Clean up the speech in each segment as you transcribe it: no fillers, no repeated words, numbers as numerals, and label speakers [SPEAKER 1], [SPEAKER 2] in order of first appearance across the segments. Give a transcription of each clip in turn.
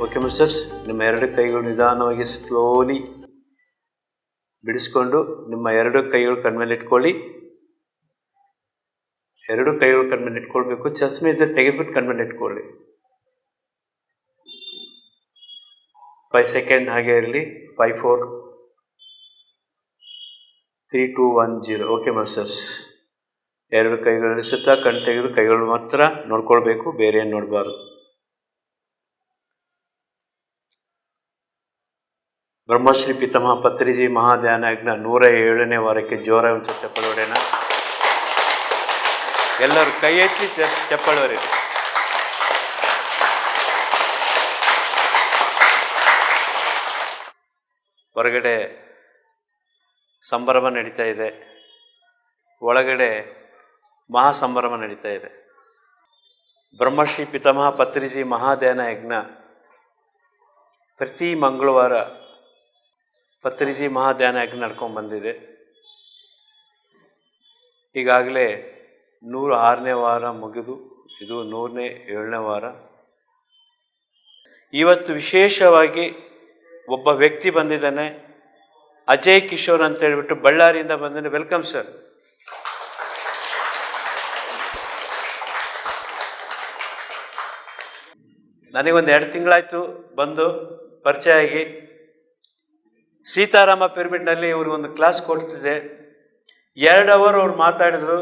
[SPEAKER 1] Okay misters, ನಿಮ್ಮ ಎರಡು ಕೈಗಳು ನಿಧಾನವಾಗಿ ಸ್ಲೋಲಿ ಬಿಡಿಸ್ಕೊಂಡು ನಿಮ್ಮ ಎರಡು ಕೈಗಳು ಕಣ್ಮೇಲೆ ಇಟ್ಕೊಳ್ಳಿ. ಎರಡು ಕೈಗಳು ಕಣ್ಮೇಲೆ ಇಟ್ಕೊಳ್ಬೇಕು. ಚಸ್ಮೆ ಇದ್ದರೆ ತೆಗೆದ್ಬಿಟ್ಟು ಕಣ್ಮೇಲೆ ಇಟ್ಕೊಳ್ಳಿ. 5 ಸೆಕೆಂಡ್ ಹಾಗೆ ಇರಲಿ. 5 4 3 2 1 0. ಓಕೆ ಮಿಸ್ಟರ್ಸ್, ಎರಡು ಕೈಗಳು ಇಳಿಸುತ್ತಾ ಕಣ್ಣು ತೆಗೆದು ಕೈಗಳು ಮಾತ್ರ ನೋಡ್ಕೊಳ್ಬೇಕು, ಬೇರೆ ಏನು ನೋಡಬಾರ್ದು. ಬ್ರಹ್ಮಶ್ರೀ ಪಿತಾಮಹ ಪತ್ರಿಜಿ ಮಹಾಧ್ಯಾನಯಜ್ಞ 107ನೇ ವಾರಕ್ಕೆ ಜೋರ ಒಂದು ಚಪ್ಪಳಿ ಹೊಡೆಯೋಣ. ಎಲ್ಲರೂ ಕೈ ಎತ್ತಿ ಚಪ್ಪಳಿ ಹೊಡೆಯಿರಿ. ಹೊರಗಡೆ ಸಂಭ್ರಮ ನಡೀತಾ ಇದೆ, ಒಳಗಡೆ ಮಹಾ ಸಂಭ್ರಮ ನಡೀತಾ ಇದೆ. ಬ್ರಹ್ಮಶ್ರೀ ಪಿತಾಮಹ ಪತ್ರಿಜಿ ಮಹಾಧ್ಯಾನಯಜ್ಞ ಪ್ರತಿ ಮಂಗಳವಾರ ಪತ್ರಿಜಿ ಮಹಾಧ್ಯಾನಯಜ್ಞ ನಡ್ಕೊಂಡು ಬಂದಿದೆ. ಈಗಾಗಲೇ 106ನೇ ವಾರ ಮುಗಿದು ಇದು 107ನೇ ವಾರ. ಇವತ್ತು ವಿಶೇಷವಾಗಿ ಒಬ್ಬ ವ್ಯಕ್ತಿ ಬಂದಿದ್ದಾನೆ, ಅಜಯ್ ಕಿಶೋರ್ ಅಂತ ಹೇಳ್ಬಿಟ್ಟು ಬಳ್ಳಾರಿಯಿಂದ ಬಂದಿದ್ದಾನೆ. Welcome sir. ನನಗೊಂದು 2 ತಿಂಗಳಾಯಿತು ಬಂದು ಪರಿಚಯ ಆಗಿ. ಸೀತಾರಾಮ ಪಿರಮಿಡ್ನಲ್ಲಿ ಇವ್ರಿಗೊಂದು ಕ್ಲಾಸ್ ಕೊಡ್ತಿದ್ದೆ. 2 ಅವರ್ ಅವ್ರು ಮಾತಾಡಿದ್ರು.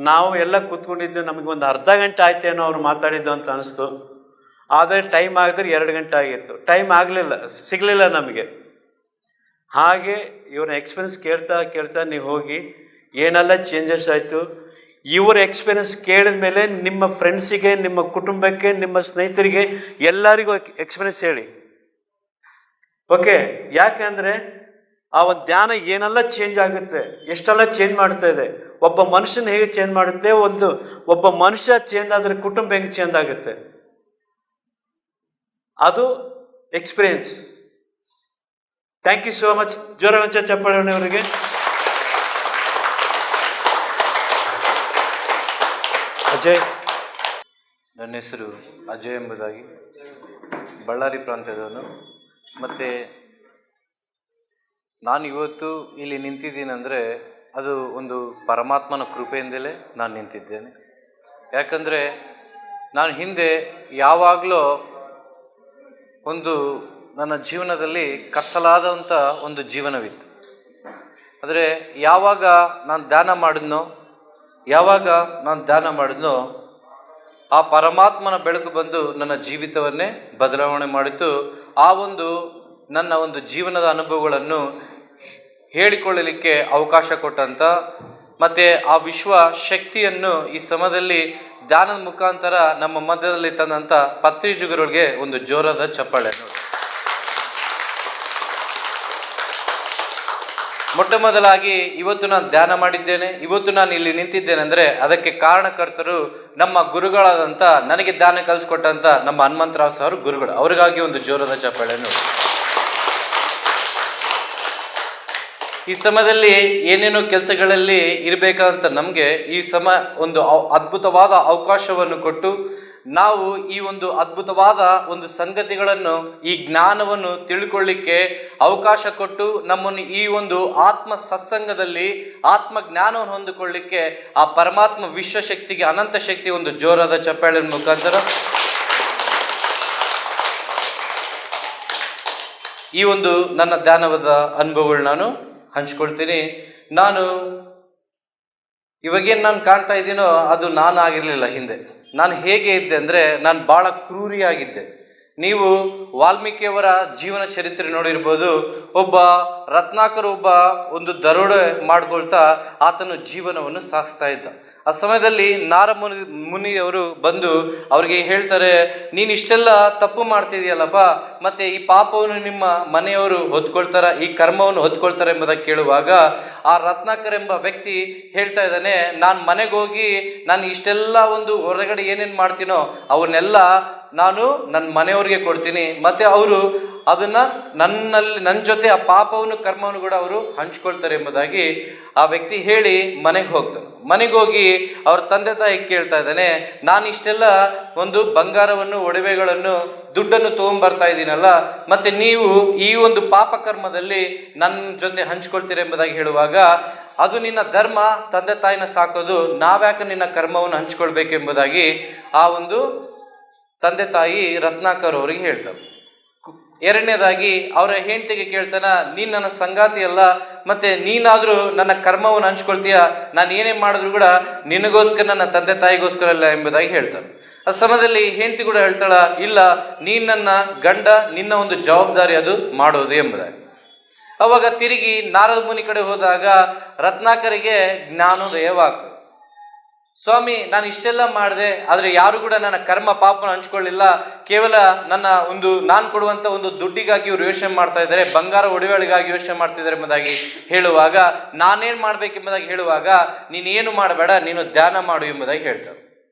[SPEAKER 1] ನಾವು ಎಲ್ಲ ಕೂತ್ಕೊಂಡಿದ್ದು, ನಮಗೊಂದು ಅರ್ಧ ಗಂಟೆ ಆಯ್ತೇನೋ ಅವ್ರು ಮಾತಾಡಿದ್ದು ಅಂತ ಅನಿಸ್ತು. ಆದರೆ ಟೈಮ್ ಆಗಿದ್ರೆ 2 ಗಂಟೆ ಆಗಿತ್ತು. ಟೈಮ್ ಆಗಲಿಲ್ಲ, ಸಿಗಲಿಲ್ಲ ನಮಗೆ. ಹಾಗೆ ಇವ್ರ ಎಕ್ಸ್ಪೀರಿಯನ್ಸ್ ಕೇಳ್ತಾ ನೀವು ಹೋಗಿ ಏನೆಲ್ಲ ಚೇಂಜಸ್ ಆಯಿತು. ಇವರ ಎಕ್ಸ್ಪೀರಿಯನ್ಸ್ ಕೇಳಿದ ಮೇಲೆ ನಿಮ್ಮ ಫ್ರೆಂಡ್ಸಿಗೆ, ನಿಮ್ಮ ಕುಟುಂಬಕ್ಕೆ, ನಿಮ್ಮ ಸ್ನೇಹಿತರಿಗೆ ಎಲ್ಲರಿಗೂ ಎಕ್ಸ್ಪೀರಿಯನ್ಸ್ ಹೇಳಿ. ಓಕೆ, ಯಾಕೆಂದರೆ ಆ ಒಂದು ಧ್ಯಾನ ಏನೆಲ್ಲ ಚೇಂಜ್ ಆಗುತ್ತೆ, ಎಷ್ಟೆಲ್ಲ ಚೇಂಜ್ ಮಾಡ್ತಾ ಇದೆ. ಒಬ್ಬ ಮನುಷ್ಯನ ಹೇಗೆ ಚೇಂಜ್ ಮಾಡುತ್ತೆ, ಒಬ್ಬ ಮನುಷ್ಯ ಚೇಂಜ್ ಆದರೆ ಕುಟುಂಬ ಹೆಂಗೆ ಚೇಂಜ್ ಆಗುತ್ತೆ, ಅದು experience. Thank you so much. ಜೋರ ಚಪ್ಪಾಳೆ ಅವರಿಗೆ. ಅಜಯ್.
[SPEAKER 2] ನನ್ನ ಹೆಸರು ಅಜಯ್ ಎಂಬುದಾಗಿ, ಬಳ್ಳಾರಿ ಪ್ರಾಂತ್ಯದವನು. ಮತ್ತು ನಾನು ಇವತ್ತು ಇಲ್ಲಿ ನಿಂತಿದ್ದೀನಂದರೆ ಅದು ಒಂದು ಪರಮಾತ್ಮನ ಕೃಪೆಯಿಂದಲೇ ನಾನು ನಿಂತಿದ್ದೇನೆ. ಯಾಕಂದರೆ ನಾನು ಹಿಂದೆ ಯಾವಾಗಲೂ ಒಂದು ನನ್ನ ಜೀವನದಲ್ಲಿ ಕತ್ತಲಾದಂಥ ಒಂದು ಜೀವನವಿತ್ತು. ಆದರೆ ಯಾವಾಗ ನಾನು ಧ್ಯಾನ ಮಾಡಿದ್ನೋ ಆ ಪರಮಾತ್ಮನ ಬೆಳಕು ಬಂದು ನನ್ನ ಜೀವಿತವನ್ನೇ ಬದಲಾವಣೆ ಮಾಡಿತು. ಆ ಒಂದು ನನ್ನ ಒಂದು ಜೀವನದ ಅನುಭವಗಳನ್ನು ಹೇಳಿಕೊಳ್ಳಲಿಕ್ಕೆ ಅವಕಾಶ ಕೊಟ್ಟಂಥ ಮತ್ತು ಆ ವಿಶ್ವ ಶಕ್ತಿಯನ್ನು ಈ ಸಮಯದಲ್ಲಿ ಧ್ಯಾನದ ಮುಖಾಂತರ ನಮ್ಮ ಮಧ್ಯದಲ್ಲಿ ತಂದಂಥ ಪತ್ರಿಜಿಗಳಿಗೆ ಒಂದು ಜೋರಾದ ಚಪ್ಪಾಳೆ. ಮೊಟ್ಟ ಮೊದಲಾಗಿ ಇವತ್ತು ನಾನು ಧ್ಯಾನ ಮಾಡಿದ್ದೇನೆ, ಇವತ್ತು ನಾನು ಇಲ್ಲಿ ನಿಂತಿದ್ದೇನೆ ಅಂದರೆ ಅದಕ್ಕೆ ಕಾರಣಕರ್ತರು ನಮ್ಮ ಗುರುಗಳಾದಂಥ, ನನಗೆ ಧ್ಯಾನ ಕಲಿಸ್ಕೊಟ್ಟಂಥ ನಮ್ಮ ಹನುಮಂತರಾವ್ ಸರ್ ಗುರುಗಳು. ಅವರಿಗಾಗಿ ಒಂದು ಜೋರಾದ ಚಪ್ಪಾಳೆಯನ್ನು. ಈ ಸಮಯದಲ್ಲಿ ಏನೇನೋ ಕೆಲಸಗಳಲ್ಲಿ ಇರಬೇಕಂತ ನಮಗೆ ಈ ಒಂದು ಅದ್ಭುತವಾದ ಅವಕಾಶವನ್ನು ಕೊಟ್ಟು ನಾವು ಈ ಒಂದು ಅದ್ಭುತವಾದ ಒಂದು ಸಂಗತಿಗಳನ್ನು, ಈ ಜ್ಞಾನವನ್ನು ತಿಳ್ಕೊಳ್ಳಿಕ್ಕೆ ಅವಕಾಶ ಕೊಟ್ಟು ನಮ್ಮನ್ನು ಈ ಒಂದು ಆತ್ಮ ಸತ್ಸಂಗದಲ್ಲಿ ಆತ್ಮ ಜ್ಞಾನವನ್ನು ಹೊಂದಿಕೊಳ್ಳಿಕ್ಕೆ ಆ ಪರಮಾತ್ಮ ವಿಶ್ವಶಕ್ತಿಗೆ, ಅನಂತ ಶಕ್ತಿ ಒಂದು ಜೋರಾದ ಚಪ್ಪಾಳೆ ಮುಖಾಂತರ ಈ ಒಂದು ನನ್ನ ಧ್ಯಾನವಾದ ಅನುಭವಗಳು ನಾನು ಹಂಚ್ಕೊಳ್ತೀನಿ. ನಾನು ಇವಾಗೇನು ನಾನು ಕಾಣ್ತಾ ಇದ್ದೀನೋ ಅದು ನಾನು ಆಗಿರಲಿಲ್ಲ. ಹಿಂದೆ ನಾನು ಹೇಗೆ ಇದ್ದೆ ಅಂದರೆ, ನಾನು ಭಾಳ ಕ್ರೂರಿಯಾಗಿದ್ದೆ. ನೀವು ವಾಲ್ಮೀಕಿಯವರ ಜೀವನ ಚರಿತ್ರೆ ನೋಡಿರ್ಬೋದು. ಒಬ್ಬ ರತ್ನಾಕರ್ ಒಂದು ದರೋಡೆ ಮಾಡ್ಕೊಳ್ತಾ ಆತನು ಜೀವನವನ್ನು ಸಾಗಿಸ್ತಾ ಇದ್ದ. ಆ ಸಮಯದಲ್ಲಿ ಮುನಿಯವರು ಬಂದು ಅವ್ರಿಗೆ ಹೇಳ್ತಾರೆ, ನೀನು ಇಷ್ಟೆಲ್ಲ ತಪ್ಪು ಮಾಡ್ತಿದೆಯಲ್ಲಪ್ಪ, ಮತ್ತೆ ಈ ಪಾಪವನ್ನು ನಿಮ್ಮ ಮನೆಯವರು ಹೊತ್ಕೊಳ್ತಾರ, ಈ ಕರ್ಮವನ್ನು ಹೊತ್ಕೊಳ್ತಾರೆ ಎಂಬುದಾಗಿ ಕೇಳುವಾಗ ಆ ರತ್ನಾಕರ್ ಎಂಬ ವ್ಯಕ್ತಿ ಹೇಳ್ತಾ ಇದ್ದಾನೆ, ನಾನು ಮನೆಗೆ ಹೋಗಿ ನಾನು ಇಷ್ಟೆಲ್ಲ ಒಂದು ಹೊರಗಡೆ ಏನೇನು ಮಾಡ್ತೀನೋ ಅವನ್ನೆಲ್ಲ ನಾನು ನನ್ನ ಮನೆಯವ್ರಿಗೆ ಕೊಡ್ತೀನಿ, ಮತ್ತೆ ಅವರು ಅದನ್ನ ನನ್ನ ಜೊತೆ ಆ ಪಾಪವನ್ನು ಕರ್ಮವನ್ನು ಕೂಡ ಅವರು ಹಂಚ್ಕೊಳ್ತಾರೆ ಎಂಬುದಾಗಿ ಆ ವ್ಯಕ್ತಿ ಹೇಳಿ ಮನೆಗೆ ಹೋಗ್ತಾನೆ. ಮನೆಗೆ ಹೋಗಿ ಅವ್ರ ತಂದೆ ತಾಯಿ ಕೇಳ್ತಾ ಇದ್ದಾನೆ, ನಾನು ಇಷ್ಟೆಲ್ಲ ಒಂದು ಬಂಗಾರವನ್ನು, ಒಡವೆಗಳನ್ನು, ದುಡ್ಡನ್ನು ತೊಗೊಂಡ್ಬರ್ತಾ ಇದ್ದೀನಲ್ಲ, ಮತ್ತೆ ನೀವು ಈ ಒಂದು ಪಾಪ ಕರ್ಮದಲ್ಲಿ ನನ್ನ ಜೊತೆ ಹಂಚ್ಕೊಳ್ತೀರ ಎಂಬುದಾಗಿ ಹೇಳುವಾಗ, ಅದು ನಿನ್ನ ಧರ್ಮ, ತಂದೆ ತಾಯಿನ ಸಾಕೋದು, ನಾವ್ಯಾಕೆ ನಿನ್ನ ಕರ್ಮವನ್ನು ಹಂಚ್ಕೊಳ್ಬೇಕೆಂಬುದಾಗಿ ಆ ಒಂದು ತಂದೆ ತಾಯಿ ರತ್ನಾಕರ್ ಅವರಿಗೆ ಹೇಳ್ತಾರೆ. ಎರಡನೇದಾಗಿ ಅವರ ಹೆಂಡತಿಗೆ ಕೇಳ್ತಾನ, ನೀನು ನನ್ನ ಸಂಗಾತಿ ಅಲ್ಲ, ಮತ್ತೆ ನೀನಾದರೂ ನನ್ನ ಕರ್ಮವನ್ನು ಹಂಚ್ಕೊಳ್ತೀಯ, ನಾನು ಏನೇ ಮಾಡಿದ್ರು ಕೂಡ ನಿನಗೋಸ್ಕರ, ನನ್ನ ತಂದೆ ತಾಯಿಗೋಸ್ಕರ ಅಲ್ಲ ಎಂಬುದಾಗಿ ಹೇಳ್ತಾನೆ. ಆ ಸಮಯದಲ್ಲಿ ಹೆಂಡತಿ ಕೂಡ ಹೇಳ್ತಾಳ, ಇಲ್ಲ, ನೀನು ನನ್ನ ಗಂಡ, ನಿನ್ನ ಒಂದು ಜವಾಬ್ದಾರಿ ಅದು ಮಾಡೋದು ಎಂಬುದಾಗಿ. ಅವಾಗ ತಿರುಗಿ ನಾರದ ಮುನಿ ಕಡೆ ಹೋದಾಗ ರತ್ನಾಕರಿಗೆ ಜ್ಞಾನೋದಯವಾಗ್ತದೆ. ಸ್ವಾಮಿ, ನಾನು ಇಷ್ಟೆಲ್ಲ ಮಾಡಿದೆ, ಆದರೆ ಯಾರು ಕೂಡ ನನ್ನ ಕರ್ಮ ಪಾಪನ ಹಂಚ್ಕೊಳ್ಳಿಲ್ಲ, ಕೇವಲ ನಾನು ಕೊಡುವಂಥ ಒಂದು ದುಡ್ಡಿಗಾಗಿ ಇವರು ಯೋಚನೆ ಮಾಡ್ತಾ ಇದ್ದಾರೆ, ಬಂಗಾರ ಒಡವೆಗಳಿಗಾಗಿ ಯೋಚನೆ ಮಾಡ್ತಿದ್ದಾರೆ ಎಂಬುದಾಗಿ ಹೇಳುವಾಗ, ನಾನೇನು ಮಾಡ್ಬೇಕೆಂಬುದಾಗಿ ಹೇಳುವಾಗ, ನೀನೇನು ಮಾಡಬೇಡ, ನೀನು ಧ್ಯಾನ ಮಾಡು ಎಂಬುದಾಗಿ ಹೇಳ್ತಾರೆ.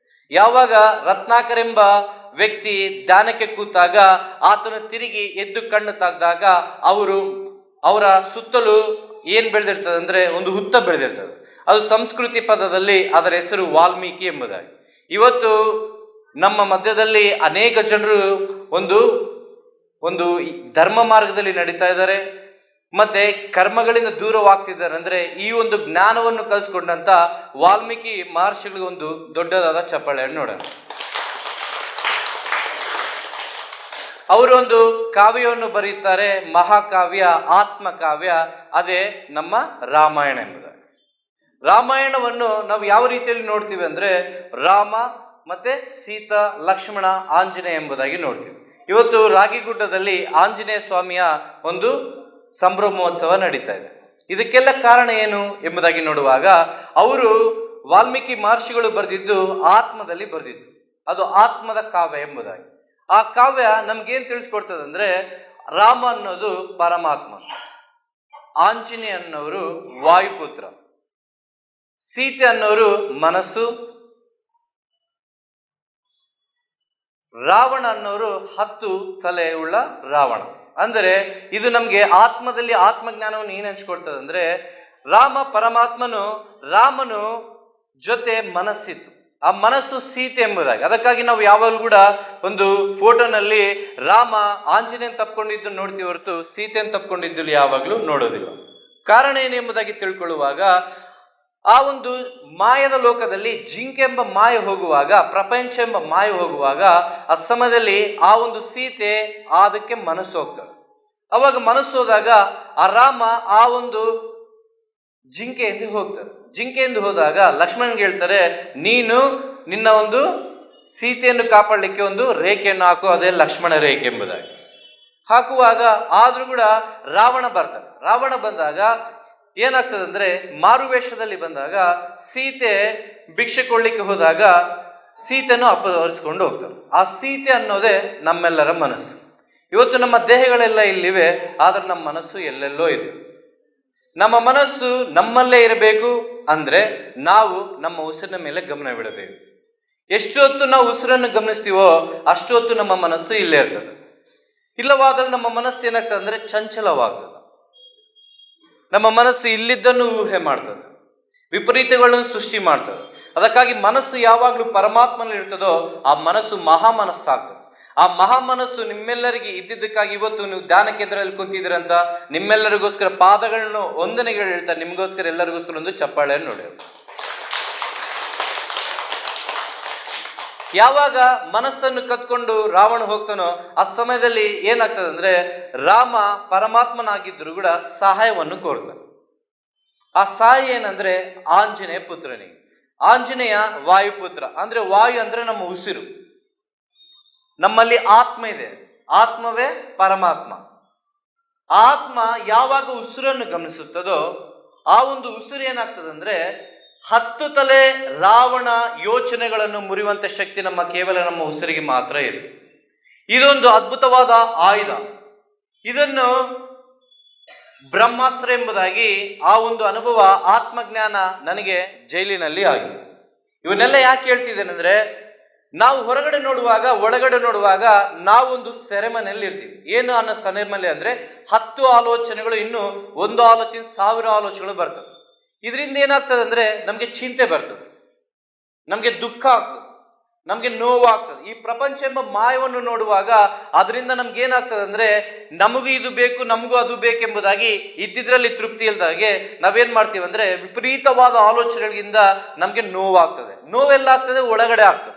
[SPEAKER 2] ಯಾವಾಗ ರತ್ನಾಕರ್ ಎಂಬ ವ್ಯಕ್ತಿ ಧ್ಯಾನಕ್ಕೆ ಕೂತಾಗ ಆತನು ತಿರುಗಿ ಎದ್ದು ಕಣ್ಣು ತೆಗೆದಾಗ ಅವರ ಸುತ್ತಲೂ ಏನು ಬೆಳೆದಿರ್ತದೆ ಅಂದರೆ ಒಂದು ಹುತ್ತ ಬೆಳೆದಿರ್ತದೆ. ಅದು ಸಂಸ್ಕೃತಿ ಪದದಲ್ಲಿ ಅದರ ಹೆಸರು ವಾಲ್ಮೀಕಿ ಎಂಬುದಾಗಿ. ಇವತ್ತು ನಮ್ಮ ಮಧ್ಯದಲ್ಲಿ ಅನೇಕ ಜನರು ಒಂದು ಧರ್ಮ ಮಾರ್ಗದಲ್ಲಿ ನಡೀತಾ ಇದ್ದಾರೆ, ಮತ್ತೆ ಕರ್ಮಗಳಿಂದ ದೂರವಾಗ್ತಿದ್ದಾರೆ. ಅಂದರೆ ಈ ಒಂದು ಜ್ಞಾನವನ್ನು ಕಲಿಸ್ಕೊಂಡಂತ ವಾಲ್ಮೀಕಿ ಮಹರ್ಷಿಗಳಿಗೆ ಒಂದು ದೊಡ್ಡದಾದ ಚಪ್ಪಾಳೆಯನ್ನು ನೋಡೋಣ. ಅವರು ಒಂದು ಕಾವ್ಯವನ್ನು ಬರೆಯುತ್ತಾರೆ, ಮಹಾಕಾವ್ಯ, ಆತ್ಮಕಾವ್ಯ, ಅದೇ ನಮ್ಮ ರಾಮಾಯಣ ಎಂಬುದಾಗಿ. ರಾಮಾಯಣವನ್ನು ನಾವು ಯಾವ ರೀತಿಯಲ್ಲಿ ನೋಡ್ತೀವಿ ಅಂದರೆ, ರಾಮ ಮತ್ತೆ ಸೀತಾ, ಲಕ್ಷ್ಮಣ, ಆಂಜನೇಯ ಎಂಬುದಾಗಿ ನೋಡ್ತೀವಿ. ಇವತ್ತು ರಾಗಿಗುಡ್ಡದಲ್ಲಿ ಆಂಜನೇಯ ಸ್ವಾಮಿಯ ಒಂದು ಸಂಭ್ರಮೋತ್ಸವ ನಡೀತಾ ಇದೆ. ಇದಕ್ಕೆಲ್ಲ ಕಾರಣ ಏನು ಎಂಬುದಾಗಿ ನೋಡುವಾಗ, ಅವರು ವಾಲ್ಮೀಕಿ ಮಹರ್ಷಿಗಳು ಬರೆದಿದ್ದು ಆತ್ಮದಲ್ಲಿ ಬರೆದಿದ್ದು, ಅದು ಆತ್ಮದ ಕಾವ್ಯ ಎಂಬುದಾಗಿ. ಆ ಕಾವ್ಯ ನಮ್ಗೇನ್ ತಿಳಿಸ್ಕೊಡ್ತದೆ ಅಂದ್ರೆ, ರಾಮ ಅನ್ನೋದು ಪರಮಾತ್ಮ, ಆಂಜನೇಯ ಅನ್ನೋರು ವಾಯುಪುತ್ರ, ಸೀತೆ ಅನ್ನೋರು ಮನಸ್ಸು, ರಾವಣ ಅನ್ನೋರು 10 ತಲೆ ಉಳ್ಳ ರಾವಣ. ಅಂದರೆ ಇದು ನಮಗೆ ಆತ್ಮದಲ್ಲಿ ಆತ್ಮಜ್ಞಾನವನ್ನು ಏನು ಹಂಚ್ಕೊಡ್ತದೆ ಅಂದ್ರೆ, ರಾಮ ರಾಮನು ಜೊತೆ ಮನಸ್ಸಿತ್ತು, ಆ ಮನಸ್ಸು ಸೀತೆ ಎಂಬುದಾಗಿ. ಅದಕ್ಕಾಗಿ ನಾವು ಯಾವಾಗಲೂ ಕೂಡ ಒಂದು ಫೋಟೋನಲ್ಲಿ ರಾಮ ಆಂಜನೇಯನ್ ತಪ್ಕೊಂಡಿದ್ದು ನೋಡ್ತೀವಿ ಹೊರತು ಸೀತೆಯನ್ನು ತಪ್ಕೊಂಡಿದ್ದು ಯಾವಾಗಲೂ ನೋಡೋದಿಲ್ಲ. ಕಾರಣ ಏನೆಂಬುದಾಗಿ ತಿಳ್ಕೊಳ್ಳುವಾಗ, ಆ ಒಂದು ಮಾಯದ ಲೋಕದಲ್ಲಿ ಜಿಂಕೆ ಎಂಬ ಮಾಯ ಹೋಗುವಾಗ, ಪ್ರಪಂಚ ಎಂಬ ಮಾಯ ಹೋಗುವಾಗ, ಆ ಸಮಯದಲ್ಲಿ ಆ ಒಂದು ಸೀತೆ ಅದಕ್ಕೆ ಮನಸ್ಸು ಹೋಗ್ತದೆ. ಅವಾಗ ಮನಸ್ಸು ಹೋದಾಗ ಆ ರಾಮ ಆ ಒಂದು ಜಿಂಕೆಯಿಂದ ಹೋಗ್ತಾರೆ. ಜಿಂಕೆಯಿಂದ ಹೋದಾಗ ಲಕ್ಷ್ಮಣನ್ಗೆ ಹೇಳ್ತಾರೆ, ನೀನು ನಿನ್ನ ಒಂದು ಸೀತೆಯನ್ನು ಕಾಪಾಡಲಿಕ್ಕೆ ಒಂದು ರೇಖೆಯನ್ನು ಹಾಕು, ಅದೇ ಲಕ್ಷ್ಮಣ ರೇಖೆ ಎಂಬುದಾಗಿ. ಹಾಕುವಾಗ ಆದ್ರೂ ಕೂಡ ರಾವಣ ಬರ್ತಾನೆ. ರಾವಣ ಬಂದಾಗ ಏನಾಗ್ತದೆ ಅಂದ್ರೆ, ಮಾರುವೇಷದಲ್ಲಿ ಬಂದಾಗ ಸೀತೆ ಭಿಕ್ಷೆ ಕೊಳ್ಳಿಕ್ಕೆ ಹೋದಾಗ ಸೀತೆಯನ್ನು ಅಪಹರಿಸ್ಕೊಂಡು ಹೋಗ್ತಾರೆ. ಆ ಸೀತೆ ಅನ್ನೋದೇ ನಮ್ಮೆಲ್ಲರ ಮನಸ್ಸು. ಇವತ್ತು ನಮ್ಮ ದೇಹಗಳೆಲ್ಲ ಇಲ್ಲಿವೆ, ಆದ್ರೆ ನಮ್ಮ ಮನಸ್ಸು ಎಲ್ಲೆಲ್ಲೋ ಇದೆ. ನಮ್ಮ ಮನಸ್ಸು ನಮ್ಮಲ್ಲೇ ಇರಬೇಕು ಅಂದ್ರೆ ನಾವು ನಮ್ಮ ಉಸಿರಿನ ಮೇಲೆ ಗಮನವಿಡಬೇಕು. ಎಷ್ಟು ಹೊತ್ತು ನಾವು ಉಸಿರನ್ನು ಗಮನಿಸ್ತೀವೋ ಅಷ್ಟು ಹೊತ್ತು ನಮ್ಮ ಮನಸ್ಸು ಇಲ್ಲೇ ಇರ್ತದೆ. ಇಲ್ಲವಾದ್ರೆ ನಮ್ಮ ಮನಸ್ಸು ಏನಾಗ್ತದೆ ಅಂದ್ರೆ ಚಂಚಲವಾಗ್ತದೆ. ನಮ್ಮ ಮನಸ್ಸು ಇಲ್ಲಿದ್ದನ್ನು ಊಹೆ ಮಾಡ್ತದೆ, ವಿಪರೀತಗಳನ್ನು ಸೃಷ್ಟಿ ಮಾಡ್ತದೆ. ಅದಕ್ಕಾಗಿ ಮನಸ್ಸು ಯಾವಾಗಲೂ ಪರಮಾತ್ಮನಲ್ಲಿ ಇರ್ತದೋ ಆ ಮನಸ್ಸು ಮಹಾ ಮನಸ್ಸಾಗ್ತದೆ. ಆ ಮಹಾ ಮನಸ್ಸು ನಿಮ್ಮೆಲ್ಲರಿಗೆ ಇದ್ದಿದ್ದಕ್ಕಾಗಿ ಇವತ್ತು ನೀವು ಧ್ಯಾನ ಕೇಂದ್ರದಲ್ಲಿ ಕುಂತಿದ್ದೀರಂತ ನಿಮ್ಮೆಲ್ಲರಿಗೋಸ್ಕರ ಪಾದಗಳನ್ನು ವಂದನೆಗಳು ಹೇಳ್ತಾರೆ. ನಿಮಗೋಸ್ಕರ ಎಲ್ಲರಿಗೋಸ್ಕರ ಒಂದು ಚಪ್ಪಾಳೆಯನ್ನು ನೋಡಿ. ಯಾವಾಗ ಮನಸ್ಸನ್ನು ಕತ್ಕೊಂಡು ರಾವಣ ಹೋಗ್ತಾನೋ ಆ ಸಮಯದಲ್ಲಿ ಏನಾಗ್ತದೆ ಅಂದ್ರೆ ರಾಮ ಪರಮಾತ್ಮನಾಗಿದ್ರು ಕೂಡ ಸಹಾಯವನ್ನು ಕೋರ್ತಾನೆ. ಆ ಸಹಾಯ ಏನಂದ್ರೆ ಆಂಜನೇಯ ಪುತ್ರನಿಗೆ. ಆಂಜನೇಯ ವಾಯುಪುತ್ರ, ಅಂದ್ರೆ ವಾಯು ಅಂದ್ರೆ ನಮ್ಮ ಉಸಿರು. ನಮ್ಮಲ್ಲಿ ಆತ್ಮ ಇದೆ, ಆತ್ಮವೇ ಪರಮಾತ್ಮ. ಆತ್ಮ ಯಾವಾಗ ಉಸಿರನ್ನು ಗಮನಿಸುತ್ತದೋ ಆ ಒಂದು ಉಸಿರು ಏನಾಗ್ತದೆ ಅಂದ್ರೆ 10 ತಲೆ ರಾವಣ ಯೋಚನೆಗಳನ್ನು ಮುರಿಯುವಂತ ಶಕ್ತಿ ಕೇವಲ ನಮ್ಮ ಉಸಿರಿಗೆ ಮಾತ್ರ ಇದೆ. ಇದೊಂದು ಅದ್ಭುತವಾದ ಆಯುಧ. ಇದನ್ನು ಬ್ರಹ್ಮಾಸ್ತ್ರ ಎಂಬುದಾಗಿ ಆ ಒಂದು ಅನುಭವ ಆತ್ಮಜ್ಞಾನ ನನಗೆ ಜೈಲಿನಲ್ಲಿ ಆಗಿದೆ. ಇವನ್ನೆಲ್ಲ ಯಾಕೆ ಹೇಳ್ತಿದ್ದೇನೆ ಅಂದ್ರೆ, ನಾವು ಹೊರಗಡೆ ನೋಡುವಾಗ ಒಳಗಡೆ ನೋಡುವಾಗ ನಾವೊಂದು ಸೆರೆಮನೆಯಲ್ಲಿ ಇರ್ತೀವಿ. ಏನು ಅನ್ನೋ ಸೆರೆಮನೆ ಅಂದ್ರೆ 10 ಆಲೋಚನೆಗಳು, ಇನ್ನು ಒಂದು ಆಲೋಚನೆ 1000 ಆಲೋಚನೆಗಳು ಬರ್ತವೆ. ಇದರಿಂದ ಏನಾಗ್ತದೆ ಅಂದ್ರೆ ನಮ್ಗೆ ಚಿಂತೆ ಬರ್ತದೆ, ನಮ್ಗೆ ದುಃಖ ಆಗ್ತದೆ, ನಮ್ಗೆ ನೋವಾಗ್ತದೆ. ಈ ಪ್ರಪಂಚ ಎಂಬ ಮಾಯವನ್ನು ನೋಡುವಾಗ ಅದರಿಂದ ನಮ್ಗೆ ಏನಾಗ್ತದೆ ಅಂದ್ರೆ ನಮಗೂ ಇದು ಬೇಕು, ನಮಗೂ ಅದು ಬೇಕೆಂಬುದಾಗಿ ಇದ್ದಿದ್ರಲ್ಲಿ ತೃಪ್ತಿ ಇಲ್ದಾಗೆ ನಾವೇನ್ ಮಾಡ್ತೀವಿ ಅಂದ್ರೆ ವಿಪರೀತವಾದ ಆಲೋಚನೆಗಳಿಂದ ನಮ್ಗೆ ನೋವಾಗ್ತದೆ. ನೋವೆಲ್ಲ ಆಗ್ತದೆ, ಒಳಗಡೆ ಆಗ್ತದೆ.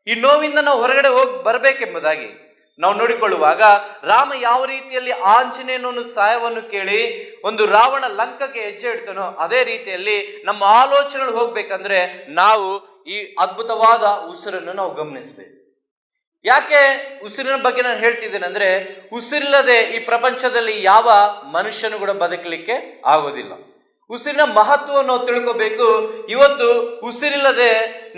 [SPEAKER 2] ಈ ನೋವಿಂದ ನಾವು ಹೊರಗಡೆ ಹೋಗಿ ಬರ್ಬೇಕೆಂಬುದಾಗಿ ನಾವು ನೋಡಿಕೊಳ್ಳುವಾಗ ರಾಮ ಯಾವ ರೀತಿಯಲ್ಲಿ ಆಂಜನೇಯನ ಸಹಾಯವನ್ನು ಕೇಳಿ ಒಂದು ರಾವಣ ಲಂಕಕ್ಕೆ ಹೆಜ್ಜೆ ಇಡ್ತಾನೋ ಅದೇ ರೀತಿಯಲ್ಲಿ ನಮ್ಮ ಆಲೋಚನೆಗಳು ಹೋಗ್ಬೇಕಂದ್ರೆ ನಾವು ಈ ಅದ್ಭುತವಾದ ಉಸಿರನ್ನು ನಾವು ಗಮನಿಸಬೇಕು. ಯಾಕೆ ಉಸಿರಿನ ಬಗ್ಗೆ ನಾನು ಹೇಳ್ತಿದ್ದೇನೆ ಅಂದ್ರೆ, ಉಸಿರಿಲ್ಲದೆ ಈ ಪ್ರಪಂಚದಲ್ಲಿ ಯಾವ ಮನುಷ್ಯನು ಕೂಡ ಬದುಕಲಿಕ್ಕೆ ಆಗೋದಿಲ್ಲ. ಉಸಿರಿನ ಮಹತ್ವವನ್ನು ನಾವು ತಿಳ್ಕೋಬೇಕು. ಇವತ್ತು ಉಸಿರಿಲ್ಲದೆ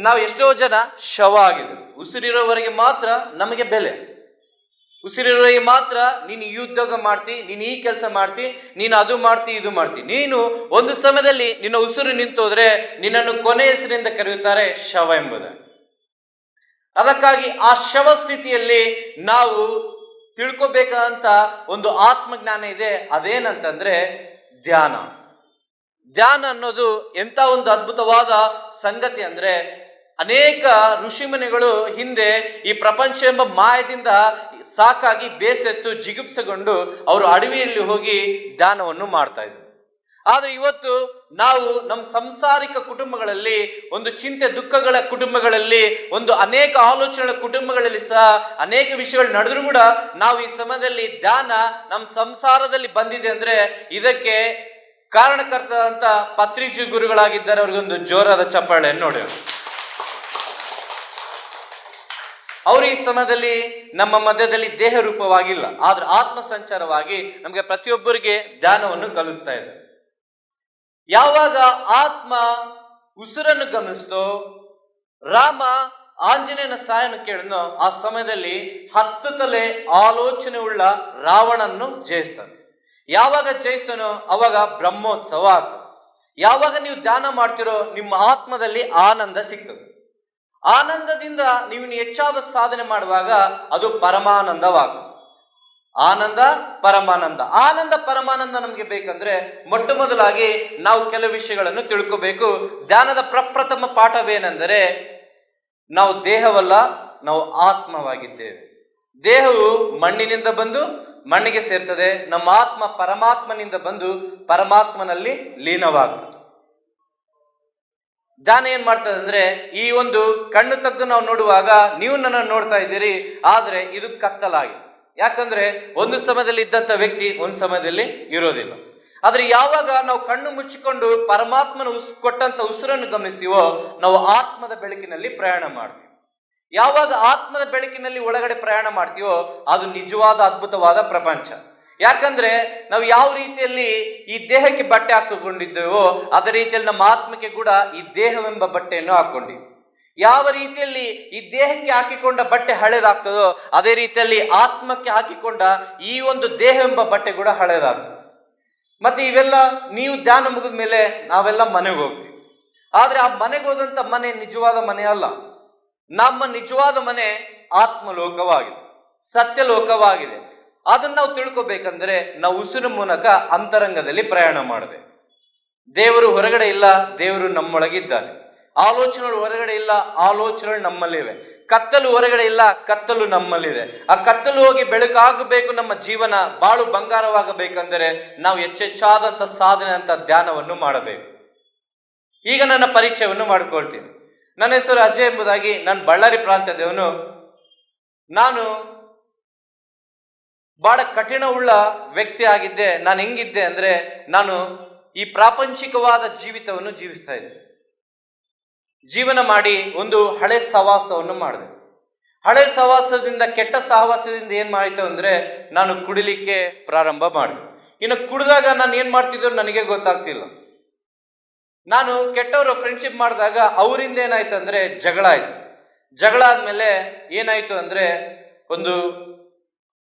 [SPEAKER 2] ನಾವು ಎಷ್ಟೋ ಜನ ಶವ ಆಗಿದೆ. ಉಸಿರಿರೋವರೆಗೆ ಮಾತ್ರ ನಮಗೆ ಬೆಲೆ. ಉಸಿರಿರೋವರೆಗೆ ಮಾತ್ರ ನೀನು ಈ ಉದ್ಯೋಗ ಮಾಡ್ತಿ, ನೀನು ಈ ಕೆಲಸ ಮಾಡ್ತಿ, ನೀನು ಅದು ಮಾಡ್ತಿ, ಇದು ಮಾಡ್ತಿ. ನೀನು ಒಂದು ಸಮಯದಲ್ಲಿ ನಿನ್ನ ಉಸಿರು ನಿಂತೋದ್ರೆ ನಿನ್ನನ್ನು ಕೊನೆ ಹೆಸರಿನಿಂದ ಕರೆಯುತ್ತಾರೆ ಶವ ಎಂಬುದಾಗಿ. ಅದಕ್ಕಾಗಿ ಆ ಶವ ಸ್ಥಿತಿಯಲ್ಲಿ ನಾವು ತಿಳ್ಕೊಬೇಕಾದಂತ ಒಂದು ಆತ್ಮಜ್ಞಾನ ಇದೆ. ಅದೇನಂತಂದ್ರೆ ಧ್ಯಾನ. ಧ್ಯಾನ ಅನ್ನೋದು ಎಂತ ಒಂದು ಅದ್ಭುತವಾದ ಸಂಗತಿ ಅಂದ್ರೆ, ಅನೇಕ ಋಷಿಮುನಿಗಳು ಹಿಂದೆ ಈ ಪ್ರಪಂಚ ಎಂಬ ಮಾಯದಿಂದ ಸಾಕಾಗಿ ಬೇಸೆತ್ತು ಜಿಗುಪ್ಸೆಗೊಂಡು ಅವರು ಅಡವಿಯಲ್ಲಿ ಹೋಗಿ ಧ್ಯಾನವನ್ನು ಮಾಡ್ತಾ ಇದ್ರು. ಆದ್ರೆ ಇವತ್ತು ನಾವು ನಮ್ಮ ಸಂಸಾರಿಕ ಕುಟುಂಬಗಳಲ್ಲಿ, ಒಂದು ಚಿಂತೆ ದುಃಖಗಳ ಕುಟುಂಬಗಳಲ್ಲಿ, ಒಂದು ಅನೇಕ ಆಲೋಚನೆಗಳ ಕುಟುಂಬಗಳಲ್ಲಿ ಸಹ ಅನೇಕ ವಿಷಯಗಳು ನಡೆದ್ರು ಕೂಡ ನಾವು ಈ ಸಮಯದಲ್ಲಿ ಧ್ಯಾನ ನಮ್ಮ ಸಂಸಾರದಲ್ಲಿ ಬಂದಿದೆ ಅಂದ್ರೆ ಇದಕ್ಕೆ ಕಾರಣಕರ್ತ ಅಂತ ಪತ್ರಿಜಿ ಗುರುಗಳಾಗಿದ್ದಾರೆ. ಅವ್ರಿಗೊಂದು ಜೋರಾದ ಚಪ್ಪಾಳೆಯನ್ನು ನೋಡಿ. ಅವರು ಈ ಸಮಯದಲ್ಲಿ ನಮ್ಮ ಮಧ್ಯದಲ್ಲಿ ದೇಹ ರೂಪವಾಗಿಲ್ಲ, ಆದ್ರೆ ಆತ್ಮ ಸಂಚಾರವಾಗಿ ನಮಗೆ ಪ್ರತಿಯೊಬ್ಬರಿಗೆ ಧ್ಯಾನವನ್ನು ಕಲಿಸ್ತಾ ಇದೆ. ಯಾವಾಗ ಆತ್ಮ ಉಸಿರನ್ನು ಗಮನಿಸ್ತೋ, ರಾಮ ಆಂಜನೇಯನ ಸಹಾಯವನ್ನು ಕೇಳಿದ್ನೋ ಆ ಸಮಯದಲ್ಲಿ 10 ತಲೆ ಆಲೋಚನೆ ಉಳ್ಳ ರಾವಣನ್ನು ಜಯಿಸ್ತಾನೆ. ಯಾವಾಗ ಜಯಿಸ್ತಾನೋ ಅವಾಗ ಬ್ರಹ್ಮೋತ್ಸವ ಆಗ್ತದೆ. ಯಾವಾಗ ನೀವು ಧ್ಯಾನ ಮಾಡ್ತಿರೋ ನಿಮ್ಮ ಆತ್ಮದಲ್ಲಿ ಆನಂದ ಸಿಗ್ತದೆ. ಆನಂದದಿಂದ ನೀವು ಹೆಚ್ಚಾದ ಸಾಧನೆ ಮಾಡುವಾಗ ಅದು ಪರಮಾನಂದವಾಗ್ತದೆ. ಆನಂದ ಪರಮಾನಂದ. ಆನಂದ ಪರಮಾನಂದ ನಮಗೆ ಬೇಕಂದ್ರೆ ಮೊಟ್ಟ ಮೊದಲಾಗಿ ನಾವು ಕೆಲವು ವಿಷಯಗಳನ್ನು ತಿಳ್ಕೋಬೇಕು. ಧ್ಯಾನದ ಪ್ರಪ್ರಥಮ ಪಾಠವೇನೆಂದರೆ, ನಾವು ದೇಹವಲ್ಲ, ನಾವು ಆತ್ಮವಾಗಿದ್ದೇವೆ. ದೇಹವು ಮಣ್ಣಿನಿಂದ ಬಂದು ಮಣ್ಣಿಗೆ ಸೇರ್ತದೆ. ನಮ್ಮ ಆತ್ಮ ಪರಮಾತ್ಮನಿಂದ ಬಂದು ಪರಮಾತ್ಮನಲ್ಲಿ ಲೀನವಾಗ್ತದೆ. ಧ್ಯಾನ ಏನ್ ಮಾಡ್ತದೆ ಅಂದ್ರೆ, ಈ ಒಂದು ಕಣ್ಣು ತೆಗೆದು ನಾವು ನೋಡುವಾಗ ನೀವು ನನ್ನನ್ನು ನೋಡ್ತಾ ಇದ್ದೀರಿ, ಆದ್ರೆ ಇದು ಕತ್ತಲಾಗಿದೆ. ಯಾಕಂದ್ರೆ ಒಂದು ಸಮಯದಲ್ಲಿ ಇದ್ದಂತ ವ್ಯಕ್ತಿ ಒಂದು ಸಮಯದಲ್ಲಿ ಇರೋದಿಲ್ಲ. ಆದ್ರೆ ಯಾವಾಗ ನಾವು ಕಣ್ಣು ಮುಚ್ಚಿಕೊಂಡು ಪರಮಾತ್ಮನ ಕೊಟ್ಟಂತ ಉಸಿರನ್ನು ಗಮನಿಸ್ತೀವೋ ನಾವು ಆತ್ಮದ ಬೆಳಕಿನಲ್ಲಿ ಪ್ರಯಾಣ ಮಾಡ್ತೀವಿ. ಯಾವಾಗ ಆತ್ಮದ ಬೆಳಕಿನಲ್ಲಿ ಒಳಗಡೆ ಪ್ರಯಾಣ ಮಾಡ್ತೀವೋ ಅದು ನಿಜವಾದ ಅದ್ಭುತವಾದ ಪ್ರಪಂಚ. ಯಾಕಂದ್ರೆ ನಾವು ಯಾವ ರೀತಿಯಲ್ಲಿ ಈ ದೇಹಕ್ಕೆ ಬಟ್ಟೆ ಹಾಕಿಕೊಂಡಿದ್ದೇವೋ ಅದೇ ರೀತಿಯಲ್ಲಿ ನಮ್ಮ ಆತ್ಮಕ್ಕೆ ಕೂಡ ಈ ದೇಹವೆಂಬ ಬಟ್ಟೆಯನ್ನು ಹಾಕೊಂಡಿವಿ. ಯಾವ ರೀತಿಯಲ್ಲಿ ಈ ದೇಹಕ್ಕೆ ಹಾಕಿಕೊಂಡ ಬಟ್ಟೆ ಹಳೆದಾಗ್ತದೋ ಅದೇ ರೀತಿಯಲ್ಲಿ ಆತ್ಮಕ್ಕೆ ಹಾಕಿಕೊಂಡ ಈ ಒಂದು ದೇಹವೆಂಬ ಬಟ್ಟೆ ಕೂಡ ಹಳೆದಾಗ್ತದೆ. ಮತ್ತೆ ಇವೆಲ್ಲ ನೀವು ಧ್ಯಾನ ಮುಗಿದ ಮೇಲೆ ನಾವೆಲ್ಲ ಮನೆಗೆ ಹೋಗ್ತೀವಿ. ಆದ್ರೆ ಆ ಮನೆಗೆ ಹೋದಂತ ಮನೆ ನಿಜವಾದ ಮನೆ ಅಲ್ಲ. ನಮ್ಮ ನಿಜವಾದ ಮನೆ ಆತ್ಮಲೋಕವಾಗಿದೆ, ಸತ್ಯಲೋಕವಾಗಿದೆ. ಅದನ್ನ ನಾವು ತಿಳ್ಕೊಬೇಕಂದ್ರೆ ನಾವು ಉಸಿರು ಮೂಲಕ ಅಂತರಂಗದಲ್ಲಿ ಪ್ರಯಾಣ ಮಾಡಬೇಕು. ದೇವರು ಹೊರಗಡೆ ಇಲ್ಲ, ದೇವರು ನಮ್ಮೊಳಗಿದ್ದಾನೆ. ಆಲೋಚನೆಗಳು ಹೊರಗಡೆ ಇಲ್ಲ, ಆಲೋಚನೆಗಳು ನಮ್ಮಲ್ಲಿವೆ. ಕತ್ತಲು ಹೊರಗಡೆ ಇಲ್ಲ, ಕತ್ತಲು ನಮ್ಮಲ್ಲಿದೆ. ಆ ಕತ್ತಲು ಹೋಗಿ ಬೆಳಕಾಗಬೇಕು, ನಮ್ಮ ಜೀವನ ಬಾಳು ಬಂಗಾರವಾಗಬೇಕಂದರೆ ನಾವು ಹೆಚ್ಚೆಚ್ಚಾದಂಥ ಸಾಧನೆ ಅಂತ ಧ್ಯಾನವನ್ನು ಮಾಡಬೇಕು. ಈಗ ನನ್ನ ಪರಿಚಯವನ್ನು ಮಾಡಿಕೊಳ್ತೀನಿ. ನನ್ನ ಹೆಸರು ಅಜಯ್ ಎಂಬುದಾಗಿ, ನಾನು ಬಳ್ಳಾರಿ ಪ್ರಾಂತ್ಯದವನು. ನಾನು ಬಹಳ ಕಠಿಣವುಳ್ಳ ವ್ಯಕ್ತಿ ಆಗಿದ್ದೆ. ನಾನು ಹೆಂಗಿದ್ದೆ ಅಂದ್ರೆ, ನಾನು ಈ ಪ್ರಾಪಂಚಿಕವಾದ ಜೀವಿತವನ್ನು ಜೀವಿಸ್ತಾ ಇದ್ದೆ. ಜೀವನ ಮಾಡಿ ಒಂದು ಹಳೆ ಸಹವಾಸವನ್ನು ಮಾಡಿದೆ. ಹಳೆ ಸಹವಾಸದಿಂದ, ಕೆಟ್ಟ ಸಹವಾಸದಿಂದ ಏನ್ ಮಾಡಿತು ಅಂದ್ರೆ, ನಾನು ಕುಡಿಲಿಕ್ಕೆ ಪ್ರಾರಂಭ ಮಾಡಿದೆ. ಇನ್ನು ಕುಡಿದಾಗ ನಾನು ಏನ್ ಮಾಡ್ತಿದ್ರು ನನಗೆ ಗೊತ್ತಾಗ್ತಿಲ್ಲ. ನಾನು ಕೆಟ್ಟವರು ಫ್ರೆಂಡ್ಶಿಪ್ ಮಾಡಿದಾಗ ಅವರಿಂದ ಏನಾಯ್ತು ಅಂದ್ರೆ ಜಗಳ ಆಯ್ತು. ಜಗಳ ಆದ್ಮೇಲೆ ಏನಾಯ್ತು ಅಂದ್ರೆ ಒಂದು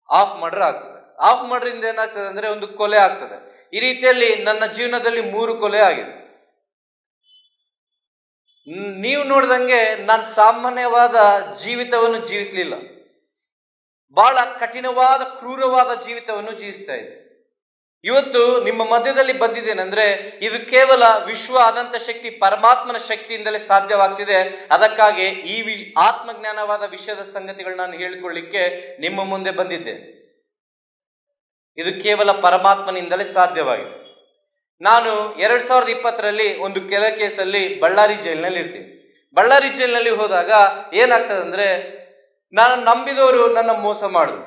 [SPEAKER 2] ಆಫ್ ಮರ್ಡರ್ ಆಗ್ತದೆ. ಆಫ್ ಮರ್ಡರಿಂದ ಏನಾಗ್ತದೆ ಅಂದ್ರೆ ಒಂದು ಕೊಲೆ ಆಗ್ತದೆ. ಈ ರೀತಿಯಲ್ಲಿ ನನ್ನ ಜೀವನದಲ್ಲಿ 3 ಕೊಲೆ ಆಗಿದೆ. ನೀವು ನೋಡ್ದಂಗೆ ನಾನು ಸಾಮಾನ್ಯವಾದ ಜೀವಿತವನ್ನು ಜೀವಿಸಲಿಲ್ಲ. ಬಹಳ ಕಠಿಣವಾದ, ಕ್ರೂರವಾದ ಜೀವಿತವನ್ನು ಜೀವಿಸ್ತಾ ಇದ್ದೆ. ಇವತ್ತು ನಿಮ್ಮ ಮಧ್ಯದಲ್ಲಿ ಬಂದಿದ್ದೇನೆಂದ್ರೆ, ಇದು ಕೇವಲ ವಿಶ್ವ ಅನಂತ ಶಕ್ತಿ ಪರಮಾತ್ಮನ ಶಕ್ತಿಯಿಂದಲೇ ಸಾಧ್ಯವಾಗ್ತಿದೆ. ಅದಕ್ಕಾಗಿ ಈ ಆತ್ಮಜ್ಞಾನವಾದ ವಿಷಯದ ಸಂಗತಿಗಳನ್ನ ನಾನು ಹೇಳಿಕೊಳ್ಳಿಕ್ಕೆ ನಿಮ್ಮ ಮುಂದೆ ಬಂದಿದ್ದೆ. ಇದು ಕೇವಲ ಪರಮಾತ್ಮನಿಂದಲೇ ಸಾಧ್ಯವಾಗಿದೆ. ನಾನು 2020ರಲ್ಲಿ ಒಂದು ಕೆಲ ಕೇಸಲ್ಲಿ ಬಳ್ಳಾರಿ ಜೈಲಿನಲ್ಲಿ ಇರ್ತೀನಿ. ಬಳ್ಳಾರಿ ಜೈಲಿನಲ್ಲಿ ಹೋದಾಗ ಏನಾಗ್ತದೆ ಅಂದ್ರೆ, ನಾನು ನಂಬಿದವರು ನನ್ನ ಮೋಸ ಮಾಡಿದ್ರು.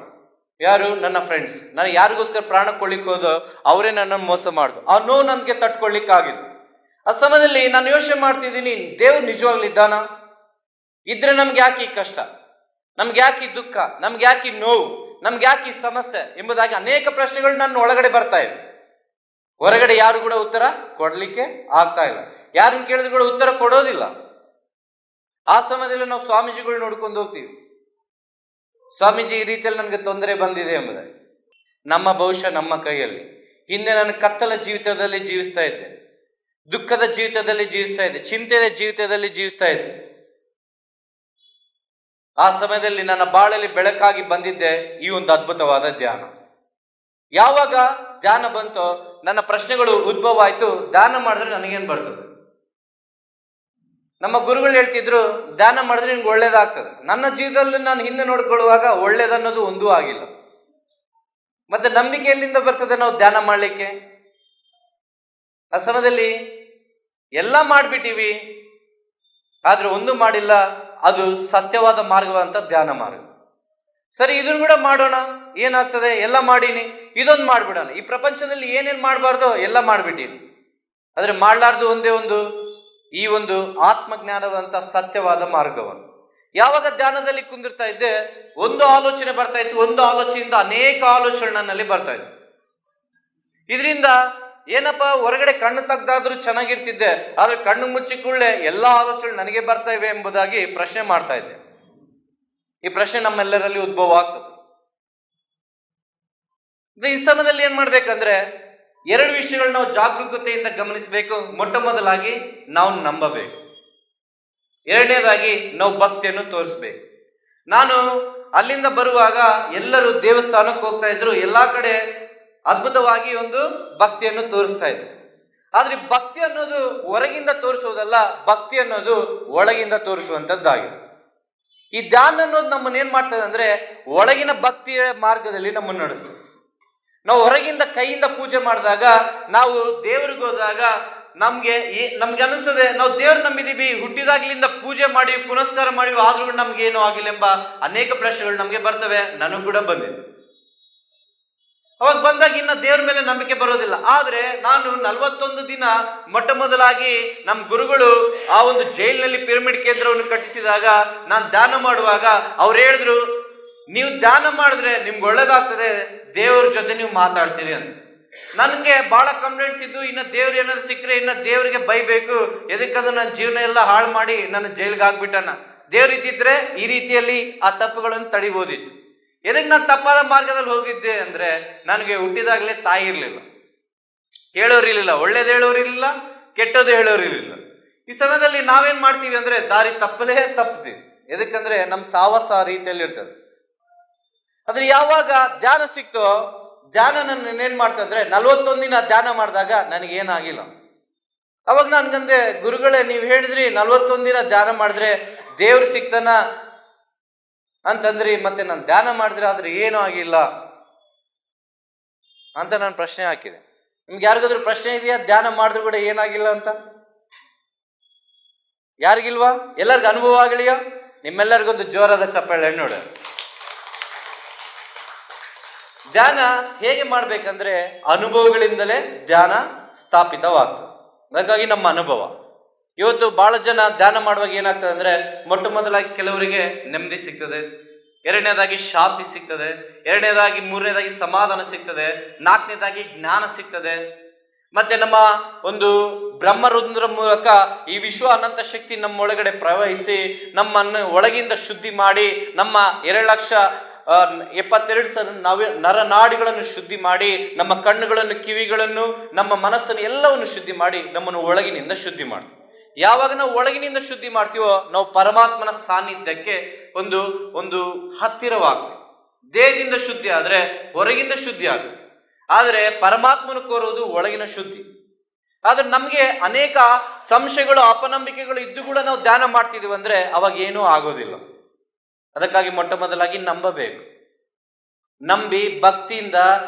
[SPEAKER 2] ಯಾರು? ನನ್ನ ಫ್ರೆಂಡ್ಸ್. ನಾನು ಯಾರಿಗೋಸ್ಕರ ಪ್ರಾಣ ಕೊಳ್ಳಿಕ್ಕೆ ಹೋದೋ ಅವರೇ ನನ್ನನ್ನು ಮೋಸ ಮಾಡಿದ್ರು. ಆ ನೋವು ನನಗೆ ತಟ್ಕೊಳ್ಳಿಕ್ಕಾಗಿಲ್ಲ. ಆ ಸಮಯದಲ್ಲಿ ನಾನು ಯೋಚನೆ ಮಾಡ್ತಿದ್ದೀನಿ, ದೇವ್ರು ನಿಜವಾಗ್ಲೂ ಇದ್ದಾನ? ಇದ್ರೆ ನಮ್ಗೆ ಯಾಕೆ ಈ ಕಷ್ಟ, ನಮ್ಗೆ ಯಾಕೆ ಈ ದುಃಖ, ನಮ್ಗೆ ಯಾಕೆ ಈ ನೋವು, ನಮ್ಗೆ ಯಾಕೆ ಈ ಸಮಸ್ಯೆ ಎಂಬುದಾಗಿ ಅನೇಕ ಪ್ರಶ್ನೆಗಳು ನನ್ನ ಒಳಗಡೆ ಬರ್ತಾ ಇವೆ. ಹೊರಗಡೆ ಯಾರು ಕೂಡ ಉತ್ತರ ಕೊಡ್ಲಿಕ್ಕೆ ಆಗ್ತಾ ಇಲ್ಲ. ಯಾರನ್ನು ಕೇಳಿದ್ರು ಕೂಡ ಉತ್ತರ ಕೊಡೋದಿಲ್ಲ. ಆ ಸಮಯದಲ್ಲಿ ನಾವು ಸ್ವಾಮೀಜಿಗಳು ನೋಡ್ಕೊಂಡು ಹೋಗ್ತೀವಿ. ಸ್ವಾಮೀಜಿ, ಈ ರೀತಿಯಲ್ಲಿ ನನಗೆ ತೊಂದರೆ ಬಂದಿದೆ ಎಂಬುದಾಗಿ. ನಮ್ಮ ಭವಿಷ್ಯ ನಮ್ಮ ಕೈಯಲ್ಲಿ. ಹಿಂದೆ ನಾನು ಕತ್ತಲ ಜೀವಿತದಲ್ಲಿ ಜೀವಿಸ್ತಾ ಇದ್ದೆ, ದುಃಖದ ಜೀವಿತದಲ್ಲಿ ಜೀವಿಸ್ತಾ ಇದ್ದೆ, ಚಿಂತೆಯ ಜೀವಿತದಲ್ಲಿ ಜೀವಿಸ್ತಾ ಇದ್ದೆ. ಆ ಸಮಯದಲ್ಲಿ ನನ್ನ ಬಾಳಲ್ಲಿ ಬೆಳಕಾಗಿ ಬಂದಿದ್ದೆ ಈ ಒಂದು ಅದ್ಭುತವಾದ ಧ್ಯಾನ. ಯಾವಾಗ ಧ್ಯಾನ ಬಂತೋ ನನ್ನ ಪ್ರಶ್ನೆಗಳು ಉದ್ಭವ ಆಯ್ತು. ಧ್ಯಾನ ಮಾಡಿದ್ರೆ ನನಗೇನು ಬರ್ತದೆ? ನಮ್ಮ ಗುರುಗಳು ಹೇಳ್ತಿದ್ರು, ಧ್ಯಾನ ಮಾಡಿದ್ರೆ ನಿನ್ಗೆ ಒಳ್ಳೇದಾಗ್ತದೆ. ನನ್ನ ಜೀವಿತದಲ್ಲಿ ನಾನು ಹಿಂದೆ ನೋಡ್ಕೊಳ್ಳುವಾಗ ಒಳ್ಳೇದನ್ನೋದು ಒಂದೂ ಆಗಿಲ್ಲ. ಮತ್ತೆ ನಂಬಿಕೆ ಎಲ್ಲಿಂದ ಬರ್ತದೆ ನಾವು ಧ್ಯಾನ ಮಾಡಲಿಕ್ಕೆ? ಆ ಸಮಯದಲ್ಲಿ ಎಲ್ಲ ಮಾಡಿಬಿಟ್ಟಿವಿ, ಆದ್ರೆ ಒಂದು ಮಾಡಿಲ್ಲ. ಅದು ಸತ್ಯವಾದ ಮಾರ್ಗವಂತ ಧ್ಯಾನ ಮಾರ್ಗ. ಸರಿ, ಇದನ್ನು ಕೂಡ ಮಾಡೋಣ. ಏನಾಗ್ತದೆ? ಎಲ್ಲ ಮಾಡೀನಿ, ಇದೊಂದು ಮಾಡ್ಬಿಡೋಣ. ಈ ಪ್ರಪಂಚದಲ್ಲಿ ಏನೇನು ಮಾಡಬಾರ್ದು ಎಲ್ಲ ಮಾಡಿಬಿಟ್ಟೀನಿ. ಆದ್ರೆ ಮಾಡಲಾರ್ದು ಒಂದೇ ಒಂದು, ಈ ಒಂದು ಆತ್ಮಜ್ಞಾನವಂತ ಸತ್ಯವಾದ ಮಾರ್ಗವನ್ನು. ಯಾವಾಗ ಧ್ಯಾನದಲ್ಲಿ ಕುಂದಿರ್ತಾ ಇದ್ದೆ, ಒಂದು ಆಲೋಚನೆ ಬರ್ತಾ ಇತ್ತು. ಒಂದು ಆಲೋಚನೆಯಿಂದ ಅನೇಕ ಆಲೋಚನೆ ನನ್ನಲ್ಲಿ ಬರ್ತಾ ಇತ್ತು. ಇದರಿಂದ ಏನಪ್ಪ, ಹೊರಗಡೆ ಕಣ್ಣು ತೆಗ್ದಾದ್ರೂ ಚೆನ್ನಾಗಿರ್ತಿದ್ದೆ, ಆದ್ರೆ ಕಣ್ಣು ಮುಚ್ಚಿಕೊಳ್ಳೆ ಎಲ್ಲ ಆಲೋಚನೆ ನನಗೆ ಬರ್ತಾ ಇವೆ ಎಂಬುದಾಗಿ ಪ್ರಶ್ನೆ ಮಾಡ್ತಾ ಇದ್ದೆ. ಈ ಪ್ರಶ್ನೆ ನಮ್ಮೆಲ್ಲರಲ್ಲಿ ಉದ್ಭವ ಆಗ್ತದೆ. ಈ ಸಮಯದಲ್ಲಿ ಏನ್ ಮಾಡ್ಬೇಕಂದ್ರೆ, 2 ವಿಷಯಗಳು ನಾವು ಜಾಗರೂಕತೆಯಿಂದ ಗಮನಿಸಬೇಕು. ಮೊಟ್ಟ ಮೊದಲಾಗಿ ನಾವು ನಂಬಬೇಕು. ಎರಡನೇದಾಗಿ ನಾವು ಭಕ್ತಿಯನ್ನು ತೋರಿಸ್ಬೇಕು. ನಾನು ಅಲ್ಲಿಂದ ಬರುವಾಗ ಎಲ್ಲರೂ ದೇವಸ್ಥಾನಕ್ಕೆ ಹೋಗ್ತಾ ಇದ್ರು, ಎಲ್ಲಾ ಕಡೆ ಅದ್ಭುತವಾಗಿ ಒಂದು ಭಕ್ತಿಯನ್ನು ತೋರಿಸ್ತಾ ಇದ್ರು. ಆದ್ರೆ ಭಕ್ತಿ ಅನ್ನೋದು ಹೊರಗಿಂದ ತೋರಿಸೋದಲ್ಲ, ಭಕ್ತಿ ಅನ್ನೋದು ಒಳಗಿಂದ ತೋರಿಸುವಂತದ್ದಾಗಿದೆ. ಈ ಧ್ಯಾನ ಅನ್ನೋದು ನಮ್ಮನ್ನ ಏನ್ ಮಾಡ್ತದೆ ಅಂದ್ರೆ, ಒಳಗಿನ ಭಕ್ತಿಯ ಮಾರ್ಗದಲ್ಲಿ ನಮ್ಮನ್ನು ನಡೆಸ್ತದೆ. ನಾವು ಹೊರಗಿಂದ ಕೈಯಿಂದ ಪೂಜೆ ಮಾಡಿದಾಗ, ನಾವು ದೇವ್ರಿಗೆ ಹೋದಾಗ ನಮ್ಗೆ ಅನಿಸ್ತದೆ ನಾವು ದೇವ್ರು ನಂಬಿದೀವಿ, ಹುಟ್ಟಿದಾಗ್ಲಿಂದ ಪೂಜೆ ಮಾಡಿ ಪುನಸ್ಕಾರ ಮಾಡಿ, ಆದ್ರೂ ನಮ್ಗೆ ಏನೂ ಆಗಿಲ್ಲ ಎಂಬ ಅನೇಕ ಪ್ರಶ್ನೆಗಳು ನಮ್ಗೆ ಬರ್ತವೆ. ನನಗೂ ಕೂಡ ಬಂದಿದೆ. ಅವಾಗ ಬಂದಾಗ ಇನ್ನ ದೇವ್ರ ಮೇಲೆ ನಂಬಿಕೆ ಬರೋದಿಲ್ಲ. ಆದ್ರೆ ನಾನು 41 ದಿನ ಮೊಟ್ಟ ಮೊದಲಾಗಿ ನಮ್ಮ ಗುರುಗಳು ಆ ಒಂದು ಜೈಲಿನಲ್ಲಿ ಪಿರಮಿಡ್ ಕೇಂದ್ರವನ್ನು ಕಟ್ಟಿಸಿದಾಗ ನಾನು ಧ್ಯಾನ ಮಾಡುವಾಗ ಅವ್ರು ಹೇಳಿದ್ರು, ನೀವು ಧ್ಯಾನ ಮಾಡಿದ್ರೆ ನಿಮ್ಗೆ ಒಳ್ಳೇದಾಗ್ತದೆ, ದೇವ್ರ ಜೊತೆ ನೀವು ಮಾತಾಡ್ತೀರಿ ಅಂತ. ನನಗೆ ಬಹಳ ಕಂಪ್ಲೇಂಟ್ಸ್ ಇದ್ದು, ಇನ್ನು ದೇವ್ರು ಏನಾದ್ರು ಸಿಕ್ಕರೆ ಇನ್ನು ದೇವರಿಗೆ ಬೈಬೇಕು, ಎದಕ್ಕಂದ್ರೆ ನನ್ನ ಜೀವನ ಎಲ್ಲ ಹಾಳು ಮಾಡಿ ನನ್ನ ಜೈಲ್ಗೆ ಹಾಕ್ಬಿಟ್ಟನ. ದೇವ್ರು ಇದ್ದಿದ್ರೆ ಈ ರೀತಿಯಲ್ಲಿ ಆ ತಪ್ಪುಗಳನ್ನು ತಡಿಬೋದಿತ್ತು. ಎದಕ್ಕೆ ನಾನು ತಪ್ಪಾದ ಮಾರ್ಗದಲ್ಲಿ ಹೋಗಿದ್ದೆ ಅಂದ್ರೆ, ನನಗೆ ಹುಟ್ಟಿದಾಗಲೇ ತಾಯಿ ಇರಲಿಲ್ಲ, ಹೇಳೋರು ಇರಲಿಲ್ಲ, ಒಳ್ಳೇದು ಹೇಳೋರು ಇರಲಿಲ್ಲ, ಕೆಟ್ಟದ್ದು ಹೇಳೋರು ಇರಲಿಲ್ಲ. ಈ ಸಮಯದಲ್ಲಿ ನಾವೇನ್ ಮಾಡ್ತೀವಿ ಅಂದ್ರೆ ದಾರಿ ತಪ್ತೀವಿ. ಎದಕ್ಕಂದ್ರೆ ನಮ್ಮ ಸಾವಾಸ ಆ ರೀತಿಯಲ್ಲಿ ಇರ್ತದೆ. ಆದ್ರೆ ಯಾವಾಗ ಧ್ಯಾನ ಸಿಕ್ತೋ, ಧ್ಯಾನ ನನ್ನ ಏನ್ ಮಾಡ್ತಾ ಅಂದ್ರೆ 41 ದಿನ ಧ್ಯಾನ ಮಾಡಿದಾಗ ನನಗೇನಾಗಿಲ್ಲ. ಅವಾಗ ನನ್ಗಂದೆ, ಗುರುಗಳೇ ನೀವು ಹೇಳಿದ್ರಿ 41 ದಿನ ಧ್ಯಾನ ಮಾಡಿದ್ರೆ ದೇವ್ರು ಸಿಗ್ತಾನ ಅಂತಂದ್ರಿ, ಮತ್ತೆ ನಾನು ಧ್ಯಾನ ಮಾಡಿದ್ರೆ ಆದ್ರೆ ಏನೂ ಆಗಿಲ್ಲ ಅಂತ ನಾನು ಪ್ರಶ್ನೆ ಹಾಕಿದೆ. ನಿಮ್ಗೆ ಯಾರಿಗಾದ್ರೂ ಪ್ರಶ್ನೆ ಇದೆಯಾ ಧ್ಯಾನ ಮಾಡಿದ್ರು ಕೂಡ ಏನಾಗಿಲ್ಲ ಅಂತ? ಯಾರಿಗಿಲ್ವಾ? ಎಲ್ಲರಿಗೂ ಅನುಭವ ಆಗಲಿಯಾ? ನಿಮ್ಮೆಲ್ಲರಿಗೊಂದು ಜೋರಾದ ಚಪ್ಪಾಳೆ ನೋಡ. ಧ್ಯಾನ ಹೇಗೆ ಮಾಡ್ಬೇಕಂದ್ರೆ ಅನುಭವಗಳಿಂದಲೇ ಧ್ಯಾನ ಸ್ಥಾಪಿತವಾಗ್ತದೆ. ಹಾಗಾಗಿ ನಮ್ಮ ಅನುಭವ ಇವತ್ತು ಬಹಳ ಜನ ಧ್ಯಾನ ಮಾಡುವಾಗ ಏನಾಗ್ತದೆ ಅಂದ್ರೆ, ಮೊಟ್ಟ ಮೊದಲಾಗಿ ಕೆಲವರಿಗೆ ನೆಮ್ಮದಿ ಸಿಗ್ತದೆ, ಎರಡನೇದಾಗಿ ಶಾಂತಿ ಸಿಗ್ತದೆ, ಎರಡನೇದಾಗಿ ಮೂರನೇದಾಗಿ ಸಮಾಧಾನ ಸಿಗ್ತದೆ, ನಾಲ್ಕನೇದಾಗಿ ಜ್ಞಾನ ಸಿಗ್ತದೆ. ಮತ್ತೆ ನಮ್ಮ ಒಂದು ಬ್ರಹ್ಮರುದ್ರ ಮೂಲಕ ಈ ವಿಶ್ವ ಅನಂತ ಶಕ್ತಿ ನಮ್ಮೊಳಗಡೆ ಪ್ರವಹಿಸಿ ನಮ್ಮನ್ನು ಒಳಗಿಂದ ಶುದ್ಧಿ ಮಾಡಿ ನಮ್ಮ 2,72,000 ನರನಾಡಿಗಳನ್ನು ಶುದ್ಧಿ ಮಾಡಿ, ನಮ್ಮ ಕಣ್ಣುಗಳನ್ನು, ಕಿವಿಗಳನ್ನು, ನಮ್ಮ ಮನಸ್ಸನ್ನು ಎಲ್ಲವನ್ನು ಶುದ್ಧಿ ಮಾಡಿ ನಮ್ಮನ್ನು ಒಳಗಿನಿಂದ ಶುದ್ಧಿ ಮಾಡಿ. ಯಾವಾಗ ನಾವು ಒಳಗಿನಿಂದ ಶುದ್ಧಿ ಮಾಡ್ತೀವೋ ನಾವು ಪರಮಾತ್ಮನ ಸಾನ್ನಿಧ್ಯಕ್ಕೆ ಒಂದು ಹತ್ತಿರವಾಗ್ತದೆ. ದೇಹದಿಂದ ಶುದ್ಧಿ ಆದ್ರೆ ಹೊರಗಿಂದ ಶುದ್ಧಿ ಆಗುತ್ತೆ. ಆದರೆ ಪರಮಾತ್ಮನ ಕೋರುವುದು ಒಳಗಿನ ಶುದ್ಧಿ. ಆದ್ರೆ ನಮ್ಗೆ ಅನೇಕ ಸಂಶಯಗಳು, ಅಪನಂಬಿಕೆಗಳು ಇದ್ದು ಕೂಡ ನಾವು ಧ್ಯಾನ ಮಾಡ್ತಿದೀವಿ ಅಂದ್ರೆ ಅವಾಗ ಏನೂ ಆಗೋದಿಲ್ಲ. ಅದಕ್ಕಾಗಿ ಮೊಟ್ಟ ಮೊದಲಾಗಿ ನಂಬಬೇಕು. ನಂಬಿ ಭಕ್ತಿಯಿಂದ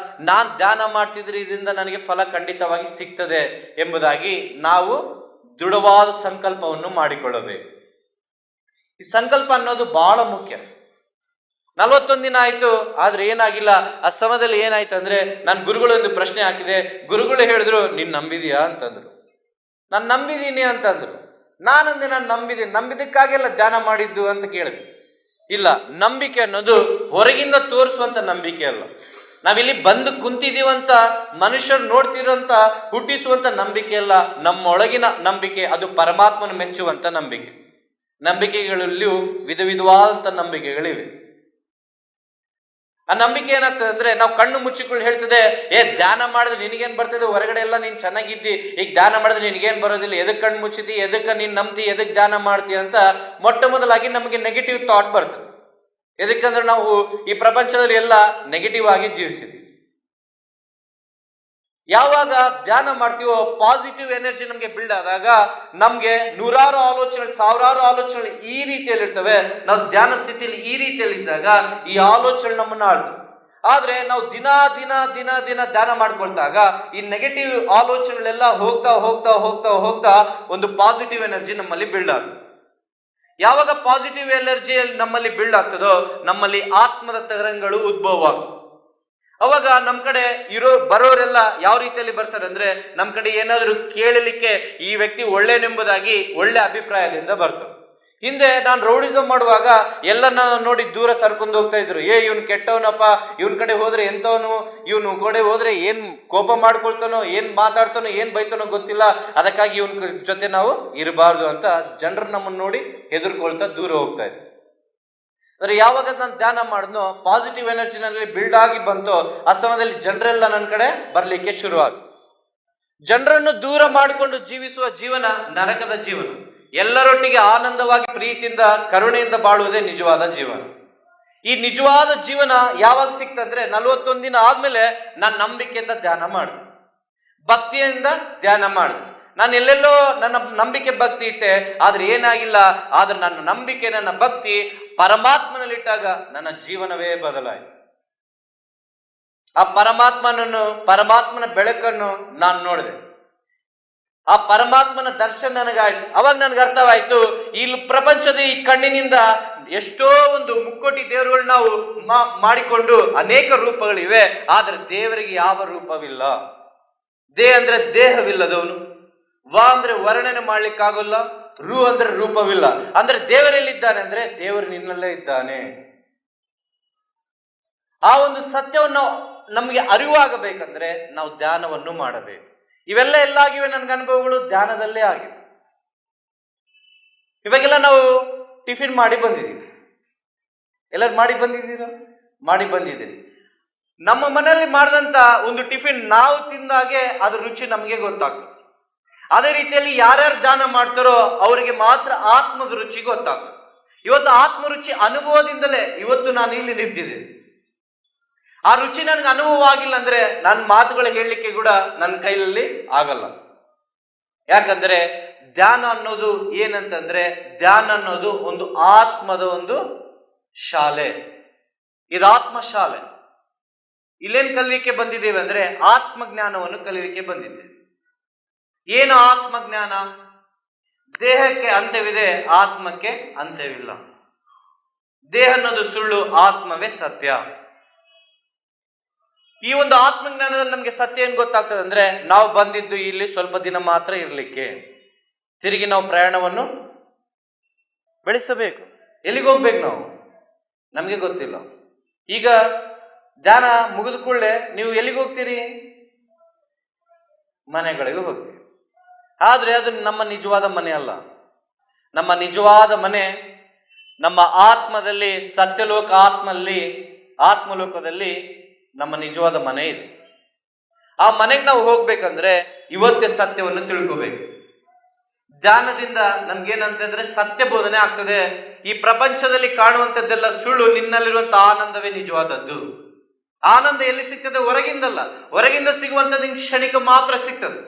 [SPEAKER 2] ನಾನ್ ಧ್ಯಾನ ಮಾಡ್ತಿದ್ರೆ ಇದರಿಂದ ನನಗೆ ಫಲ ಖಂಡಿತವಾಗಿ ಸಿಗ್ತದೆ ಎಂಬುದಾಗಿ ನಾವು ದೃಢವಾದ ಸಂಕಲ್ಪವನ್ನು ಮಾಡಿಕೊಳ್ಳಬೇಕು. ಈ ಸಂಕಲ್ಪ ಅನ್ನೋದು ಬಹಳ ಮುಖ್ಯ. 41 ದಿನ ಆಯ್ತು, ಆದ್ರೆ ಏನಾಗಿಲ್ಲ. ಆ ಸಮಯದಲ್ಲಿ ಏನಾಯ್ತು ಅಂದ್ರೆ, ನಾನು ಗುರುಗಳೊಂದು ಪ್ರಶ್ನೆ ಹಾಕಿದೆ. ಗುರುಗಳು ಹೇಳಿದ್ರು, ನೀನ್ ನಂಬಿದೀಯಾ ಅಂತಂದ್ರು. ನಾನು ನಂಬಿದೀನಿ ಅಂತಂದ್ರು. ನಾನಂದೆ, ನಾನು ನಂಬಿದಕ್ಕಾಗೆಲ್ಲ ಧ್ಯಾನ ಮಾಡಿದ್ದು ಅಂತ ಕೇಳಿದೆ. ಇಲ್ಲ, ನಂಬಿಕೆ ಅನ್ನೋದು ಹೊರಗಿಂದ ತೋರಿಸುವಂತ ನಂಬಿಕೆ ಅಲ್ಲ. ನಾವಿಲ್ಲಿ ಬಂದು ಕುಂತಿದೀವಂತ ಮನುಷ್ಯರು ನೋಡ್ತಿರೋಂತ ಹುಟ್ಟಿಸುವಂತ ನಂಬಿಕೆ ಅಲ್ಲ. ನಮ್ಮೊಳಗಿನ ನಂಬಿಕೆ, ಅದು ಪರಮಾತ್ಮನ ಮೆಚ್ಚುವಂತ ನಂಬಿಕೆ. ನಂಬಿಕೆಗಳಲ್ಲಿಯೂ ವಿಧ ವಿಧವಾದಂತ ನಂಬಿಕೆಗಳಿವೆ. ಆ ನಂಬಿಕೆ ಏನಾಗ್ತದೆ ಅಂದ್ರೆ, ನಾವು ಕಣ್ಣು ಮುಚ್ಚಿಕೊಂಡು ಹೇಳ್ತದೆ, ಧ್ಯಾನ ಮಾಡಿದ್ರೆ ನಿನಗೇನ್ ಬರ್ತದೆ, ಹೊರಗಡೆ ಎಲ್ಲ ನೀನ್ ಚೆನ್ನಾಗಿದ್ದಿ, ಈಗ ಧ್ಯಾನ ಮಾಡಿದ್ರೆ ನಿನಗೇನ್ ಬರೋದಿಲ್ಲ, ಎದಕ್ ಕಣ್ಣು ಮುಚ್ಚಿದಿ, ಎದಕ್ಕೆ ನೀನ್ ನಂಬ್ತಿ, ಎದಕ್ ಧ್ಯಾನ ಮಾಡ್ತಿ ಅಂತ ಮೊಟ್ಟ ಮೊದಲಾಗಿ ನಮಗೆ ನೆಗೆಟಿವ್ ಥಾಟ್ ಬರ್ತದೆ. ಎದಕ್ಕಂದ್ರೆ ನಾವು ಈ ಪ್ರಪಂಚದಲ್ಲಿ ಎಲ್ಲ ನೆಗೆಟಿವ್ ಆಗಿ ಜೀವಿಸಿದ್ವಿ. ಯಾವಾಗ ಧ್ಯಾನ ಮಾಡ್ತೀವೋ ಪಾಸಿಟಿವ್ ಎನರ್ಜಿ ನಮ್ಗೆ ಬಿಲ್ಡ್ ಆದಾಗ ನಮ್ಗೆ ನೂರಾರು ಆಲೋಚನೆಗಳು, ಸಾವಿರಾರು ಆಲೋಚನೆಗಳು ಈ ರೀತಿಯಲ್ಲಿ ಇರ್ತವೆ. ನಾವು ಧ್ಯಾನ ಸ್ಥಿತಿಯಲ್ಲಿ ಈ ರೀತಿಯಲ್ಲಿ ಇದ್ದಾಗ ಈ ಆಲೋಚನೆ ನಮ್ಮನ್ನ ಆಳ್ತವೆ. ಆದ್ರೆ ನಾವು ದಿನ ದಿನ ದಿನ ದಿನ ಧ್ಯಾನ ಮಾಡ್ಕೊಳ್ತಾಗ ಈ ನೆಗೆಟಿವ್ ಆಲೋಚನೆಗಳೆಲ್ಲ ಹೋಗ್ತಾ ಹೋಗ್ತಾ ಹೋಗ್ತಾ ಹೋಗ್ತಾ ಒಂದು ಪಾಸಿಟಿವ್ ಎನರ್ಜಿ ನಮ್ಮಲ್ಲಿ ಬಿಲ್ಡ್ ಆಗ್ತದೆ. ಯಾವಾಗ ಪಾಸಿಟಿವ್ ಎನರ್ಜಿ ನಮ್ಮಲ್ಲಿ ಬಿಲ್ಡ್ ಆಗ್ತದೋ ನಮ್ಮಲ್ಲಿ ಆತ್ಮದ ತರಂಗಗಳು ಉದ್ಭವ ಆಗ್ತದೆ. ಅವಾಗ ನಮ್ ಕಡೆ ಬರೋರೆಲ್ಲ ಯಾವ ರೀತಿಯಲ್ಲಿ ಬರ್ತಾರೆ ಅಂದ್ರೆ, ನಮ್ ಕಡೆ ಏನಾದ್ರು ಕೇಳಲಿಕ್ಕೆ ಈ ವ್ಯಕ್ತಿ ಒಳ್ಳೆನೆಂಬುದಾಗಿ ಒಳ್ಳೆ ಅಭಿಪ್ರಾಯದಿಂದ ಬರ್ತಾರೆ. ಹಿಂದೆ ನಾನು ರೌಡಿಸಮ್ ಮಾಡುವಾಗ ಎಲ್ಲ ನೋಡಿ ದೂರ ಸರ್ಕೊಂಡು ಹೋಗ್ತಾ ಇದ್ರು. ಇವನು ಕೆಟ್ಟವನಪ್ಪ, ಇವನ್ ಕಡೆ ಹೋದ್ರೆ ಎಂತವನು, ಇವನು ಕಡೆ ಹೋದ್ರೆ ಏನ್ ಕೋಪ ಮಾಡ್ಕೊಳ್ತಾನೋ, ಏನ್ ಮಾತಾಡ್ತಾನೋ, ಏನ್ ಬೈತಾನೋ ಗೊತ್ತಿಲ್ಲ, ಅದಕ್ಕಾಗಿ ಇವನ್ ಜೊತೆ ನಾವು ಇರಬಾರ್ದು ಅಂತ ಜನರು ನಮ್ಮನ್ನು ನೋಡಿ ಹೆದರ್ಕೊಳ್ತಾ ದೂರ ಹೋಗ್ತಾ ಇದ್ರು. ಅಂದ್ರೆ ಯಾವಾಗ ನಾನು ಧ್ಯಾನ ಮಾಡಿದ್ನೋ ಪಾಸಿಟಿವ್ ಎನರ್ಜಿನಲ್ಲಿ ಬಿಲ್ಡ್ ಆಗಿ ಬಂತೋ ಆ ಸಮಯದಲ್ಲಿ ಜನರೆಲ್ಲ ನನ್ನ ಕಡೆ ಬರ್ಲಿಕ್ಕೆ ಶುರುವಾಗ. ಜನರನ್ನು ದೂರ ಮಾಡಿಕೊಂಡು ಜೀವಿಸುವ ಜೀವನ ನರಕದ ಜೀವನ. ಎಲ್ಲರೊಟ್ಟಿಗೆ ಆನಂದವಾಗಿ, ಪ್ರೀತಿಯಿಂದ, ಕರುಣೆಯಿಂದ ಬಾಳುವುದೇ ನಿಜವಾದ ಜೀವನ. ಈ ನಿಜವಾದ ಜೀವನ ಯಾವಾಗ ಸಿಕ್ತಂದ್ರೆ 41 ದಿನ ಆದ್ಮೇಲೆ ನಾನು ನಂಬಿಕೆಯಿಂದ ಧ್ಯಾನ ಮಾಡಿದೆ, ಭಕ್ತಿಯಿಂದ ಧ್ಯಾನ ಮಾಡಿದೆ. ನಾನು ಎಲ್ಲೆಲ್ಲೋ ನನ್ನ ನಂಬಿಕೆ ಭಕ್ತಿ ಇಟ್ಟೆ, ಆದ್ರೆ ಏನಾಗಿಲ್ಲ. ಆದ್ರೆ ನನ್ನ ನಂಬಿಕೆ, ನನ್ನ ಭಕ್ತಿ ಪರಮಾತ್ಮನಲ್ಲಿಟ್ಟಾಗ ನನ್ನ ಜೀವನವೇ ಬದಲಾಯಿತು. ಆ ಪರಮಾತ್ಮನ ಬೆಳಕನ್ನು ನಾನು ನೋಡಿದೆ. ಆ ಪರಮಾತ್ಮನ ದರ್ಶನ ನನಗಾಯ್ತು. ಅವಾಗ ನನ್ಗೆ ಅರ್ಥವಾಯ್ತು, ಇಲ್ಲಿ ಪ್ರಪಂಚದ ಈ ಕಣ್ಣಿನಿಂದ ಎಷ್ಟೋ ಒಂದು ಮುಕ್ಕೋಟಿ ದೇವರುಗಳು ನಾವು ಮಾಡಿಕೊಂಡು ಅನೇಕ ರೂಪಗಳಿವೆ. ಆದ್ರೆ ದೇವರಿಗೆ ಯಾವ ರೂಪವಿಲ್ಲ. ಅಂದ್ರೆ ದೇಹವಿಲ್ಲದವನು, ಅಂದ್ರೆ ವರ್ಣನೆ ಮಾಡ್ಲಿಕ್ಕಾಗಲ್ಲ, ಅಂದ್ರೆ ರೂಪವಿಲ್ಲ. ಅಂದ್ರೆ ದೇವರೆಲ್ಲಿದ್ದಾನೆ ಅಂದ್ರೆ ದೇವರು ನಿನ್ನಲ್ಲೇ ಇದ್ದಾನೆ. ಆ ಒಂದು ಸತ್ಯವನ್ನು ನಮಗೆ ಅರಿವಾಗಬೇಕಂದ್ರೆ ನಾವು ಧ್ಯಾನವನ್ನು ಮಾಡಬೇಕು. ಇವೆಲ್ಲ ಎಲ್ಲಾಗಿವೆ ನನಗೆ ಅನುಭವಗಳು ಧ್ಯಾನದಲ್ಲೇ ಆಗಿವೆ. ಇವಾಗೆಲ್ಲ ನಾವು ಟಿಫಿನ್ ಮಾಡಿ ಬಂದಿದ್ದೀವಿ. ಎಲ್ಲರೂ ಮಾಡಿ ಬಂದಿದ್ದೀರಿ. ನಮ್ಮ ಮನೆಯಲ್ಲಿ ಮಾಡಿದಂತ ಒಂದು ಟಿಫಿನ್ ನಾವು ತಿಂದಾಗೆ ಅದ್ರ ರುಚಿ ನಮಗೆ ಗೊತ್ತಾಗ್ತದೆ. ಅದೇ ರೀತಿಯಲ್ಲಿ ಯಾರ್ಯಾರು ಧ್ಯಾನ ಮಾಡ್ತಾರೋ ಅವರಿಗೆ ಮಾತ್ರ ಆತ್ಮದ ರುಚಿ ಗೊತ್ತಾಗ್ತದೆ. ಇವತ್ತು ಆತ್ಮ ರುಚಿ ಅನುಭವದಿಂದಲೇ ಇವತ್ತು ನಾನು ಇಲ್ಲಿ ನಿಂತಿದ್ದೇನೆ. ಆ ರುಚಿ ನನಗೆ ಅನುಭವ ಆಗಿಲ್ಲ ಅಂದ್ರೆ ನನ್ನ ಮಾತುಗಳು ಹೇಳಲಿಕ್ಕೆ ಕೂಡ ನನ್ನ ಕೈಯಲ್ಲಿ ಆಗಲ್ಲ. ಯಾಕಂದ್ರೆ ಧ್ಯಾನ ಅನ್ನೋದು ಏನಂತಂದ್ರೆ, ಧ್ಯಾನ ಅನ್ನೋದು ಒಂದು ಆತ್ಮದ ಒಂದು ಶಾಲೆ. ಇದು ಆತ್ಮ ಶಾಲೆ. ಇಲ್ಲೇನ್ ಕಲಿಲಿಕ್ಕೆ ಬಂದಿದ್ದೇವೆ ಅಂದ್ರೆ ಆತ್ಮಜ್ಞಾನವನ್ನು ಕಲಿಲಿಕ್ಕೆ ಬಂದಿದ್ದೇವೆ. ಏನು ಆತ್ಮಜ್ಞಾನ? ದೇಹಕ್ಕೆ ಅಂತ್ಯವಿದೆ, ಆತ್ಮಕ್ಕೆ ಅಂತ್ಯವಿಲ್ಲ. ದೇಹ ಅನ್ನೋದು ಸುಳ್ಳು, ಆತ್ಮವೇ ಸತ್ಯ. ಈ ಒಂದು ಆತ್ಮಜ್ಞಾನದಲ್ಲಿ ನಮ್ಗೆ ಸತ್ಯ ಏನ್ ಗೊತ್ತಾಗ್ತದೆ ಅಂದ್ರೆ, ನಾವು ಬಂದಿದ್ದು ಇಲ್ಲಿ ಸ್ವಲ್ಪ ದಿನ ಮಾತ್ರ ಇರ್ಲಿಕ್ಕೆ, ತಿರುಗಿ ನಾವು ಪ್ರಯಾಣವನ್ನು ಬೆಳೆಸಬೇಕು. ಎಲ್ಲಿಗೆ ಹೋಗ್ಬೇಕು ನಾವು ನಮ್ಗೆ ಗೊತ್ತಿಲ್ಲ. ಈಗ ಧ್ಯಾನ ಮುಗಿದ ಕೂಡಲೇ ನೀವು ಎಲ್ಲಿಗೆ ಹೋಗ್ತೀರಿ? ಮನೆಗಳಿಗೆ ಹೋಗ್ತೀರಿ. ಆದ್ರೆ ಅದು ನಮ್ಮ ನಿಜವಾದ ಮನೆ ಅಲ್ಲ. ನಮ್ಮ ನಿಜವಾದ ಮನೆ ನಮ್ಮ ಆತ್ಮದಲ್ಲಿ, ಸತ್ಯಲೋಕ ಆತ್ಮಲೋಕದಲ್ಲಿ ನಮ್ಮ ನಿಜವಾದ ಮನೆ ಇದೆ. ಆ ಮನೆಗೆ ನಾವು ಹೋಗ್ಬೇಕಂದ್ರೆ ಇವತ್ತೇ ಸತ್ಯವನ್ನು ತಿಳ್ಕೋಬೇಕು. ಧ್ಯಾನದಿಂದ ನಮ್ಗೇನಂತಂದ್ರೆ ಸತ್ಯ ಬೋಧನೆ ಆಗ್ತದೆ. ಈ ಪ್ರಪಂಚದಲ್ಲಿ ಕಾಣುವಂಥದ್ದೆಲ್ಲ ಸುಳ್ಳು, ನಿನ್ನಲ್ಲಿರುವಂತಹ ಆನಂದವೇ ನಿಜವಾದದ್ದು. ಆನಂದ ಎಲ್ಲಿ ಸಿಗ್ತದೆ? ಹೊರಗಿಂದಲ್ಲ. ಹೊರಗಿಂದ ಸಿಗುವಂಥದ್ದು ಕ್ಷಣಿಕ ಮಾತ್ರ ಸಿಗ್ತದೆ.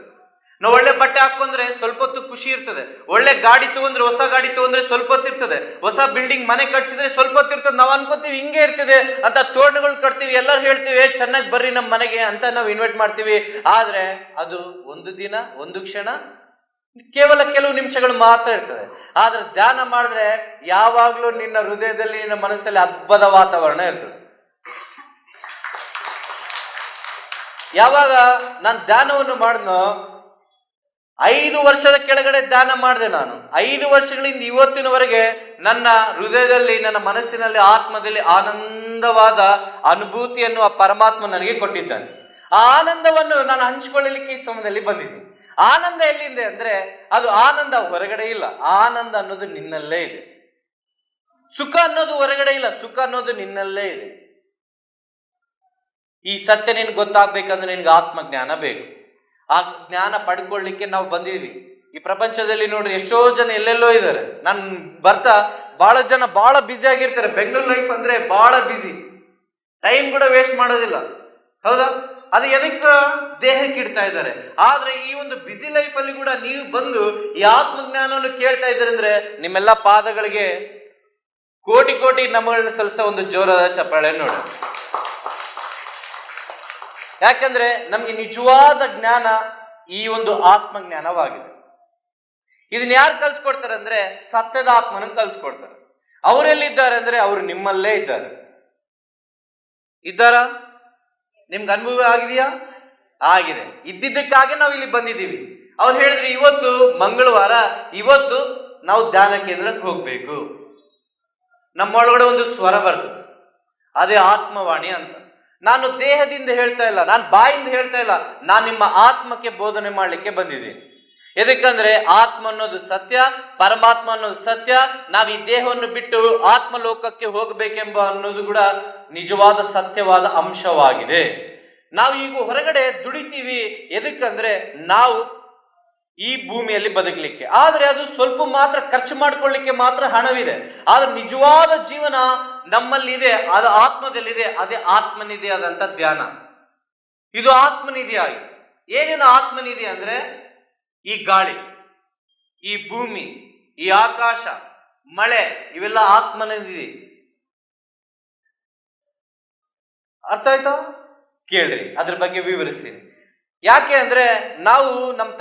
[SPEAKER 2] ನಾವು ಒಳ್ಳೆ ಬಟ್ಟೆ ಹಾಕೊಂಡ್ರೆ ಸ್ವಲ್ಪ ಹೊತ್ತು ಖುಷಿ ಇರ್ತದೆ. ಒಳ್ಳೆ ಗಾಡಿ ತಗೊಂಡ್ರೆ, ಹೊಸ ಗಾಡಿ ತಗೊಂಡ್ರೆ ಸ್ವಲ್ಪ ಹೊತ್ತು ಇರ್ತದೆ. ಹೊಸ ಬಿಲ್ಡಿಂಗ್ ಮನೆ ಕಟ್ಸಿದ್ರೆ ಸ್ವಲ್ಪ ಹೊತ್ತು ಇರ್ತದೆ. ನಾವು ಅನ್ಕೋತೀವಿ ಹಿಂಗೆ ಇರ್ತದೆ ಅಂತ, ತೋರಣಗಳು ಕಟ್ತೀವಿ, ಎಲ್ಲರೂ ಹೇಳ್ತೀವಿ ಚೆನ್ನಾಗಿ ಬರ್ರಿ ನಮ್ಮ ಮನೆಗೆ ಅಂತ ನಾವು ಇನ್ವೈಟ್ ಮಾಡ್ತೀವಿ. ಆದ್ರೆ ಅದು ಒಂದು ದಿನ, ಒಂದು ಕ್ಷಣ, ಕೇವಲ ಕೆಲವು ನಿಮಿಷಗಳು ಮಾತ್ರ ಇರ್ತದೆ. ಆದ್ರೆ ಧ್ಯಾನ ಮಾಡಿದ್ರೆ ಯಾವಾಗ್ಲೂ ನಿನ್ನ ಹೃದಯದಲ್ಲಿ, ನಿನ್ನ ಮನಸ್ಸಲ್ಲಿ ಹಬ್ಬದ ವಾತಾವರಣ ಇರ್ತದೆ. ಯಾವಾಗ ನಾನು ಧ್ಯಾನವನ್ನು ಮಾಡಿದ್ನೋ, 5 ವರ್ಷದ ಕೆಳಗಡೆ ಧ್ಯಾನ ಮಾಡಿದೆ ನಾನು. 5 ವರ್ಷಗಳಿಂದ ಇವತ್ತಿನವರೆಗೆ ನನ್ನ ಹೃದಯದಲ್ಲಿ, ನನ್ನ ಮನಸ್ಸಿನಲ್ಲಿ, ಆತ್ಮದಲ್ಲಿ ಆನಂದವಾದ ಅನುಭೂತಿಯನ್ನು ಆ ಪರಮಾತ್ಮ ನನಗೆ ಕೊಟ್ಟಿದ್ದಾನೆ. ಆ ಆನಂದವನ್ನು ನಾನು ಹಂಚಿಕೊಳ್ಳಲಿಕ್ಕೆ ಈ ಸಮಯದಲ್ಲಿ ಬಂದಿದ್ದೀನಿ. ಆನಂದ ಎಲ್ಲಿಂದ ಅಂದ್ರೆ, ಅದು ಆನಂದ ಹೊರಗಡೆ ಇಲ್ಲ, ಆನಂದ ಅನ್ನೋದು ನಿನ್ನಲ್ಲೇ ಇದೆ. ಸುಖ ಅನ್ನೋದು ಹೊರಗಡೆ ಇಲ್ಲ, ಸುಖ ಅನ್ನೋದು ನಿನ್ನಲ್ಲೇ ಇದೆ. ಈ ಸತ್ಯ ನಿನ್ಗೆ ಗೊತ್ತಾಗ್ಬೇಕಂದ್ರೆ ನಿನ್ಗೆ ಆತ್ಮಜ್ಞಾನ ಬೇಕು. ಆ ಜ್ಞಾನ ಪಡ್ಕೊಳ್ಳಿಕ್ಕೆ ನಾವು ಬಂದಿದ್ವಿ. ಈ ಪ್ರಪಂಚದಲ್ಲಿ ನೋಡ್ರಿ ಎಷ್ಟೋ ಜನ ಎಲ್ಲೆಲ್ಲೋ ಇದ್ದಾರೆ. ನಾನು ಬರ್ತಾ ಬಹಳ ಜನ ಬಹಳ ಬ್ಯುಸಿ ಆಗಿರ್ತಾರೆ. ಬೆಂಗಳೂರು ಲೈಫ್ ಅಂದ್ರೆ ಬಹಳ ಬ್ಯುಸಿ, ಟೈಮ್ ಕೂಡ ವೇಸ್ಟ್ ಮಾಡೋದಿಲ್ಲ. ಹೌದಾ? ಅದು ಎದಕ್ಕೆ? ದೇಹಕ್ಕೆ ಇಡ್ತಾ ಇದ್ದಾರೆ. ಆದ್ರೆ ಈ ಒಂದು ಬ್ಯುಸಿ ಲೈಫ್ ಅಲ್ಲಿ ಕೂಡ ನೀವು ಬಂದು ಈ ಆತ್ಮಜ್ಞಾನವನ್ನು ಕೇಳ್ತಾ ಇದ್ದಾರೆ ಅಂದ್ರೆ ನಿಮ್ಮೆಲ್ಲ ಪಾದಗಳಿಗೆ ಕೋಟಿ ಕೋಟಿ ನಮಗಳನ್ನ ಸಲ್ಲಿಸ್ತಾ ಒಂದು ಜೋರಾದ ಚಪ್ಪಾಳೆ ನೋಡಿ. ಯಾಕಂದ್ರೆ ನಮ್ಗೆ ನಿಜವಾದ ಜ್ಞಾನ ಈ ಒಂದು ಆತ್ಮಜ್ಞಾನವಾಗಿದೆ. ಇದನ್ನ ಯಾರು ಕಲ್ಸ್ಕೊಡ್ತಾರೆ ಅಂದ್ರೆ ಸತ್ಯದ ಆತ್ಮನ ಕಲ್ಸ್ಕೊಡ್ತಾರೆ. ಅವರೆಲ್ಲಿದ್ದಾರೆ ಅಂದ್ರೆ ಅವರು ನಿಮ್ಮಲ್ಲೇ ಇದ್ದಾರೆ. ಇದ್ದಾರಾ? ನಿಮ್ಗೆ ಅನುಭವ ಆಗಿದೆಯಾ? ಆಗಿದೆ. ಇದ್ದಿದ್ದಕ್ಕಾಗಿ ನಾವು ಇಲ್ಲಿ ಬಂದಿದ್ದೀವಿ. ಅವ್ರು ಹೇಳಿದ್ರು ಇವತ್ತು ಮಂಗಳವಾರ, ಇವತ್ತು ನಾವು ಧ್ಯಾನ ಕೇಂದ್ರಕ್ಕೆ ಹೋಗ್ಬೇಕು. ನಮ್ಮೊಳಗಡೆ ಒಂದು ಸ್ವರ ಬರ್ತದೆ, ಅದೇ ಆತ್ಮವಾಣಿ ಅಂತ. ನಾನು ದೇಹದಿಂದ ಹೇಳ್ತಾ ಇಲ್ಲ, ನಾನು ಬಾಯಿಂದ ಹೇಳ್ತಾ ಇಲ್ಲ, ನಾನು ನಿಮ್ಮ ಆತ್ಮಕ್ಕೆ ಬೋಧನೆ ಮಾಡಲಿಕ್ಕೆ ಬಂದಿದ್ದೀನಿ. ಎದಕ್ಕಂದ್ರೆ ಆತ್ಮ ಅನ್ನೋದು ಸತ್ಯ, ಪರಮಾತ್ಮ ಅನ್ನೋದು ಸತ್ಯ. ನಾವು ಈ ದೇಹವನ್ನು ಬಿಟ್ಟು ಆತ್ಮಲೋಕಕ್ಕೆ ಹೋಗಬೇಕೆಂಬ ಅನ್ನೋದು ಕೂಡ ನಿಜವಾದ ಸತ್ಯವಾದ ಅಂಶವಾಗಿದೆ. ನಾವು ಈಗ ಹೊರಗಡೆ ದುಡಿತೀವಿ, ಎದಕ್ಕಂದ್ರೆ ನಾವು ಈ ಭೂಮಿಯಲ್ಲಿ ಬದುಕಲಿಕ್ಕೆ. ಆದ್ರೆ ಅದು ಸ್ವಲ್ಪ ಮಾತ್ರ ಖರ್ಚು ಮಾಡ್ಕೊಳ್ಳಿಕ್ಕೆ ಮಾತ್ರ ಹಣವಿದೆ. ಆದ್ರೆ ನಿಜವಾದ ಜೀವನ ನಮ್ಮಲ್ಲಿದೆ, ಅದು ಆತ್ಮದಲ್ಲಿದೆ. ಅದೇ ಆತ್ಮನಿಧಿ ಆದಂತ ಧ್ಯಾನ. ಇದು ಆತ್ಮನಿಧಿ ಆಗಿದೆ. ಏನೇನು ಆತ್ಮನಿಧಿ ಅಂದ್ರೆ ಈ ಗಾಳಿ, ಈ ಭೂಮಿ, ಈ ಆಕಾಶ, ಮಳೆ, ಇವೆಲ್ಲ ಆತ್ಮನಿಧಿ. ಅರ್ಥ ಆಯ್ತಾ? ಕೇಳ್ರಿ, ಅದ್ರ ಬಗ್ಗೆ ವಿವರಿಸ್ತೀನಿ. ಯಾಕೆ ಅಂದ್ರೆ ನಾವು ನಮ್ಮ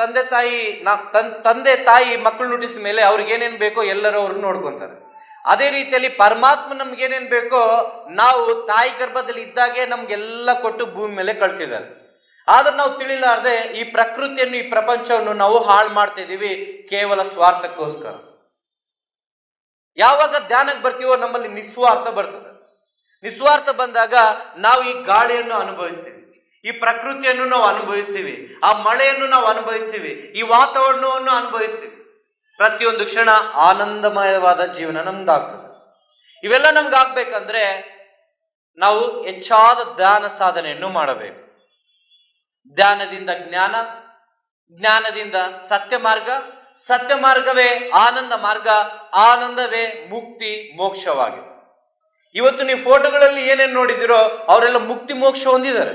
[SPEAKER 2] ತಂದೆ ತಾಯಿ ಮಕ್ಕಳು ಹುಟ್ಟಿದ ಮೇಲೆ ಅವ್ರಿಗೆ ಏನೇನ್ ಬೇಕೋ ಎಲ್ಲರೂ ಅವ್ರನ್ನ ನೋಡ್ಕೊಂತಾರೆ. ಅದೇ ರೀತಿಯಲ್ಲಿ ಪರಮಾತ್ಮ ನಮ್ಗೇನೇನ್ ಬೇಕೋ ನಾವು ತಾಯಿ ಗರ್ಭದಲ್ಲಿ ಇದ್ದಾಗೆ ನಮ್ಗೆಲ್ಲ ಕೊಟ್ಟು ಭೂಮಿ ಮೇಲೆ ಕಳ್ಸಿದ್ದಾರೆ. ಆದ್ರೆ ನಾವು ತಿಳಿಲಾರ್ದೆ ಈ ಪ್ರಕೃತಿಯನ್ನು, ಈ ಪ್ರಪಂಚವನ್ನು ನಾವು ಹಾಳು ಮಾಡ್ತಾ ಇದೀವಿ ಕೇವಲ ಸ್ವಾರ್ಥಕ್ಕೋಸ್ಕರ. ಯಾವಾಗ ಧ್ಯಾನಕ್ಕೆ ಬರ್ತೀವೋ ನಮ್ಮಲ್ಲಿ ನಿಸ್ವಾರ್ಥ ಬರ್ತದೆ. ನಿಸ್ವಾರ್ಥ ಬಂದಾಗ ನಾವು ಈ ಗಾಳಿಯನ್ನು ಅನುಭವಿಸ್ತೀವಿ, ಈ ಪ್ರಕೃತಿಯನ್ನು ನಾವು ಅನುಭವಿಸ್ತೀವಿ, ಆ ಮಳೆಯನ್ನು ನಾವು ಅನುಭವಿಸ್ತೀವಿ, ಈ ವಾತಾವರಣವನ್ನು ಅನುಭವಿಸ್ತೀವಿ. ಪ್ರತಿಯೊಂದು ಕ್ಷಣ ಆನಂದಮಯವಾದ ಜೀವನ ನಮ್ದಾಗ್ತದೆ. ಇವೆಲ್ಲ ನಮ್ಗಾಗ್ಬೇಕಂದ್ರೆ ನಾವು ಹೆಚ್ಚಾದ ಧ್ಯಾನ ಸಾಧನೆಯನ್ನು ಮಾಡಬೇಕು. ಧ್ಯಾನದಿಂದ ಜ್ಞಾನ, ಜ್ಞಾನದಿಂದ ಸತ್ಯ ಮಾರ್ಗ, ಸತ್ಯ ಮಾರ್ಗವೇ ಆನಂದ ಮಾರ್ಗ, ಆನಂದವೇ ಮುಕ್ತಿ ಮೋಕ್ಷವಾಗಿದೆ. ಇವತ್ತು ನೀವು ಫೋಟೋಗಳಲ್ಲಿ ಏನೇನು ನೋಡಿದಿರೋ ಅವರೆಲ್ಲ ಮುಕ್ತಿ ಮೋಕ್ಷ ಹೊಂದಿದ್ದಾರೆ.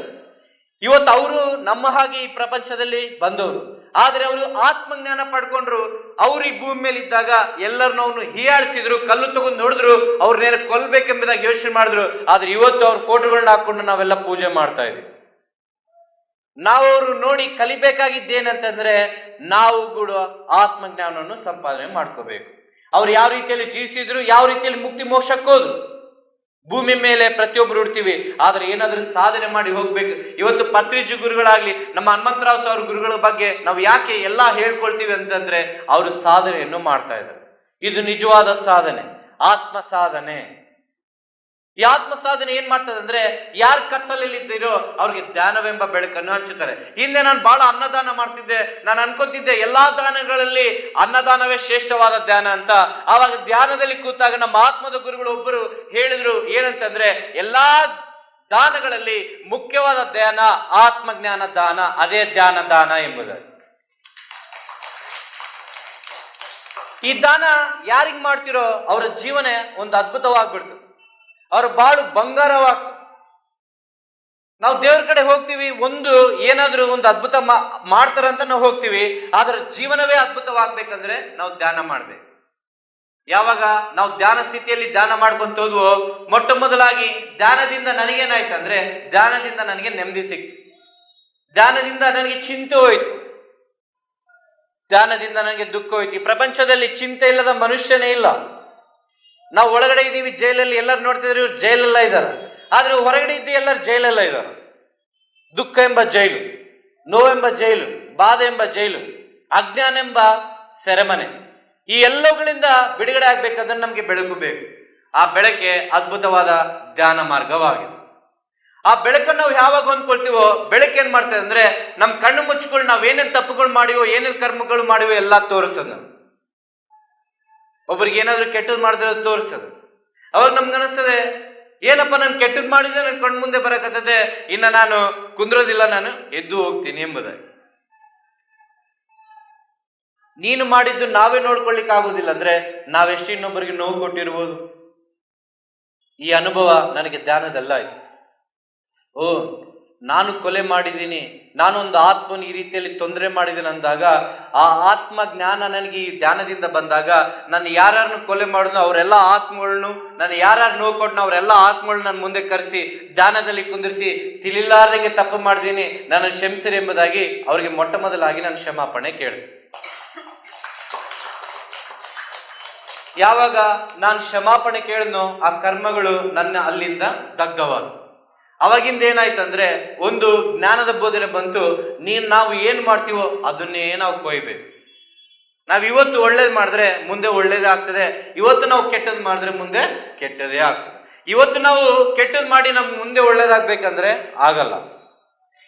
[SPEAKER 2] ಇವತ್ತು ಅವರು ನಮ್ಮ ಹಾಗೆ ಈ ಪ್ರಪಂಚದಲ್ಲಿ ಬಂದವರು. ಆದ್ರೆ ಅವರು ಆತ್ಮಜ್ಞಾನ ಪಡ್ಕೊಂಡ್ರು. ಅವ್ರು ಈ ಭೂಮಿ ಮೇಲೆ ಇದ್ದಾಗ ಎಲ್ಲರನ್ನೂ ಅವನು ಹೀಯಾಳಿಸಿದ್ರು, ಕಲ್ಲು ತಗೊಂಡು ನೋಡಿದ್ರು, ಅವ್ರನ್ನೇನ ಕೊಲ್ಬೇಕೆಂಬುದಾಗಿ ಯೋಚನೆ ಮಾಡಿದ್ರು. ಆದ್ರೆ ಇವತ್ತು ಅವ್ರ ಫೋಟೋಗಳನ್ನ ಹಾಕೊಂಡು ನಾವೆಲ್ಲ ಪೂಜೆ ಮಾಡ್ತಾ ಇದೀವಿ. ನಾವು ಅವರು ನೋಡಿ ಕಲಿಬೇಕಾಗಿದ್ದೇನಂತಂದ್ರೆ ನಾವು ಕೂಡ ಆತ್ಮಜ್ಞಾನವನ್ನು ಸಂಪಾದನೆ ಮಾಡ್ಕೋಬೇಕು. ಅವ್ರು ಯಾವ ರೀತಿಯಲ್ಲಿ ಜೀವಿಸಿದ್ರು, ಯಾವ ರೀತಿಯಲ್ಲಿ ಮುಕ್ತಿ ಮೋಕ್ಷಕ್ಕೆ ಹೋದ್ರು. ಭೂಮಿ ಮೇಲೆ ಪ್ರತಿಯೊಬ್ಬರು ಇರ್ತೀವಿ, ಆದ್ರೆ ಏನಾದ್ರೂ ಸಾಧನೆ ಮಾಡಿ ಹೋಗ್ಬೇಕು. ಇವತ್ತು ಪತ್ರಿಜಿ ಗುರುಗಳಾಗ್ಲಿ, ನಮ್ಮ ಹನುಮಂತರಾವ್ ಅವ್ರ ಗುರುಗಳ ಬಗ್ಗೆ ನಾವು ಯಾಕೆ ಎಲ್ಲ ಹೇಳ್ಕೊಳ್ತೀವಿ ಅಂತಂದ್ರೆ ಅವರು ಸಾಧನೆಯನ್ನು ಮಾಡ್ತಾ ಇದ್ದಾರೆ. ಇದು ನಿಜವಾದ ಸಾಧನೆ, ಆತ್ಮ ಸಾಧನೆ. ಈ ಆತ್ಮ ಸಾಧನೆ ಏನ್ ಮಾಡ್ತದೆ ಅಂದ್ರೆ, ಯಾರು ಕತ್ತಲಲ್ಲಿ ಇದ್ದೀರೋ ಅವ್ರಿಗೆ ಧ್ಯಾನವೆಂಬ ಬೆಳಕನ್ನು ಹಂಚುತ್ತಾರೆ. ಹಿಂದೆ ನಾನು ಬಹಳ ಅನ್ನದಾನ ಮಾಡ್ತಿದ್ದೆ, ನಾನು ಅನ್ಕೋತಿದ್ದೆ ಎಲ್ಲಾ ದಾನಗಳಲ್ಲಿ ಅನ್ನದಾನವೇ ಶ್ರೇಷ್ಠವಾದ ಧ್ಯಾನ ಅಂತ. ಆವಾಗ ಧ್ಯಾನದಲ್ಲಿ ಕೂತಾಗ ನಮ್ಮ ಆತ್ಮದ ಗುರುಗಳು ಒಬ್ಬರು ಹೇಳಿದ್ರು ಏನಂತಂದ್ರೆ, ಎಲ್ಲಾ ದಾನಗಳಲ್ಲಿ ಮುಖ್ಯವಾದ ಧ್ಯಾನ ಆತ್ಮಜ್ಞಾನ ದಾನ, ಅದೇ ಧ್ಯಾನ ದಾನ ಎಂಬುದು. ಈ ದಾನ ಯಾರಿಗ್ ಮಾಡ್ತಿರೋ ಅವರ ಜೀವನ ಒಂದು ಅದ್ಭುತವಾಗ್ಬಿಡ್ತದೆ, ಅವ್ರ ಬಾಳು ಬಂಗಾರವಾಗ್ತದೆ. ನಾವು ದೇವ್ರ ಕಡೆ ಹೋಗ್ತೀವಿ, ಒಂದು ಏನಾದ್ರೂ ಒಂದು ಅದ್ಭುತ ಮಾಡ್ತಾರಂತ ನಾವು ಹೋಗ್ತೀವಿ, ಆದ್ರೆ ಜೀವನವೇ ಅದ್ಭುತವಾಗ್ಬೇಕಂದ್ರೆ ನಾವು ಧ್ಯಾನ ಮಾಡ್ಬೇಕು. ಯಾವಾಗ ನಾವು ಧ್ಯಾನ ಸ್ಥಿತಿಯಲ್ಲಿ ಧ್ಯಾನ ಮಾಡ್ಕೊಂತ ಹೋದ್ವೋ, ಮೊಟ್ಟ ಮೊದಲಾಗಿ ಧ್ಯಾನದಿಂದ ನನಗೇನಾಯ್ತಂದ್ರೆ, ಧ್ಯಾನದಿಂದ ನನಗೆ ನೆಮ್ಮದಿ ಸಿಕ್ತು, ಧ್ಯಾನದಿಂದ ನನಗೆ ಚಿಂತೆ ಹೋಯ್ತು, ಧ್ಯಾನದಿಂದ ನನಗೆ ದುಃಖ ಹೋಯ್ತು. ಈ ಪ್ರಪಂಚದಲ್ಲಿ ಚಿಂತೆ ಇಲ್ಲದ ಮನುಷ್ಯನೇ ಇಲ್ಲ. ನಾವು ಒಳಗಡೆ ಇದ್ದೀವಿ ಜೈಲಲ್ಲಿ, ಎಲ್ಲರೂ ನೋಡ್ತಿದ್ರು ಇವ್ರು ಜೈಲೆಲ್ಲ ಇದ್ದಾರೆ, ಆದ್ರೆ ಹೊರಗಡೆ ಇದ್ದು ಎಲ್ಲರೂ ಜೈಲೆಲ್ಲ ಇದ್ದಾರೆ. ದುಃಖ ಎಂಬ ಜೈಲು, ನೋವೆಂಬ ಜೈಲು, ಬಾಧೆ ಎಂಬ ಜೈಲು, ಅಜ್ಞಾನ ಎಂಬ ಸೆರೆಮನೆ. ಈ ಎಲ್ಲವುಗಳಿಂದ ಬಿಡುಗಡೆ ಆಗ್ಬೇಕಂದ್ರೆ ನಮ್ಗೆ ಬೆಳಕು ಬೇಕು. ಆ ಬೆಳಕೆ ಅದ್ಭುತವಾದ ಧ್ಯಾನ ಮಾರ್ಗವಾಗಿದೆ. ಆ ಬೆಳಕನ್ನು ನಾವು ಯಾವಾಗ ಹೊಂದ್ಕೊಳ್ತೀವೋ, ಬೆಳಕು ಏನ್ ಮಾಡ್ತದೆ ಅಂದ್ರೆ, ನಮ್ ಕಣ್ಣು ಮುಚ್ಕೊಂಡು ನಾವೇನೇನ್ ತಪ್ಪುಗಳು ಮಾಡಿವೋ, ಏನೇನ್ ಕರ್ಮಗಳು ಮಾಡಿವೋ ಎಲ್ಲ ತೋರಿಸ್ತದೆ. ಒಬ್ರಿಗೆ ಏನಾದ್ರು ಕೆಟ್ಟದ್ ಮಾಡಿದ್ರೆ ತೋರಿಸ್ತದೆ. ಅವಾಗ ನಮ್ಗೆ ಅನಿಸ್ತದೆ, ಏನಪ್ಪ ನಾನು ಕೆಟ್ಟದ್ ಮಾಡಿದ್ರೆ ನನ್ ಕಣ್ ಮುಂದೆ ಬರಕತ್ತದೆ, ಇನ್ನ ನಾನು ಕುಂದ್ರೋದಿಲ್ಲ, ನಾನು ಎದ್ದು ಹೋಗ್ತೀನಿ ಎಂಬುದಾಗಿ. ನೀನು ಮಾಡಿದ್ದು ನಾವೇ ನೋಡ್ಕೊಳ್ಳಿಕ್ ಆಗುದಿಲ್ಲ ಅಂದ್ರೆ ನಾವೆಷ್ಟು ಇನ್ನೊಬ್ಬರಿಗೆ ನೋವು ಕೊಟ್ಟಿರ್ಬೋದು. ಈ ಅನುಭವ ನನಗೆ ಧ್ಯಾನದಲ್ಲ ಆಯ್ತು. ಓ, ನಾನು ಕೊಲೆ ಮಾಡಿದ್ದೀನಿ, ನಾನೊಂದು ಆತ್ಮನ ಈ ರೀತಿಯಲ್ಲಿ ತೊಂದರೆ ಮಾಡಿದ್ದೀನಿ ಅಂದಾಗ, ಆ ಆತ್ಮ ಜ್ಞಾನ ನನಗೆ ಈ ಧ್ಯಾನದಿಂದ ಬಂದಾಗ, ನಾನು ಯಾರನ್ನು ಕೊಲೆ ಮಾಡಿದ್ನೋ ಅವರೆಲ್ಲ ಆತ್ಮಗಳನ್ನು, ನಾನು ಯಾರ್ಯಾರು ನೋವು ಕೊಟ್ಟನೋ ಅವರೆಲ್ಲ ಆತ್ಮಗಳನ್ನ ನನ್ನ ಮುಂದೆ ಕರೆಸಿ ಧ್ಯಾನದಲ್ಲಿ ಕುಂದಿರಿಸಿ, ತಿಳಿಲಾರ್ದಂಗೆ ತಪ್ಪು ಮಾಡಿದ್ದೀನಿ, ನಾನು ಕ್ಷಮಿಸಿರಿ ಎಂಬುದಾಗಿ ಅವರಿಗೆ ಮೊಟ್ಟ ಮೊದಲಾಗಿ ನಾನು ಕ್ಷಮಾಪಣೆ ಕೇಳಿದೆ. ಯಾವಾಗ ನಾನು ಕ್ಷಮಾಪಣೆ ಕೇಳಿದ್ನೋ ಆ ಕರ್ಮಗಳು ನನ್ನ ಅಲ್ಲಿಂದ ದಗ್ಗವಾದ. ಅವಾಗಿಂದ ಏನಾಯ್ತಂದ್ರೆ, ಒಂದು ಜ್ಞಾನದ ಬೋಧನೆ ಬಂತು, ನಾವು ಏನ್ ಮಾಡ್ತೀವೋ ಅದನ್ನೇ ನಾವು ಕೊಯ್ಬೇಕು. ನಾವ್ ಇವತ್ತು ಒಳ್ಳೇದ್ ಮಾಡಿದ್ರೆ ಮುಂದೆ ಒಳ್ಳೇದೇ ಆಗ್ತದೆ, ಇವತ್ತು ನಾವು ಕೆಟ್ಟದ್ ಮಾಡಿದ್ರೆ ಮುಂದೆ ಕೆಟ್ಟದೇ ಆಗ್ತದೆ. ಇವತ್ತು ನಾವು ಕೆಟ್ಟದ್ ಮಾಡಿ ನಮ್ಗೆ ಮುಂದೆ ಒಳ್ಳೇದಾಗ್ಬೇಕಂದ್ರೆ ಆಗಲ್ಲ.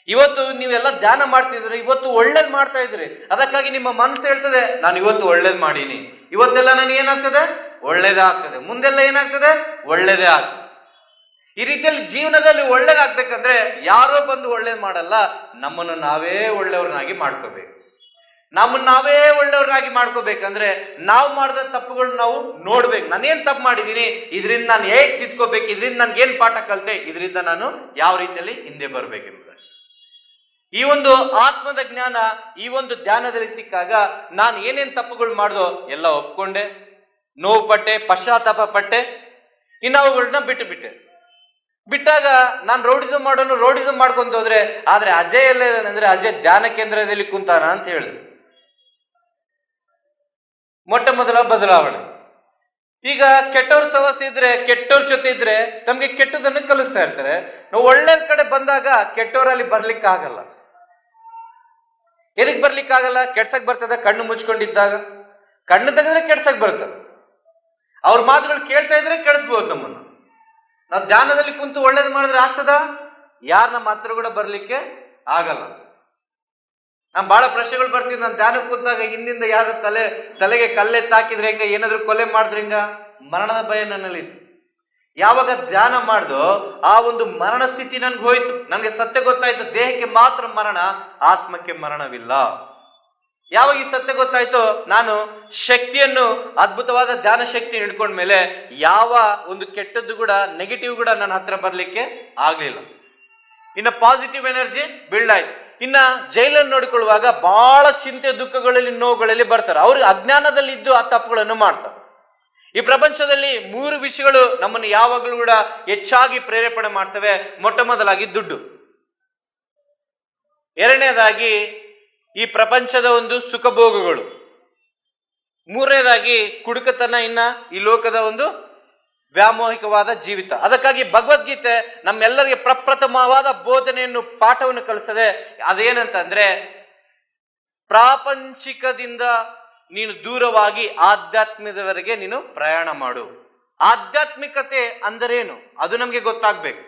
[SPEAKER 2] ಇವತ್ತು ನೀವೆಲ್ಲ ಧ್ಯಾನ ಮಾಡ್ತಿದ್ರೆ, ಇವತ್ತು ಒಳ್ಳೇದ್ ಮಾಡ್ತಾ ಇದ್ರಿ, ಅದಕ್ಕಾಗಿ ನಿಮ್ಮ ಮನಸ್ಸು ಹೇಳ್ತದೆ ನಾನು ಇವತ್ತು ಒಳ್ಳೇದ್ ಮಾಡೀನಿ, ಇವತ್ತೆಲ್ಲ ನನಗೆ ಏನಾಗ್ತದೆ, ಒಳ್ಳೇದೇ ಆಗ್ತದೆ, ಮುಂದೆಲ್ಲ ಏನಾಗ್ತದೆ, ಒಳ್ಳೇದೇ ಆಗ್ತದೆ. ಈ ರೀತಿಯಲ್ಲಿ ಜೀವನದಲ್ಲಿ ಒಳ್ಳೇದಾಗ್ಬೇಕಂದ್ರೆ ಯಾರೋ ಬಂದು ಒಳ್ಳೇದ್ ಮಾಡಲ್ಲ, ನಮ್ಮನ್ನು ನಾವೇ ಒಳ್ಳೆಯವ್ರನ್ನಾಗಿ ಮಾಡ್ಕೋಬೇಕು. ನಮ್ಮನ್ನು ನಾವೇ ಒಳ್ಳೆಯವ್ರನ್ನಾಗಿ ಮಾಡ್ಕೋಬೇಕಂದ್ರೆ ನಾವು ಮಾಡಿದ ತಪ್ಪುಗಳು ನಾವು ನೋಡ್ಬೇಕು. ನಾನೇನ್ ತಪ್ಪು ಮಾಡಿದ್ದೀನಿ, ಇದರಿಂದ ನಾನು ಹೇಗೆ ತಿದ್ಕೋಬೇಕು, ಇದರಿಂದ ನನ್ಗೇನ್ ಪಾಠ ಕಲಿತೆ, ಇದರಿಂದ ನಾನು ಯಾವ ರೀತಿಯಲ್ಲಿ ಹಿಂದೆ ಬರ್ಬೇಕೆಂಬುದು. ಈ ಒಂದು ಆತ್ಮದ ಜ್ಞಾನ ಈ ಒಂದು ಧ್ಯಾನದಲ್ಲಿ ಸಿಕ್ಕಾಗ ನಾನು ಏನೇನ್ ತಪ್ಪುಗಳು ಮಾಡ್ದೋ ಎಲ್ಲ ಒಪ್ಕೊಂಡೆ, ನೋವು ಪಟ್ಟೆ, ಪಶ್ಚಾತ್ತಾಪ ಪಟ್ಟೆ, ಇನ್ನು ಅವುಗಳನ್ನ ಬಿಟ್ಟಾಗ ನಾನು ರೋಡಿಸಮ್ ಮಾಡ್ಕೊಂತ ಹೋದ್ರೆ, ಆದ್ರೆ ಅಜಯ್ ಎಲ್ಲ ಅಂದ್ರೆ ಅಜಯ್ ಧ್ಯಾನ ಕೇಂದ್ರದಲ್ಲಿ ಕುಂತಾನ ಅಂತ ಹೇಳಿದ್ರು. ಮೊಟ್ಟ ಮೊದಲ ಬದಲಾವಣೆ. ಈಗ ಕೆಟ್ಟವ್ರ ಸವಸ ಇದ್ರೆ, ಕೆಟ್ಟವ್ರ ಜೊತೆ ಇದ್ರೆ ನಮ್ಗೆ ಕೆಟ್ಟದನ್ನು ಕಲಿಸ್ತಾ ಇರ್ತಾರೆ. ನಾವು ಒಳ್ಳೆ ಕಡೆ ಬಂದಾಗ ಕೆಟ್ಟವರಲ್ಲಿ ಬರ್ಲಿಕ್ಕೆ ಆಗಲ್ಲ. ಎದಕ್ ಬರ್ಲಿಕ್ಕಾಗಲ್ಲ? ಕೆಡ್ಸಕ್ ಬರ್ತದ ಕಣ್ಣು ಮುಚ್ಕೊಂಡಿದ್ದಾಗ. ಕಣ್ಣು ತೆಗೆದ್ರೆ ಕೆಡ್ಸಕ್ ಬರ್ತದೆ. ಅವ್ರ ಮಾತುಗಳು ಕೇಳ್ತಾ ಇದ್ರೆ ಕೆಡಿಸ್ಬೋದು ನಮ್ಮನ್ನು. ನಾವು ಧ್ಯಾನದಲ್ಲಿ ಕುಂತು ಒಳ್ಳೇದು ಮಾಡಿದ್ರೆ ಆಗ್ತದ? ಯಾರ ನಮ್ಮ ಹತ್ರ ಕೂಡ ಬರ್ಲಿಕ್ಕೆ ಆಗಲ್ಲ. ನಾನು ಬಹಳ ಪ್ರಶ್ನೆಗಳು ಬರ್ತೀನಿ. ನಾನು ಧ್ಯಾನಕ್ಕೆ ಕೂತಾಗ ಹಿಂದಿಂದ ಯಾರು ತಲೆಗೆ ಕಲ್ಲೆತ್ತಾಕಿದ್ರೆ ಹೆಂಗ, ಏನಾದ್ರು ಕೊಲೆ ಮಾಡಿದ್ರೆ ಹೆಂಗ, ಮರಣದ ಭಯ ನನ್ನಲ್ಲಿತ್ತು. ಯಾವಾಗ ಧ್ಯಾನ ಮಾಡ್ದೋ ಆ ಒಂದು ಮರಣ ಸ್ಥಿತಿ ನನ್ಗೆ ಹೋಯ್ತು. ನನಗೆ ಸತ್ಯ ಗೊತ್ತಾಯ್ತು, ದೇಹಕ್ಕೆ ಮಾತ್ರ ಮರಣ, ಆತ್ಮಕ್ಕೆ ಮರಣವಿಲ್ಲ. ಯಾವಾಗ ಈ ಸತ್ಯ ಗೊತ್ತಾಯ್ತೋ, ನಾನು ಶಕ್ತಿಯನ್ನು, ಅದ್ಭುತವಾದ ಧ್ಯಾನ ಶಕ್ತಿ ಹಿಡ್ಕೊಂಡ್ಮೇಲೆ ಯಾವ ಒಂದು ಕೆಟ್ಟದ್ದು ಕೂಡ, ನೆಗೆಟಿವ್ ಕೂಡ ನನ್ನ ಹತ್ರ ಬರ್ಲಿಕ್ಕೆ ಆಗ್ಲಿಲ್ಲ. ಇನ್ನು ಪಾಸಿಟಿವ್ ಎನರ್ಜಿ ಬಿಲ್ಡ್ ಆಯ್ತು. ಇನ್ನ ಜೈಲಲ್ಲಿ ನೋಡಿಕೊಳ್ಳುವಾಗ ಬಹಳ ಚಿಂತೆ ದುಃಖಗಳಲ್ಲಿ ನೋವುಗಳಲ್ಲಿ ಬರ್ತಾರೆ. ಅವ್ರಿಗೆ ಅಜ್ಞಾನದಲ್ಲಿ ಇದ್ದು ಆ ತಪ್ಪುಗಳನ್ನು ಮಾಡ್ತಾರೆ. ಈ ಪ್ರಪಂಚದಲ್ಲಿ 3 ವಿಷಯಗಳು ನಮ್ಮನ್ನು ಯಾವಾಗಲೂ ಕೂಡ ಹೆಚ್ಚಾಗಿ ಪ್ರೇರೇಪಣೆ ಮಾಡ್ತವೆ. ಮೊಟ್ಟ ಮೊದಲಾಗಿ ದುಡ್ಡು, ಎರಡನೇದಾಗಿ ಈ ಪ್ರಪಂಚದ ಒಂದು ಸುಖಭೋಗಗಳು, ಮೂರನೇದಾಗಿ ಕುಡುಕತನ, ಇನ್ನ ಈ ಲೋಕದ ಒಂದು ವ್ಯಾಮೋಹಿಕವಾದ ಜೀವಿತ. ಅದಕ್ಕಾಗಿ ಭಗವದ್ಗೀತೆ ನಮ್ಮೆಲ್ಲರಿಗೆ ಪ್ರಪ್ರಥಮವಾದ ಬೋಧನೆಯನ್ನು, ಪಾಠವನ್ನು ಕಲಿಸದೆ. ಅದೇನಂತಂದ್ರೆ, ಪ್ರಾಪಂಚಿಕದಿಂದ ನೀನು ದೂರವಾಗಿ ಆಧ್ಯಾತ್ಮದವರೆಗೆ ನೀನು ಪ್ರಯಾಣ ಮಾಡು. ಆಧ್ಯಾತ್ಮಿಕತೆ ಅಂದರೇನು ಅದು ನಮಗೆ ಗೊತ್ತಾಗ್ಬೇಕು.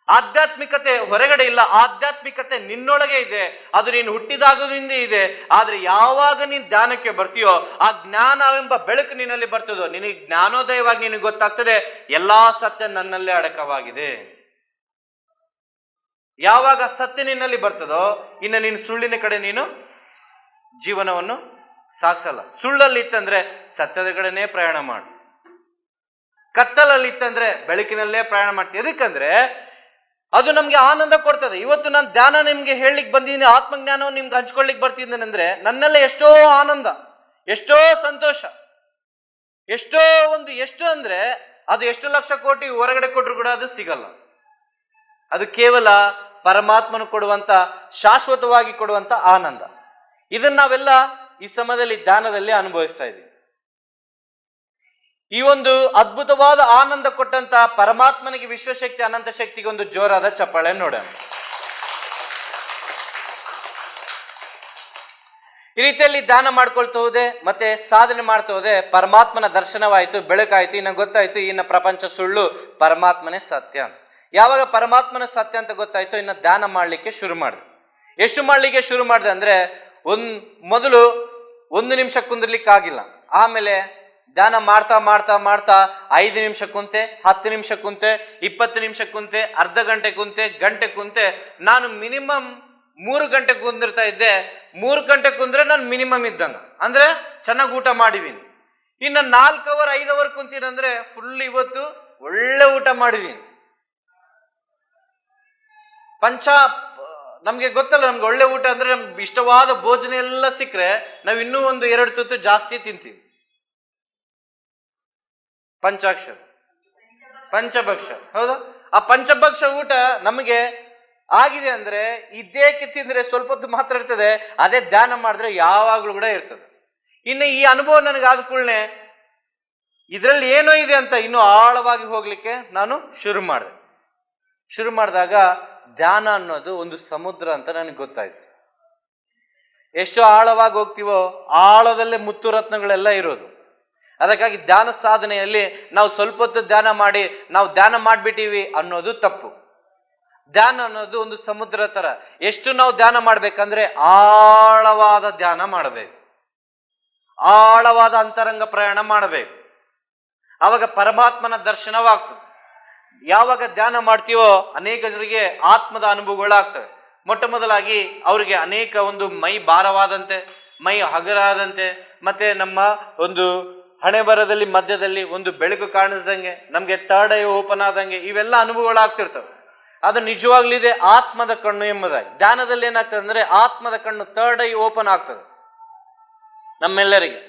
[SPEAKER 2] ಆಧ್ಯಾತ್ಮಿಕತೆ ಹೊರಗಡೆ ಇಲ್ಲ, ಆಧ್ಯಾತ್ಮಿಕತೆ ನಿನ್ನೊಳಗೆ ಇದೆ. ಅದು ನೀನು ಹುಟ್ಟಿದಾಗದಿಂದ ಇದೆ. ಆದ್ರೆ ಯಾವಾಗ ನೀನು ಧ್ಯಾನಕ್ಕೆ ಬರ್ತೀಯೋ, ಆ ಜ್ಞಾನವೆಂಬ ಬೆಳಕು ನಿನ್ನಲ್ಲಿ ಬರ್ತದೋ, ನಿನಗೆ ಜ್ಞಾನೋದಯವಾಗಿ ನಿನಗೆ ಗೊತ್ತಾಗ್ತದೆ ಎಲ್ಲಾ ಸತ್ಯ ನನ್ನಲ್ಲೇ ಅಡಕವಾಗಿದೆ. ಯಾವಾಗ ಸತ್ಯ ನಿನ್ನಲ್ಲಿ ಬರ್ತದೋ, ಇನ್ನು ನೀನು ಸುಳ್ಳಿನ ಕಡೆ ನೀನು ಜೀವನವನ್ನು ಸಾಗಿಸಲ್ಲ. ಸುಳ್ಳಲ್ಲಿ ಇತ್ತಂದ್ರೆ ಸತ್ಯದ ಕಡೆನೇ ಪ್ರಯಾಣ ಮಾಡು, ಕತ್ತಲಲ್ಲಿ ಇತ್ತಂದ್ರೆ ಬೆಳಕಿನಲ್ಲೇ ಪ್ರಯಾಣ ಮಾಡ್ತೀವಿ. ಎದಕ್ಕಂದ್ರೆ ಅದು ನಮ್ಗೆ ಆನಂದ ಕೊಡ್ತದೆ. ಇವತ್ತು ನಾನು ಧ್ಯಾನ ನಿಮ್ಗೆ ಹೇಳಲಿಕ್ಕೆ ಬಂದಿದ್ದೀನಿ, ಆತ್ಮಜ್ಞಾನವನ್ನು ನಿಮ್ಗೆ ಹಂಚ್ಕೊಳ್ಳಿಕ್ಕೆ ಬರ್ತಿದ್ದೇನೆ ಅಂದ್ರೆ ನನ್ನೆಲ್ಲ ಎಷ್ಟೋ ಆನಂದ, ಎಷ್ಟೋ ಸಂತೋಷ, ಎಷ್ಟು ಅಂದ್ರೆ ಅದು ಎಷ್ಟು ಲಕ್ಷ ಕೋಟಿ ಹೊರಗಡೆ ಕೊಟ್ಟರು ಕೂಡ ಅದು ಸಿಗಲ್ಲ. ಅದು ಕೇವಲ ಪರಮಾತ್ಮನು ಕೊಡುವಂತ, ಶಾಶ್ವತವಾಗಿ ಕೊಡುವಂತ ಆನಂದ. ಇದನ್ನ ನಾವೆಲ್ಲ ಈ ಸಮಯದಲ್ಲಿ ಧ್ಯಾನದಲ್ಲಿ ಅನುಭವಿಸ್ತಾ ಇದ್ದೀವಿ. ಈ ಒಂದು ಅದ್ಭುತವಾದ ಆನಂದ ಕೊಟ್ಟಂತ ಪರಮಾತ್ಮನಿಗೆ, ವಿಶ್ವಶಕ್ತಿ ಅನಂತ ಶಕ್ತಿಗೆ ಒಂದು ಜೋರಾದ ಚಪ್ಪಾಳೆ ನೋಡೋಣ. ಈ ರೀತಿಯಲ್ಲಿ ಧ್ಯಾನ ಮಾಡ್ಕೊಳ್ತಾ ಹೋದೆ, ಮತ್ತೆ ಸಾಧನೆ ಮಾಡ್ತಾ ಹೋದೆ. ಪರಮಾತ್ಮನ ದರ್ಶನವಾಯಿತು, ಬೆಳಕಾಯ್ತು. ಇನ್ನು ಗೊತ್ತಾಯ್ತು ಇನ್ನು ಪ್ರಪಂಚ ಸುಳ್ಳು, ಪರಮಾತ್ಮನೇ ಸತ್ಯ ಅಂತ. ಯಾವಾಗ ಪರಮಾತ್ಮನ ಸತ್ಯ ಅಂತ ಗೊತ್ತಾಯ್ತು, ಇನ್ನು ಧ್ಯಾನ ಮಾಡ್ಲಿಕ್ಕೆ ಶುರು ಮಾಡಿದೆ. ಎಷ್ಟು ಮಾಡ್ಲಿಕ್ಕೆ ಶುರು ಮಾಡಿದೆ ಅಂದ್ರೆ, ಮೊದಲು 1 ನಿಮಿಷ ಕುಂದಿರ್ಲಿಕ್ಕೆ ಆಗಿಲ್ಲ. ಆಮೇಲೆ ಧ್ಯಾನ ಮಾಡ್ತಾ ಮಾಡ್ತಾ ಮಾಡ್ತಾ 5 ನಿಮಿಷ ಕುಂತೆ, 10 ನಿಮಿಷ ಕುಂತೆ, 20 ನಿಮಿಷ ಕುಂತೆ, ಅರ್ಧ ಗಂಟೆ ಕುಂತೆ, ಗಂಟೆ ಕುಂತೆ. ನಾನು ಮಿನಿಮಮ್ 3 ಗಂಟೆ ಕುಂದಿರ್ತಾ ಇದ್ದೆ. 3 ಗಂಟೆ ಕುಂದ್ರೆ ನಾನು ಮಿನಿಮಮ್ ಇದ್ದಂಗ, ಅಂದ್ರೆ ಚೆನ್ನಾಗಿ ಊಟ ಮಾಡಿದೀನಿ. ಇನ್ನು 4 ಅವರ್ 5 ಅವರ್ ಕುಂತೀನಂದ್ರೆ ಫುಲ್ ಇವತ್ತು ಒಳ್ಳೆ ಊಟ ಮಾಡಿದೀನಿ. ನಮ್ಗೆ ಗೊತ್ತಲ್ಲ, ನಮ್ಗೆ ಒಳ್ಳೆ ಊಟ ಅಂದ್ರೆ ನಮ್ಗೆ ಇಷ್ಟವಾದ ಭೋಜನ ಎಲ್ಲ ಸಿಕ್ಕರೆ ನಾವು ಇನ್ನೂ 1-2 ತುತ್ತು ಜಾಸ್ತಿ ತಿಂತೀವಿ. ಪಂಚಭಕ್ಷ ಹೌದಾ? ಆ ಪಂಚಭಕ್ಷ ಊಟ ನಮಗೆ ಆಗಿದೆ ಅಂದ್ರೆ ಇದೇಕೆ ತಿಂದ್ರೆ ಸ್ವಲ್ಪ ಹೊತ್ತು ಮಾತ್ರ ಇರ್ತದೆ, ಅದೇ ಧ್ಯಾನ ಮಾಡಿದ್ರೆ ಯಾವಾಗ್ಲೂ ಕೂಡ ಇರ್ತದೆ. ಇನ್ನು ಈ ಅನುಭವ ನನಗೆ ಆದ ಕೂಡಲೇ ಇದರಲ್ಲಿ ಏನೋ ಇದೆ ಅಂತ ಇನ್ನೂ ಆಳವಾಗಿ ಹೋಗ್ಲಿಕ್ಕೆ ನಾನು ಶುರು ಮಾಡಿದಾಗ ಧ್ಯಾನ ಅನ್ನೋದು ಒಂದು ಸಮುದ್ರ ಅಂತ ನನಗೆ ಗೊತ್ತಾಯ್ತು. ಎಷ್ಟು ಆಳವಾಗಿ ಹೋಗ್ತೀವೋ ಆಳದಲ್ಲೇ ಮುತ್ತು ರತ್ನಗಳೆಲ್ಲ ಇರೋದು. ಅದಕ್ಕಾಗಿ ಧ್ಯಾನ ಸಾಧನೆಯಲ್ಲಿ ನಾವು ಸ್ವಲ್ಪ ಹೊತ್ತು ಧ್ಯಾನ ಮಾಡಿ ನಾವು ಧ್ಯಾನ ಮಾಡಿಬಿಟ್ಟಿವಿ ಅನ್ನೋದು ತಪ್ಪು. ಧ್ಯಾನ ಅನ್ನೋದು ಒಂದು ಸಮುದ್ರ ತರ. ಎಷ್ಟು ನಾವು ಧ್ಯಾನ ಮಾಡ್ಬೇಕಂದ್ರೆ ಆಳವಾದ ಧ್ಯಾನ ಮಾಡಬೇಕು, ಆಳವಾದ ಅಂತರಂಗ ಪ್ರಯಾಣ ಮಾಡಬೇಕು. ಆವಾಗ ಪರಮಾತ್ಮನ ದರ್ಶನವಾಗ್ತದೆ. ಯಾವಾಗ ಧ್ಯಾನ ಮಾಡ್ತೀವೋ ಅನೇಕ ಜನರಿಗೆ ಆತ್ಮದ ಅನುಭವಗಳಾಗ್ತವೆ. ಮೊಟ್ಟ ಮೊದಲಾಗಿ ಅವರಿಗೆ ಅನೇಕ ಒಂದು ಮೈ ಭಾರವಾದಂತೆ, ಮೈ ಹಗರಾದಂತೆ, ಮತ್ತೆ ನಮ್ಮ ಒಂದು ಹಣೆ ಬರದಲ್ಲಿ ಮಧ್ಯದಲ್ಲಿ ಒಂದು ಬೆಳಕು ಕಾಣಿಸ್ದಂಗೆ, ನಮ್ಗೆ ಥರ್ಡ್ ಐ ಓಪನ್ ಆದಂಗೆ, ಇವೆಲ್ಲ ಅನುಭವಗಳಾಗ್ತಿರ್ತವೆ. ಅದು ನಿಜವಾಗ್ಲಿದೆ ಆತ್ಮದ ಕಣ್ಣು ಎಂಬುದಾಗಿ. ಧ್ಯಾನದಲ್ಲಿ ಏನಾಗ್ತದೆ ಅಂದ್ರೆ ಆತ್ಮದ ಕಣ್ಣು, ಥರ್ಡ್ ಐ ಓಪನ್ ಆಗ್ತದೆ ನಮ್ಮೆಲ್ಲರಿಗೆ.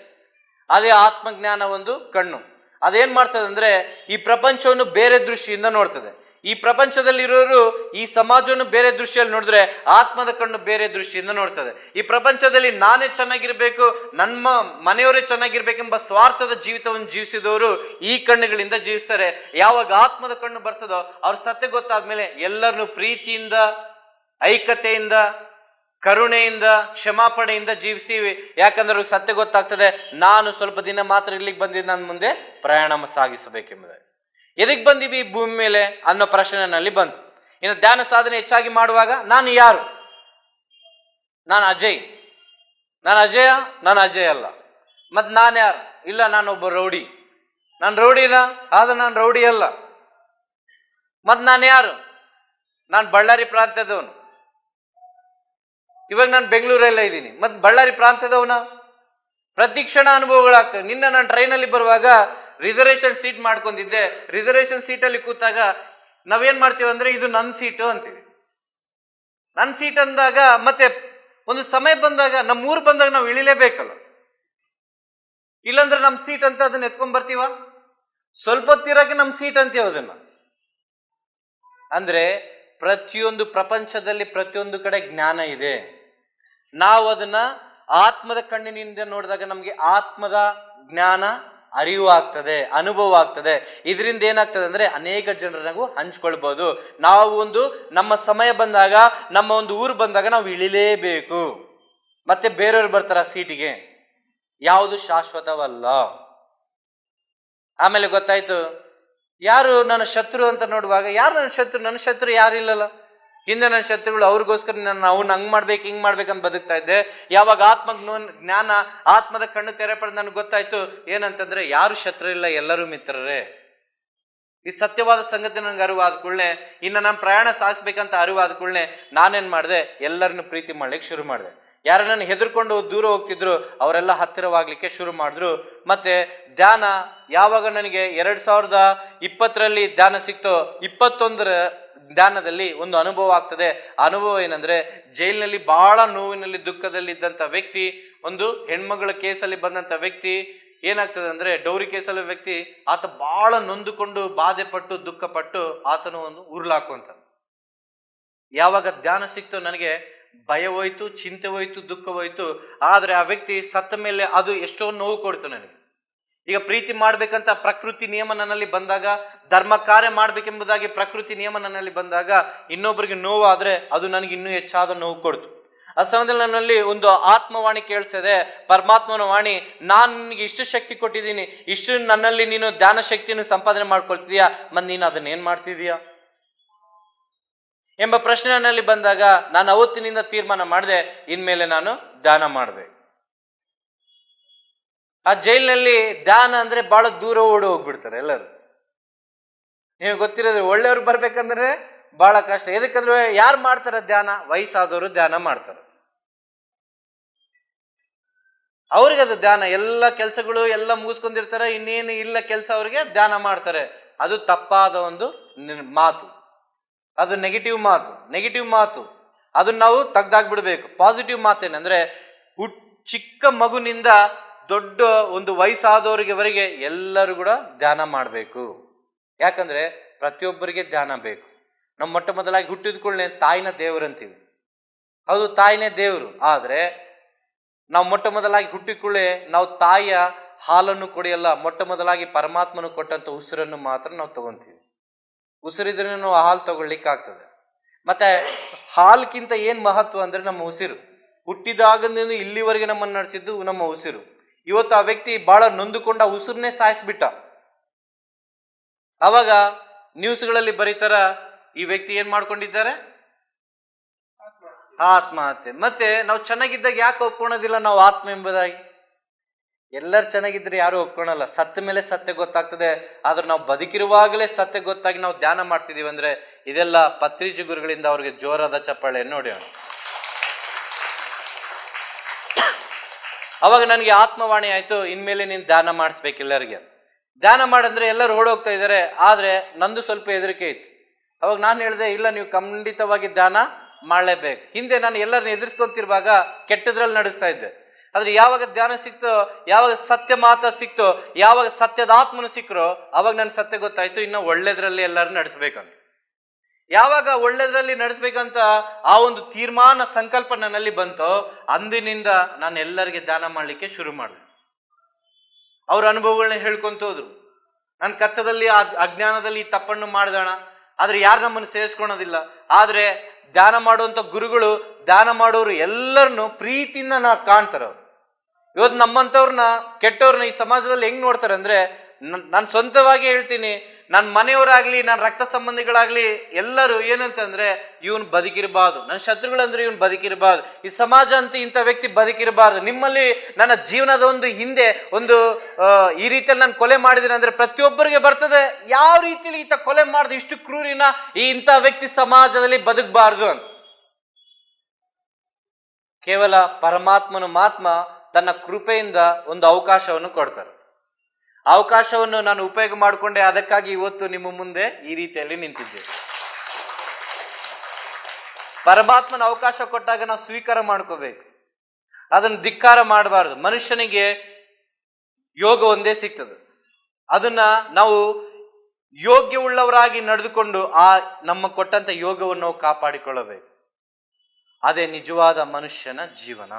[SPEAKER 2] ಅದೇ ಆತ್ಮಜ್ಞಾನ ಒಂದು ಕಣ್ಣು. ಅದೇನ್ ಮಾಡ್ತದೆ ಅಂದ್ರೆ ಈ ಪ್ರಪಂಚವನ್ನು ಬೇರೆ ದೃಷ್ಟಿಯಿಂದ ನೋಡ್ತದೆ. ಈ ಪ್ರಪಂಚದಲ್ಲಿರೋರು ಈ ಸಮಾಜವನ್ನು ಬೇರೆ ದೃಷ್ಟಿಯಲ್ಲಿ ನೋಡಿದ್ರೆ ಆತ್ಮದ ಕಣ್ಣು ಬೇರೆ ದೃಷ್ಟಿಯಿಂದ ನೋಡ್ತದೆ. ಈ ಪ್ರಪಂಚದಲ್ಲಿ ನಾನೇ ಚೆನ್ನಾಗಿರ್ಬೇಕು, ನಮ್ಮ ಮನೆಯವರೇ ಚೆನ್ನಾಗಿರ್ಬೇಕೆಂಬ ಸ್ವಾರ್ಥದ ಜೀವಿತವನ್ನು ಜೀವಿಸಿದವರು ಈ ಕಣ್ಣುಗಳಿಂದ ಜೀವಿಸ್ತಾರೆ. ಯಾವಾಗ ಆತ್ಮದ ಕಣ್ಣು ಬರ್ತದೋ ಅವ್ರ ಸತ್ಯ ಗೊತ್ತಾದ್ಮೇಲೆ ಎಲ್ಲರನ್ನು ಪ್ರೀತಿಯಿಂದ, ಐಕ್ಯತೆಯಿಂದ, ಕರುಣೆಯಿಂದ, ಕ್ಷಮಾಪಣೆಯಿಂದ ಜೀವಿಸಿವಿ. ಯಾಕಂದ್ರೆ ಅವ್ರಿಗೆ ಸತ್ಯ ಗೊತ್ತಾಗ್ತದೆ, ನಾನು ಸ್ವಲ್ಪ ದಿನ ಮಾತ್ರ ಇಲ್ಲಿಗೆ ಬಂದಿದ್ದು, ನನ್ನ ಮುಂದೆ ಪ್ರಯಾಣ ಸಾಗಿಸಬೇಕೆಂಬುದಾಗಿ. ಎದಕ್ಕೆ ಬಂದೀವಿ ಈ ಭೂಮಿ ಮೇಲೆ ಅನ್ನೋ ಪ್ರಶ್ನೆ ನನ್ನಲ್ಲಿ ಬಂತು. ಇನ್ನು ಧ್ಯಾನ ಸಾಧನೆ ಹೆಚ್ಚಾಗಿ ಮಾಡುವಾಗ ನಾನು ಯಾರು? ನಾನು ಅಜಯ್ ಅಲ್ಲ. ಮತ್ ನಾನು ಯಾರು? ಇಲ್ಲ, ನಾನೊಬ್ಬ ರೌಡಿ. ನಾನು ರೌಡಿನ? ಆದ್ರೆ ನಾನು ರೌಡಿ ಅಲ್ಲ. ಮತ್ ನಾನು ಯಾರು? ನಾನು ಬಳ್ಳಾರಿ ಪ್ರಾಂತ್ಯದವನು. ಇವಾಗ ನಾನು ಬೆಂಗಳೂರಲ್ಲೇ ಇದ್ದೀನಿ, ಮತ್ ಬಳ್ಳಾರಿ ಪ್ರಾಂತ್ಯದವನ. ಪ್ರತಿ ಕ್ಷಣ ಅನುಭವಗಳಾಗ್ತವೆ. ನಿನ್ನ ನಾನು ಟ್ರೈನಲ್ಲಿ ಬರುವಾಗ ರಿಸರ್ವೇಶನ್ ಸೀಟ್ ಮಾಡ್ಕೊಂಡಿದ್ದೆ. ರಿಸರ್ವೇಶನ್ ಸೀಟಲ್ಲಿ ಕೂತಾಗ ನಾವೇನ್ ಮಾಡ್ತೀವಿ ಅಂದ್ರೆ ಇದು ನನ್ನ ಸೀಟು ಅಂತೀವಿ. ನನ್ನ ಸೀಟ್ ಅಂದಾಗ ಮತ್ತೆ ಒಂದು ಸಮಯ ಬಂದಾಗ ನಮ್ಮೂರು ಬಂದಾಗ ನಾವು ಇಳಿಲೇಬೇಕಲ್ಲ. ಇಲ್ಲಾಂದ್ರೆ ನಮ್ಮ ಸೀಟ್ ಅಂತ ಅದನ್ನ ಎತ್ಕೊಂಡ್ ಬರ್ತೀವ? ಸ್ವಲ್ಪ ಹೊತ್ತಿರೋಕೆ ನಮ್ಮ ಸೀಟ್ ಅಂತೀವ ಅದನ್ನ. ಅಂದ್ರೆ ಪ್ರತಿಯೊಂದು ಪ್ರಪಂಚದಲ್ಲಿ ಪ್ರತಿಯೊಂದು ಕಡೆ ಜ್ಞಾನ ಇದೆ. ನಾವು ಅದನ್ನ ಆತ್ಮದ ಕಣ್ಣಿನಿಂದ ನೋಡಿದಾಗ ನಮ್ಗೆ ಆತ್ಮದ ಜ್ಞಾನ ಅರಿವು ಆಗ್ತದೆ, ಅನುಭವ ಆಗ್ತದೆ. ಇದರಿಂದ ಏನಾಗ್ತದೆ ಅಂದ್ರೆ ಅನೇಕ ಜನರನ್ನು ಹಂಚ್ಕೊಳ್ಬಹುದು. ನಾವು ನಮ್ಮ ಸಮಯ ಬಂದಾಗ, ನಮ್ಮ ಒಂದು ಊರು ಬಂದಾಗ ನಾವು ಇಳಿಲೇಬೇಕು. ಮತ್ತೆ ಬೇರೆಯವ್ರು ಬರ್ತಾರ ಸೀಟಿಗೆ, ಯಾವುದು ಶಾಶ್ವತವಲ್ಲ. ಆಮೇಲೆ ಗೊತ್ತಾಯ್ತು ಯಾರು ನನ್ನ ಶತ್ರು ಅಂತ ನೋಡುವಾಗ, ಯಾರು ನನ್ನ ಶತ್ರು ಯಾರಿಲ್ಲಲ್ಲ. ಹಿಂದೆ ನನ್ನ ಶತ್ರುಗಳು, ಅವ್ರಿಗೋಸ್ಕರ ಅವ್ನು ಹಂಗ್ ಮಾಡ್ಬೇಕು ಹಿಂಗ್ ಮಾಡ್ಬೇಕಂತ ಬದುಕ್ತಾ ಇದ್ದೆ. ಯಾವಾಗ ಜ್ಞಾನ, ಆತ್ಮದ ಕಣ್ಣು ತೆರೆ ಪಡೆದು ನನಗೆ ಗೊತ್ತಾಯ್ತು ಏನಂತಂದ್ರೆ ಯಾರು ಶತ್ರು ಇಲ್ಲ, ಎಲ್ಲರೂ ಮಿತ್ರರೇ. ಈ ಸತ್ಯವಾದ ಸಂಗತಿ ನನಗೆ ಅರಿವಾದ ಕೂಡಲೇ, ಇನ್ನು ನಾನು ಪ್ರಯಾಣ ಸಾಗಿಸ್ಬೇಕಂತ ಅರಿವಾದ ಕೂಡಲೇ ನಾನೇನ್ ಮಾಡಿದೆ, ಎಲ್ಲರನ್ನು ಪ್ರೀತಿ ಮಾಡ್ಲಿಕ್ಕೆ ಶುರು ಮಾಡಿದೆ. ಯಾರು ನನ್ನ ಹೆದರ್ಕೊಂಡು ದೂರ ಹೋಗ್ತಿದ್ರು ಅವರೆಲ್ಲ ಹತ್ತಿರವಾಗ್ಲಿಕ್ಕೆ ಶುರು ಮಾಡಿದ್ರು. ಮತ್ತೆ ಧ್ಯಾನ ಯಾವಾಗ ನನಗೆ 2020 ಧ್ಯಾನ ಸಿಕ್ತೋ, 21 ಧ್ಯಾನದಲ್ಲಿ ಒಂದು ಅನುಭವ ಆಗ್ತದೆ. ಅನುಭವ ಏನಂದ್ರೆ, ಜೈಲಿನಲ್ಲಿ ಬಹಳ ನೋವಿನಲ್ಲಿ ದುಃಖದಲ್ಲಿ ಇದ್ದಂತ ವ್ಯಕ್ತಿ, ಒಂದು ಹೆಣ್ಮಗಳ ಕೇಸಲ್ಲಿ ಬಂದಂತ ವ್ಯಕ್ತಿ ಏನಾಗ್ತದೆ ಅಂದ್ರೆ, ಡೌರಿ ಕೇಸಲ್ಲಿ ವ್ಯಕ್ತಿ, ಆತ ಬಹಳ ನೊಂದುಕೊಂಡು ಬಾಧೆ ಪಟ್ಟು ದುಃಖಪಟ್ಟು ಆತನು ಒಂದು ಉರುಳಾಕುವಂತ. ಯಾವಾಗ ಧ್ಯಾನ ಸಿಕ್ತೋ ನನಗೆ ಭಯ ಹೋಯ್ತು, ಚಿಂತೆ ಹೋಯ್ತು, ದುಃಖ ಹೋಯ್ತು. ಆದ್ರೆ ಆ ವ್ಯಕ್ತಿ ಸತ್ತ ಮೇಲೆ ಅದು ಎಷ್ಟೋ ನೋವು ಕೊಡ್ತು ನನಗೆ. ಈಗ ಪ್ರೀತಿ ಮಾಡ್ಬೇಕಂತ ಪ್ರಕೃತಿ ನಿಯಮ ನನ್ನಲ್ಲಿ ಬಂದಾಗ, ಧರ್ಮ ಕಾರ್ಯ ಮಾಡ್ಬೇಕೆಂಬುದಾಗಿ ಪ್ರಕೃತಿ ನಿಯಮ ನನ್ನಲ್ಲಿ ಬಂದಾಗ, ಇನ್ನೊಬ್ಬರಿಗೆ ನೋವು ಆದ್ರೆ ಅದು ನನಗೆ ಇನ್ನೂ ಹೆಚ್ಚಾದ ನೋವು ಕೊಡ್ತು. ಆ ಸಮಯದಲ್ಲಿ ನನ್ನಲ್ಲಿ ಒಂದು ಆತ್ಮವಾಣಿ ಕೇಳಿಸಿದೆ, ಪರಮಾತ್ಮನ ವಾಣಿ, ನಾನು ನಿನಗೆ ಇಷ್ಟು ಶಕ್ತಿ ಕೊಟ್ಟಿದ್ದೀನಿ, ಇಷ್ಟು ನನ್ನಲ್ಲಿ ನೀನು ಧ್ಯಾನ ಶಕ್ತಿಯನ್ನು ಸಂಪಾದನೆ ಮಾಡ್ಕೊಳ್ತಿದೀಯಾ, ಮತ್ತೆ ನೀನು ಅದನ್ನೇನ್ ಮಾಡ್ತಿದೀಯಾ ಎಂಬ ಪ್ರಶ್ನೆ ನನ್ನಲ್ಲಿ ಬಂದಾಗ ನಾನು ಅವತ್ತಿನಿಂದ ತೀರ್ಮಾನ ಮಾಡಿದೆ, ಇನ್ಮೇಲೆ ನಾನು ಧ್ಯಾನ ಮಾಡಬೇಕು. ಆ ಜೈಲಿನಲ್ಲಿ ಧ್ಯಾನ ಅಂದ್ರೆ ಬಹಳ ದೂರ ಓಡಿ ಹೋಗ್ಬಿಡ್ತಾರೆ ಎಲ್ಲರೂ. ನೀವು ಗೊತ್ತಿರೋದ್ರೆ, ಒಳ್ಳೆಯವ್ರು ಬರ್ಬೇಕಂದ್ರೆ ಬಹಳ ಕಷ್ಟ. ಎದಕ್ಕಂದ್ರೆ ಯಾರು ಮಾಡ್ತಾರೆ ಧ್ಯಾನ? ವಯಸ್ಸಾದವರು ಧ್ಯಾನ ಮಾಡ್ತಾರೆ. ಅವ್ರಿಗೆ ಅದು ಧ್ಯಾನ, ಎಲ್ಲ ಕೆಲಸಗಳು ಎಲ್ಲ ಮುಗಿಸ್ಕೊಂಡಿರ್ತಾರೆ, ಇನ್ನೇನು ಇಲ್ಲ ಕೆಲಸ, ಅವ್ರಿಗೆ ಧ್ಯಾನ ಮಾಡ್ತಾರೆ. ಅದು ತಪ್ಪಾದ ಒಂದು ಮಾತು, ಅದು ನೆಗೆಟಿವ್ ಮಾತು. ಅದನ್ನ ನಾವು ತೆಗ್ದಾಕ್ಬಿಡ್ಬೇಕು. ಪಾಸಿಟಿವ್ ಮಾತೇನಂದ್ರೆ, ಚಿಕ್ಕ ಮಗುನಿಂದ ದೊಡ್ಡ ಒಂದು ವಯಸ್ಸಾದವರಿಗೆವರೆಗೆ ಎಲ್ಲರೂ ಕೂಡ ಧ್ಯಾನ ಮಾಡಬೇಕು. ಯಾಕಂದ್ರೆ ಪ್ರತಿಯೊಬ್ಬರಿಗೆ ಧ್ಯಾನ ಬೇಕು. ನಾವು ಮೊಟ್ಟ ಮೊದಲಾಗಿ ಹುಟ್ಟಿದ ಕೂಡಲೇ ತಾಯಿನ ದೇವರಂತೀವಿ. ಹೌದು, ತಾಯಿನೇ ದೇವರು. ಆದ್ರೆ ನಾವು ಮೊಟ್ಟ ಮೊದಲಾಗಿ ಹುಟ್ಟಿದ ಕೂಡಲೇ ನಾವು ತಾಯಿಯ ಹಾಲನ್ನು ಕುಡಿಯಲ್ಲ, ಮೊಟ್ಟ ಮೊದಲಾಗಿ ಪರಮಾತ್ಮನು ಕೊಟ್ಟಂತ ಉಸಿರನ್ನು ಮಾತ್ರ ನಾವು ತಗೊಂತೀವಿ. ಉಸಿರಿದ್ರೆ ನಾವು ಹಾಲು ತಗೊಳ್ಲಿಕ್ಕೆ ಆಗ್ತದೆ. ಮತ್ತೆ ಹಾಲ್ಕಿಂತ ಏನ್ ಮಹತ್ವ ಅಂದ್ರೆ ನಮ್ಮ ಉಸಿರು. ಹುಟ್ಟಿದಾಗದಿಂದ ಇಲ್ಲಿವರೆಗೆ ನಮ್ಮನ್ನು ನಡೆಸಿದ್ದು ನಮ್ಮ ಉಸಿರು. ಇವತ್ತು ಆ ವ್ಯಕ್ತಿ ಬಹಳ ನೊಂದುಕೊಂಡ ಉಸಿರನ್ನೇ ಸಾಯಿಸ್ಬಿಟ್ಟ. ಅವಾಗ ನ್ಯೂಸ್ಗಳಲ್ಲಿ ಬರೀತಾರ, ಈ ವ್ಯಕ್ತಿ ಏನ್ ಮಾಡ್ಕೊಂಡಿದ್ದಾರೆ, ಆತ್ಮಹತ್ಯೆ. ಮತ್ತೆ ನಾವು ಚೆನ್ನಾಗಿದ್ದಾಗ ಯಾಕೆ ಒಪ್ಕೊಳೋದಿಲ್ಲ ನಾವು ಆತ್ಮ ಎಂಬುದಾಗಿ? ಎಲ್ಲರೂ ಚೆನ್ನಾಗಿದ್ರೆ ಯಾರು ಒಪ್ಕೊಳಲ್ಲ. ಸತ್ತ ಮೇಲೆ ಸತ್ಯ ಗೊತ್ತಾಗ್ತದೆ. ಆದ್ರೆ ನಾವು ಬದುಕಿರುವಾಗಲೇ ಸತ್ಯ ಗೊತ್ತಾಗಿ ನಾವು ಧ್ಯಾನ ಮಾಡ್ತಿದೀವಿ ಅಂದ್ರೆ ಇದೆಲ್ಲ ಪತ್ರಿಜಿ ಗುರುಗಳಿಂದ ಅವ್ರಿಗೆ ಜೋರಾದ ಚಪ್ಪಾಳೆ ನೋಡಿ. ಅವಾಗ ನನಗೆ ಆತ್ಮವಾಣಿ ಆಯ್ತು, ಇನ್ಮೇಲೆ ನೀನು ಧ್ಯಾನ ಮಾಡಿಸ್ಬೇಕು ಎಲ್ಲರಿಗೆ. ಧ್ಯಾನ ಮಾಡಂದ್ರೆ ಎಲ್ಲರೂ ಓಡೋಗ್ತಾ ಇದ್ದಾರೆ. ಆದ್ರೆ ನಂದು ಸ್ವಲ್ಪ ಹೆದರಿಕೆ ಇತ್ತು. ಅವಾಗ ನಾನು ಹೇಳಿದೆ, ಇಲ್ಲ, ನೀವು ಖಂಡಿತವಾಗಿ ಧ್ಯಾನ ಮಾಡಲೇಬೇಕು. ಹಿಂದೆ ನಾನು ಎಲ್ಲರನ್ನ ಎದುರಿಸ್ಕೊಂತಿರುವಾಗ ಕೆಟ್ಟದ್ರಲ್ಲಿ ನಡೆಸ್ತಾ ಇದ್ದೆ. ಆದ್ರೆ ಯಾವಾಗ ಧ್ಯಾನ ಸಿಕ್ತೋ, ಯಾವಾಗ ಸತ್ಯ ಮಾತ ಸಿಕ್ತೋ, ಯಾವಾಗ ಸತ್ಯದ ಆತ್ಮನು ಸಿಕ್ಕರೋ, ಅವಾಗ ನನ್ ಸತ್ಯ ಗೊತ್ತಾಯ್ತು, ಇನ್ನು ಒಳ್ಳೇದ್ರಲ್ಲಿ ಎಲ್ಲರೂ ನಡೆಸ್ಬೇಕಂತ. ಯಾವಾಗ ಒಳ್ಳೇದ್ರಲ್ಲಿ ನಡೆಸ್ಬೇಕಂತ ಆ ಒಂದು ತೀರ್ಮಾನ ಸಂಕಲ್ಪ ನನ್ನಲ್ಲಿ ಬಂತೋ, ಅಂದಿನಿಂದ ನಾನು ಎಲ್ಲರಿಗೆ ಧ್ಯಾನ ಮಾಡ್ಲಿಕ್ಕೆ ಶುರು ಮಾಡಿದೆ. ಅವ್ರ ಅನುಭವಗಳನ್ನ ಹೇಳ್ಕೊಂತ ಹೋದ್ರು. ನನ್ನ ಕತ್ತದಲ್ಲಿ ಅಜ್ಞಾನದಲ್ಲಿ ಈ ತಪ್ಪನ್ನು ಮಾಡ್ದಣ, ಆದ್ರೆ ಯಾರು ನಮ್ಮನ್ನು ಸೇರಿಸ್ಕೊಳೋದಿಲ್ಲ. ಆದ್ರೆ ಧ್ಯಾನ ಮಾಡುವಂತ ಗುರುಗಳು, ಧ್ಯಾನ ಮಾಡೋರು ಎಲ್ಲರನ್ನು ಪ್ರೀತಿಯಿಂದ ಕಾಣ್ತಾರ. ಇವತ್ತು ನಮ್ಮಂಥವ್ರನ್ನ, ಕೆಟ್ಟವ್ರನ್ನ ಈ ಸಮಾಜದಲ್ಲಿ ಹೆಂಗ್ ನೋಡ್ತಾರೆ ಅಂದ್ರೆ, ನಾನು ಸ್ವಂತವಾಗಿ ಹೇಳ್ತೀನಿ, ನನ್ನ ಮನೆಯವರಾಗ್ಲಿ, ನನ್ನ ರಕ್ತ ಸಂಬಂಧಿಗಳಾಗ್ಲಿ ಎಲ್ಲರೂ ಏನಂತಂದ್ರೆ, ಇವನು ಬದುಕಿರಬಾರ್ದು, ನನ್ನ ಶತ್ರುಗಳಂದ್ರೆ ಇವನು ಬದುಕಿರಬಾರ್ದು, ಈ ಸಮಾಜ ಅಂತ ಇಂಥ ವ್ಯಕ್ತಿ ಬದುಕಿರಬಾರ್ದು. ನಿಮ್ಮಲ್ಲಿ ನನ್ನ ಜೀವನದ ಒಂದು ಹಿಂದೆ ಒಂದು ಈ ರೀತಿಯಲ್ಲಿ ನಾನು ಕೊಲೆ ಮಾಡಿದ್ದೀನಿ ಅಂದ್ರೆ ಪ್ರತಿಯೊಬ್ಬರಿಗೆ ಬರ್ತದೆ, ಯಾವ ರೀತಿಯಲ್ಲಿ ಈತ ಕೊಲೆ ಮಾಡಿದ, ಇಷ್ಟು ಕ್ರೂರಿನ ಈ ಇಂಥ ವ್ಯಕ್ತಿ ಸಮಾಜದಲ್ಲಿ ಬದುಕಬಾರ್ದು ಅಂತ. ಕೇವಲ ಪರಮಾತ್ಮನು ಮಾತ್ರ ತನ್ನ ಕೃಪೆಯಿಂದ ಒಂದು ಅವಕಾಶವನ್ನು ಕೊಡ್ತಾರೆ. ಅವಕಾಶವನ್ನು ನಾನು ಉಪಯೋಗ ಮಾಡಿಕೊಂಡೆ. ಅದಕ್ಕಾಗಿ ಇವತ್ತು ನಿಮ್ಮ ಮುಂದೆ ಈ ರೀತಿಯಲ್ಲಿ ನಿಂತಿದ್ದೇನೆ. ಪರಮಾತ್ಮನ ಅವಕಾಶ ಕೊಟ್ಟಾಗ ನಾವು ಸ್ವೀಕಾರ ಮಾಡ್ಕೋಬೇಕು, ಅದನ್ನು ಧಿಕ್ಕಾರ ಮಾಡಬಾರ್ದು. ಮನುಷ್ಯನಿಗೆ ಯೋಗ ಒಂದೇ ಸಿಗ್ತದೆ, ಅದನ್ನ ನಾವು ಯೋಗ್ಯವುಳ್ಳವರಾಗಿ ನಡೆದುಕೊಂಡು ಆ ನಮ್ಮ ಕೊಟ್ಟಂತ ಯೋಗವನ್ನು ನಾವು ಕಾಪಾಡಿಕೊಳ್ಳಬೇಕು. ಅದೇ ನಿಜವಾದ ಮನುಷ್ಯನ ಜೀವನ,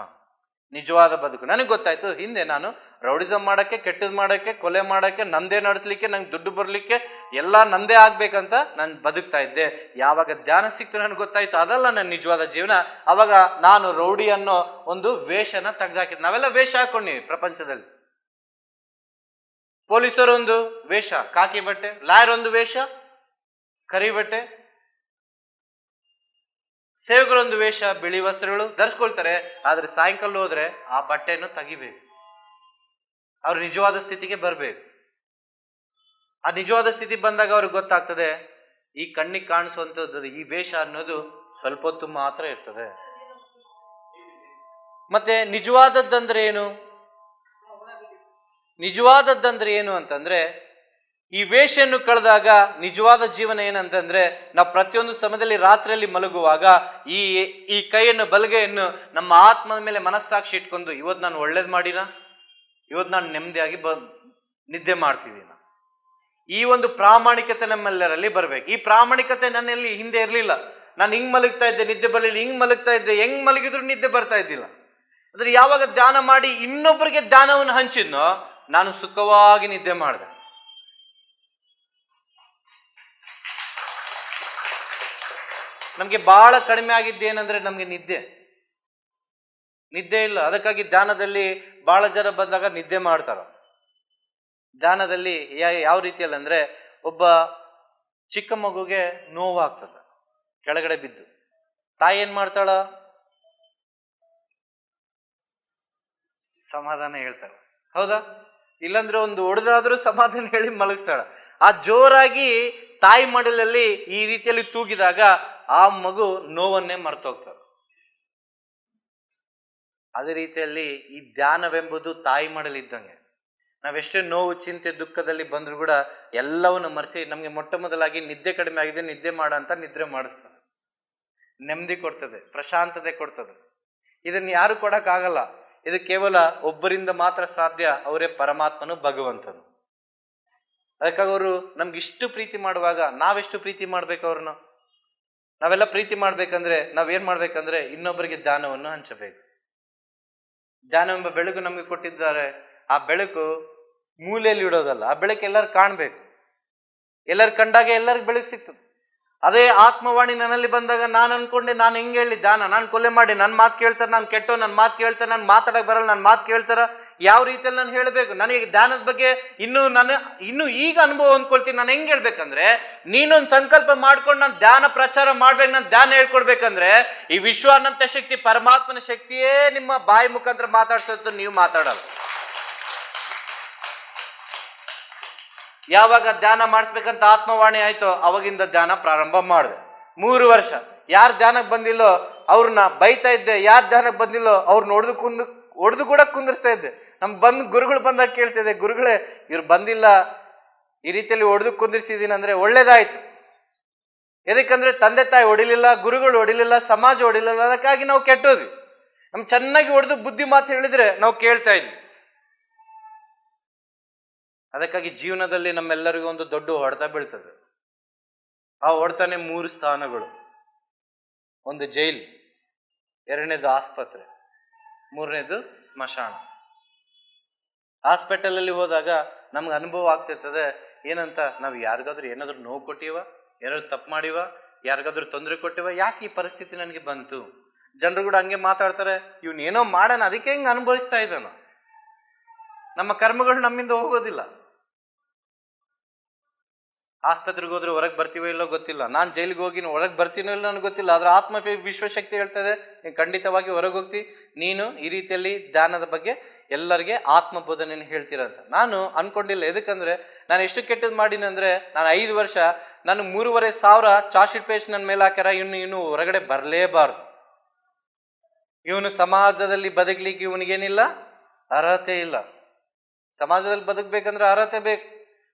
[SPEAKER 2] ನಿಜವಾದ ಬದುಕು. ನನಗೆ ಗೊತ್ತಾಯ್ತು, ಹಿಂದೆ ನಾನು ರೌಡಿಸಮ್ ಮಾಡಕ್ಕೆ, ಕೆಟ್ಟದ್ ಮಾಡಕ್ಕೆ, ಕೊಲೆ ಮಾಡಕ್ಕೆ, ನಂದೇ ನಡೆಸ್ಲಿಕ್ಕೆ, ನಂಗೆ ದುಡ್ಡು ಬರ್ಲಿಕ್ಕೆ, ಎಲ್ಲ ನಂದೇ ಆಗ್ಬೇಕಂತ ನಾನು ಬದುಕ್ತಾ ಇದ್ದೆ. ಯಾವಾಗ ಧ್ಯಾನ ಸಿಕ್ತು ನನಗೆ ಗೊತ್ತಾಯ್ತು ಅದಲ್ಲ ನನ್ನ ನಿಜವಾದ ಜೀವನ. ಅವಾಗ ನಾನು ರೌಡಿ ಅನ್ನೋ ಒಂದು ವೇಷನ ತೆಗೆದಾಕಿದ್ದು. ನಾವೆಲ್ಲ ವೇಷ ಹಾಕೊಂಡಿವಿ ಪ್ರಪಂಚದಲ್ಲಿ. ಪೊಲೀಸರು ಒಂದು ವೇಷ ಕಾಕಿ ಬಟ್ಟೆ, ಲಾಯರ್ ಒಂದು ವೇಷ ಕರಿ ಬಟ್ಟೆ, ಸೇವಕರೊಂದು ವೇಷ ಬಿಳಿ ವಸ್ತ್ರಗಳು ಧರಿಸ್ಕೊಳ್ತಾರೆ. ಆದ್ರೆ ಸಾಯಂಕಾಲ ಹೋದ್ರೆ ಆ ಬಟ್ಟೆಯನ್ನು ತೆಗಿಬೇಕು, ಅವ್ರ ನಿಜವಾದ ಸ್ಥಿತಿಗೆ ಬರ್ಬೇಕು. ಆ ನಿಜವಾದ ಸ್ಥಿತಿ ಬಂದಾಗ ಅವ್ರಿಗೆ ಗೊತ್ತಾಗ್ತದೆ, ಈ ಕಣ್ಣಿಗೆ ಕಾಣಿಸುವಂಥದ್ದು ಈ ವೇಷ ಅನ್ನೋದು ಸ್ವಲ್ಪ ಹೊತ್ತು ಮಾತ್ರ ಇರ್ತದೆ. ಮತ್ತೆ ನಿಜವಾದದ್ದಂದ್ರೆ ಏನು? ನಿಜವಾದದ್ದಂದ್ರೆ ಏನು ಅಂತಂದ್ರೆ, ಈ ವೇಷವನ್ನು ಕಳೆದಾಗ ನಿಜವಾದ ಜೀವನ ಏನಂತಂದ್ರೆ, ನಾವು ಪ್ರತಿಯೊಂದು ಸಮಯದಲ್ಲಿ ರಾತ್ರಿಯಲ್ಲಿ ಮಲಗುವಾಗ ಈ ಕೈಯನ್ನು ಬಲಗೈಯನ್ನು ನಮ್ಮ ಆತ್ಮದ ಮೇಲೆ ಮನಸ್ಸಾಕ್ಷಿ ಇಟ್ಕೊಂಡು, ಇವತ್ತು ನಾನು ಒಳ್ಳೇದು ಮಾಡಿನ, ಇವತ್ತು ನಾನು ನೆಮ್ಮದಿಯಾಗಿ ನಿದ್ದೆ ಮಾಡ್ತಿದ್ದೀನ, ಈ ಒಂದು ಪ್ರಾಮಾಣಿಕತೆ ನಮ್ಮೆಲ್ಲರಲ್ಲಿ ಬರ್ಬೇಕು. ಈ ಪ್ರಾಮಾಣಿಕತೆ ನನ್ನಲ್ಲಿ ಹಿಂದೆ ಇರಲಿಲ್ಲ. ನಾನು ಹಿಂಗ್ ಮಲಗ್ತಾ ಇದ್ದೆ, ನಿದ್ದೆ ಬರಲಿಲ್ಲ, ಹಿಂಗ್ ಮಲಗ್ತಾ ಇದ್ದೆ, ಹೆಂಗ್ ಮಲಗಿದ್ರು ನಿದ್ದೆ ಬರ್ತಾ ಇದ್ದಿಲ್ಲ. ಅಂದ್ರೆ ಯಾವಾಗ ಧ್ಯಾನ ಮಾಡಿ ಇನ್ನೊಬ್ಬರಿಗೆ ಧ್ಯಾನವನ್ನು ಹಂಚಿದ್ನೋ ನಾನು ಸುಖವಾಗಿ ನಿದ್ದೆ ಮಾಡಿದೆ. ನಮ್ಗೆ ಬಹಳ ಕಡಿಮೆ ಆಗಿದ್ದೇನೆಂದ್ರೆ ನಮ್ಗೆ ನಿದ್ದೆ ಇಲ್ಲ. ಅದಕ್ಕಾಗಿ ಧ್ಯಾನದಲ್ಲಿ ಬಹಳ ಜನ ಬಂದಾಗ ನಿದ್ದೆ ಮಾಡ್ತಾರ. ಧ್ಯಾನದಲ್ಲಿ ಯಾವ ರೀತಿಯಲ್ಲಿ ಅಂದ್ರೆ, ಒಬ್ಬ ಚಿಕ್ಕ ಮಗುಗೆ ನೋವಾಗ್ತದ ಕೆಳಗಡೆ ಬಿದ್ದು, ತಾಯಿ ಏನ್ ಮಾಡ್ತಾಳ? ಸಮಾಧಾನ ಹೇಳ್ತಾಳ, ಹೌದಾ? ಇಲ್ಲಾಂದ್ರೆ ಒಂದು ಹೊಡೆದಾದ್ರೂ ಸಮಾಧಾನ ಹೇಳಿ ಮಲಗಿಸ್ತಾಳ. ಆ ಜೋರಾಗಿ ತಾಯಿ ಮಡಿಲಲ್ಲಿ ಈ ರೀತಿಯಲ್ಲಿ ತೂಗಿದಾಗ ಆ ಮಗು ನೋವನ್ನೇ ಮರ್ತೋಗ್ತದೆ. ಅದೇ ರೀತಿಯಲ್ಲಿ ಈ ಧ್ಯಾನವೆಂಬುದು ತಾಯಿ ಮಡಲಿದ್ದಂಗೆ. ನಾವೆಷ್ಟೇ ನೋವು, ಚಿಂತೆ, ದುಃಖದಲ್ಲಿ ಬಂದ್ರು ಕೂಡ ಎಲ್ಲವನ್ನು ಮರೆಸಿ ನಮ್ಗೆ ಮೊಟ್ಟ ಮೊದಲಾಗಿ ನಿದ್ದೆ ಕಡಿಮೆ ಆಗಿದೆ, ನಿದ್ದೆ ಮಾಡ ಅಂತ ನಿದ್ರೆ ಮಾಡಿಸ್ತದೆ. ನೆಮ್ಮದಿ ಕೊಡ್ತದೆ, ಪ್ರಶಾಂತತೆ ಕೊಡ್ತದೆ. ಇದನ್ನ ಯಾರು ಕೊಡಕ್ಕಾಗಲ್ಲ. ಇದು ಕೇವಲ ಒಬ್ಬರಿಂದ ಮಾತ್ರ ಸಾಧ್ಯ, ಅವರೇ ಪರಮಾತ್ಮನು, ಭಗವಂತನು. ಅದಕ್ಕಾಗಿ ಅವರು ನಮ್ಗೆ ಇಷ್ಟು ಪ್ರೀತಿ ಮಾಡುವಾಗ ನಾವೆಷ್ಟು ಪ್ರೀತಿ ಮಾಡ್ಬೇಕು ಅವ್ರನ್ನ? ನಾವೆಲ್ಲ ಪ್ರೀತಿ ಮಾಡ್ಬೇಕಂದ್ರೆ ನಾವೇನ್ ಮಾಡ್ಬೇಕಂದ್ರೆ ಇನ್ನೊಬ್ಬರಿಗೆ ಧ್ಯಾನವನ್ನು ಹಂಚಬೇಕು. ಧ್ಯಾನವೆಂಬ ಬೆಳಕು ನಮಗೆ ಕೊಟ್ಟಿದ್ದಾರೆ. ಆ ಬೆಳಕು ಮೂಲೆಯಲ್ಲಿ ಇಡೋದಲ್ಲ, ಆ ಬೆಳಕು ಎಲ್ಲರೂ ಕಾಣ್ಬೇಕು. ಎಲ್ಲರೂ ಕಂಡಾಗ ಎಲ್ಲರಿಗೂ ಬೆಳಕು ಸಿಗ್ತದೆ. ಅದೇ ಆತ್ಮವಾಣಿ ನನ್ನಲ್ಲಿ ಬಂದಾಗ ನಾನು ಅನ್ಕೊಂಡೆ, ನಾನು ಹೆಂಗೆ ಹೇಳಿ ಧ್ಯಾನ, ನಾನು ಕೊಲೆ ಮಾಡಿ ನನ್ನ ಮಾತು ಕೇಳ್ತಾರೆ, ನಾನು ಕೆಟ್ಟೋ, ನನ್ನ ಮಾತು ಕೇಳ್ತಾರೆ, ನಾನು ಮಾತಾಡಕ್ ಬರಲ್ಲ, ನನ್ನ ಮಾತು ಕೇಳ್ತಾರ, ಯಾವ ರೀತಿಯಲ್ಲಿ ನಾನು ಹೇಳಬೇಕು? ನನಗೆ ಧ್ಯಾನದ ಬಗ್ಗೆ ಇನ್ನು ಈಗ ಅನುಭವ ಅಂದ್ಕೊಳ್ತೀನಿ. ನಾನು ಹೆಂಗೆ ಹೇಳ್ಬೇಕಂದ್ರೆ, ನೀನೊಂದು ಸಂಕಲ್ಪ ಮಾಡ್ಕೊಂಡು ನಾನು ಧ್ಯಾನ ಪ್ರಚಾರ ಮಾಡ್ಬೇಕು, ನಾನು ಧ್ಯಾನ ಹೇಳ್ಕೊಡ್ಬೇಕಂದ್ರೆ ಈ ವಿಶ್ವಾನಂತ ಶಕ್ತಿ, ಪರಮಾತ್ಮನ ಶಕ್ತಿಯೇ ನಿಮ್ಮ ಬಾಯಿ ಮುಖಾಂತರ ಮಾತಾಡ್ಸೋದು, ನೀವು ಮಾತಾಡಲ್ಲ. ಯಾವಾಗ ಧ್ಯಾನ ಮಾಡಿಸ್ಬೇಕಂತ ಆತ್ಮವಾಣಿ ಆಯ್ತೋ ಅವಾಗಿಂದ ಧ್ಯಾನ ಪ್ರಾರಂಭ ಮಾಡಿದೆ. 3 ವರ್ಷ ಯಾರು ಧ್ಯಾನಕ್ಕೆ ಬಂದಿಲ್ಲೋ ಅವ್ರನ್ನ ಬೈತಾ ಇದ್ದೆ, ಯಾರು ಧ್ಯಾನಕ್ಕೆ ಬಂದಿಲ್ಲೋ ಅವ್ರನ್ನ ಹೊಡೆದು ಕೂಡ ಕುಂದಿರ್ಸ್ತಾ ಇದ್ದೆ. ಗುರುಗಳು ಬಂದಾಗ ಕೇಳ್ತಿದ್ದೆ, ಗುರುಗಳೇ ಇವ್ರು ಬಂದಿಲ್ಲ, ಈ ರೀತಿಯಲ್ಲಿ ಹೊಡೆದು ಕುಂದಿರ್ಸಿದೀನಿ ಅಂದ್ರೆ ಒಳ್ಳೇದಾಯ್ತು. ಎದಕ್ಕಂದ್ರೆ ತಂದೆ ತಾಯಿ ಹೊಡಿಲಿಲ್ಲ, ಗುರುಗಳು ಹೊಡಿಲಿಲ್ಲ, ಸಮಾಜ ಹೊಡಿಲಿಲ್ಲ, ಅದಕ್ಕಾಗಿ ನಾವು ಕೆಟ್ಟೋದ್ವಿ. ನಮ್ಗೆ ಚೆನ್ನಾಗಿ ಹೊಡೆದು ಬುದ್ಧಿ ಮಾತು ಹೇಳಿದ್ರೆ ನಾವು ಕೇಳ್ತಾ ಇದ್ವಿ. ಅದಕ್ಕಾಗಿ ಜೀವನದಲ್ಲಿ ನಮ್ಮೆಲ್ಲರಿಗೂ ಒಂದು ದೊಡ್ಡ ಹೊಡೆತ ಬೀಳ್ತದೆ. ಆ ಹೊಡೆತನೇ 3 ಸ್ಥಾನಗಳು. ಒಂದು ಜೈಲು, 2ನೇದು ಆಸ್ಪತ್ರೆ, 3ನೇದು ಸ್ಮಶಾನ. ಹಾಸ್ಪಿಟಲಲ್ಲಿ ಹೋದಾಗ ನಮ್ಗೆ ಅನುಭವ ಆಗ್ತಿರ್ತದೆ ಏನಂತ, ನಾವು ಯಾರಿಗಾದ್ರೂ ಏನಾದ್ರು ನೋವು ಕೊಟ್ಟಿವ, ಏನಾದ್ರು ತಪ್ಪು ಮಾಡಿವ, ಯಾರಿಗಾದ್ರೂ ತೊಂದರೆ ಕೊಟ್ಟಿವ, ಯಾಕೆ ಈ ಪರಿಸ್ಥಿತಿ ನನಗೆ ಬಂತು? ಜನರು ಕೂಡ ಹಂಗೆ ಮಾತಾಡ್ತಾರೆ, ಇವ್ನು ಏನೋ ಮಾಡೋಣ ಅದಕ್ಕೆ ಹೆಂಗೆ ಅನುಭವಿಸ್ತಾ ಇದ್ದಾನ. ನಮ್ಮ ಕರ್ಮಗಳು ನಮ್ಮಿಂದ ಹೋಗೋದಿಲ್ಲ. ಆಸ್ಪತ್ರೆಗೆ ಹೋದ್ರೆ ಹೊರಗೆ ಬರ್ತೀವೋ ಇಲ್ಲೋ ಗೊತ್ತಿಲ್ಲ, ನಾನು ಜೈಲಿಗೆ ಹೋಗಿ ಹೊರಗೆ ಬರ್ತೀನೋ ಇಲ್ಲ ನನಗೆ ಗೊತ್ತಿಲ್ಲ. ಆದ್ರೆ ಆತ್ಮ ವಿಶ್ವಶಕ್ತಿ ಹೇಳ್ತದೆ, ನೀನು ಖಂಡಿತವಾಗಿ ಹೊರಗೆ ಹೋಗ್ತಿ, ನೀನು ಈ ರೀತಿಯಲ್ಲಿ ಧ್ಯಾನದ ಬಗ್ಗೆ ಎಲ್ಲರಿಗೆ ಆತ್ಮಬೋಧನೆಯನ್ನು ಹೇಳ್ತೀರಂತ ನಾನು ಅನ್ಕೊಂಡಿಲ್ಲ. ಎದಕ್ಕಂದ್ರೆ ನಾನು ಎಷ್ಟು ಕೆಟ್ಟದ್ದು ಮಾಡೀನಿ ಅಂದ್ರೆ, ನಾನು 5 ವರ್ಷ ನಾನು 3,500 ಚಾರ್ಜ್ ಶೀಟ್ ಪೇಸ್ಟ್ ನನ್ನ ಮೇಲೆ ಹಾಕ್ಯಾರ. ಇನ್ನು ಹೊರಗಡೆ ಬರಲೇಬಾರ್ದು. ಇವನು ಸಮಾಜದಲ್ಲಿ ಬದುಕಲಿಕ್ಕೆ ಇವನಿಗೇನಿಲ್ಲ, ಅರ್ಹತೆ ಇಲ್ಲ. ಸಮಾಜದಲ್ಲಿ ಬದುಕಬೇಕಂದ್ರೆ ಅರ್ಹತೆ ಬೇಕು,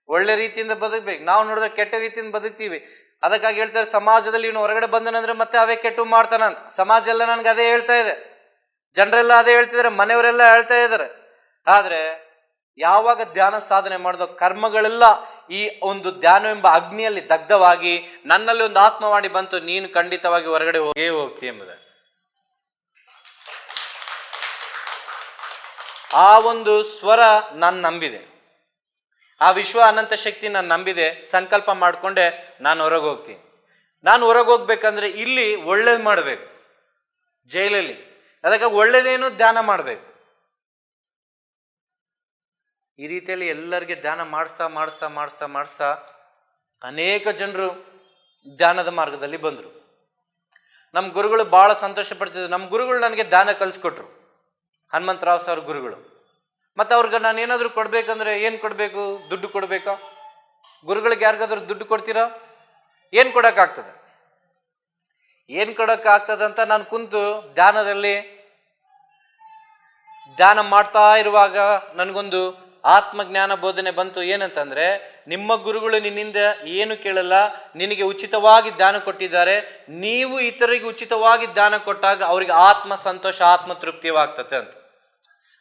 [SPEAKER 2] ಒಳ್ಳೆ ರೀತಿಯಿಂದ ಬದುಕಬೇಕು. ನಾವು ನೋಡಿದ್ರೆ ಕೆಟ್ಟ ರೀತಿಯಿಂದ ಬದುಕ್ತೀವಿ. ಅದಕ್ಕಾಗಿ ಹೇಳ್ತಾರೆ, ಸಮಾಜದಲ್ಲಿ ಇವನು ಹೊರಗಡೆ ಬಂದನಂದ್ರೆ ಮತ್ತೆ ಅವೇ ಕೆಟ್ಟು ಮಾಡ್ತಾನಂತ. ಸಮಾಜ ಎಲ್ಲ ನನ್ಗೆ ಅದೇ ಹೇಳ್ತಾ ಇದೆ, ಜನರೆಲ್ಲ ಅದೇ ಹೇಳ್ತಿದ್ದಾರೆ, ಮನೆಯವರೆಲ್ಲ ಹೇಳ್ತಾ ಇದ್ದಾರೆ. ಆದ್ರೆ ಯಾವಾಗ ಧ್ಯಾನ ಸಾಧನೆ ಮಾಡಿದೋ ಕರ್ಮಗಳೆಲ್ಲ ಈ ಒಂದು ಧ್ಯಾನವೆಂಬ ಅಗ್ನಿಯಲ್ಲಿ ದಗ್ಧವಾಗಿ ನನ್ನಲ್ಲಿ ಒಂದು ಆತ್ಮವಾಣಿ ಬಂತು, ನೀನು ಖಂಡಿತವಾಗಿ ಹೊರಗಡೆ ಹೋಗಿ ಎಂಬುದು. ಆ ಒಂದು ಸ್ವರ ನಾನು ನಂಬಿದೆ, ಆ ವಿಶ್ವ ಅನಂತ ಶಕ್ತಿ ನಾನು ನಂಬಿದೆ, ಸಂಕಲ್ಪ ಮಾಡಿಕೊಂಡೆ ನಾನು ಹೊರಗೆ ಹೋಗ್ತೀನಿ. ನಾನು ಹೊರಗೆ ಹೋಗ್ಬೇಕಂದ್ರೆ ಇಲ್ಲಿ ಒಳ್ಳೇದು ಮಾಡಬೇಕು, ಜೈಲಲ್ಲಿ ಅದಕ್ಕಾಗಿ ಒಳ್ಳೇದೇನು ಧ್ಯಾನ ಮಾಡಬೇಕು. ಈ ರೀತಿಯಲ್ಲಿ ಎಲ್ಲರಿಗೆ ಧ್ಯಾನ ಮಾಡಿಸ್ತಾ ಮಾಡಿಸ್ತಾ ಮಾಡಿಸ್ತಾ ಮಾಡಿಸ್ತಾ ಅನೇಕ ಜನರು ಧ್ಯಾನದ ಮಾರ್ಗದಲ್ಲಿ ಬಂದರು. ನಮ್ಮ ಗುರುಗಳು ಭಾಳ ಸಂತೋಷ ಪಡ್ತಿದ್ರು. ನಮ್ಮ ಗುರುಗಳು ನನಗೆ ಧ್ಯಾನ ಕಲಿಸ್ಕೊಟ್ರು, ಹನುಮಂತರಾವ್ ಸರ್ ಗುರುಗಳು. ಮತ್ತು ಅವ್ರಿಗೆ ನಾನು ಏನಾದರೂ ಕೊಡಬೇಕಂದ್ರೆ ಏನು ಕೊಡಬೇಕು? ದುಡ್ಡು ಕೊಡಬೇಕಾ? ಗುರುಗಳಿಗೆ ಯಾರಿಗಾದ್ರೂ ದುಡ್ಡು ಕೊಡ್ತೀರಾ? ಏನು ಕೊಡೋಕ್ಕಾಗ್ತದೆ? ಏನು ಕೊಡೋಕ್ಕಾಗ್ತದಂತ ನಾನು ಕುಂತು ಧ್ಯಾನದಲ್ಲಿ ಧ್ಯಾನ ಮಾಡ್ತಾ ಇರುವಾಗ ನನಗೊಂದು ಆತ್ಮಜ್ಞಾನ ಬೋಧನೆ ಬಂತು. ಏನಂತಂದ್ರೆ, ನಿಮ್ಮ ಗುರುಗಳು ನಿನ್ನಿಂದ ಏನು ಕೇಳಲ್ಲ, ನಿನಗೆ ಉಚಿತವಾಗಿ ಧ್ಯಾನ ಕೊಟ್ಟಿದ್ದಾರೆ. ನೀವು ಇತರರಿಗೆ ಉಚಿತವಾಗಿ ಧ್ಯಾನ ಕೊಟ್ಟಾಗ ಅವರಿಗೆ ಆತ್ಮ ಸಂತೋಷ, ಆತ್ಮ ತೃಪ್ತಿವಾಗ್ತದೆ ಅಂತ.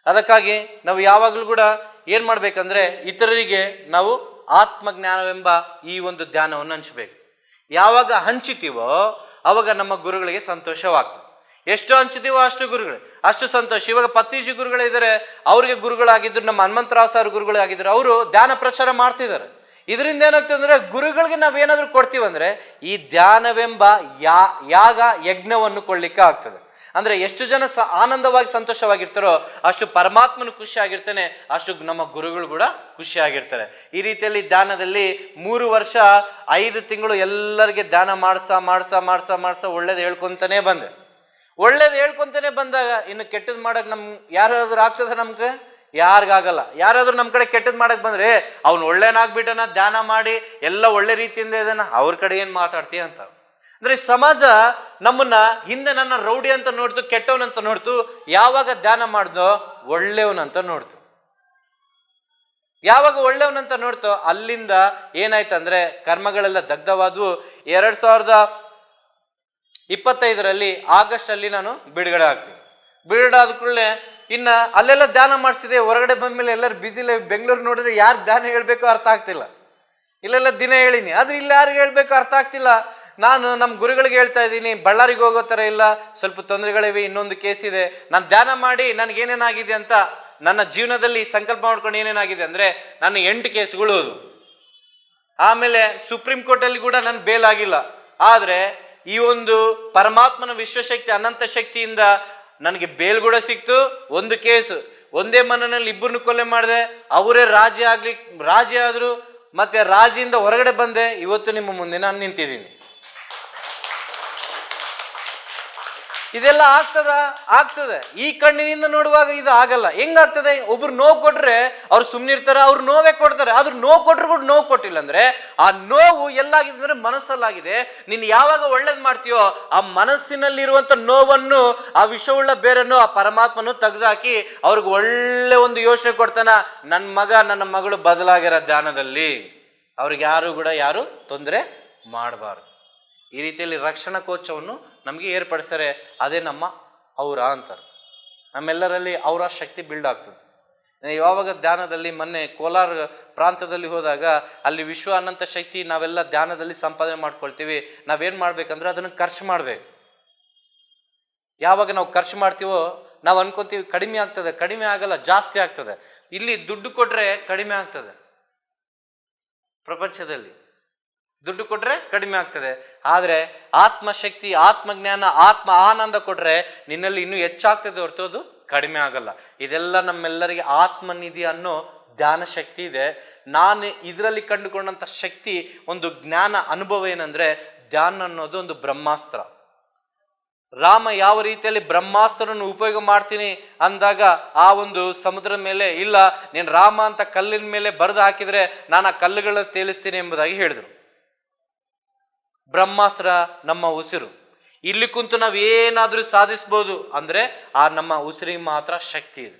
[SPEAKER 2] ಅದಕ್ಕಾಗಿ ನಾವು ಯಾವಾಗಲೂ ಕೂಡ ಏನು ಮಾಡ್ಬೇಕಂದ್ರೆ, ಇತರರಿಗೆ ನಾವು ಆತ್ಮಜ್ಞಾನವೆಂಬ ಈ ಒಂದು ಧ್ಯಾನವನ್ನು ಹಂಚಬೇಕು. ಯಾವಾಗ ಹಂಚಿತೀವೋ ಅವಾಗ ನಮ್ಮ ಗುರುಗಳಿಗೆ ಸಂತೋಷವಾಗ್ತದೆ. ಎಷ್ಟು ಹಂಚ್ತೀವೋ ಅಷ್ಟು ಗುರುಗಳು ಅಷ್ಟು ಸಂತೋಷ. ಇವಾಗ ಪತ್ರಿಜಿ ಗುರುಗಳಿದ್ದಾರೆ, ಅವ್ರಿಗೆ ಗುರುಗಳಾಗಿದ್ರು, ನಮ್ಮ ಹನುಮಂತರಾವ್ ಸರ್ ಗುರುಗಳಾಗಿದ್ರು, ಅವರು ಧ್ಯಾನ ಪ್ರಚಾರ ಮಾಡ್ತಿದ್ದಾರೆ. ಇದರಿಂದ ಏನಾಗ್ತದೆ ಅಂದ್ರೆ, ಗುರುಗಳಿಗೆ ನಾವೇನಾದ್ರೂ ಕೊಡ್ತೀವಂದ್ರೆ ಈ ಧ್ಯಾನವೆಂಬ ಯಾಗ ಯಜ್ಞವನ್ನು ಕೊಡ್ಲಿಕ್ಕೆ ಆಗ್ತದೆ. ಅಂದ್ರೆ ಎಷ್ಟು ಜನ ಆನಂದವಾಗಿ ಸಂತೋಷವಾಗಿರ್ತಾರೋ ಅಷ್ಟು ಪರಮಾತ್ಮನು ಖುಷಿ ಆಗಿರ್ತಾನೆ, ಅಷ್ಟು ನಮ್ಮ ಗುರುಗಳು ಕೂಡ ಖುಷಿ ಆಗಿರ್ತಾರೆ. ಈ ರೀತಿಯಲ್ಲಿ ಧ್ಯಾನದಲ್ಲಿ 3 ವರ್ಷ 5 ತಿಂಗಳು ಎಲ್ಲರಿಗೆ ಧ್ಯಾನ ಮಾಡಿಸ್ತಾ ಒಳ್ಳೇದು ಹೇಳ್ಕೊಂತಾನೆ ಬಂದೆ. ಒಳ್ಳೇದು ಹೇಳ್ಕೊಂತಾನೆ ಬಂದಾಗ ಇನ್ನು ಕೆಟ್ಟದ್ ಮಾಡಕ್ ಯಾರಾದ್ರೂ ಆಗ್ತದ? ನಮ್ಗೆ ಯಾರಿಗಾಗಲ್ಲ. ಯಾರಾದ್ರೂ ನಮ್ಮ ಕಡೆ ಕೆಟ್ಟದ್ ಮಾಡಕ್ ಬಂದ್ರೆ, ಅವ್ನು ಒಳ್ಳೇನಾಗ್ಬಿಟ್ಟನ, ಧ್ಯಾನ ಮಾಡಿ ಎಲ್ಲ ಒಳ್ಳೆ ರೀತಿಯಿಂದ ಇದನ್ನ, ಅವ್ರ ಕಡೆ ಏನ್ ಮಾತಾಡ್ತೀಯ ಅಂತ. ಅಂದ್ರೆ ಸಮಾಜ ನಮ್ಮನ್ನ ಹಿಂದೆ ನನ್ನ ರೌಡಿ ಅಂತ ನೋಡ್ತು, ಕೆಟ್ಟವನಂತ ನೋಡ್ತು. ಯಾವಾಗ ಧ್ಯಾನ ಮಾಡ್ದೋ ಒಳ್ಳೆಯವನಂತ ನೋಡ್ತು. ಯಾವಾಗ ಒಳ್ಳೆಯವನಂತ ನೋಡ್ತೋ ಅಲ್ಲಿಂದ ಏನಾಯ್ತಂದ್ರೆ ಕರ್ಮಗಳೆಲ್ಲ ದಗ್ಧವಾದವು. 2025 ಆಗಸ್ಟ್ ಅಲ್ಲಿ ನಾನು ಬಿಡುಗಡೆ ಆಗ್ತೀನಿ. ಬಿಡುಗಡೆ ಆದ ಕೂಡಲೇ ಇನ್ನ ಅಲ್ಲೆಲ್ಲ ಧ್ಯಾನ ಮಾಡಿಸಿದೆ. ಹೊರಗಡೆ ಬಂದ್ಮೇಲೆ ಎಲ್ಲರೂ ಬ್ಯುಸಿ ಲೈಫ್. ಬೆಂಗಳೂರು ನೋಡಿದ್ರೆ ಯಾರು ಧ್ಯಾನ ಹೇಳ್ಬೇಕು ಅರ್ಥ ಆಗ್ತಿಲ್ಲ. ಇಲ್ಲೆಲ್ಲ ದಿನ ಹೇಳಿನಿ, ಆದ್ರೆ ಇಲ್ಲಿ ಯಾರಿಗೆ ಹೇಳ್ಬೇಕು ಅರ್ಥ ಆಗ್ತಿಲ್ಲ. ನಾನು ನಮ್ಮ ಗುರುಗಳಿಗೆ ಹೇಳ್ತಾ ಇದ್ದೀನಿ, ಬಳ್ಳಾರಿಗೆ ಹೋಗೋ ಥರ ಇಲ್ಲ, ಸ್ವಲ್ಪ ತೊಂದರೆಗಳಿವೆ, ಇನ್ನೊಂದು ಕೇಸ್ ಇದೆ. ನಾನು ಧ್ಯಾನ ಮಾಡಿ ನನಗೇನೇನಾಗಿದೆ ಅಂತ ನನ್ನ ಜೀವನದಲ್ಲಿ ಸಂಕಲ್ಪ ಮಾಡ್ಕೊಂಡು ಏನೇನಾಗಿದೆ ಅಂದರೆ, ನಾನು 8 ಕೇಸ್ಗಳು ಹೋದು. ಆಮೇಲೆ ಸುಪ್ರೀಂ ಕೋರ್ಟಲ್ಲಿ ಕೂಡ ನಾನು ಬೇಲ್ ಆಗಿಲ್ಲ. ಆದರೆ ಈ ಒಂದು ಪರಮಾತ್ಮನ ವಿಶ್ವಶಕ್ತಿ ಅನಂತ ಶಕ್ತಿಯಿಂದ ನನಗೆ ಬೇಲ್ ಕೂಡ ಸಿಕ್ತು. ಒಂದು ಕೇಸು ಒಂದೇ ಮನೆಯಲ್ಲಿ 2 ಕೊಲೆ ಮಾಡಿದೆ, ಅವರೇ ರಾಜಿ ಆದ್ರು. ಮತ್ತೆ ರಾಜಿಯಿಂದ ಹೊರಗಡೆ ಬಂದೆ. ಇವತ್ತು ನಿಮ್ಮ ಮುಂದೆ ನಾನು ನಿಂತಿದ್ದೀನಿ. ಇದೆಲ್ಲ ಆಗ್ತದೆ. ಈ ಕಣ್ಣಿನಿಂದ ನೋಡುವಾಗ ಇದು ಆಗಲ್ಲ. ಹೆಂಗಾಗ್ತದೆ? ಒಬ್ರು ನೋವು ಕೊಟ್ರೆ ಅವ್ರು ಸುಮ್ಮನಿರ್ತಾರೆ, ಅವ್ರು ನೋವೇ ಕೊಡ್ತಾರೆ. ಆದ್ರೂ ನೋವು ಕೊಟ್ರು ಕೂಡ ನೋವು ಕೊಟ್ಟಿಲ್ಲ ಅಂದ್ರೆ ಆ ನೋವು ಎಲ್ಲಾಗಿದೆ ಅಂದ್ರೆ ಮನಸ್ಸಲ್ಲಾಗಿದೆ. ನೀನು ಯಾವಾಗ ಒಳ್ಳೇದು ಮಾಡ್ತೀಯೋ ಆ ಮನಸ್ಸಿನಲ್ಲಿರುವಂತ ನೋವನ್ನು, ಆ ವಿಷವುಳ್ಳ ಬೇರನ್ನು ಆ ಪರಮಾತ್ಮನು ತೆಗೆದುಹಾಕಿ ಅವ್ರಿಗೆ ಒಳ್ಳೆ ಒಂದು ಯೋಚನೆ ಕೊಡ್ತಾನ. ನನ್ನ ಮಗ ನನ್ನ ಮಗಳು ಬದಲಾಗಿರೋ ಧ್ಯಾನದಲ್ಲಿ ಅವ್ರಿಗೆ ಯಾರು ತೊಂದರೆ ಮಾಡಬಾರ್ದು. ಈ ರೀತಿಯಲ್ಲಿ ರಕ್ಷಣಾ ಕೋಚವನ್ನು ನಮಗೆ ಏರ್ಪಡಿಸ್ತಾರೆ. ಅದೇ ನಮ್ಮ ಔರ ಅಂತಾರೆ. ನಮ್ಮೆಲ್ಲರಲ್ಲಿ ಔರ ಶಕ್ತಿ ಬಿಲ್ಡ್ ಆಗ್ತದೆ. ಯಾವಾಗ ಧ್ಯಾನದಲ್ಲಿ ಮೊನ್ನೆ ಕೋಲಾರ ಪ್ರಾಂತದಲ್ಲಿ ಹೋದಾಗ ಅಲ್ಲಿ ವಿಶ್ವ ಅನಂತ ಶಕ್ತಿ ನಾವೆಲ್ಲ ಧ್ಯಾನದಲ್ಲಿ ಸಂಪಾದನೆ ಮಾಡ್ಕೊಳ್ತೀವಿ. ನಾವೇನು ಮಾಡ್ಬೇಕಂದ್ರೆ ಅದನ್ನು ಖರ್ಚು ಮಾಡ್ಬೇಕು. ಯಾವಾಗ ನಾವು ಖರ್ಚು ಮಾಡ್ತೀವೋ ನಾವು ಅನ್ಕೊಂತೀವಿ ಕಡಿಮೆ ಆಗ್ತದೆ. ಕಡಿಮೆ ಆಗಲ್ಲ, ಜಾಸ್ತಿ ಆಗ್ತದೆ. ಇಲ್ಲಿ ದುಡ್ಡು ಕೊಟ್ರೆ ಕಡಿಮೆ ಆಗ್ತದೆ. ಪ್ರಪಂಚದಲ್ಲಿ ದುಡ್ಡು ಕೊಟ್ರೆ ಕಡಿಮೆ ಆಗ್ತದೆ. ಆದರೆ ಆತ್ಮಶಕ್ತಿ, ಆತ್ಮಜ್ಞಾನ, ಆತ್ಮ ಆನಂದ ಕೊಟ್ರೆ ನಿನ್ನಲ್ಲಿ ಇನ್ನೂ ಹೆಚ್ಚಾಗ್ತದೆ ಹೊರತು ಅದು ಕಡಿಮೆ ಆಗಲ್ಲ. ಇದೆಲ್ಲ ನಮ್ಮೆಲ್ಲರಿಗೆ ಆತ್ಮನಿಧಿ ಅನ್ನೋ ಧ್ಯಾನ ಶಕ್ತಿ ಇದೆ. ನಾನು ಇದರಲ್ಲಿ ಕಂಡುಕೊಂಡಂಥ ಶಕ್ತಿ, ಒಂದು ಜ್ಞಾನ ಅನುಭವ ಏನಂದ್ರೆ, ಧ್ಯಾನ ಅನ್ನೋದು ಒಂದು ಬ್ರಹ್ಮಾಸ್ತ್ರ. ರಾಮ ಯಾವ ರೀತಿಯಲ್ಲಿ ಬ್ರಹ್ಮಾಸ್ತ್ರವನ್ನು ಉಪಯೋಗ ಮಾಡ್ತೀನಿ ಅಂದಾಗ ಆ ಒಂದು ಸಮುದ್ರದ ಮೇಲೆ, ಇಲ್ಲ ನೀನು ರಾಮ ಅಂತ ಕಲ್ಲಿನ ಮೇಲೆ ಬರೆದು ಹಾಕಿದ್ರೆ ನಾನು ಆ ಕಲ್ಲುಗಳನ್ನು ತೇಲಿಸ್ತೀನಿ ಎಂಬುದಾಗಿ ಹೇಳಿದರು. ಬ್ರಹ್ಮಾಸ್ತ್ರ ನಮ್ಮ ಉಸಿರು. ಇಲ್ಲಿ ಕುಂತು ನಾವೇನಾದ್ರೂ ಸಾಧಿಸ್ಬೋದು ಅಂದ್ರೆ ಆ ನಮ್ಮ ಉಸಿರಿಗೆ ಮಾತ್ರ ಶಕ್ತಿ ಇದೆ.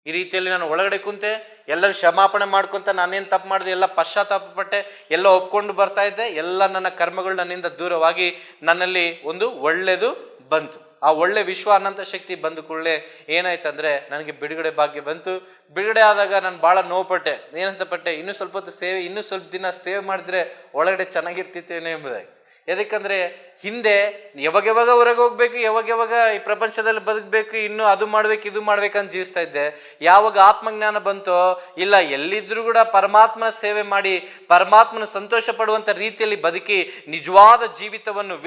[SPEAKER 2] ಈ ರೀತಿಯಲ್ಲಿ ನಾನು ಒಳಗಡೆ ಕುಂತೆ, ಎಲ್ಲರೂ ಕ್ಷಮಾಪಣೆ ಮಾಡ್ಕೊಂತ ನಾನೇನು ತಪ್ಪು ಮಾಡಿದೆ ಎಲ್ಲ ಪಶ್ಚಾತ್ತಾಪ ಪಟ್ಟೆ, ಎಲ್ಲ ಒಪ್ಕೊಂಡು ಬರ್ತಾ ಇದ್ದೆ. ಎಲ್ಲ ನನ್ನ ಕರ್ಮಗಳು ನನ್ನಿಂದ ದೂರವಾಗಿ ನನ್ನಲ್ಲಿ ಒಂದು ಒಳ್ಳೆಯದು ಬಂತು. ಆ ಒಳ್ಳೆ ವಿಶ್ವ ಅನಂತ ಶಕ್ತಿ ಬಂದ ಕೂಡಲೇ ಏನಾಯ್ತಂದ್ರೆ ನನಗೆ ಬಿಡುಗಡೆ ಭಾಗ್ಯ ಬಂತು. ಬಿಡುಗಡೆ ಆದಾಗ ನಾನು ಭಾಳ ನೋವು ಪಟ್ಟೆ. ಏನಂತ ಪಟ್ಟೆ, ಇನ್ನೂ ಸ್ವಲ್ಪ ಹೊತ್ತು ಸೇವೆ, ಇನ್ನೂ ಸ್ವಲ್ಪ ದಿನ ಸೇವೆ ಮಾಡಿದ್ರೆ ಒಳಗಡೆ ಚೆನ್ನಾಗಿರ್ತಿತ್ತೇನೆ ಎಂಬುದಾಗಿ. ಯಾಕಂದ್ರೆ ಹಿಂದೆ ಯಾವಾಗ ಹೊರಗೆ ಹೋಗ್ಬೇಕು, ಯಾವಾಗ ಈ ಪ್ರಪಂಚದಲ್ಲಿ ಬದುಕಬೇಕು, ಇನ್ನು ಅದು ಮಾಡ್ಬೇಕು ಇದು ಮಾಡ್ಬೇಕಂತ ಜೀವಿಸ್ತಾ ಇದ್ದೆ. ಯಾವಾಗ ಆತ್ಮಜ್ಞಾನ ಬಂತೋ, ಇಲ್ಲ ಎಲ್ಲಿದ್ರು ಕೂಡ ಪರಮಾತ್ಮನ ಸೇವೆ ಮಾಡಿ ಪರಮಾತ್ಮನ ಸಂತೋಷ ಪಡುವಂತ ರೀತಿಯಲ್ಲಿ ಬದುಕಿ ನಿಜವಾದ ಜೀವಿತವನ್ನು,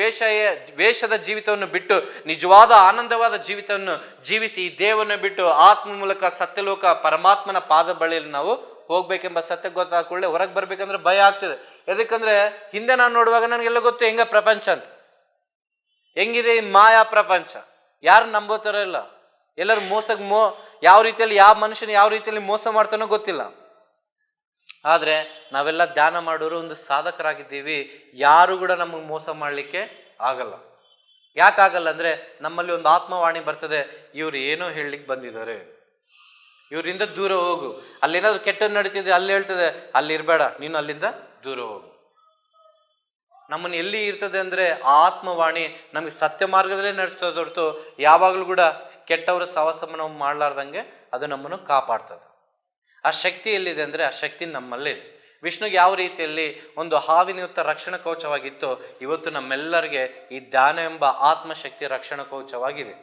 [SPEAKER 2] ವೇಷದ ಜೀವಿತವನ್ನು ಬಿಟ್ಟು ನಿಜವಾದ ಆನಂದವಾದ ಜೀವಿತವನ್ನು ಜೀವಿಸಿ ಈ ದೇಹವನ್ನು ಬಿಟ್ಟು ಆತ್ಮ ಮೂಲಕ ಸತ್ಯಲೋಕ ಪರಮಾತ್ಮನ ಪಾದ ಬಳಿಯಲ್ಲಿ ನಾವು ಹೋಗ್ಬೇಕೆಂಬ ಸತ್ಯ ಗೊತ್ತಾದ ಕೂಡಲೇ ಹೊರಗೆ ಬರ್ಬೇಕಂದ್ರೆ ಭಯ ಆಗ್ತದೆ. ಯಾಕಂದ್ರೆ ಹಿಂದೆ ನಾನು ನೋಡುವಾಗ ನನಗೆಲ್ಲ ಗೊತ್ತು ಹೆಂಗ ಪ್ರಪಂಚ ಅಂತ, ಹೆಂಗಿದೆ ಈ ಮಾಯಾ ಪ್ರಪಂಚ, ಯಾರು ನಂಬೋತಾರೋ ಇಲ್ಲ, ಎಲ್ಲರೂ ಯಾವ ರೀತಿಯಲ್ಲಿ ಯಾವ ಮನುಷ್ಯನ ಯಾವ ರೀತಿಯಲ್ಲಿ ಮೋಸ ಮಾಡ್ತಾನೋ ಗೊತ್ತಿಲ್ಲ. ಆದ್ರೆ ನಾವೆಲ್ಲ ಧ್ಯಾನ ಮಾಡೋರು ಒಂದು ಸಾಧಕರಾಗಿದ್ದೀವಿ, ಯಾರು ಕೂಡ ನಮಗೆ ಮೋಸ ಮಾಡ್ಲಿಕ್ಕೆ ಆಗಲ್ಲ. ಯಾಕಾಗಲ್ಲ ಅಂದ್ರೆ ನಮ್ಮಲ್ಲಿ ಒಂದು ಆತ್ಮವಾಣಿ ಬರ್ತದೆ, ಇವ್ರು ಏನೋ ಹೇಳಲಿಕ್ಕೆ ಬಂದಿದ್ದಾರೆ, ಇವರಿಂದ ದೂರ ಹೋಗು. ಅಲ್ಲೇನಾದ್ರು ಕೆಟ್ಟದ್ದು ನಡೀತಿದೆ ಅಲ್ಲಿ ಹೇಳ್ತದೆ, ಅಲ್ಲಿ ಇರಬೇಡ, ನೀನು ಅಲ್ಲಿಂದ ದೂರ ಹೋಗು. ನಮ್ಮನ್ನು ಎಲ್ಲಿ ಇರ್ತದೆ ಅಂದ್ರೆ ಆ ಆತ್ಮವಾಣಿ ನಮಗೆ ಸತ್ಯ ಮಾರ್ಗದಲ್ಲೇ ನಡೆಸ್ತದೆ ಹೊರತು ಯಾವಾಗಲೂ ಕೂಡ ಕೆಟ್ಟವರ ಸಹವಾಸವನ್ನು ನಾವು ಮಾಡಲಾರ್ದಂಗೆ ಅದು ನಮ್ಮನ್ನು ಕಾಪಾಡ್ತದೆ. ಆ ಶಕ್ತಿ ಎಲ್ಲಿದೆ ಅಂದ್ರೆ ಆ ಶಕ್ತಿ ನಮ್ಮಲ್ಲೇ. ವಿಷ್ಣುಗೆ ಯಾವ ರೀತಿಯಲ್ಲಿ ಒಂದು ಹಾವಿನಿಯುಕ್ತ ರಕ್ಷಣಾ ಕವಚವಾಗಿತ್ತು, ಇವತ್ತು ನಮ್ಮೆಲ್ಲರಿಗೆ ಈ ಧ್ಯಾನ ಎಂಬ ಆತ್ಮಶಕ್ತಿ ರಕ್ಷಣಾ ಕವಚವಾಗಿದೆ.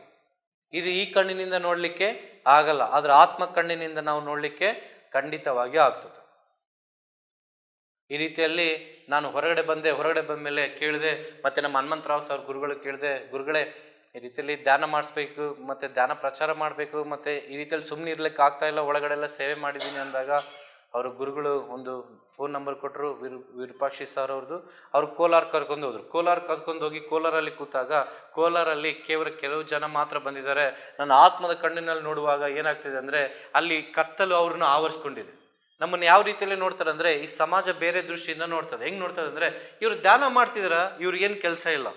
[SPEAKER 2] ಇದು ಈ ಕಣ್ಣಿನಿಂದ ನೋಡ್ಲಿಕ್ಕೆ ಆಗಲ್ಲ, ಆದ್ರೆ ಆತ್ಮ ಕಣ್ಣಿನಿಂದ ನಾವು ನೋಡ್ಲಿಕ್ಕೆ ಖಂಡಿತವಾಗಿ ಆಗ್ತದೆ. ಈ ರೀತಿಯಲ್ಲಿ ನಾನು ಹೊರಗಡೆ ಬಂದ ಮೇಲೆ ಕೇಳಿದೆ, ಮತ್ತೆ ನಮ್ಮ ಹನುಮಂತರಾವ್ ಸರ್ ಗುರುಗಳು ಕೇಳಿದೆ, ಗುರುಗಳೇ ಈ ರೀತಿಯಲ್ಲಿ ಧ್ಯಾನ ಮಾಡಿಸ್ಬೇಕು, ಮತ್ತೆ ಧ್ಯಾನ ಪ್ರಚಾರ ಮಾಡಬೇಕು, ಮತ್ತೆ ಈ ರೀತಿಯಲ್ಲಿ ಸುಮ್ಮನೆ ಇರ್ಲಿಕ್ಕೆ ಆಗ್ತಾ ಇಲ್ಲ, ಒಳಗಡೆ ಎಲ್ಲ ಸೇವೆ ಮಾಡಿದ್ದೀನಿ ಅಂದಾಗ ಅವರು ಗುರುಗಳು ಒಂದು ಫೋನ್ ನಂಬರ್ ಕೊಟ್ಟರು, ವಿರೂಪಾಕ್ಷಿ ಸರ್ ಅವ್ರದ್ದು. ಅವ್ರು ಕೋಲಾರ ಕರ್ಕೊಂಡು ಹೋದ್ರು. ಕೋಲಾರ ಕರ್ಕೊಂಡು ಹೋಗಿ ಕೋಲಾರಲ್ಲಿ ಕೂತಾಗ ಕೋಲಾರಲ್ಲಿ ಕೆಲವು ಜನ ಮಾತ್ರ ಬಂದಿದ್ದಾರೆ. ನನ್ನ ಆತ್ಮದ ಕಣ್ಣಿನಲ್ಲಿ ನೋಡುವಾಗ ಏನಾಗ್ತಿದೆ ಅಂದ್ರೆ ಅಲ್ಲಿ ಕತ್ತಲು ಅವ್ರನ್ನ ಆವರಿಸ್ಕೊಂಡಿದೆ. ನಮ್ಮನ್ನು ಯಾವ ರೀತಿಯಲ್ಲಿ ನೋಡ್ತಾರೆ ಅಂದ್ರೆ ಈ ಸಮಾಜ ಬೇರೆ ದೃಷ್ಟಿಯಿಂದ ನೋಡ್ತದೆ. ಹೆಂಗ್ ನೋಡ್ತದೆ ಅಂದ್ರೆ ಇವ್ರು ಧ್ಯಾನ ಮಾಡ್ತಿದಾರ, ಇವ್ರಿಗೇನು ಕೆಲಸ ಇಲ್ಲ,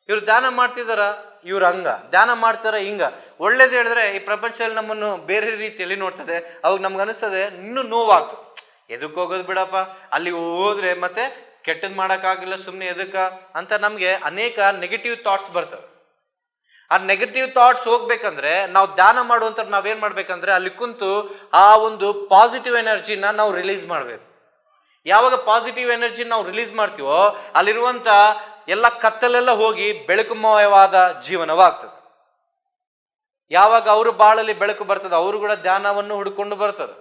[SPEAKER 2] ಇವ್ರು ಧ್ಯಾನ ಮಾಡ್ತಿದಾರ, ಇವ್ರು ಹಂಗ ಧ್ಯಾನ ಮಾಡ್ತಾರ ಹಿಂಗ. ಒಳ್ಳೇದು ಹೇಳಿದ್ರೆ ಈ ಪ್ರಪಂಚದಲ್ಲಿ ನಮ್ಮನ್ನು ಬೇರೆ ರೀತಿಯಲ್ಲಿ ನೋಡ್ತದೆ. ಅವಾಗ ನಮ್ಗೆ ಅನಿಸ್ತದೆ ಇನ್ನೂ ನೋವಾಗ್ತದೆ, ಎದಕ್ಕೆ ಹೋಗೋದು ಬಿಡಪ್ಪ, ಅಲ್ಲಿ ಹೋದ್ರೆ ಮತ್ತೆ ಕೆಟ್ಟದ್ ಮಾಡೋಕ್ಕಾಗಿಲ್ಲ, ಸುಮ್ಮನೆ ಎದಕ್ಕ ಅಂತ ನಮ್ಗೆ ಅನೇಕ ನೆಗೆಟಿವ್ ಥಾಟ್ಸ್ ಬರ್ತವೆ. ಆ ನೆಗೆಟಿವ್ ಥಾಟ್ಸ್ ಹೋಗ್ಬೇಕಂದ್ರೆ ನಾವು ಧ್ಯಾನ ಮಾಡುವಂತ ನಾವೇನ್ ಮಾಡ್ಬೇಕಂದ್ರೆ ಅಲ್ಲಿ ಕುಂತು ಆ ಒಂದು ಪಾಸಿಟಿವ್ ಎನರ್ಜಿನ ನಾವು ರಿಲೀಸ್ ಮಾಡ್ಬೇಕು. ಯಾವಾಗ ಪಾಸಿಟಿವ್ ಎನರ್ಜಿ ನಾವು ರಿಲೀಸ್ ಮಾಡ್ತೀವೋ ಅಲ್ಲಿರುವಂತ ಎಲ್ಲ ಕತ್ತಲೆಲ್ಲ ಹೋಗಿ ಬೆಳಕುಮಯವಾದ ಜೀವನವಾಗ್ತದೆ. ಯಾವಾಗ ಅವರು ಬಾಳಲ್ಲಿ ಬೆಳಕು ಬರ್ತದೆ, ಅವರು ಕೂಡ ಧ್ಯಾನವನ್ನು ಹುಡ್ಕೊಂಡು ಬರ್ತಾರೆ.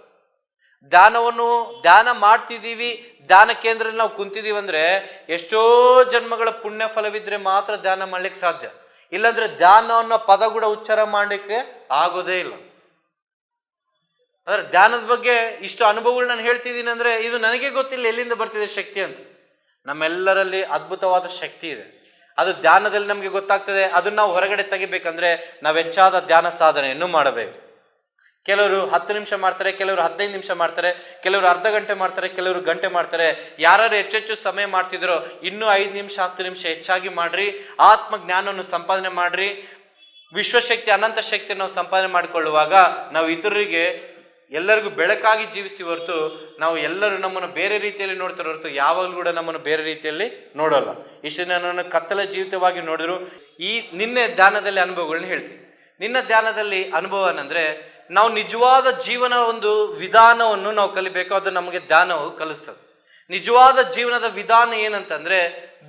[SPEAKER 2] ಧ್ಯಾನ ಮಾಡ್ತಿದ್ದೀವಿ, ಧ್ಯಾನ ಕೇಂದ್ರದಲ್ಲಿ ನಾವು ಕುಂತಿದೀವಿ ಅಂದ್ರೆ ಎಷ್ಟೋ ಜನ್ಮಗಳ ಪುಣ್ಯ ಫಲವಿದ್ರೆ ಮಾತ್ರ ಧ್ಯಾನ ಮಾಡ್ಲಿಕ್ಕೆ ಸಾಧ್ಯ. ಇಲ್ಲಾಂದ್ರೆ ಧ್ಯಾನ ಅನ್ನೋ ಪದ ಕೂಡ ಉಚ್ಚಾರ ಮಾಡ್ಲಿಕ್ಕೆ ಆಗೋದೇ ಇಲ್ಲ. ಅಂದ್ರೆ ಧ್ಯಾನದ ಬಗ್ಗೆ ಇಷ್ಟು ಅನುಭವಗಳು ನಾನು ಹೇಳ್ತಿದ್ದೀನಿ ಅಂದ್ರೆ ಇದು ನನಗೆ ಗೊತ್ತಿಲ್ಲ ಎಲ್ಲಿಂದ ಬರ್ತಿದೆ ಶಕ್ತಿ ಅಂತ. ನಮ್ಮೆಲ್ಲರಲ್ಲಿ ಅದ್ಭುತವಾದ ಶಕ್ತಿ ಇದೆ, ಅದು ಧ್ಯಾನದಲ್ಲಿ ನಮಗೆ ಗೊತ್ತಾಗ್ತದೆ. ಅದನ್ನ ನಾವು ಹೊರಗಡೆ ತೆಗಿಬೇಕಂದ್ರೆ ನಾವು ಹೆಚ್ಚಾದ ಧ್ಯಾನ ಸಾಧನೆಯನ್ನು ಮಾಡಬೇಕು. ಕೆಲವರು 10 ನಿಮಿಷ ಮಾಡ್ತಾರೆ, ಕೆಲವರು 15 ನಿಮಿಷ ಮಾಡ್ತಾರೆ, ಕೆಲವರು ಅರ್ಧ ಗಂಟೆ ಮಾಡ್ತಾರೆ, ಕೆಲವರು ಗಂಟೆ ಮಾಡ್ತಾರೆ. ಯಾರು ಹೆಚ್ಚೆಚ್ಚು ಸಮಯ ಮಾಡ್ತಿದ್ರೋ ಇನ್ನೂ 5 ನಿಮಿಷ 10 ನಿಮಿಷ ಹೆಚ್ಚಾಗಿ ಮಾಡ್ರಿ. ಆತ್ಮ ಜ್ಞಾನವನ್ನು ಸಂಪಾದನೆ ಮಾಡ್ರಿ. ವಿಶ್ವಶಕ್ತಿ ಅನಂತ ಶಕ್ತಿ ನಾವು ಸಂಪಾದನೆ ಮಾಡಿಕೊಳ್ಳುವಾಗ ನಾವು ಇತರರಿಗೆ ಎಲ್ಲರಿಗೂ ಬೆಳಕಾಗಿ ಜೀವಿಸಿ ಹೊರತು ನಾವು ಎಲ್ಲರೂ ನಮ್ಮನ್ನು ಬೇರೆ ರೀತಿಯಲ್ಲಿ ನೋಡ್ತಾರೆ ಹೊರತು ಯಾವಾಗಲೂ ಕೂಡ ನಮ್ಮನ್ನು ಬೇರೆ ರೀತಿಯಲ್ಲಿ ನೋಡೋಲ್ಲ. ಇಷ್ಟು ನನ್ನನ್ನು ಕತ್ತಲ ಜೀವಿತವಾಗಿ ನೋಡಿದ್ರು. ನಿನ್ನೆ ಧ್ಯಾನದಲ್ಲಿ ಅನುಭವಗಳನ್ನ ಹೇಳ್ತೀನಿ. ನಿನ್ನ ಧ್ಯಾನದಲ್ಲಿ ಅನುಭವ ಏನಂದ್ರೆ ನಾವು ನಿಜವಾದ ಜೀವನ ಒಂದು ವಿಧಾನವನ್ನು ನಾವು ಕಲಿಬೇಕು, ಅದು ನಮಗೆ ಧ್ಯಾನವು ಕಲಿಸ್ತದೆ. ನಿಜವಾದ ಜೀವನದ ವಿಧಾನ ಏನಂತಂದ್ರೆ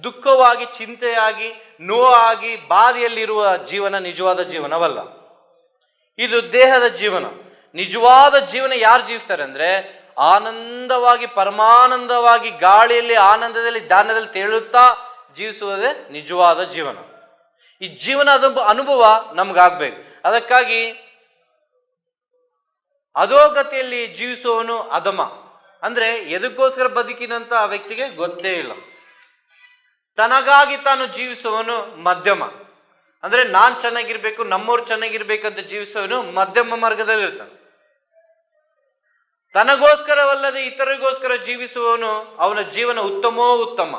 [SPEAKER 2] ದುಃಖವಾಗಿ, ಚಿಂತೆಯಾಗಿ, ನೋವಾಗಿ, ಬಾಧೆಯಲ್ಲಿರುವ ಜೀವನ ನಿಜವಾದ ಜೀವನವಲ್ಲ. ಇದು ದೇಹದ ಜೀವನ. ನಿಜವಾದ ಜೀವನ ಯಾರು ಜೀವಿಸ್ತಾರೆ ಅಂದ್ರೆ ಆನಂದವಾಗಿ, ಪರಮಾನಂದವಾಗಿ, ಗಾಳಿಯಲ್ಲಿ ಆನಂದದಲ್ಲಿ ಧ್ಯಾನದಲ್ಲಿ ತೇಳುತ್ತಾ ಜೀವಿಸುವುದೇ ನಿಜವಾದ ಜೀವನ. ಈ ಜೀವನದ ಅನುಭವ ನಮ್ಗಾಗ್ಬೇಕು. ಅದಕ್ಕಾಗಿ ಅಧೋಗತಿಯಲ್ಲಿ ಜೀವಿಸುವವನು ಅಧಮ. ಅಂದ್ರೆ ಎದಕ್ಕೋಸ್ಕರ ಬದುಕಿನಂತ ಆ ವ್ಯಕ್ತಿಗೆ ಗೊತ್ತೇ ಇಲ್ಲ. ತನಗಾಗಿ ತಾನು ಜೀವಿಸುವವನು ಮಧ್ಯಮ. ಅಂದ್ರೆ ನಾನ್ ಚೆನ್ನಾಗಿರ್ಬೇಕು, ನಮ್ಮವ್ರು ಚೆನ್ನಾಗಿರ್ಬೇಕಂತ ಜೀವಿಸುವವನು ಮಧ್ಯಮ ಮಾರ್ಗದಲ್ಲಿ ಇರ್ತಾನೆ. ತನಗೋಸ್ಕರವಲ್ಲದೆ ಇತರಿಗೋಸ್ಕರ ಜೀವಿಸುವವನು ಅವನ ಜೀವನ ಉತ್ತಮೋ ಉತ್ತಮ.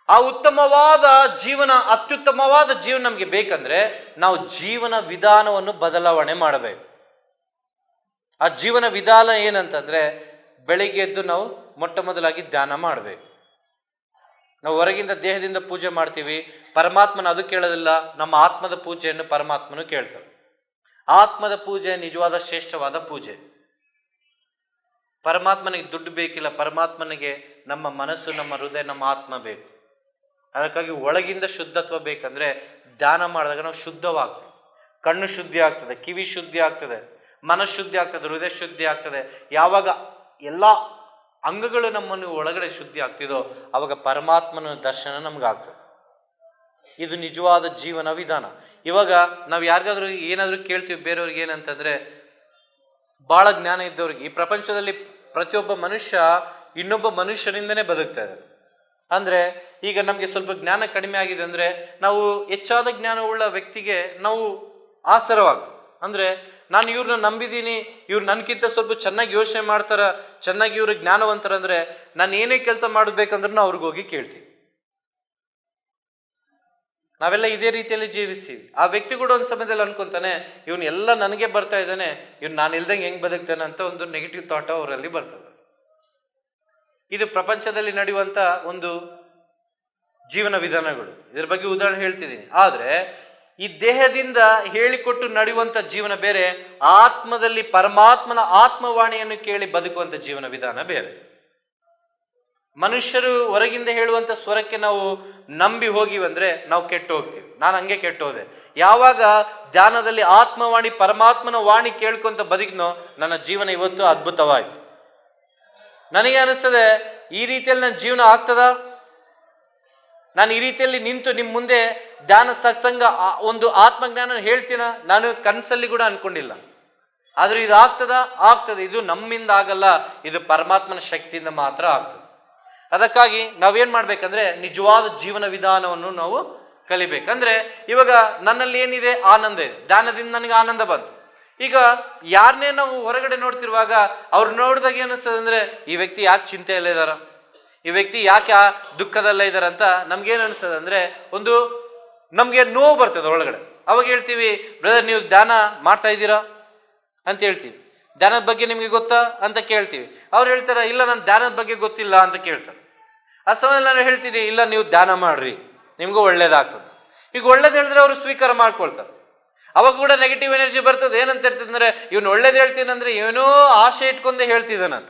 [SPEAKER 2] ಆ ಉತ್ತಮವಾದ ಜೀವನ, ಅತ್ಯುತ್ತಮವಾದ ಜೀವನ ನಮಗೆ ಬೇಕಂದ್ರೆ ನಾವು ಜೀವನ ವಿಧಾನವನ್ನು ಬದಲಾವಣೆ ಮಾಡಬೇಕು. ಆ ಜೀವನ ವಿಧಾನ ಏನಂತಂದ್ರೆ ಬೆಳಿಗ್ಗೆ ಎದ್ದು ನಾವು ಮೊಟ್ಟ ಮೊದಲಾಗಿ ಧ್ಯಾನ ಮಾಡಬೇಕು. ನಾವು ಹೊರಗಿಂದ ದೇಹದಿಂದ ಪೂಜೆ ಮಾಡ್ತೀವಿ, ಪರಮಾತ್ಮನ ಅದು ಕೇಳೋದಿಲ್ಲ. ನಮ್ಮ ಆತ್ಮದ ಪೂಜೆಯನ್ನು ಪರಮಾತ್ಮನು ಕೇಳ್ತಾರೆ. ಆತ್ಮದ ಪೂಜೆ ನಿಜವಾದ ಶ್ರೇಷ್ಠವಾದ ಪೂಜೆ. ಪರಮಾತ್ಮನಿಗೆ ದುಡ್ಡು ಬೇಕಿಲ್ಲ, ಪರಮಾತ್ಮನಿಗೆ ನಮ್ಮ ಮನಸ್ಸು, ನಮ್ಮ ಹೃದಯ, ನಮ್ಮ ಆತ್ಮ ಬೇಕು. ಅದಕ್ಕಾಗಿ ಒಳಗಿಂದ ಶುದ್ಧತ್ವ ಬೇಕಂದ್ರೆ ಧ್ಯಾನ ಮಾಡಿದಾಗ ನಾವು ಶುದ್ಧವಾಗ್ತೇವೆ. ಕಣ್ಣು ಶುದ್ಧಿ ಆಗ್ತದೆ, ಕಿವಿ ಶುದ್ಧಿ ಆಗ್ತದೆ, ಮನಃಶುದ್ಧಿ ಆಗ್ತದೆ, ಹೃದಯ ಶುದ್ಧಿ ಆಗ್ತದೆ. ಯಾವಾಗ ಎಲ್ಲ ಅಂಗಗಳು ನಮ್ಮನ್ನು ಒಳಗಡೆ ಶುದ್ಧಿ ಆಗ್ತಿದೋ ಅವಾಗ ಪರಮಾತ್ಮನ ದರ್ಶನ ನಮ್ಗಾಗ್ತದೆ. ಇದು ನಿಜವಾದ ಜೀವನ ವಿಧಾನ. ಇವಾಗ ನಾವು ಯಾರಿಗಾದ್ರೂ ಏನಾದರೂ ಕೇಳ್ತೀವಿ ಬೇರೆಯವ್ರಿಗೆ ಏನಂತಂದ್ರೆ, ಬಹಳ ಜ್ಞಾನ ಇದ್ದವ್ರಿಗೆ, ಈ ಪ್ರಪಂಚದಲ್ಲಿ ಪ್ರತಿಯೊಬ್ಬ ಮನುಷ್ಯ ಇನ್ನೊಬ್ಬ ಮನುಷ್ಯನಿಂದನೇ ಬದುಕ್ತಾ ಇದ್ದಾರೆ. ಅಂದ್ರೆ ಈಗ ನಮ್ಗೆ ಸ್ವಲ್ಪ ಜ್ಞಾನ ಕಡಿಮೆ ಆಗಿದೆ ಅಂದ್ರೆ ನಾವು ಹೆಚ್ಚಾದ ಜ್ಞಾನವುಳ್ಳ ವ್ಯಕ್ತಿಗೆ ನಾವು ಆಸರವಾಗ್ತದೆ. ಅಂದ್ರೆ ನಾನು ಇವ್ರನ್ನ ನಂಬಿದ್ದೀನಿ, ಇವ್ರು ನನ್ಗಿಂತ ಸ್ವಲ್ಪ ಚೆನ್ನಾಗಿ ಯೋಚನೆ ಮಾಡ್ತಾರ, ಚೆನ್ನಾಗಿ ಇವ್ರು ಜ್ಞಾನವಂತರಂದ್ರೆ ನಾನು ಏನೇ ಕೆಲಸ ಮಾಡಬೇಕಂದ್ರೂ ಅವ್ರಿಗೆ ಹೋಗಿ ಕೇಳ್ತೀವಿ. ನಾವೆಲ್ಲ ಇದೇ ರೀತಿಯಲ್ಲಿ ಜೀವಿಸ್ತೀವಿ. ಆ ವ್ಯಕ್ತಿ ಕೂಡ ಒಂದು ಸಮಯದಲ್ಲಿ ಅನ್ಕೊಂತಾನೆ, ಇವನು ಎಲ್ಲ ನನಗೆ ಬರ್ತಾ ಇದ್ದಾನೆ, ಇವ್ನು ನಾನು ಇಲ್ದಂಗೆ ಹೆಂಗ್ ಬದುಕ್ತಾನೆ ಅಂತ ಒಂದು ನೆಗೆಟಿವ್ ಥಾಟ್ ಅವರಲ್ಲಿ ಬರ್ತದೆ. ಇದು ಪ್ರಪಂಚದಲ್ಲಿ ನಡೆಯುವಂತ ಒಂದು ಜೀವನ ವಿಧಾನಗಳು. ಇದ್ರ ಬಗ್ಗೆ ಉದಾಹರಣೆ ಹೇಳ್ತಿದ್ದೀನಿ. ಆದ್ರೆ ಈ ದೇಹದಿಂದ ಹೇಳಿಕೊಟ್ಟು ನಡೆಯುವಂತ ಜೀವನ ಬೇರೆ, ಆತ್ಮದಲ್ಲಿ ಪರಮಾತ್ಮನ ಆತ್ಮವಾಣಿಯನ್ನು ಕೇಳಿ ಬದುಕುವಂತ ಜೀವನ ವಿಧಾನ ಬೇರೆ. ಮನುಷ್ಯರು ಹೊರಗಿಂದ ಹೇಳುವಂತ ಸ್ವರಕ್ಕೆ ನಾವು ನಂಬಿ ಹೋಗಿವಂದ್ರೆ ನಾವು ಕೆಟ್ಟು ಹೋಗ್ತೀವಿ. ನಾನು ಹಂಗೆ ಕೆಟ್ಟು ಹೋದೆ. ಯಾವಾಗ ಧ್ಯಾನದಲ್ಲಿ ಆತ್ಮವಾಣಿ ಪರಮಾತ್ಮನ ವಾಣಿ ಕೇಳ್ಕೊಂತ ಬದುಕಿನೋ ನನ್ನ ಜೀವನ ಇವತ್ತು ಅದ್ಭುತವಾಯ್ತು. ನನಗೆ ಅನಿಸ್ತದೆ, ಈ ರೀತಿಯಲ್ಲಿ ನನ್ನ ಜೀವನ ಆಗ್ತದ? ನಾನು ಈ ರೀತಿಯಲ್ಲಿ ನಿಂತು ನಿಮ್ಮ ಮುಂದೆ ಧ್ಯಾನ ಸತ್ಸಂಗ ಒಂದು ಆತ್ಮಜ್ಞಾನ ಹೇಳ್ತೀನ? ನಾನು ಕನಸಲ್ಲಿ ಕೂಡ ಅನ್ಕೊಂಡಿಲ್ಲ. ಆದ್ರೆ ಇದು ಆಗ್ತದ? ಆಗ್ತದೆ. ಇದು ನಮ್ಮಿಂದ ಆಗಲ್ಲ, ಇದು ಪರಮಾತ್ಮನ ಶಕ್ತಿಯಿಂದ ಮಾತ್ರ ಆಗ್ತದೆ. ಅದಕ್ಕಾಗಿ ನಾವೇನ್ ಮಾಡ್ಬೇಕಂದ್ರೆ ನಿಜವಾದ ಜೀವನ ವಿಧಾನವನ್ನು ನಾವು ಕಲಿಬೇಕಂದ್ರೆ, ಇವಾಗ ನನ್ನಲ್ಲಿ ಏನಿದೆ? ಆನಂದ ಇದೆ. ಧ್ಯಾನದಿಂದ ನನಗೆ ಆನಂದ ಬಂತು. ಈಗ ಯಾರನ್ನೇ ನಾವು ಹೊರಗಡೆ ನೋಡ್ತಿರುವಾಗ ಅವ್ರು ನೋಡಿದಾಗ ಏನಿಸ್ತದೆ ಅಂದ್ರೆ, ಈ ವ್ಯಕ್ತಿ ಯಾಕೆ ಚಿಂತೆಯಲ್ಲೇ ಇದಾರ, ಈ ವ್ಯಕ್ತಿ ಯಾಕೆ ದುಃಖದಲ್ಲೇ ಇದಾರ ಅಂತ ನಮ್ಗೇನು ಅನಿಸ್ತದೆ ಅಂದ್ರೆ, ಒಂದು ನಮ್ಗೆ ನೋವು ಬರ್ತದೆ ಒಳಗಡೆ. ಅವಾಗ ಹೇಳ್ತೀವಿ, ಬ್ರದರ್ ನೀವು ಧ್ಯಾನ ಮಾಡ್ತಾ ಇದ್ದೀರಾ ಅಂತ ಹೇಳ್ತೀವಿ. ಧ್ಯಾನದ ಬಗ್ಗೆ ನಿಮ್ಗೆ ಗೊತ್ತಾ ಅಂತ ಕೇಳ್ತೀವಿ. ಅವ್ರು ಹೇಳ್ತಾರೆ, ಇಲ್ಲ ನಾನು ಧ್ಯಾನದ ಬಗ್ಗೆ ಗೊತ್ತಿಲ್ಲ ಅಂತ ಕೇಳ್ತಾರೆ. ಆ ಸಮಯದಲ್ಲಿ ನಾನು ಹೇಳ್ತೀನಿ, ಇಲ್ಲ ನೀವು ಧ್ಯಾನ ಮಾಡ್ರಿ, ನಿಮ್ಗೂ ಒಳ್ಳೇದಾಗ್ತದೆ. ಈಗ ಒಳ್ಳೇದು ಹೇಳಿದ್ರೆ ಅವರು ಸ್ವೀಕಾರ ಮಾಡ್ಕೊಳ್ತಾರೆ. ಅವಾಗ ಕೂಡ ನೆಗೆಟಿವ್ ಎನರ್ಜಿ ಬರ್ತದೆ. ಏನಂತ ಹೇಳ್ತಿದ್ರೆ, ಇವನು ಒಳ್ಳೇದು ಹೇಳ್ತೀನಂದ್ರೆ ಏನೋ ಆಶೆ ಇಟ್ಕೊಂಡೇ ಹೇಳ್ತಿದ್ದಾನಂತ.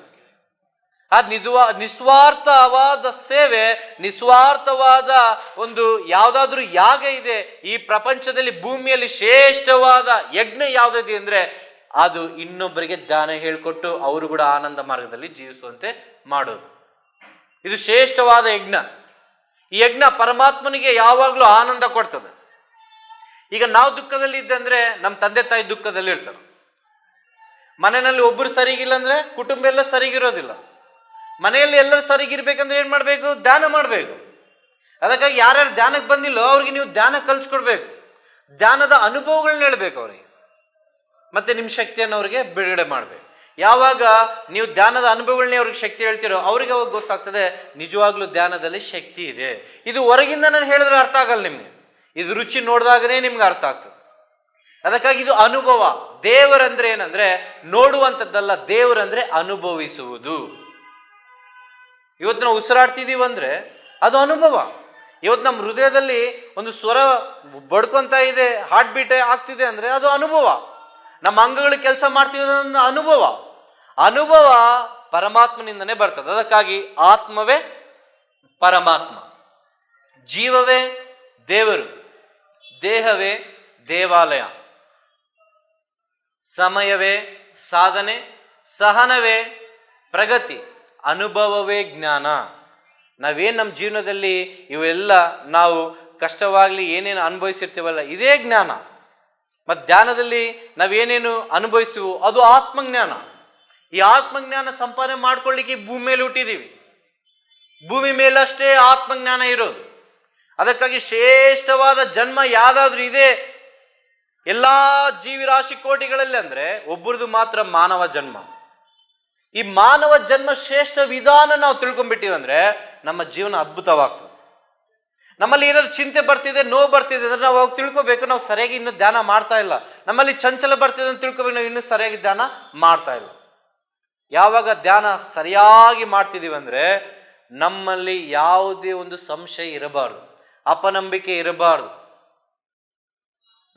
[SPEAKER 2] ಅದು ನಿಸ್ವಾರ್ಥವಾದ ಸೇವೆ, ನಿಸ್ವಾರ್ಥವಾದ ಒಂದು ಯಾವುದಾದ್ರೂ ಯಾಗ ಇದೆ ಈ ಪ್ರಪಂಚದಲ್ಲಿ, ಭೂಮಿಯಲ್ಲಿ ಶ್ರೇಷ್ಠವಾದ ಯಜ್ಞ ಯಾವುದಿದೆ ಅಂದ್ರೆ ಅದು ಇನ್ನೊಬ್ಬರಿಗೆ ಧ್ಯಾನ ಹೇಳ್ಕೊಟ್ಟು ಅವರು ಕೂಡ ಆನಂದ ಮಾರ್ಗದಲ್ಲಿ ಜೀವಿಸುವಂತೆ ಮಾಡೋದು. ಇದು ಶ್ರೇಷ್ಠವಾದ ಯಜ್ಞ. ಈ ಯಜ್ಞ ಪರಮಾತ್ಮನಿಗೆ ಯಾವಾಗಲೂ ಆನಂದ ಕೊಡ್ತದೆ. ಈಗ ನಾವು ದುಃಖದಲ್ಲಿ ಇದ್ದಂದ್ರೆ ನಮ್ಮ ತಂದೆ ತಾಯಿ ದುಃಖದಲ್ಲಿ ಇರ್ತಾರೆ. ಮನೆಯಲ್ಲಿ ಒಬ್ಬರು ಸರಿಗಿಲ್ಲ ಅಂದ್ರೆ ಕುಟುಂಬ ಎಲ್ಲ ಸರಿಗಿರೋದಿಲ್ಲ. ಮನೆಯಲ್ಲಿ ಎಲ್ಲರೂ ಸರಿಗಿರ್ಬೇಕಂದ್ರೆ ಏನ್ ಮಾಡ್ಬೇಕು? ಧ್ಯಾನ ಮಾಡ್ಬೇಕು. ಅದಕ್ಕಾಗಿ ಯಾರ್ಯಾರು ಧ್ಯಾನಕ್ಕೆ ಬಂದಿಲ್ಲೋ ಅವ್ರಿಗೆ ನೀವು ಧ್ಯಾನ ಕಲಿಸ್ಕೊಡ್ಬೇಕು. ಧ್ಯಾನದ ಅನುಭವಗಳನ್ನ ಹೇಳ್ಬೇಕು ಅವ್ರಿಗೆ, ಮತ್ತೆ ನಿಮ್ಮ ಶಕ್ತಿಯನ್ನು ಅವ್ರಿಗೆ ಬಿಡುಗಡೆ ಮಾಡ್ಬೇಕು. ಯಾವಾಗ ನೀವು ಧ್ಯಾನದ ಅನುಭವಗಳನ್ನೇ ಅವ್ರಿಗೆ ಶಕ್ತಿ ಹೇಳ್ತಿರೋ ಅವ್ರಿಗೆ ಅವಾಗ ಗೊತ್ತಾಗ್ತದೆ ನಿಜವಾಗ್ಲೂ ಧ್ಯಾನದಲ್ಲಿ ಶಕ್ತಿ ಇದೆ. ಇದು ಹೊರಗಿಂದ ನಾನು ಹೇಳಿದ್ರೆ ಅರ್ಥ ಆಗಲ್ಲ ನಿಮ್ಗೆ, ಇದು ರುಚಿ ನೋಡಿದಾಗನೇ ನಿಮ್ಗೆ ಅರ್ಥ ಆಗ್ತದೆ. ಅದಕ್ಕಾಗಿ ಇದು ಅನುಭವ. ದೇವರಂದ್ರೆ ಏನಂದ್ರೆ ನೋಡುವಂಥದ್ದಲ್ಲ, ದೇವರಂದ್ರೆ ಅನುಭವಿಸುವುದು. ಇವತ್ತು ನಾವು ಉಸಿರಾಡ್ತಿದೀವಿ ಅಂದ್ರೆ ಅದು ಅನುಭವ. ಇವತ್ತು ನಮ್ಮ ಹೃದಯದಲ್ಲಿ ಒಂದು ಸ್ವರ ಬಡ್ಕೊಂತ ಇದೆ, ಹಾರ್ಟ್ ಬೀಟ್ ಆಗ್ತಿದೆ ಅಂದ್ರೆ ಅದು ಅನುಭವ. ನಮ್ಮ ಅಂಗಗಳು ಕೆಲಸ ಮಾಡ್ತಿದೆ ಅನ್ನೋ ಅನುಭವ. ಅನುಭವ ಪರಮಾತ್ಮನಿಂದನೇ ಬರ್ತದೆ. ಅದಕ್ಕಾಗಿ ಆತ್ಮವೇ ಪರಮಾತ್ಮ, ಜೀವವೇ ದೇವರು, ದೇಹವೇ ದೇವಾಲಯ, ಸಮಯವೇ ಸಾಧನೆ, ಸಹನವೇ ಪ್ರಗತಿ, ಅನುಭವವೇ ಜ್ಞಾನ. ನಾವೇನು ನಮ್ಮ ಜೀವನದಲ್ಲಿ ಇವೆಲ್ಲ ನಾವು ಕಷ್ಟವಾಗಲಿ ಏನೇನು ಅನುಭವಿಸಿರ್ತೀವಲ್ಲ ಇದೇ ಜ್ಞಾನ. ಮತ್ತು ಧ್ಯಾನದಲ್ಲಿ ನಾವೇನೇನು ಅನುಭವಿಸುವು ಅದು ಆತ್ಮಜ್ಞಾನ. ಈ ಆತ್ಮಜ್ಞಾನ ಸಂಪಾದನೆ ಮಾಡ್ಕೊಳ್ಳಿಕ್ಕೆ ಭೂಮಿ ಮೇಲೆ ಹುಟ್ಟಿದೀವಿ. ಭೂಮಿ ಮೇಲಷ್ಟೇ ಆತ್ಮಜ್ಞಾನ ಇರೋದು. ಅದಕ್ಕಾಗಿ ಶ್ರೇಷ್ಠವಾದ ಜನ್ಮ ಯಾವ್ದಾದ್ರೂ ಇದೆ ಎಲ್ಲಾ ಜೀವಿರಾಶಿ ಕೋಟಿಗಳಲ್ಲಿ ಅಂದ್ರೆ ಒಬ್ಬರದು ಮಾತ್ರ ಮಾನವ ಜನ್ಮ. ಈ ಮಾನವ ಜನ್ಮ ಶ್ರೇಷ್ಠ ವಿಧಾನ ನಾವು ತಿಳ್ಕೊಂಡ್ಬಿಟ್ಟಿವಂದ್ರೆ ನಮ್ಮ ಜೀವನ ಅದ್ಭುತವಾಗ್ತದೆ. ನಮ್ಮಲ್ಲಿ ಏನಾದ್ರು ಚಿಂತೆ ಬರ್ತಿದೆ, ನೋವು ಬರ್ತಿದೆ ಅಂದ್ರೆ ನಾವು ಅವಾಗ ತಿಳ್ಕೊಬೇಕು ನಾವು ಸರಿಯಾಗಿ ಇನ್ನು ಧ್ಯಾನ ಮಾಡ್ತಾ ಇಲ್ಲ. ನಮ್ಮಲ್ಲಿ ಚಂಚಲ ಬರ್ತಿದೆ ಅಂತ ತಿಳ್ಕೊಬೇಕು ನಾವು ಇನ್ನೂ ಸರಿಯಾಗಿ ಧ್ಯಾನ ಮಾಡ್ತಾ ಇಲ್ಲ. ಯಾವಾಗ ಧ್ಯಾನ ಸರಿಯಾಗಿ ಮಾಡ್ತಿದೀವಿ ಅಂದ್ರೆ ನಮ್ಮಲ್ಲಿ ಯಾವುದೇ ಒಂದು ಸಂಶಯ ಇರಬಾರ್ದು, ಅಪನಂಬಿಕೆ ಇರಬಾರ್ದು.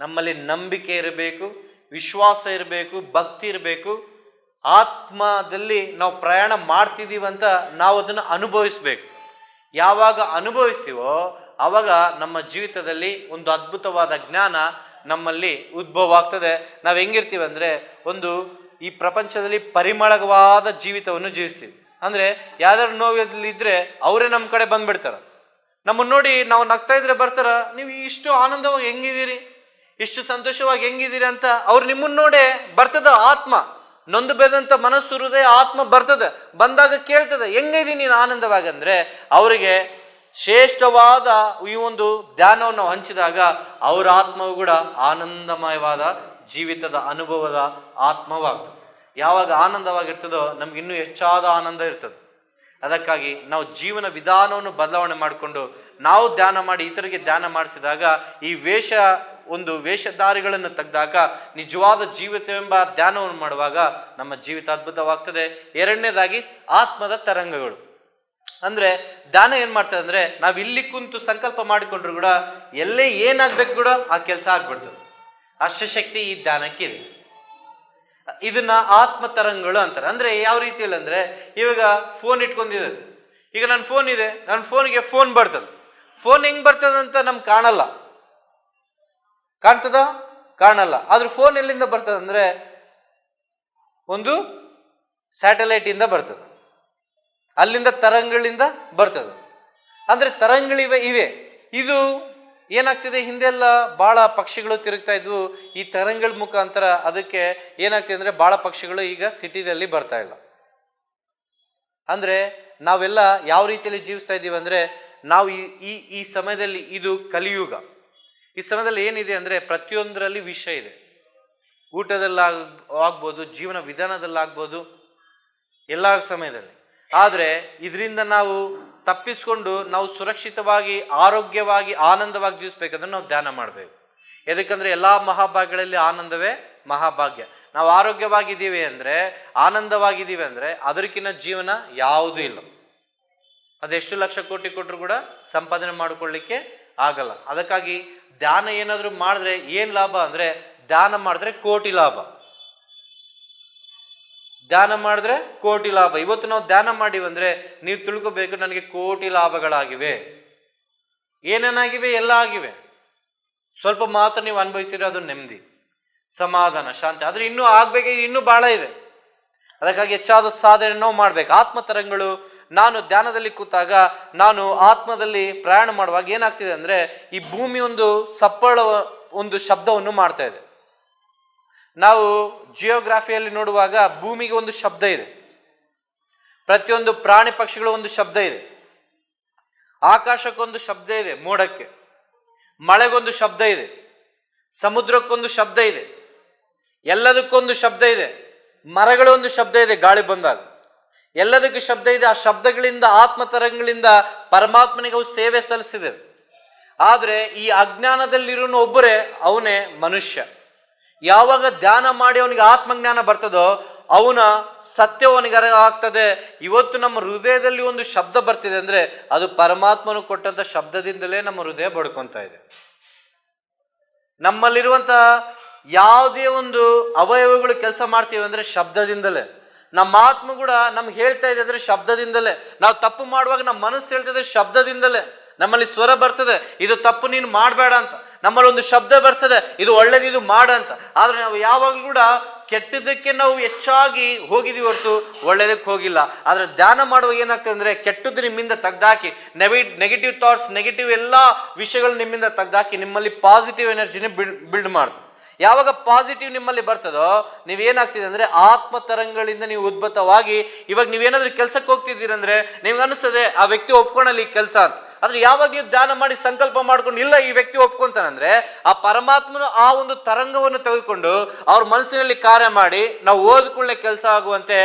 [SPEAKER 2] ನಮ್ಮಲ್ಲಿ ನಂಬಿಕೆ ಇರಬೇಕು, ವಿಶ್ವಾಸ ಇರಬೇಕು, ಭಕ್ತಿ ಇರಬೇಕು. ಆತ್ಮದಲ್ಲಿ ನಾವು ಪ್ರಯಾಣ ಮಾಡ್ತಿದ್ದೀವಂತ ನಾವು ಅದನ್ನು ಅನುಭವಿಸ್ಬೇಕು. ಯಾವಾಗ ಅನುಭವಿಸ್ತೀವೋ ಆವಾಗ ನಮ್ಮ ಜೀವಿತದಲ್ಲಿ ಒಂದು ಅದ್ಭುತವಾದ ಜ್ಞಾನ ನಮ್ಮಲ್ಲಿ ಉದ್ಭವ ಆಗ್ತದೆ. ನಾವು ಹೆಂಗಿರ್ತೀವಿ ಅಂದ್ರೆ ಒಂದು ಈ ಪ್ರಪಂಚದಲ್ಲಿ ಪರಿಮಳವಾದ ಜೀವಿತವನ್ನು ಜೀವಿಸ್ತೀವಿ. ಅಂದ್ರೆ ಯಾವ್ದಾದ್ರು ನೋವಿದ್ರೆ ಅವರೇ ನಮ್ಮ ಕಡೆ ಬಂದ್ಬಿಡ್ತಾರ. ನಮ್ಮನ್ನ ನೋಡಿ ನಾವು ನಗ್ತಾ ಇದ್ರೆ ಬರ್ತಾರ, ನೀವು ಇಷ್ಟು ಆನಂದವಾಗಿ ಹೆಂಗಿದ್ದೀರಿ, ಇಷ್ಟು ಸಂತೋಷವಾಗಿ ಹೆಂಗಿದ್ದೀರಿ ಅಂತ ಅವ್ರು ನಿಮ್ಮನ್ನ ನೋಡೇ ಬರ್ತದ. ಆತ್ಮ ನೊಂದು ಬೆದಂತ ಮನಸ್ಸು, ಹೃದಯ, ಆತ್ಮ ಬರ್ತದೆ. ಬಂದಾಗ ಕೇಳ್ತದೆ ಹೆಂಗಿದೀನಿ ನೀನು ಆನಂದವಾಗಿ. ಅಂದ್ರೆ ಅವರಿಗೆ ಶ್ರೇಷ್ಠವಾದ ಈ ಒಂದು ಧ್ಯಾನವನ್ನು ನಾವು ಹಂಚಿದಾಗ ಅವರ ಆತ್ಮವು ಕೂಡ ಆನಂದಮಯವಾದ ಜೀವಿತದ ಅನುಭವದ ಆತ್ಮವಾಗ್ತದೆ. ಯಾವಾಗ ಆನಂದವಾಗಿರ್ತದೋ ನಮ್ಗೆ ಇನ್ನೂ ಹೆಚ್ಚಾದ ಆನಂದ ಇರ್ತದೆ. ಅದಕ್ಕಾಗಿ ನಾವು ಜೀವನ ವಿಧಾನವನ್ನು ಬದಲಾವಣೆ ಮಾಡಿಕೊಂಡು ನಾವು ಧ್ಯಾನ ಮಾಡಿ ಇತರಿಗೆ ಧ್ಯಾನ ಮಾಡಿಸಿದಾಗ ಈ ವೇಷಧಾರಿಗಳನ್ನು ತೆಗೆದಾಗ ನಿಜವಾದ ಜೀವಿತವೆಂಬ ಧ್ಯಾನವನ್ನು ಮಾಡುವಾಗ ನಮ್ಮ ಜೀವಿತ ಅದ್ಭುತವಾಗ್ತದೆ. ಎರಡನೇದಾಗಿ ಆತ್ಮದ ತರಂಗಗಳು. ಅಂದ್ರೆ ಧ್ಯಾನ ಏನ್ ಮಾಡ್ತದೆ ಅಂದ್ರೆ ನಾವು ಇಲ್ಲಿ ಕುಂತು ಸಂಕಲ್ಪ ಮಾಡಿಕೊಂಡ್ರು ಕೂಡ ಎಲ್ಲೇ ಏನಾಗ್ಬೇಕು ಕೂಡ ಆ ಕೆಲಸ ಆಗ್ಬಿಡ್ತದೆ. ಅಷ್ಟು ಶಕ್ತಿ ಈ ಧ್ಯಾನಕ್ಕಿದೆ. ಇದನ್ನ ಆತ್ಮ ತರಂಗಗಳು ಅಂತಾರೆ. ಅಂದ್ರೆ ಯಾವ ರೀತಿಯಲ್ಲಿ ಅಂದ್ರೆ ಇವಾಗ ಫೋನ್ ಇಟ್ಕೊಂಡಿದೆ, ಈಗ ನನ್ನ ಫೋನ್ ಇದೆ, ನನ್ನ ಫೋನ್ಗೆ ಫೋನ್ ಬರ್ತದೆ. ಫೋನ್ ಹೆಂಗ್ ಬರ್ತದೆ ಅಂತ ನಮ್ಗೆ ಕಾಣಲ್ಲ, ಕಾಣ್ತದ? ಕಾಣಲ್ಲ. ಆದ್ರೆ ಫೋನ್ ಎಲ್ಲಿಂದ ಬರ್ತದೆ ಅಂದ್ರೆ ಒಂದು ಸ್ಯಾಟಲೈಟ್ ಇಂದ ಬರ್ತದೆ, ಅಲ್ಲಿಂದ ತರಂಗಗಳಿಂದ ಬರ್ತದೆ. ಅಂದ್ರೆ ತರಂಗಗಳಿವೆ ಇವೆ. ಇದು ಏನಾಗ್ತಿದೆ, ಹಿಂದೆಲ್ಲ ಬಹಳ ಪಕ್ಷಿಗಳು ತಿರುಗ್ತಾ ಇದ್ವು. ಈ ತರಂಗಗಳ ಮುಖಾಂತರ ಅದಕ್ಕೆ ಏನಾಗ್ತಿದೆ ಅಂದ್ರೆ ಬಹಳ ಪಕ್ಷಿಗಳು ಈಗ ಸಿಟಿದಲ್ಲಿ ಬರ್ತಾ ಇಲ್ಲ. ಅಂದ್ರೆ ನಾವೆಲ್ಲ ಯಾವ ರೀತಿಯಲ್ಲಿ ಜೀವಿಸ್ತಾ ಇದ್ದೀವಿ ಅಂದ್ರೆ ನಾವು ಈ ಸಮಯದಲ್ಲಿ ಇದು ಕಲಿಯುಗ. ಈ ಸಮಯದಲ್ಲಿ ಏನಿದೆ ಅಂದ್ರೆ ಪ್ರತಿಯೊಂದರಲ್ಲಿ ವಿಷ ಇದೆ. ಊಟದಲ್ಲಾಗ್ಬೋದು, ಜೀವನ ವಿಧಾನದಲ್ಲಾಗ್ಬೋದು, ಎಲ್ಲ ಸಮಯದಲ್ಲಿ. ಆದರೆ ಇದರಿಂದ ನಾವು ತಪ್ಪಿಸ್ಕೊಂಡು ನಾವು ಸುರಕ್ಷಿತವಾಗಿ, ಆರೋಗ್ಯವಾಗಿ, ಆನಂದವಾಗಿ ಜೀವಿಸ್ಬೇಕಂದ್ರೆ ನಾವು ಧ್ಯಾನ ಮಾಡಬೇಕು. ಎದಕ್ಕಂದ್ರೆ ಎಲ್ಲ ಮಹಾಭಾಗ್ಯಗಳಲ್ಲಿ ಆನಂದವೇ ಮಹಾಭಾಗ್ಯ. ನಾವು ಆರೋಗ್ಯವಾಗಿದ್ದೀವಿ ಅಂದ್ರೆ, ಆನಂದವಾಗಿದ್ದೀವಿ ಅಂದ್ರೆ ಅದಕ್ಕಿಂತ ಜೀವನ ಯಾವುದೂ ಇಲ್ಲ. ಅದೆಷ್ಟು ಲಕ್ಷ ಕೋಟಿ ಕೊಟ್ಟರು ಕೂಡ ಸಂಪಾದನೆ ಮಾಡಿಕೊಳ್ಳಿಕ್ಕೆ ಆಗಲ್ಲ. ಅದಕ್ಕಾಗಿ ಧ್ಯಾನ ಏನಾದರೂ ಮಾಡಿದ್ರೆ ಏನ್ ಲಾಭ ಅಂದ್ರೆ ಧ್ಯಾನ ಮಾಡಿದ್ರೆ ಕೋಟಿ ಲಾಭ. ಧ್ಯಾನ ಮಾಡಿದ್ರೆ ಕೋಟಿ ಲಾಭ. ಇವತ್ತು ನಾವು ಧ್ಯಾನ ಮಾಡಿವಂದ್ರೆ ನೀವು ತಿಳ್ಕೊಬೇಕು ನನಗೆ ಕೋಟಿ ಲಾಭಗಳಾಗಿವೆ. ಏನೇನಾಗಿವೆ? ಎಲ್ಲ ಆಗಿವೆ. ಸ್ವಲ್ಪ ಮಾತ್ರ ನೀವು ಅನುಭವಿಸಿದ್ರೆ ಅದು ನೆಮ್ಮದಿ, ಸಮಾಧಾನ, ಶಾಂತಿ. ಆದ್ರೆ ಇನ್ನೂ ಆಗ್ಬೇಕು, ಇನ್ನೂ ಬಹಳ ಇದೆ. ಅದಕ್ಕಾಗಿ ಹೆಚ್ಚಾದ ಸಾಧನೆ ನಾವು ಮಾಡ್ಬೇಕು. ಆತ್ಮ ತರಂಗಗಳು. ನಾನು ಧ್ಯಾನದಲ್ಲಿ ಕೂತಾಗ ನಾನು ಆತ್ಮದಲ್ಲಿ ಪ್ರಯಾಣ ಮಾಡುವಾಗ ಏನಾಗ್ತಿದೆ ಅಂದ್ರೆ ಈ ಭೂಮಿ ಒಂದು ಸಪ್ಪಳ ಒಂದು ಶಬ್ದವನ್ನು ಮಾಡ್ತಾ ಇದೆ. ನಾವು ಜಿಯೋಗ್ರಫಿಯಲ್ಲಿ ನೋಡುವಾಗ ಭೂಮಿಗೆ ಒಂದು ಶಬ್ದ ಇದೆ, ಪ್ರತಿಯೊಂದು ಪ್ರಾಣಿ ಪಕ್ಷಿಗಳು ಒಂದು ಶಬ್ದ ಇದೆ, ಆಕಾಶಕ್ಕೊಂದು ಶಬ್ದ ಇದೆ, ಮೋಡಕ್ಕೆ, ಮಳೆಗೊಂದು ಶಬ್ದ ಇದೆ, ಸಮುದ್ರಕ್ಕೊಂದು ಶಬ್ದ ಇದೆ, ಎಲ್ಲದಕ್ಕೊಂದು ಶಬ್ದ ಇದೆ, ಮರಗಳೊಂದು ಶಬ್ದ ಇದೆ, ಗಾಳಿ ಬಂದಾಗ ಎಲ್ಲದಕ್ಕೂ ಶಬ್ದ ಇದೆ. ಆ ಶಬ್ದಗಳಿಂದ, ಆತ್ಮತರಂಗಗಳಿಂದ ಪರಮಾತ್ಮನಿಗೆ ಅವು ಸೇವೆ ಸಲ್ಲಿಸಿದೆ. ಆದ್ರೆ ಈ ಅಜ್ಞಾನದಲ್ಲಿರೋನು ಒಬ್ಬರೇ, ಅವನೇ ಮನುಷ್ಯ. ಯಾವಾಗ ಧ್ಯಾನ ಮಾಡಿ ಅವನಿಗೆ ಆತ್ಮಜ್ಞಾನ ಬರ್ತದೋ ಅವನ ಸತ್ಯವನಿಗೆ ಆಗ್ತದೆ. ಇವತ್ತು ನಮ್ಮ ಹೃದಯದಲ್ಲಿ ಒಂದು ಶಬ್ದ ಬರ್ತಿದೆ ಅಂದ್ರೆ ಅದು ಪರಮಾತ್ಮನು ಕೊಟ್ಟಂತ ಶಬ್ದದಿಂದಲೇ ನಮ್ಮ ಹೃದಯ ಬಡ್ಕೊಂತ ಇದೆ. ನಮ್ಮಲ್ಲಿರುವಂತಹ ಯಾವುದೇ ಒಂದು ಅವಯವಗಳು ಕೆಲಸ ಮಾಡ್ತೀವಿ ಅಂದ್ರೆ ಶಬ್ದದಿಂದಲೇ. ನಮ್ಮ ಆತ್ಮ ಕೂಡ ನಮ್ಗೆ ಹೇಳ್ತಾ ಇದೆ ಅಂದ್ರೆ ಶಬ್ದದಿಂದಲೇ. ನಾವು ತಪ್ಪು ಮಾಡುವಾಗ ನಮ್ಮ ಮನಸ್ಸು ಹೇಳ್ತಿದೆ ಶಬ್ದದಿಂದಲೇ. ನಮ್ಮಲ್ಲಿ ಸ್ವರ ಬರ್ತದೆ, ಇದು ತಪ್ಪು ನೀನು ಮಾಡಬೇಡ ಅಂತ. ನಮ್ಮಲ್ಲಿ ಒಂದು ಶಬ್ದ ಬರ್ತದೆ, ಇದು ಒಳ್ಳೇದು, ಇದು ಮಾಡ ಅಂತ. ಆದ್ರೆ ನಾವು ಯಾವಾಗಲೂ ಕೂಡ ಕೆಟ್ಟದಕ್ಕೆ ನಾವು ಹೆಚ್ಚಾಗಿ ಹೋಗಿದೀವಿ ಹೊರತು ಒಳ್ಳೇದಕ್ಕೆ ಹೋಗಿಲ್ಲ. ಆದ್ರೆ ಧ್ಯಾನ ಮಾಡುವಾಗ ಏನಾಗ್ತದೆ ಅಂದ್ರೆ ಕೆಟ್ಟದ್ದು ನಿಮ್ಮಿಂದ ತೆಗ್ದಾಕಿ, ನೆಗೆಟಿವ್ ಥಾಟ್ಸ್, ನೆಗೆಟಿವ್ ಎಲ್ಲ ವಿಷಯಗಳು ನಿಮ್ಮಿಂದ ತೆಗ್ದಾಕಿ ನಿಮ್ಮಲ್ಲಿ ಪಾಸಿಟಿವ್ ಎನರ್ಜಿನ ಬಿಲ್ಡ್ ಮಾಡ್ತದೆ. ಯಾವಾಗ ಪಾಸಿಟಿವ್ ನಿಮ್ಮಲ್ಲಿ ಬರ್ತದೋ ನೀವೇನಾಗ್ತಿದೆ ಅಂದ್ರೆ ಆತ್ಮ ತರಂಗಗಳಿಂದ ನೀವು ಉದ್ಭುತವಾಗಿ ಇವಾಗ ನೀವೇನಾದ್ರೂ ಕೆಲ್ಸಕ್ಕೆ ಹೋಗ್ತಿದ್ದೀರಂದ್ರೆ ನಿಮ್ಗೆ ಅನಿಸ್ತದೆ ಆ ವ್ಯಕ್ತಿ ಒಪ್ಕೊಳ್ಳಿ ಈ ಕೆಲಸ ಅಂತ. ಆದ್ರೆ ಯಾವಾಗ ನೀವು ಧ್ಯಾನ ಮಾಡಿ ಸಂಕಲ್ಪ ಮಾಡ್ಕೊಂಡು ಇಲ್ಲ ಈ ವ್ಯಕ್ತಿ ಒಪ್ಕೊಂತಾನಂದ್ರೆ ಆ ಪರಮಾತ್ಮನು ಆ ಒಂದು ತರಂಗವನ್ನು ತೆಗೆದುಕೊಂಡು ಅವ್ರ ಮನಸ್ಸಿನಲ್ಲಿ ಕಾರ್ಯ ಮಾಡಿ ನಾವು ಓದ್ಕೊಳ್ಳೆ ಕೆಲಸ ಆಗುವಂತೆ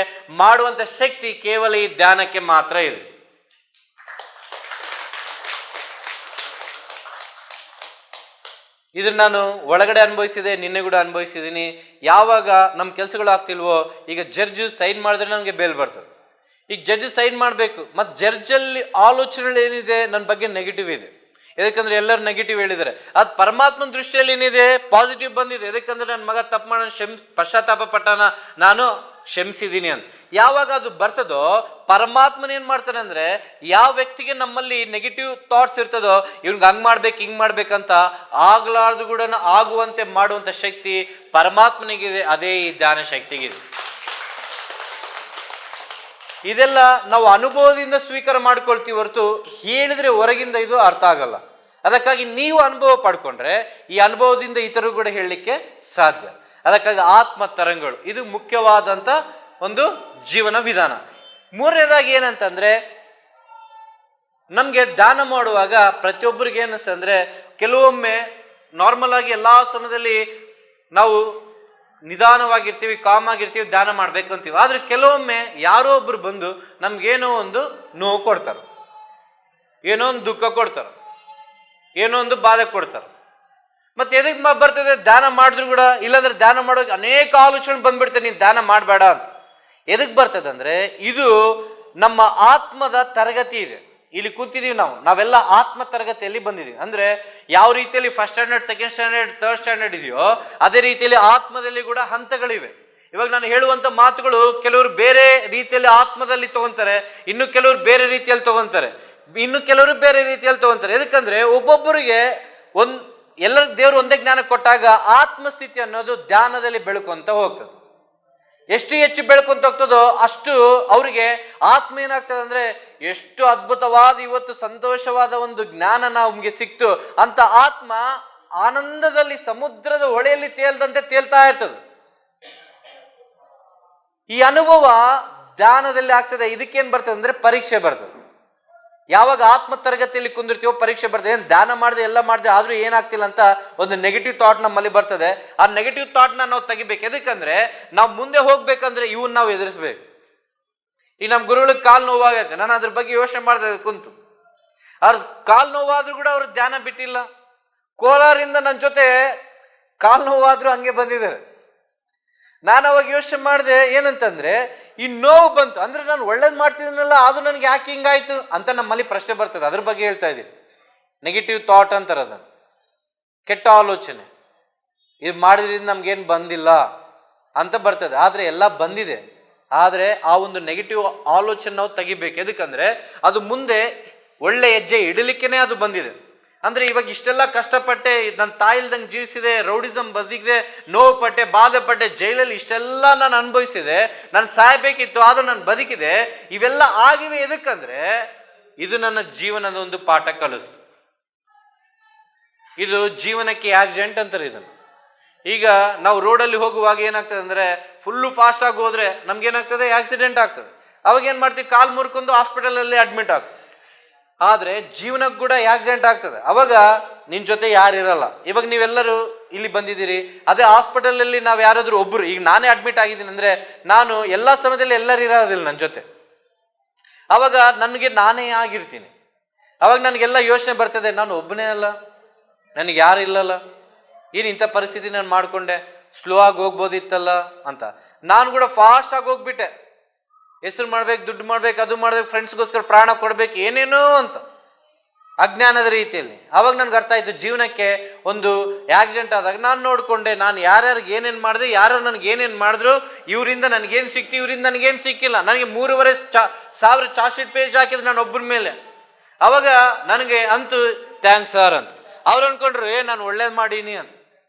[SPEAKER 2] ಮಾಡುವಂತ ಶಕ್ತಿ ಕೇವಲ ಈ ಧ್ಯಾನಕ್ಕೆ ಮಾತ್ರ ಇದೆ. ಇದನ್ನ ನಾನು ಒಳಗಡೆ ಅನುಭವಿಸಿದೆ, ನಿನ್ನೆ ಕೂಡ ಅನುಭವಿಸಿದ್ದೀನಿ. ಯಾವಾಗ ನಮ್ಮ ಕೆಲಸಗಳು ಆಗ್ತಿಲ್ವೋ, ಈಗ ಜಡ್ಜ್ ಸೈನ್ ಮಾಡಿದ್ರೆ ನನಗೆ ಬೇಲ್ ಬರ್ತದೆ. ಈಗ ಜಡ್ಜ್ ಸೈನ್ ಮಾಡಬೇಕು, ಮತ್ತು ಜಡ್ಜಲ್ಲಿ ಆಲೋಚನೆಗಳು ಏನಿದೆ ನನ್ನ ಬಗ್ಗೆ ನೆಗೆಟಿವ್ ಇದೆ. ಯಾಕಂದ್ರೆ ಎಲ್ಲರೂ ನೆಗೆಟಿವ್ ಹೇಳಿದ್ದಾರೆ. ಅದು ಪರಮಾತ್ಮನ ದೃಷ್ಟಿಯಲ್ಲಿ ಏನಿದೆ, ಪಾಸಿಟಿವ್ ಬಂದಿದೆ. ಯಾಕಂದ್ರೆ ನನ್ನ ಮಗ ತಪ್ಪು ಮಾಡೋಣ ಪಶ್ಚಾತ್ತಾಪ ಪಟ್ಟಾನ, ನಾನು ಕ್ಷಮಿಸಿದ್ದೀನಿ ಅಂತ. ಯಾವಾಗ ಅದು ಬರ್ತದೋ, ಪರಮಾತ್ಮನ ಏನ್ ಮಾಡ್ತಾನೆ ಅಂದ್ರೆ, ಯಾವ ವ್ಯಕ್ತಿಗೆ ನಮ್ಮಲ್ಲಿ ನೆಗೆಟಿವ್ ಥಾಟ್ಸ್ ಇರ್ತದೋ, ಇವ್ನಿಗೆ ಹಂಗ್ ಮಾಡ್ಬೇಕು ಹಿಂಗ್ ಮಾಡ್ಬೇಕಂತ ಆಗ್ಲಾರ್ದು ಕೂಡ ಆಗುವಂತೆ ಮಾಡುವಂತ ಶಕ್ತಿ ಪರಮಾತ್ಮನಿಗಿದೆ. ಅದೇ ಈ ಧ್ಯಾನ ಶಕ್ತಿಗಿದೆ. ಇದೆಲ್ಲ ನಾವು ಅನುಭವದಿಂದ ಸ್ವೀಕಾರ ಮಾಡ್ಕೊಳ್ತೀವಿ ಹೊರತು ಹೇಳಿದ್ರೆ ಹೊರಗಿಂದ ಇದು ಅರ್ಥ ಆಗಲ್ಲ. ಅದಕ್ಕಾಗಿ ನೀವು ಅನುಭವ ಪಡ್ಕೊಂಡ್ರೆ ಈ ಅನುಭವದಿಂದ ಇತರರು ಕೂಡ ಹೇಳಲಿಕ್ಕೆ ಸಾಧ್ಯ. ಅದಕ್ಕಾಗಿ ಆತ್ಮ ತರಂಗಗಳು ಇದು ಮುಖ್ಯವಾದಂಥ ಒಂದು ಜೀವನ ವಿಧಾನ. ಮೂರನೇದಾಗಿ ಏನಂತಂದ್ರೆ, ನಮಗೆ ದಾನ ಮಾಡುವಾಗ ಪ್ರತಿಯೊಬ್ಬರಿಗೆ ಏನಿಸ್ತಂದ್ರೆ, ಕೆಲವೊಮ್ಮೆ ನಾರ್ಮಲ್ ಆಗಿ ಎಲ್ಲಾ ಸಮಯದಲ್ಲಿ ನಾವು ನಿಧಾನವಾಗಿರ್ತೀವಿ, ಕಾಮ್ ಆಗಿರ್ತೀವಿ, ದಾನ ಮಾಡ್ಬೇಕು ಅಂತೀವಿ. ಆದ್ರೆ ಕೆಲವೊಮ್ಮೆ ಯಾರೋ ಒಬ್ರು ಬಂದು ನಮ್ಗೇನೋ ಒಂದು ನೋವು ಕೊಡ್ತಾರೆ, ಏನೋ ಒಂದು ದುಃಖ ಕೊಡ್ತಾರೆ, ಏನೋ ಒಂದು ಬಾಧೆ ಕೊಡ್ತಾರೆ. ಮತ್ತೆ ಎದಕ್ ಬರ್ತದೆ, ದಾನ ಮಾಡಿದ್ರು ಕೂಡ, ಇಲ್ಲಾಂದ್ರೆ ದಾನ ಮಾಡೋಕೆ ಅನೇಕ ಆಲೋಚನೆ ಬಂದ್ಬಿಡ್ತದೆ, ನೀನು ದಾನ ಮಾಡಬೇಡ ಅಂತ. ಎದಕ್ ಬರ್ತದೆ ಅಂದ್ರೆ, ಇದು ನಮ್ಮ ಆತ್ಮದ ತರಗತಿ ಇದೆ. ಇಲ್ಲಿ ಕೂತಿದೀವಿ ನಾವೆಲ್ಲ ಆತ್ಮ ತರಗತಿಯಲ್ಲಿ ಬಂದಿದ್ದೀವಿ. ಅಂದ್ರೆ ಯಾವ ರೀತಿಯಲ್ಲಿ first standard, second standard, third standard ಇದೆಯೋ, ಅದೇ ರೀತಿಯಲ್ಲಿ ಆತ್ಮದಲ್ಲಿ ಕೂಡ ಹಂತಗಳಿವೆ. ಇವಾಗ ನಾನು ಹೇಳುವಂತ ಮಾತುಗಳು ಕೆಲವರು ಬೇರೆ ರೀತಿಯಲ್ಲಿ ಆತ್ಮದಲ್ಲಿ ತಗೊಂತಾರೆ, ಇನ್ನು ಕೆಲವರು ಬೇರೆ ರೀತಿಯಲ್ಲಿ ತಗೊಂತಾರೆ, ಇನ್ನು ಕೆಲವರು ಬೇರೆ ರೀತಿಯಲ್ಲಿ ತಗೊಂತಾರೆ. ಎದಕ್ಕಂದ್ರೆ ಒಬ್ಬೊಬ್ಬರಿಗೆ ಎಲ್ಲರ ದೇವರು ಒಂದೇ ಜ್ಞಾನ ಕೊಟ್ಟಾಗ ಆತ್ಮಸ್ಥಿತಿ ಅನ್ನೋದು ಧ್ಯಾನದಲ್ಲಿ ಬೆಳಕೊಂತ ಹೋಗ್ತದೆ. ಎಷ್ಟು ಹೆಚ್ಚು ಬೆಳ್ಕೊಂತ ಹೋಗ್ತದೋ ಅಷ್ಟು ಅವರಿಗೆ ಆತ್ಮ ಏನಾಗ್ತದೆ ಅಂದ್ರೆ, ಎಷ್ಟು ಅದ್ಭುತವಾದ ಇವತ್ತು ಸಂತೋಷವಾದ ಒಂದು ಜ್ಞಾನ ನಮ್ಗೆ ಸಿಕ್ತು ಅಂತ ಆತ್ಮ ಆನಂದದಲ್ಲಿ ಸಮುದ್ರದ ಹೊಳೆಯಲ್ಲಿ ತೇಲ್ದಂತೆ ತೇಲ್ತಾ ಇರ್ತದೆ. ಈ ಅನುಭವ ಧ್ಯಾನದಲ್ಲಿ ಆಗ್ತದೆ. ಇದಕ್ಕೇನ್ ಬರ್ತದೆ ಅಂದ್ರೆ, ಪರೀಕ್ಷೆ ಬರ್ತದೆ. ಯಾವಾಗ ಆತ್ಮ ತರಗತಿಯಲ್ಲಿ ಕುಂದಿರ್ತೀವೋ ಪರೀಕ್ಷೆ ಬರ್ತದೆ. ಏನು ಧ್ಯಾನ ಮಾಡಿದೆ ಎಲ್ಲ ಮಾಡಿದೆ ಆದ್ರೂ ಏನಾಗ್ತಿಲ್ಲ ಅಂತ ಒಂದು ನೆಗೆಟಿವ್ ಥಾಟ್ ನಮ್ಮಲ್ಲಿ ಬರ್ತದೆ. ಆ ನೆಗೆಟಿವ್ ಥಾಟ್ನ ನಾವು ತೆಗಿಬೇಕು. ಎದಕ್ಕಂದ್ರೆ, ನಾವು ಮುಂದೆ ಹೋಗ್ಬೇಕಂದ್ರೆ ಇವನ್ನ ನಾವು ಎದುರಿಸ್ಬೇಕು. ಈಗ ನಮ್ಮ ಗುರುಗಳಿಗೆ ಕಾಲು ನೋವಾಗೈತೆ, ನಾನು ಅದ್ರ ಬಗ್ಗೆ ಯೋಚನೆ ಮಾಡ್ದೆ ಕುಂತು. ಅವ್ರ ಕಾಲು ನೋವಾದ್ರೂ ಕೂಡ ಅವ್ರ ಧ್ಯಾನ ಬಿಟ್ಟಿಲ್ಲ. ಕೋಲಾರಿಂದ ನನ್ನ ಜೊತೆ ಕಾಲು ನೋವಾದ್ರೂ ಹಂಗೆ ಬಂದಿದ್ದಾರೆ. ನಾನು ಅವಾಗ ಯೋಚನೆ ಮಾಡಿದೆ, ಏನಂತಂದ್ರೆ, ಈ ನೋವು ಬಂತು ಅಂದ್ರೆ ನಾನು ಒಳ್ಳೇದು ಮಾಡ್ತಿದ್ದೀನಲ್ಲ, ಅದು ನನಗೆ ಯಾಕೆ ಹಿಂಗಾಯ್ತು ಅಂತ ನಮ್ಮಲ್ಲಿ ಪ್ರಶ್ನೆ ಬರ್ತದೆ. ಅದ್ರ ಬಗ್ಗೆ ಹೇಳ್ತಾ ಇದ್ದೀನಿ. ನೆಗೆಟಿವ್ ಥಾಟ್ ಅಂತಾರೆ ಅದನ್ನು, ಕೆಟ್ಟ ಆಲೋಚನೆ. ಇದು ಮಾಡಿದ್ರಿಂದ ನಮ್ಗೇನು ಬಂದಿಲ್ಲ ಅಂತ ಬರ್ತದೆ. ಆದ್ರೆ ಎಲ್ಲ ಬಂದಿದೆ. ಆದ್ರೆ ಆ ಒಂದು ನೆಗೆಟಿವ್ ಆಲೋಚನೆ ನಾವು ತೆಗಿಬೇಕು. ಎದಕ್ಕಂದ್ರೆ ಅದು ಮುಂದೆ ಒಳ್ಳೆ ಹೆಜ್ಜೆ ಇಡಲಿಕ್ಕೇನೆ ಅದು ಬಂದಿದೆ. ಅಂದ್ರೆ ಇವಾಗ ಇಷ್ಟೆಲ್ಲ ಕಷ್ಟಪಟ್ಟೆ, ನನ್ನ ತಾಯಿಲ್ದಂಗೆ ಜೀವಿಸಿದೆ, ರೌಡಿಸಮ್ ಬದುಕಿದೆ, ನೋವು ಪಟ್ಟೆ, ಬಾಧೆ ಪಟ್ಟೆ, ಜೈಲಲ್ಲಿ ಇಷ್ಟೆಲ್ಲ ನಾನು ಅನುಭವಿಸಿದೆ, ನಾನು ಸಾಯ್ಬೇಕಿತ್ತು ಆದ್ರೂ ನಾನು ಬದುಕಿದೆ. ಇವೆಲ್ಲ ಆಗಿವೆ. ಎದಕ್ಕಂದ್ರೆ ಇದು ನನ್ನ ಜೀವನದ ಒಂದು ಪಾಠ ಕಲಿಸ್ತು. ಇದು ಜೀವನಕ್ಕೆ ಆಕ್ಸಿಡೆಂಟ್ ಅಂತಾರೆ ಇದನ್ನು. ಈಗ ನಾವು ರೋಡಲ್ಲಿ ಹೋಗುವಾಗ ಏನಾಗ್ತದೆ ಅಂದ್ರೆ, ಫುಲ್ಲು ಫಾಸ್ಟ್ ಆಗಿ ಹೋದ್ರೆ ನಮ್ಗೇನಾಗ್ತದೆ, ಆಕ್ಸಿಡೆಂಟ್ ಆಗ್ತದೆ. ಅವಾಗ ಏನ್ ಮಾಡ್ತೀವಿ, ಕಾಲು ಮುರ್ಕೊಂಡು ಹಾಸ್ಪಿಟಲಲ್ಲಿ ಅಡ್ಮಿಟ್ ಆಗ್ತದೆ. ಆದ್ರೆ ಜೀವನಕ್ಕೆ ಕೂಡ ಆಕ್ಸಿಡೆಂಟ್ ಆಗ್ತದೆ. ಅವಾಗ ನಿನ್ ಜೊತೆ ಯಾರಿರಲ್ಲ. ಇವಾಗ ನೀವೆಲ್ಲರೂ ಇಲ್ಲಿ ಬಂದಿದ್ದೀರಿ, ಅದೇ ಹಾಸ್ಪಿಟಲಲ್ಲಿ ನಾವು ಯಾರಾದ್ರೂ ಒಬ್ರು, ಈಗ ನಾನೇ ಅಡ್ಮಿಟ್ ಆಗಿದ್ದೀನಿ ಅಂದ್ರೆ ನಾನು ಎಲ್ಲಾ ಸಮಯದಲ್ಲಿ ಎಲ್ಲರೂ ಇರೋದಿಲ್ಲ ನನ್ನ ಜೊತೆ. ಅವಾಗ ನನಗೆ ನಾನೇ ಆಗಿರ್ತೀನಿ. ಅವಾಗ ನನಗೆಲ್ಲ ಯೋಚನೆ ಬರ್ತದೆ, ನಾನು ಒಬ್ಬನೇ ಅಲ್ಲ, ನನಗೆ ಯಾರು ಇಲ್ಲಲ್ಲ, ಏನು ಇಂಥ ಪರಿಸ್ಥಿತಿ ನಾನು ಮಾಡ್ಕೊಂಡೆ, ಸ್ಲೋ ಆಗಿ ಹೋಗ್ಬೋದಿತ್ತಲ್ಲ ಅಂತ. ನಾನು ಕೂಡ ಫಾಸ್ಟ್ ಆಗಿ ಹೋಗ್ಬಿಟ್ಟೆ. ಹೆಸರು ಮಾಡ್ಬೇಕು, ದುಡ್ಡು ಮಾಡ್ಬೇಕು, ಅದು ಮಾಡ್ಬೇಕು, ಫ್ರೆಂಡ್ಸ್ಗೋಸ್ಕರ ಪ್ರಾಣ ಕೊಡ್ಬೇಕು, ಏನೇನೋ ಅಂತ ಅಜ್ಞಾನದ ರೀತಿಯಲ್ಲಿ. ಅವಾಗ ನನ್ಗೆ ಅರ್ಥ ಆಯ್ತು, ಜೀವನಕ್ಕೆ ಒಂದು ಆಕ್ಸಿಡೆಂಟ್ ಆದಾಗ ನಾನು ನೋಡ್ಕೊಂಡೆ, ನಾನು ಯಾರ್ಯಾರಿಗೆ ಏನೇನು ಮಾಡಿದೆ, ಯಾರು ನನಗೆ ಏನೇನು ಮಾಡಿದ್ರು, ಇವರಿಂದ ನನಗೇನು ಸಿಕ್ತು, ಇವರಿಂದ ನನಗೇನು ಸಿಕ್ಕಿಲ್ಲ. ನನಗೆ 3,500 ಚಾರ್ಜ್ ಶೀಟ್ ಪೇಜ್ ಹಾಕಿದ್ರು ನಾನು ಒಬ್ಬರ ಮೇಲೆ. ಅವಾಗ ನನಗೆ ಅಂತೂ ಥ್ಯಾಂಕ್ಸ್ ಸರ್ ಅಂತ. ಅವ್ರು ಅನ್ಕೊಂಡ್ರು, ನಾನು ಒಳ್ಳೇದು ಮಾಡೀನಿ ಅಂತ.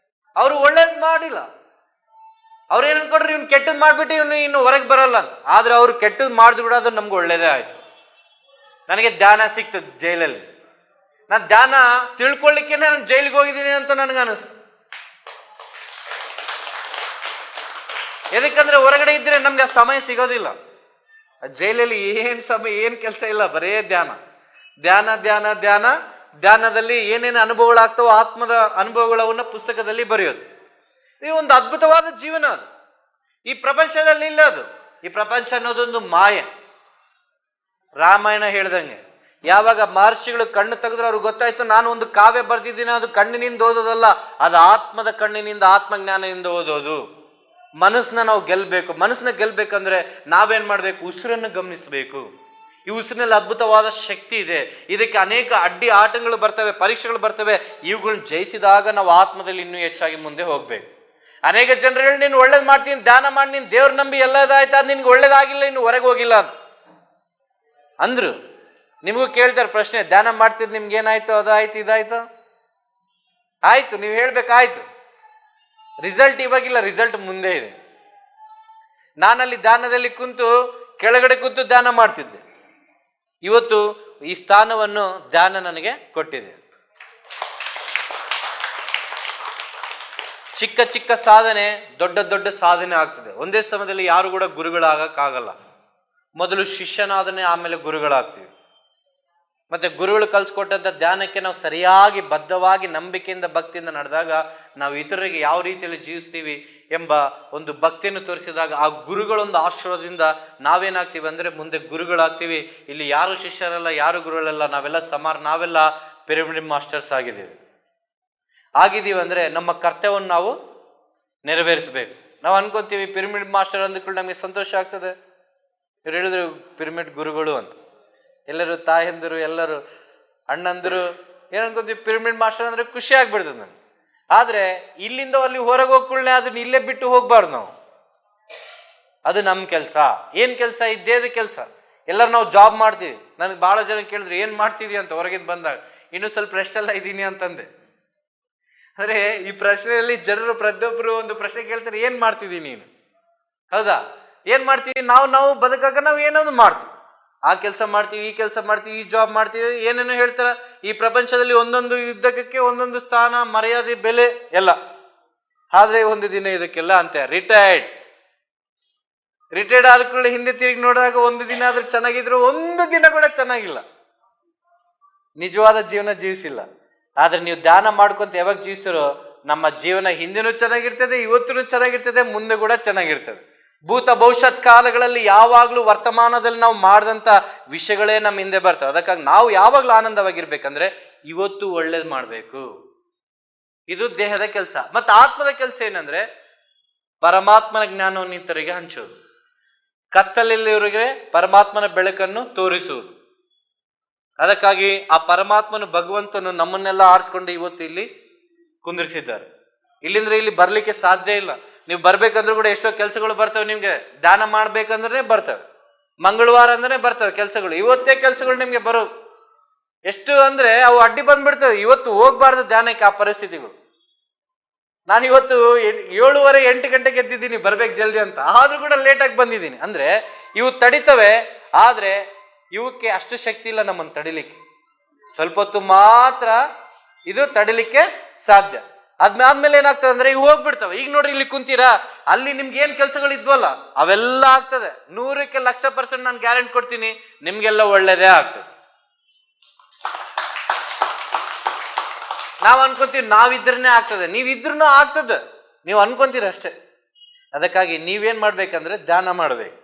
[SPEAKER 2] ಅವರು ಒಳ್ಳೇದು ಮಾಡಿಲ್ಲ. ಅವ್ರು ಏನು ಅನ್ಕೊಂಡ್ರು, ಇವ್ನು ಕೆಟ್ಟದ್ದು ಮಾಡ್ಬಿಟ್ಟು ಇವನು ಇನ್ನು ಹೊರಗೆ ಬರಲ್ಲ ಅಂತ. ಆದ್ರೆ ಅವ್ರು ಕೆಟ್ಟದ್ದು ಮಾಡಿದ್ರು ಕೂಡ ಅದು ನಮ್ಗೆ ಒಳ್ಳೇದೇ ಆಯ್ತು. ನನಗೆ ಧ್ಯಾನ ಸಿಕ್ತದೆ ಜೈಲಲ್ಲಿ. ನಾನು ಧ್ಯಾನ ತಿಳ್ಕೊಳ್ಳಿಕ್ಕೆ ನಾನು ಜೈಲಿಗೆ ಹೋಗಿದ್ದೀನಿ ಅಂತ ನನಗೆ ಅನಿಸ್ತು. ಎದಕ್ಕಂದ್ರೆ ಹೊರಗಡೆ ಇದ್ರೆ ನಮ್ಗೆ ಆ ಸಮಯ ಸಿಗೋದಿಲ್ಲ. ಜೈಲಲ್ಲಿ ಏನು ಸಮಯ, ಏನು ಕೆಲಸ ಇಲ್ಲ, ಬರೇ ಧ್ಯಾನ ಧ್ಯಾನ ಧ್ಯಾನ ಧ್ಯಾನ. ಧ್ಯಾನದಲ್ಲಿ ಏನೇನು ಅನುಭವಗಳಾಗ್ತಾವೋ ಆತ್ಮದ ಅನುಭವಗಳವನ್ನ ಪುಸ್ತಕದಲ್ಲಿ ಬರೆಯೋದು. ಇದು ಒಂದು ಅದ್ಭುತವಾದ ಜೀವನ. ಅದು ಈ ಪ್ರಪಂಚದಲ್ಲಿ ಇಲ್ಲ. ಅದು ಈ ಪ್ರಪಂಚ ಅನ್ನೋದೊಂದು ಮಾಯೆ. ರಾಮಾಯಣ ಹೇಳ್ದಂಗೆ ಯಾವಾಗ ಮಹರ್ಷಿಗಳು ಕಣ್ಣು ತೆಗೆದ್ರು ಅವ್ರಿಗೆ ಗೊತ್ತಾಯ್ತು, ನಾನು ಒಂದು ಕಾವ್ಯ ಬರ್ದಿದ್ದೀನಿ, ಅದು ಕಣ್ಣಿನಿಂದ ಓದೋದಲ್ಲ, ಅದು ಆತ್ಮದ ಕಣ್ಣಿನಿಂದ ಆತ್ಮಜ್ಞಾನದಿಂದ ಓದೋದು. ಮನಸ್ಸನ್ನ ನಾವು ಗೆಲ್ಲಬೇಕು. ಮನಸ್ಸನ್ನ ಗೆಲ್ಲಬೇಕಂದ್ರೆ ನಾವೇನ್ ಮಾಡ್ಬೇಕು? ಉಸಿರನ್ನು ಗಮನಿಸಬೇಕು. ಈ ಉಸಿರಿನಲ್ಲಿ ಅದ್ಭುತವಾದ ಶಕ್ತಿ ಇದೆ. ಇದಕ್ಕೆ ಅನೇಕ ಅಡ್ಡಿ ಆಟಗಳು ಬರ್ತವೆ, ಪರೀಕ್ಷೆಗಳು ಬರ್ತವೆ. ಇವುಗಳನ್ನ ಜಯಿಸಿದಾಗ ನಾವು ಆತ್ಮದಲ್ಲಿ ಇನ್ನೂ ಹೆಚ್ಚಾಗಿ ಮುಂದೆ ಹೋಗ್ಬೇಕು. ಅನೇಕ ಜನರು ಹೇಳಿ, ನೀನು ಒಳ್ಳೇದು ಮಾಡ್ತೀನಿ, ಧ್ಯಾನ ಮಾಡಿ, ನೀನು ದೇವ್ರ ನಂಬಿ ಎಲ್ಲದಾಯ್ತು, ಅದು ನಿನ್ಗೆ ಒಳ್ಳೇದಾಗಿಲ್ಲ, ಇನ್ನು ಹೊರಗೆ ಹೋಗಿಲ್ಲ ಅಂದ್ರು. ನಿಮಗೂ ಕೇಳ್ತಾರೆ ಪ್ರಶ್ನೆ, ಧ್ಯಾನ ಮಾಡ್ತೀರಿ, ನಿಮ್ಗೆ ಏನಾಯ್ತು, ಅದಾಯ್ತು, ಇದಾಯ್ತು, ಆಯ್ತು, ನೀವು ಹೇಳ್ಬೇಕಾಯ್ತು, ರಿಸಲ್ಟ್ ಇವಾಗಿಲ್ಲ, ರಿಸಲ್ಟ್ ಮುಂದೆ ಇದೆ. ನಾನಲ್ಲಿ ಧ್ಯಾನದಲ್ಲಿ ಕುಂತು ಕೆಳಗಡೆ ಕೂತು ಧ್ಯಾನ ಮಾಡ್ತಿದ್ದೆ. ಇವತ್ತು ಈ ಸ್ಥಾನವನ್ನು ಧ್ಯಾನ ನನಗೆ ಕೊಟ್ಟಿದೆ. ಚಿಕ್ಕ ಚಿಕ್ಕ ಸಾಧನೆ ದೊಡ್ಡ ದೊಡ್ಡ ಸಾಧನೆ ಆಗ್ತದೆ. ಒಂದೇ ಸಮಯದಲ್ಲಿ ಯಾರು ಕೂಡ ಗುರುಗಳಾಗಕ್ಕಾಗಲ್ಲ. ಮೊದಲು ಶಿಷ್ಯನಾದನೆ, ಆಮೇಲೆ ಗುರುಗಳಾಗ್ತೀವಿ. ಮತ್ತೆ ಗುರುಗಳು ಕಲ್ಸ್ಕೊಟ್ಟಂತ ಧ್ಯಾನಕ್ಕೆ ನಾವು ಸರಿಯಾಗಿ ಬದ್ಧವಾಗಿ ನಂಬಿಕೆಯಿಂದ ಭಕ್ತಿಯಿಂದ ನಡೆದಾಗ ನಾವು ಇತರರಿಗೆ ಯಾವ ರೀತಿಯಲ್ಲಿ ಜೀವಿಸ್ತೀವಿ ಎಂಬ ಒಂದು ಭಕ್ತಿಯನ್ನು ತೋರಿಸಿದಾಗ ಆ ಗುರುಗಳೊಂದು ಆಶೀರ್ವಾದದಿಂದ ನಾವೇನಾಗ್ತೀವಿ ಅಂದ್ರೆ ಮುಂದೆ ಗುರುಗಳಾಗ್ತೀವಿ. ಇಲ್ಲಿ ಯಾರು ಶಿಷ್ಯರಲ್ಲ, ಯಾರು ಗುರುಗಳಲ್ಲ, ನಾವೆಲ್ಲ ಪಿರಮಿಡ್ ಮಾಸ್ಟರ್ಸ್ ಆಗಿದ್ದೀವಿ ಅಂದ್ರೆ ನಮ್ಮ ಕರ್ತವ್ಯವನ್ನು ನಾವು ನೆರವೇರಿಸಬೇಕು. ನಾವು ಅನ್ಕೊಂತೀವಿ ಪಿರಮಿಡ್ ಮಾಸ್ಟರ್ ಅಂದ್ಕೊಂಡು ನಮಗೆ ಸಂತೋಷ ಆಗ್ತದೆ. ಇವ್ರು ಹೇಳಿದ್ರು ಪಿರಮಿಡ್ ಗುರುಗಳು ಅಂತ. ಎಲ್ಲರೂ ತಾಯಂದಿರು, ಎಲ್ಲರೂ ಅಣ್ಣಂದಿರು ಏನ್ ಅನ್ಕೊಂತೀವಿ, ಪಿರಮಿಡ್ ಮಾಸ್ಟರ್ ಅಂದ್ರೆ ಖುಷಿ ಆಗ್ಬಿಡ್ತದೆ ನನ್ಗೆ. ಆದ್ರೆ ಇಲ್ಲಿಂದ ಅಲ್ಲಿ ಹೊರಗೆ ಹೋಗ್ಕೊಳ್ಳೆ, ಅದನ್ನ ಇಲ್ಲೇ ಬಿಟ್ಟು ಹೋಗ್ಬಾರ್ದು ನಾವು. ಅದು ನಮ್ಮ ಕೆಲಸ. ಏನ್ ಕೆಲಸ? ಇದ್ದೇದ ಕೆಲಸ. ಎಲ್ಲರೂ ನಾವು ಜಾಬ್ ಮಾಡ್ತೀವಿ. ನನಗೆ ಬಹಳ ಜನ ಕೇಳಿದ್ರು, ಏನ್ ಮಾಡ್ತಿದೀಯ ಅಂತ ಹೊರಗಿಂದ ಬಂದಾಗ. ಇನ್ನೂ ಸ್ವಲ್ಪ ರೆಸ್ಟ್ ಎಲ್ಲ ಇದ್ದೀನಿ ಅಂತಂದೆ. ಅಂದ್ರೆ ಈ ಪ್ರಶ್ನೆಯಲ್ಲಿ ಜನರು ಪ್ರತಿಯೊಬ್ಬರು ಒಂದು ಪ್ರಶ್ನೆ ಕೇಳ್ತಾರೆ, ಏನ್ ಮಾಡ್ತಿದ್ದೀನಿ ನೀನು? ಹೌದಾ? ಏನ್ ಮಾಡ್ತೀವಿ? ನಾವು ಬದುಕಾಗ ನಾವು ಏನೊಂದು ಮಾಡ್ತೀವಿ. ಆ ಕೆಲಸ ಮಾಡ್ತೀವಿ, ಈ ಕೆಲಸ ಮಾಡ್ತೀವಿ, ಈ ಜಾಬ್ ಮಾಡ್ತೀವಿ, ಏನೇನೋ ಹೇಳ್ತಾರ. ಈ ಪ್ರಪಂಚದಲ್ಲಿ ಒಂದೊಂದು ಯುದ್ಧಕ್ಕೆ ಒಂದೊಂದು ಸ್ಥಾನ, ಮರ್ಯಾದೆ, ಬೆಲೆ ಎಲ್ಲ. ಆದ್ರೆ ಒಂದು ದಿನ ಇದಕ್ಕೆಲ್ಲ ಅಂತ ರಿಟೈರ್ಡ್ ಆದ ಕೂಡಲೇ ಹಿಂದೆ ತಿರುಗಿ ನೋಡಿದಾಗ ಒಂದು ದಿನ ಆದ್ರೂ ಚೆನ್ನಾಗಿದ್ರು, ಒಂದು ದಿನ ಕೂಡ ಚೆನ್ನಾಗಿಲ್ಲ, ನಿಜವಾದ ಜೀವನ ಜೀವಿಸಿಲ್ಲ. ಆದ್ರೆ ನೀವು ಧ್ಯಾನ ಮಾಡ್ಕೊಂತ ಯಾವಾಗ ಜೀವಿಸ್ತಿರೋ ನಮ್ಮ ಜೀವನ ಹಿಂದೆನೂ ಚೆನ್ನಾಗಿರ್ತದೆ, ಇವತ್ತೂ ಚೆನ್ನಾಗಿರ್ತದೆ, ಮುಂದೆ ಕೂಡ ಚೆನ್ನಾಗಿರ್ತದೆ. ಭೂತ ಭವಿಷ್ಯತ್ ಕಾಲಗಳಲ್ಲಿ ಯಾವಾಗ್ಲೂ ವರ್ತಮಾನದಲ್ಲಿ ನಾವು ಮಾಡಿದಂತ ವಿಷಯಗಳೇ ನಮ್ಮ ಹಿಂದೆ ಬರ್ತವೆ. ಅದಕ್ಕಾಗಿ ನಾವು ಯಾವಾಗ್ಲೂ ಆನಂದವಾಗಿರ್ಬೇಕಂದ್ರೆ ಇವತ್ತು ಒಳ್ಳೇದು ಮಾಡ್ಬೇಕು. ಇದು ದೇಹದ ಕೆಲಸ. ಮತ್ತೆ ಆತ್ಮದ ಕೆಲಸ ಏನಂದ್ರೆ ಪರಮಾತ್ಮನ ಜ್ಞಾನವನ್ನು ಇತರರಿಗೆ ಹಂಚೋದು, ಕತ್ತಲಲ್ಲಿವರಿಗೆ ಪರಮಾತ್ಮನ ಬೆಳಕನ್ನು ತೋರಿಸುವುದು. ಅದಕ್ಕಾಗಿ ಆ ಪರಮಾತ್ಮನು ಭಗವಂತನು ನಮ್ಮನ್ನೆಲ್ಲ ಆರಿಸ್ಕೊಂಡು ಇವತ್ತು ಇಲ್ಲಿ ಕುಂದಿರಿಸಿದ್ದಾರೆ. ಇಲ್ಲಿಂದ್ರೆ ಇಲ್ಲಿ ಬರ್ಲಿಕ್ಕೆ ಸಾಧ್ಯ ಇಲ್ಲ. ನೀವು ಬರ್ಬೇಕಂದ್ರೂ ಕೂಡ ಎಷ್ಟೋ ಕೆಲಸಗಳು ಬರ್ತವೆ. ನಿಮ್ಗೆ ದಾನ ಮಾಡ್ಬೇಕಂದ್ರೆ ಬರ್ತವೆ, ಮಂಗಳವಾರ ಅಂದ್ರೆ ಬರ್ತವೆ ಕೆಲಸಗಳು. ಇವತ್ತೇ ಕೆಲಸಗಳು ನಿಮ್ಗೆ ಬರೋ ಎಷ್ಟು ಅಂದ್ರೆ ಅವು ಅಡ್ಡಿ ಬಂದ್ಬಿಡ್ತವೆ. ಇವತ್ತು ಹೋಗ್ಬಾರ್ದು ಧ್ಯಾನಕ್ಕೆ ಆ ಪರಿಸ್ಥಿತಿಗಳು. ನಾನು ಇವತ್ತು 7:30 8 ಗಂಟೆಗೆ ಎದ್ದಿದ್ದೀನಿ ಬರ್ಬೇಕು ಜಲ್ದಿ ಅಂತ, ಆದ್ರೂ ಕೂಡ ಲೇಟಾಗಿ ಬಂದಿದ್ದೀನಿ. ಅಂದ್ರೆ ಇವು ತಡಿತವೆ, ಆದ್ರೆ ಇವಕ್ಕೆ ಅಷ್ಟು ಶಕ್ತಿ ಇಲ್ಲ ನಮ್ಮನ್ನು ತಡಿಲಿಕ್ಕೆ. ಸ್ವಲ್ಪ ಹೊತ್ತು ಮಾತ್ರ ಇದು ತಡಿಲಿಕ್ಕೆ ಸಾಧ್ಯ. ಅದಾದ್ಮೇಲೆ ಏನಾಗ್ತದೆ ಅಂದ್ರೆ ಇವು ಹೋಗ್ಬಿಡ್ತವೆ. ಈಗ ನೋಡ್ರಿ, ಇಲ್ಲಿ ಕುಂತೀರಾ, ಅಲ್ಲಿ ನಿಮ್ಗೆ ಏನ್ ಕೆಲಸಗಳು ಇದ್ವಲ್ಲ ಅವೆಲ್ಲ ಆಗ್ತದೆ. 100ಕ್ಕೆ 1,00,000% ನಾನು ಗ್ಯಾರಂಟಿ ಕೊಡ್ತೀನಿ, ನಿಮ್ಗೆಲ್ಲ ಒಳ್ಳೇದೇ ಆಗ್ತದೆ. ನಾವ್ ಅನ್ಕೊಂತೀವಿ ನಾವಿದ್ರನೇ ಆಗ್ತದೆ, ನೀವಿದ್ರೂ ಆಗ್ತದೆ, ನೀವು ಅನ್ಕೊಂತೀರ ಅಷ್ಟೇ. ಅದಕ್ಕಾಗಿ ನೀವೇನ್ ಮಾಡ್ಬೇಕಂದ್ರೆ ಧ್ಯಾನ ಮಾಡ್ಬೇಕು.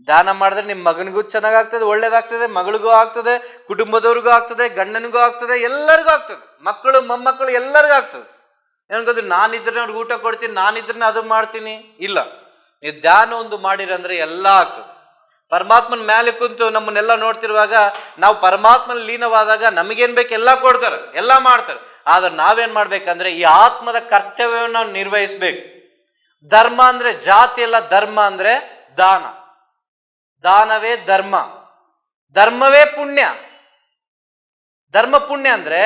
[SPEAKER 2] ಧ್ಯಾನ ಮಾಡಿದ್ರೆ ನಿಮ್ಮ ಮಗನಿಗೂ ಚೆನ್ನಾಗಾಗ್ತದೆ, ಒಳ್ಳೇದಾಗ್ತದೆ, ಮಗಳಿಗೂ ಆಗ್ತದೆ, ಕುಟುಂಬದವ್ರಿಗೂ ಆಗ್ತದೆ, ಗಂಡನಿಗೂ ಆಗ್ತದೆ, ಎಲ್ಲರಿಗೂ ಆಗ್ತದೆ, ಮಕ್ಕಳು ಮೊಮ್ಮಕ್ಕಳು ಎಲ್ಲರಿಗೂ ಆಗ್ತದೆ. ಏನ್ಕೋದ್ರಿ ನಾನಿದ್ರೆ ಅವ್ರಿಗೆ ಊಟ ಕೊಡ್ತೀನಿ, ನಾನಿದ್ರೆ ಅದು ಮಾಡ್ತೀನಿ. ಇಲ್ಲ, ನೀವು ಧ್ಯಾನ ಒಂದು ಮಾಡಿರಂದ್ರೆ ಎಲ್ಲ ಆಗ್ತದೆ. ಪರಮಾತ್ಮನ ಮೇಲೆ ಕುಂತು ನಮ್ಮನ್ನೆಲ್ಲ ನೋಡ್ತಿರುವಾಗ ನಾವು ಪರಮಾತ್ಮನ ಲೀನವಾದಾಗ ನಮಗೇನ್ ಬೇಕು ಎಲ್ಲ ಕೊಡ್ತಾರೆ, ಎಲ್ಲ ಮಾಡ್ತಾರೆ. ಆದ್ರೆ ನಾವೇನ್ ಮಾಡ್ಬೇಕಂದ್ರೆ ಈ ಆತ್ಮದ ಕರ್ತವ್ಯವನ್ನು ನಾವು ನಿರ್ವಹಿಸ್ಬೇಕು. ಧರ್ಮ ಅಂದ್ರೆ ಜಾತಿ ಅಲ್ಲ, ಧರ್ಮ ಅಂದ್ರೆ ದಾನ. ದಾನವೇ ಧರ್ಮ, ಧರ್ಮವೇ ಪುಣ್ಯ. ಧರ್ಮ ಪುಣ್ಯ ಅಂದ್ರೆ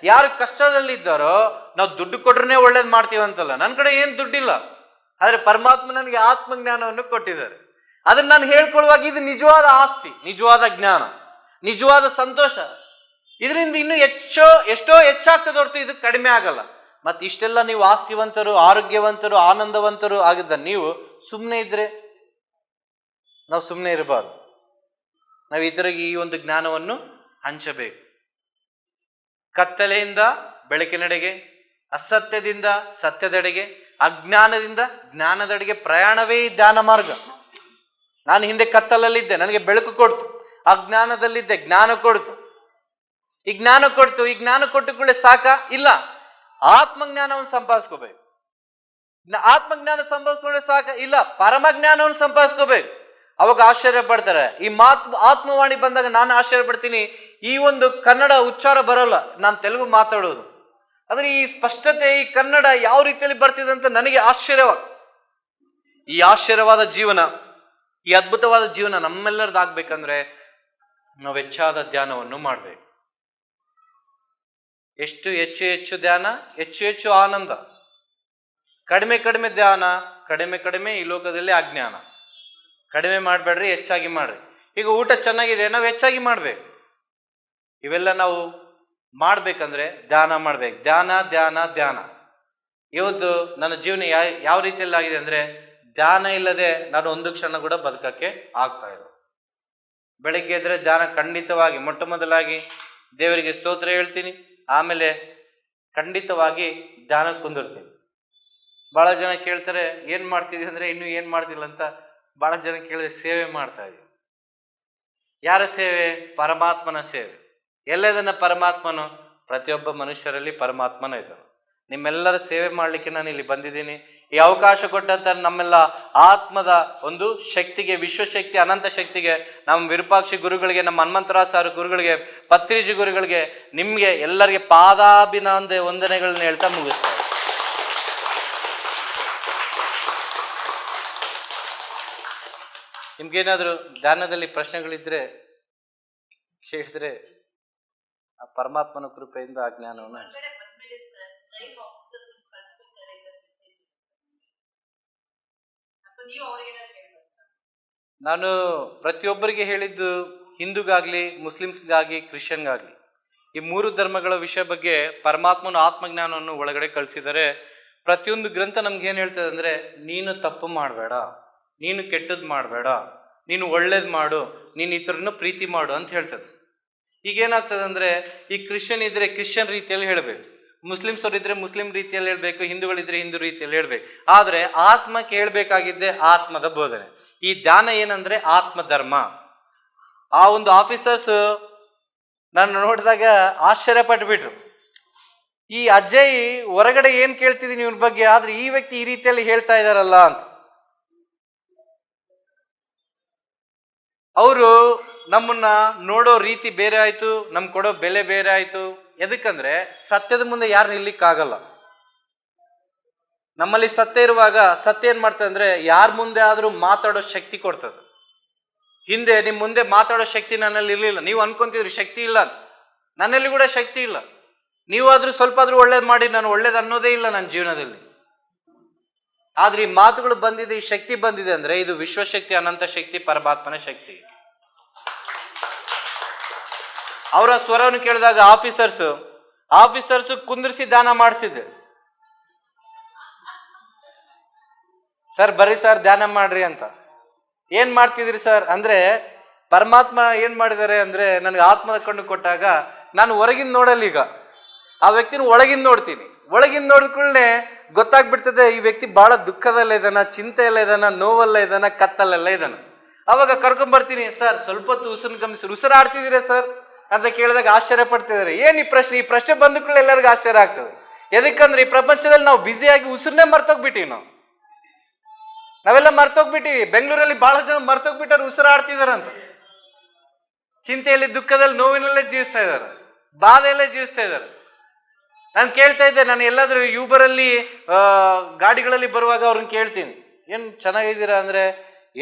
[SPEAKER 2] ಯಾರು ಕಷ್ಟದಲ್ಲಿದ್ದಾರೋ ನಾವು ದುಡ್ಡು ಕೊಟ್ರೆ ಒಳ್ಳೇದು ಮಾಡ್ತೀವಂತಲ್ಲ. ನನ್ನ ಕಡೆ ಏನ್ ದುಡ್ಡಿಲ್ಲ, ಆದ್ರೆ ಪರಮಾತ್ಮ ನನಗೆ ಆತ್ಮಜ್ಞಾನವನ್ನು ಕೊಟ್ಟಿದ್ದಾರೆ. ಅದನ್ನ ನಾನು ಹೇಳ್ಕೊಳ್ಳುವಾಗ ಇದು ನಿಜವಾದ ಆಸ್ತಿ, ನಿಜವಾದ ಜ್ಞಾನ, ನಿಜವಾದ ಸಂತೋಷ. ಇದರಿಂದ ಇನ್ನೂ ಎಷ್ಟೋ ಹೆಚ್ಚಾಗ್ತದೆ ಹೊರತು ಇದು ಕಡಿಮೆ ಆಗಲ್ಲ. ಮತ್ತೆ ಇಷ್ಟೆಲ್ಲ ನೀವು ಆಸ್ತಿವಂತರು, ಆರೋಗ್ಯವಂತರು, ಆನಂದವಂತರು ಆಗಿದ್ದ ನೀವು ಸುಮ್ಮನೆ ಇದ್ರೆ ನಾವು ಸುಮ್ಮನೆ ಇರಬಾರ್ದು. ನಾವು ಇತರಿಗೆ ಈ ಒಂದು ಜ್ಞಾನವನ್ನು ಹಂಚಬೇಕು. ಕತ್ತಲೆಯಿಂದ ಬೆಳಕಿನೆಡೆಗೆ, ಅಸತ್ಯದಿಂದ ಸತ್ಯದೆಡೆಗೆ, ಅಜ್ಞಾನದಿಂದ ಜ್ಞಾನದೆಡೆಗೆ ಪ್ರಯಾಣವೇ ಈ ಧ್ಯಾನ ಮಾರ್ಗ. ನಾನು ಹಿಂದೆ ಕತ್ತಲಲ್ಲಿದ್ದೆ, ನನಗೆ ಬೆಳಕು ಕೊಡ್ತು. ಅಜ್ಞಾನದಲ್ಲಿದ್ದೆ, ಜ್ಞಾನ ಕೊಡ್ತು. ಈ ಜ್ಞಾನ ಕೊಡ್ತು, ಈ ಜ್ಞಾನ ಕೊಟ್ಟುಕೊಳ್ಳೆ ಸಾಕ? ಇಲ್ಲ, ಆತ್ಮಜ್ಞಾನವನ್ನು ಸಂಪಾದಿಸ್ಕೋಬೇಕು. ಆತ್ಮಜ್ಞಾನ ಸಂಪಾದಿಸ್ಕೊಂಡ್ರೆ ಸಾಕ? ಇಲ್ಲ, ಪರಮಜ್ಞಾನವನ್ನು ಸಂಪಾದಿಸ್ಕೋಬೇಕು. ಅವಾಗ ಆಶ್ಚರ್ಯ ಪಡ್ತಾರೆ. ಈ ಆತ್ಮವಾಣಿ ಬಂದಾಗ ನಾನು ಆಶ್ಚರ್ಯ ಪಡ್ತೀನಿ. ಈ ಒಂದು ಕನ್ನಡ ಉಚ್ಚಾರ ಬರಲ್ಲ, ನಾನು ತೆಲುಗು ಮಾತಾಡೋದು, ಆದ್ರೆ ಈ ಸ್ಪಷ್ಟತೆ, ಈ ಕನ್ನಡ ಯಾವ ರೀತಿಯಲ್ಲಿ ಬರ್ತಿದೆ ಅಂತ ನನಗೆ ಆಶ್ಚರ್ಯವಾಗ. ಈ ಆಶ್ಚರ್ಯವಾದ ಜೀವನ, ಈ ಅದ್ಭುತವಾದ ಜೀವನ ನಮ್ಮೆಲ್ಲರದಾಗ್ಬೇಕಂದ್ರೆ ನಾವು ಹೆಚ್ಚಾದ ಧ್ಯಾನವನ್ನು ಮಾಡಬೇಕು. ಹೆಚ್ಚು ಹೆಚ್ಚು ಧ್ಯಾನ, ಹೆಚ್ಚು ಆನಂದ. ಕಡಿಮೆ ಧ್ಯಾನ, ಕಡಿಮೆ ಈ ಲೋಕದಲ್ಲಿ ಅಜ್ಞಾನ. ಕಡಿಮೆ ಮಾಡಬೇಡ್ರಿ, ಹೆಚ್ಚಾಗಿ ಮಾಡ್ರಿ. ಈಗ ಊಟ ಚೆನ್ನಾಗಿದೆ, ನಾವು ಹೆಚ್ಚಾಗಿ ಮಾಡ್ಬೇಕು. ಇವೆಲ್ಲ ನಾವು ಮಾಡ್ಬೇಕಂದ್ರೆ ಧ್ಯಾನ ಮಾಡ್ಬೇಕು. ಧ್ಯಾನ. ಇವತ್ತು ನನ್ನ ಜೀವನ ಯಾವ ರೀತಿಯಲ್ಲಿ ಆಗಿದೆ ಅಂದ್ರೆ, ಧ್ಯಾನ ಇಲ್ಲದೆ ನಾನು ಒಂದು ಕ್ಷಣ ಕೂಡ ಬದುಕಕ್ಕೆ ಆಗ್ತಾ ಇಲ್ಲ. ಬೆಳಿಗ್ಗೆ ಎದ್ರೆ ಧ್ಯಾನ ಖಂಡಿತವಾಗಿ, ಮೊಟ್ಟ ಮೊದಲಾಗಿ ದೇವರಿಗೆ ಸ್ತೋತ್ರ ಹೇಳ್ತೀನಿ, ಆಮೇಲೆ ಖಂಡಿತವಾಗಿ ಧ್ಯಾನ ಕುಂದಿರ್ತೀನಿ. ಬಹಳ ಜನ ಕೇಳ್ತಾರೆ, ಏನ್ ಮಾಡ್ತಿದ್ವಿ ಅಂದ್ರೆ, ಇನ್ನೂ ಏನ್ ಮಾಡ್ತಿಲ್ಲ ಅಂತ ಬಹಳ ಜನ ಕೇಳಿದ್ರೆ, ಸೇವೆ ಮಾಡ್ತಾ ಇದೀವಿ. ಯಾರ ಸೇವೆ? ಪರಮಾತ್ಮನ ಸೇವೆ. ಎಲ್ಲದನ್ನ ಪರಮಾತ್ಮನು? ಪ್ರತಿಯೊಬ್ಬ ಮನುಷ್ಯರಲ್ಲಿ ಪರಮಾತ್ಮನ ಇದ್ದಾನೆ. ನಿಮ್ಮೆಲ್ಲರ ಸೇವೆ ಮಾಡ್ಲಿಕ್ಕೆ ನಾನು ಇಲ್ಲಿ ಬಂದಿದ್ದೀನಿ. ಈ ಅವಕಾಶ ಕೊಟ್ಟಂತ ನಮ್ಮೆಲ್ಲ ಆತ್ಮದ ಒಂದು ಶಕ್ತಿಗೆ, ವಿಶ್ವಶಕ್ತಿ, ಅನಂತ ಶಕ್ತಿಗೆ, ನಮ್ಮ ವಿರೂಪಾಕ್ಷಿ ಗುರುಗಳಿಗೆ, ನಮ್ಮ ಹನುಮಂತರಾವ್ ಸಾರು ಗುರುಗಳಿಗೆ, ಪತ್ರಿಜಿ ಗುರುಗಳಿಗೆ, ನಿಮ್ಗೆ ಎಲ್ಲರಿಗೆ ಪಾದಾಭಿನಂದನೆ ವಂದನೆಗಳನ್ನ ಹೇಳ್ತಾ ಮುಗಿಸ್ತಾರೆ. ನಿಮ್ಗೇನಾದ್ರು ಧ್ಯಾನದಲ್ಲಿ ಪ್ರಶ್ನೆಗಳಿದ್ರೆ ಕೇಳಿದ್ರೆ ಆ ಪರಮಾತ್ಮನ ಕೃಪೆಯಿಂದ ಆ ಜ್ಞಾನವನ್ನು ನಾನು ಪ್ರತಿಯೊಬ್ಬರಿಗೆ ಹೇಳಿದ್ದು, ಹಿಂದೂಗಾಗ್ಲಿ, ಮುಸ್ಲಿಮ್ಸ್ಗಾಗ್ಲಿ, ಕ್ರಿಶ್ಚಿಯನ್ಗಾಗ್ಲಿ, ಈ ಮೂರು ಧರ್ಮಗಳ ವಿಷಯ ಬಗ್ಗೆ ಪರಮಾತ್ಮನ ಆತ್ಮಜ್ಞಾನವನ್ನು ಒಳಗಡೆ ಕಳಿಸಿದರೆ, ಪ್ರತಿಯೊಂದು ಗ್ರಂಥ ನಮ್ಗೆ ಏನ್ ಹೇಳ್ತದೆ ಅಂದ್ರೆ, ನೀನು ತಪ್ಪು ಮಾಡಬೇಡ, ನೀನು ಕೆಟ್ಟದ್ದು ಮಾಡಬೇಡ, ನೀನು ಒಳ್ಳೇದು ಮಾಡು, ನೀನು ಇತರನ್ನು ಪ್ರೀತಿ ಮಾಡು ಅಂತ ಹೇಳ್ತದೆ. ಈಗೇನಾಗ್ತದೆ ಅಂದ್ರೆ, ಈ ಕ್ರಿಶ್ಚಿಯನ್ ಇದ್ರೆ ಕ್ರಿಶ್ಚಿಯನ್ ರೀತಿಯಲ್ಲಿ ಹೇಳ್ಬೇಕು, ಮುಸ್ಲಿಮ್ಸ್ ಅವರಿದ್ರೆ ಮುಸ್ಲಿಂ ರೀತಿಯಲ್ಲಿ ಹೇಳ್ಬೇಕು, ಹಿಂದೂಗಳಿದ್ರೆ ಹಿಂದೂ ರೀತಿಯಲ್ಲಿ ಹೇಳ್ಬೇಕು. ಆದ್ರೆ ಆತ್ಮಕ್ಕೆ ಹೇಳ್ಬೇಕಾಗಿದ್ದೆ ಆತ್ಮದ ಬೋಧನೆ. ಈ ಧ್ಯಾನ ಏನಂದ್ರೆ ಆತ್ಮಧರ್ಮ. ಆ ಒಂದು ಆಫೀಸರ್ಸ್ ನಾನು ನೋಡಿದಾಗ ಆಶ್ಚರ್ಯ ಪಟ್ಬಿಟ್ರು. ಈ ಅಜಯ್ ಹೊರಗಡೆ ಏನ್ ಕೇಳ್ತಿದ್ದೀನಿ ಇವ್ರ ಬಗ್ಗೆ, ಆದ್ರೆ ಈ ವ್ಯಕ್ತಿ ಈ ರೀತಿಯಲ್ಲಿ ಹೇಳ್ತಾ ಇದಾರಲ್ಲ ಅಂತ. ಅವರು ನಮ್ಮನ್ನ ನೋಡೋ ರೀತಿ ಬೇರೆ ಆಯ್ತು, ನಮ್ಗೆ ಕೊಡೋ ಬೆಲೆ ಬೇರೆ ಆಯ್ತು. ಎದಕ್ಕಂದ್ರೆ ಸತ್ಯದ ಮುಂದೆ ಯಾರು ನಿಲ್ಲಿಕ್ಕಾಗಲ್ಲ. ನಮ್ಮಲ್ಲಿ ಸತ್ಯ ಇರುವಾಗ ಸತ್ಯ ಏನ್ ಮಾಡ್ತದೆ ಅಂದ್ರೆ, ಯಾರ ಮುಂದೆ ಆದ್ರೂ ಮಾತಾಡೋ ಶಕ್ತಿ ಕೊಡ್ತದೆ. ಹಿಂದೆ ನಿಮ್ ಮುಂದೆ ಮಾತಾಡೋ ಶಕ್ತಿ ನನ್ನಲ್ಲಿ ಇರ್ಲಿಲ್ಲ. ನೀವು ಅನ್ಕೊಂತಿದ್ರಿ ಶಕ್ತಿ ಇಲ್ಲ, ನನ್ನಲ್ಲಿ ಕೂಡ ಶಕ್ತಿ ಇಲ್ಲ. ನೀವಾದ್ರೂ ಸ್ವಲ್ಪ ಆದ್ರೂ ಒಳ್ಳೇದು ಮಾಡಿ, ನಾನು ಒಳ್ಳೇದು ಅನ್ನೋದೇ ಇಲ್ಲ ನನ್ನ ಜೀವನದಲ್ಲಿ. ಆದ್ರೆ ಈ ಮಾತುಗಳು ಬಂದಿದೆ, ಈ ಶಕ್ತಿ ಬಂದಿದೆ ಅಂದ್ರೆ ಇದು ವಿಶ್ವಶಕ್ತಿ, ಅನಂತ ಶಕ್ತಿ, ಪರಮಾತ್ಮನ ಶಕ್ತಿ. ಅವರ ಸ್ವರವನ್ನು ಕೇಳಿದಾಗ ಆಫೀಸರ್ಸ್ ಕುಂದಿರಿಸಿ ದಾನ ಮಾಡಿಸಿದೆ. ಸರ್ ಬರ್ರಿ ಸರ್ ಧ್ಯಾನ ಮಾಡ್ರಿ ಅಂತ. ಏನ್ ಮಾಡ್ತಿದ್ರಿ ಸರ್ ಅಂದ್ರೆ, ಪರಮಾತ್ಮ ಏನ್ ಮಾಡಿದ್ದಾರೆ ಅಂದ್ರೆ, ನನಗೆ ಆತ್ಮದ ಕಣ್ಣು ಕೊಟ್ಟಾಗ ನಾನು ಹೊರಗಿಂದ ನೋಡಲ್ಲ, ಈಗ ಆ ವ್ಯಕ್ತಿನ ಒಳಗಿಂದ ನೋಡ್ತೀನಿ. ಒಳಗಿಂದ ನೋಡಿದ್ಕೂಡಲೇ ಗೊತ್ತಾಗ್ಬಿಡ್ತದೆ, ಈ ವ್ಯಕ್ತಿ ಬಹಳ ದುಃಖದಲ್ಲ ಇದ್ದಾನ, ಚಿಂತೆಯಲ್ಲ ಇದ್ದಾನ, ನೋವಲ್ಲ ಇದ್ದಾನ, ಕತ್ತಲೆಲ್ಲ ಇದ್ದಾನ. ಅವಾಗ ಕರ್ಕೊಂಡ್ಬರ್ತೀನಿ, ಸರ್ ಸ್ವಲ್ಪ ಹೊತ್ತು ಉಸಿರನ್ನ ಗಮನಿಸಿ, ಉಸಿರಾಡ್ತಿದ್ದೀರಾ ಸರ್ ಅಂತ ಕೇಳಿದಾಗ ಆಶ್ಚರ್ಯ ಪಡ್ತಿದ್ದಾರೆ. ಏನ್ ಈ ಪ್ರಶ್ನೆ ಬಂದ ಕೂಡಲೇ ಎಲ್ಲರಿಗೂ ಆಶ್ಚರ್ಯ ಆಗ್ತದೆ. ಎದಕ್ಕಂದ್ರೆ ಈ ಪ್ರಪಂಚದಲ್ಲಿ ನಾವು ಬ್ಯುಸಿಯಾಗಿ ಉಸಿರನ್ನೇ ಮರ್ತೋಗ್ಬಿಟ್ಟಿವಿ. ನಾವೆಲ್ಲ ಮರ್ತೋಗ್ಬಿಟ್ಟಿವಿ. ಬೆಂಗಳೂರಲ್ಲಿ ಬಹಳ ಜನ ಮರ್ತೋಗ್ಬಿಟ್ಟವ್ರು ಉಸಿರಾಡ್ತಿದಾರಂತ. ಚಿಂತೆಯಲ್ಲಿ, ದುಃಖದಲ್ಲಿ, ನೋವಿನಲ್ಲೇ ಜೀವಿಸ್ತಾ ಇದ್ದಾರೆ, ಬಾಧೆಯಲ್ಲೇ ಜೀವಿಸ್ತಾ ಇದ್ದಾರೆ. ನಾನು ಕೇಳ್ತಾ ಇದ್ದೆ, ನಾನು ಎಲ್ಲಾದ್ರೂ ಯೂಬರಲ್ಲಿ ಗಾಡಿಗಳಲ್ಲಿ ಬರುವಾಗ ಅವ್ರನ್ನ ಕೇಳ್ತೀನಿ, ಏನ್ ಚೆನ್ನಾಗಿದ್ದೀರಾ ಅಂದ್ರೆ,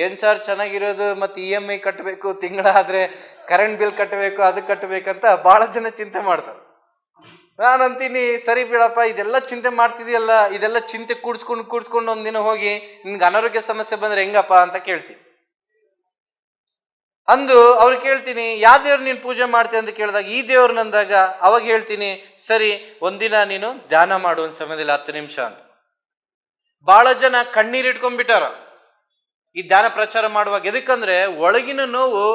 [SPEAKER 2] ಏನ್ ಸರ್ ಚೆನ್ನಾಗಿರೋದು, ಮತ್ತೆ EMI ಕಟ್ಟಬೇಕು, ತಿಂಗಳಾದ್ರೆ ಕರೆಂಟ್ ಬಿಲ್ ಕಟ್ಟಬೇಕು, ಅದು ಕಟ್ಟಬೇಕಂತ ಬಹಳ ಜನ ಚಿಂತೆ ಮಾಡ್ತಾರೆ. ನಾನು ಅಂತೀನಿ, ಸರಿ ಬಿಡಪ್ಪ, ಇದೆಲ್ಲ ಚಿಂತೆ ಮಾಡ್ತಿದೆಯಲ್ಲ, ಇದೆಲ್ಲ ಚಿಂತೆ ಕೂಡ್ಸ್ಕೊಂಡು ಒಂದಿನ ಹೋಗಿ ನಿನ್ಗೆ ಅನಾರೋಗ್ಯ ಸಮಸ್ಯೆ ಬಂದ್ರೆ ಹೆಂಗಪ್ಪ ಅಂತ ಕೇಳ್ತೀನಿ. ಅಂದು ಅವ್ರು ಕೇಳ್ತೀನಿ, ಯಾವ ದೇವ್ರು ನೀನು ಪೂಜೆ ಮಾಡ್ತೀಯ ಅಂತ ಕೇಳಿದಾಗ ಈ ದೇವ್ರು ನಂದಾಗ, ಅವಾಗ ಹೇಳ್ತೀನಿ, ಸರಿ ಒಂದಿನ ನೀನು ಧ್ಯಾನ ಮಾಡು ಒಂದು ಸಮಯದಲ್ಲಿ 10 ನಿಮಿಷ ಅಂತ. ಬಹಳ ಜನ ಕಣ್ಣೀರು ಇಟ್ಕೊಂಡ್ಬಿಟ್ಟಾರ ಈ ಧ್ಯಾನ ಪ್ರಚಾರ ಮಾಡುವಾಗ. ಎದಕ್ಕಂದ್ರೆ ಒಳಗಿನ ನೋವು,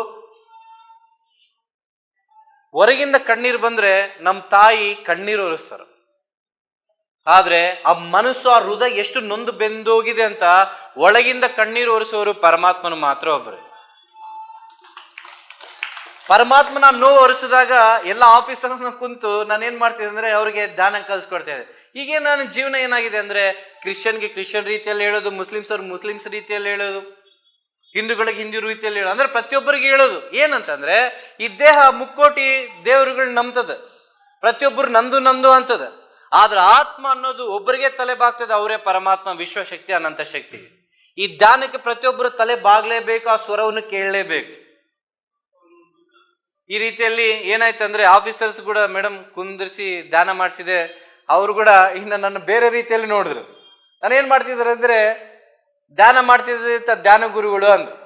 [SPEAKER 2] ಹೊರಗಿಂದ ಕಣ್ಣೀರು ಬಂದ್ರೆ ನಮ್ಮ ತಾಯಿ ಕಣ್ಣೀರು ಒರೆಸ್ತಾರ. ಆದ್ರೆ ಆ ಮನಸ್ಸು, ಆ ಹೃದಯ ಎಷ್ಟು ನೊಂದು ಬೆಂದೋಗಿದೆ ಅಂತ ಒಳಗಿಂದ ಕಣ್ಣೀರು ಒರೆಸೋರು ಪರಮಾತ್ಮನು ಮಾತ್ರ ಒಬ್ಬರು. ಪರಮಾತ್ಮನ ನೋವು ಹೊರಿಸಿದಾಗ ಎಲ್ಲ ಆಫೀಸರ್ನ ಕುಂತು ನಾನೇನ್ ಮಾಡ್ತಿದ್ದೆ ಅಂದ್ರೆ ಅವ್ರಿಗೆ ಧ್ಯಾನ ಕಲಿಸ್ಕೊಡ್ತಾ ಇದ್ದೆ. ಹೀಗೆ ನನ್ನ ಜೀವನ ಏನಾಗಿದೆ ಅಂದ್ರೆ ಕ್ರಿಶ್ಚಿಯನ್ಗೆ ಕ್ರಿಶ್ಚಿಯನ್ ರೀತಿಯಲ್ಲಿ ಹೇಳೋದು, ಮುಸ್ಲಿಮ್ಸ್ ರೀತಿಯಲ್ಲಿ ಹೇಳೋದು, ಹಿಂದೂಗಳಿಗೆ ಹಿಂದೂ ರೀತಿಯಲ್ಲಿ ಹೇಳೋದು, ಅಂದ್ರೆ ಪ್ರತಿಯೊಬ್ಬರಿಗೆ ಹೇಳೋದು ಏನಂತಂದ್ರೆ ಈ ದೇಹ ಮುಕ್ಕೋಟಿ ದೇವರುಗಳು ನಂಬ್ತದೆ, ಪ್ರತಿಯೊಬ್ಬರು ನಂದು ಅಂತದ. ಆದ್ರೆ ಆತ್ಮ ಅನ್ನೋದು ಒಬ್ಬರಿಗೆ ತಲೆ ಬಾಗ್ತದೆ, ಅವರೇ ಪರಮಾತ್ಮ, ವಿಶ್ವಶಕ್ತಿ, ಅನಂತ ಶಕ್ತಿ. ಈ ಧ್ಯಾನಕ್ಕೆ ಪ್ರತಿಯೊಬ್ಬರು ತಲೆ ಬಾಗ್ಲೇಬೇಕು, ಆ ಸ್ವರವನ್ನು ಕೇಳಲೇಬೇಕು. ಈ ರೀತಿಯಲ್ಲಿ ಏನಾಯ್ತಂದ್ರೆ ಆಫೀಸರ್ಸ್ ಕೂಡ ಮೇಡಮ್ ಕುಂದಿರಿಸಿ ಧ್ಯಾನ ಮಾಡಿಸಿದೆ, ಅವರು ಕೂಡ ಇನ್ನು ನನ್ನ ಬೇರೆ ರೀತಿಯಲ್ಲಿ ನೋಡಿದ್ರು. ನಾನೇನ್ ಮಾಡ್ತಿದ್ದಾರೆ ಅಂದ್ರೆ ಧ್ಯಾನ ಮಾಡ್ತಿದ್ದ ಧ್ಯಾನ ಗುರುಗಳು ಅಂದ್ರು.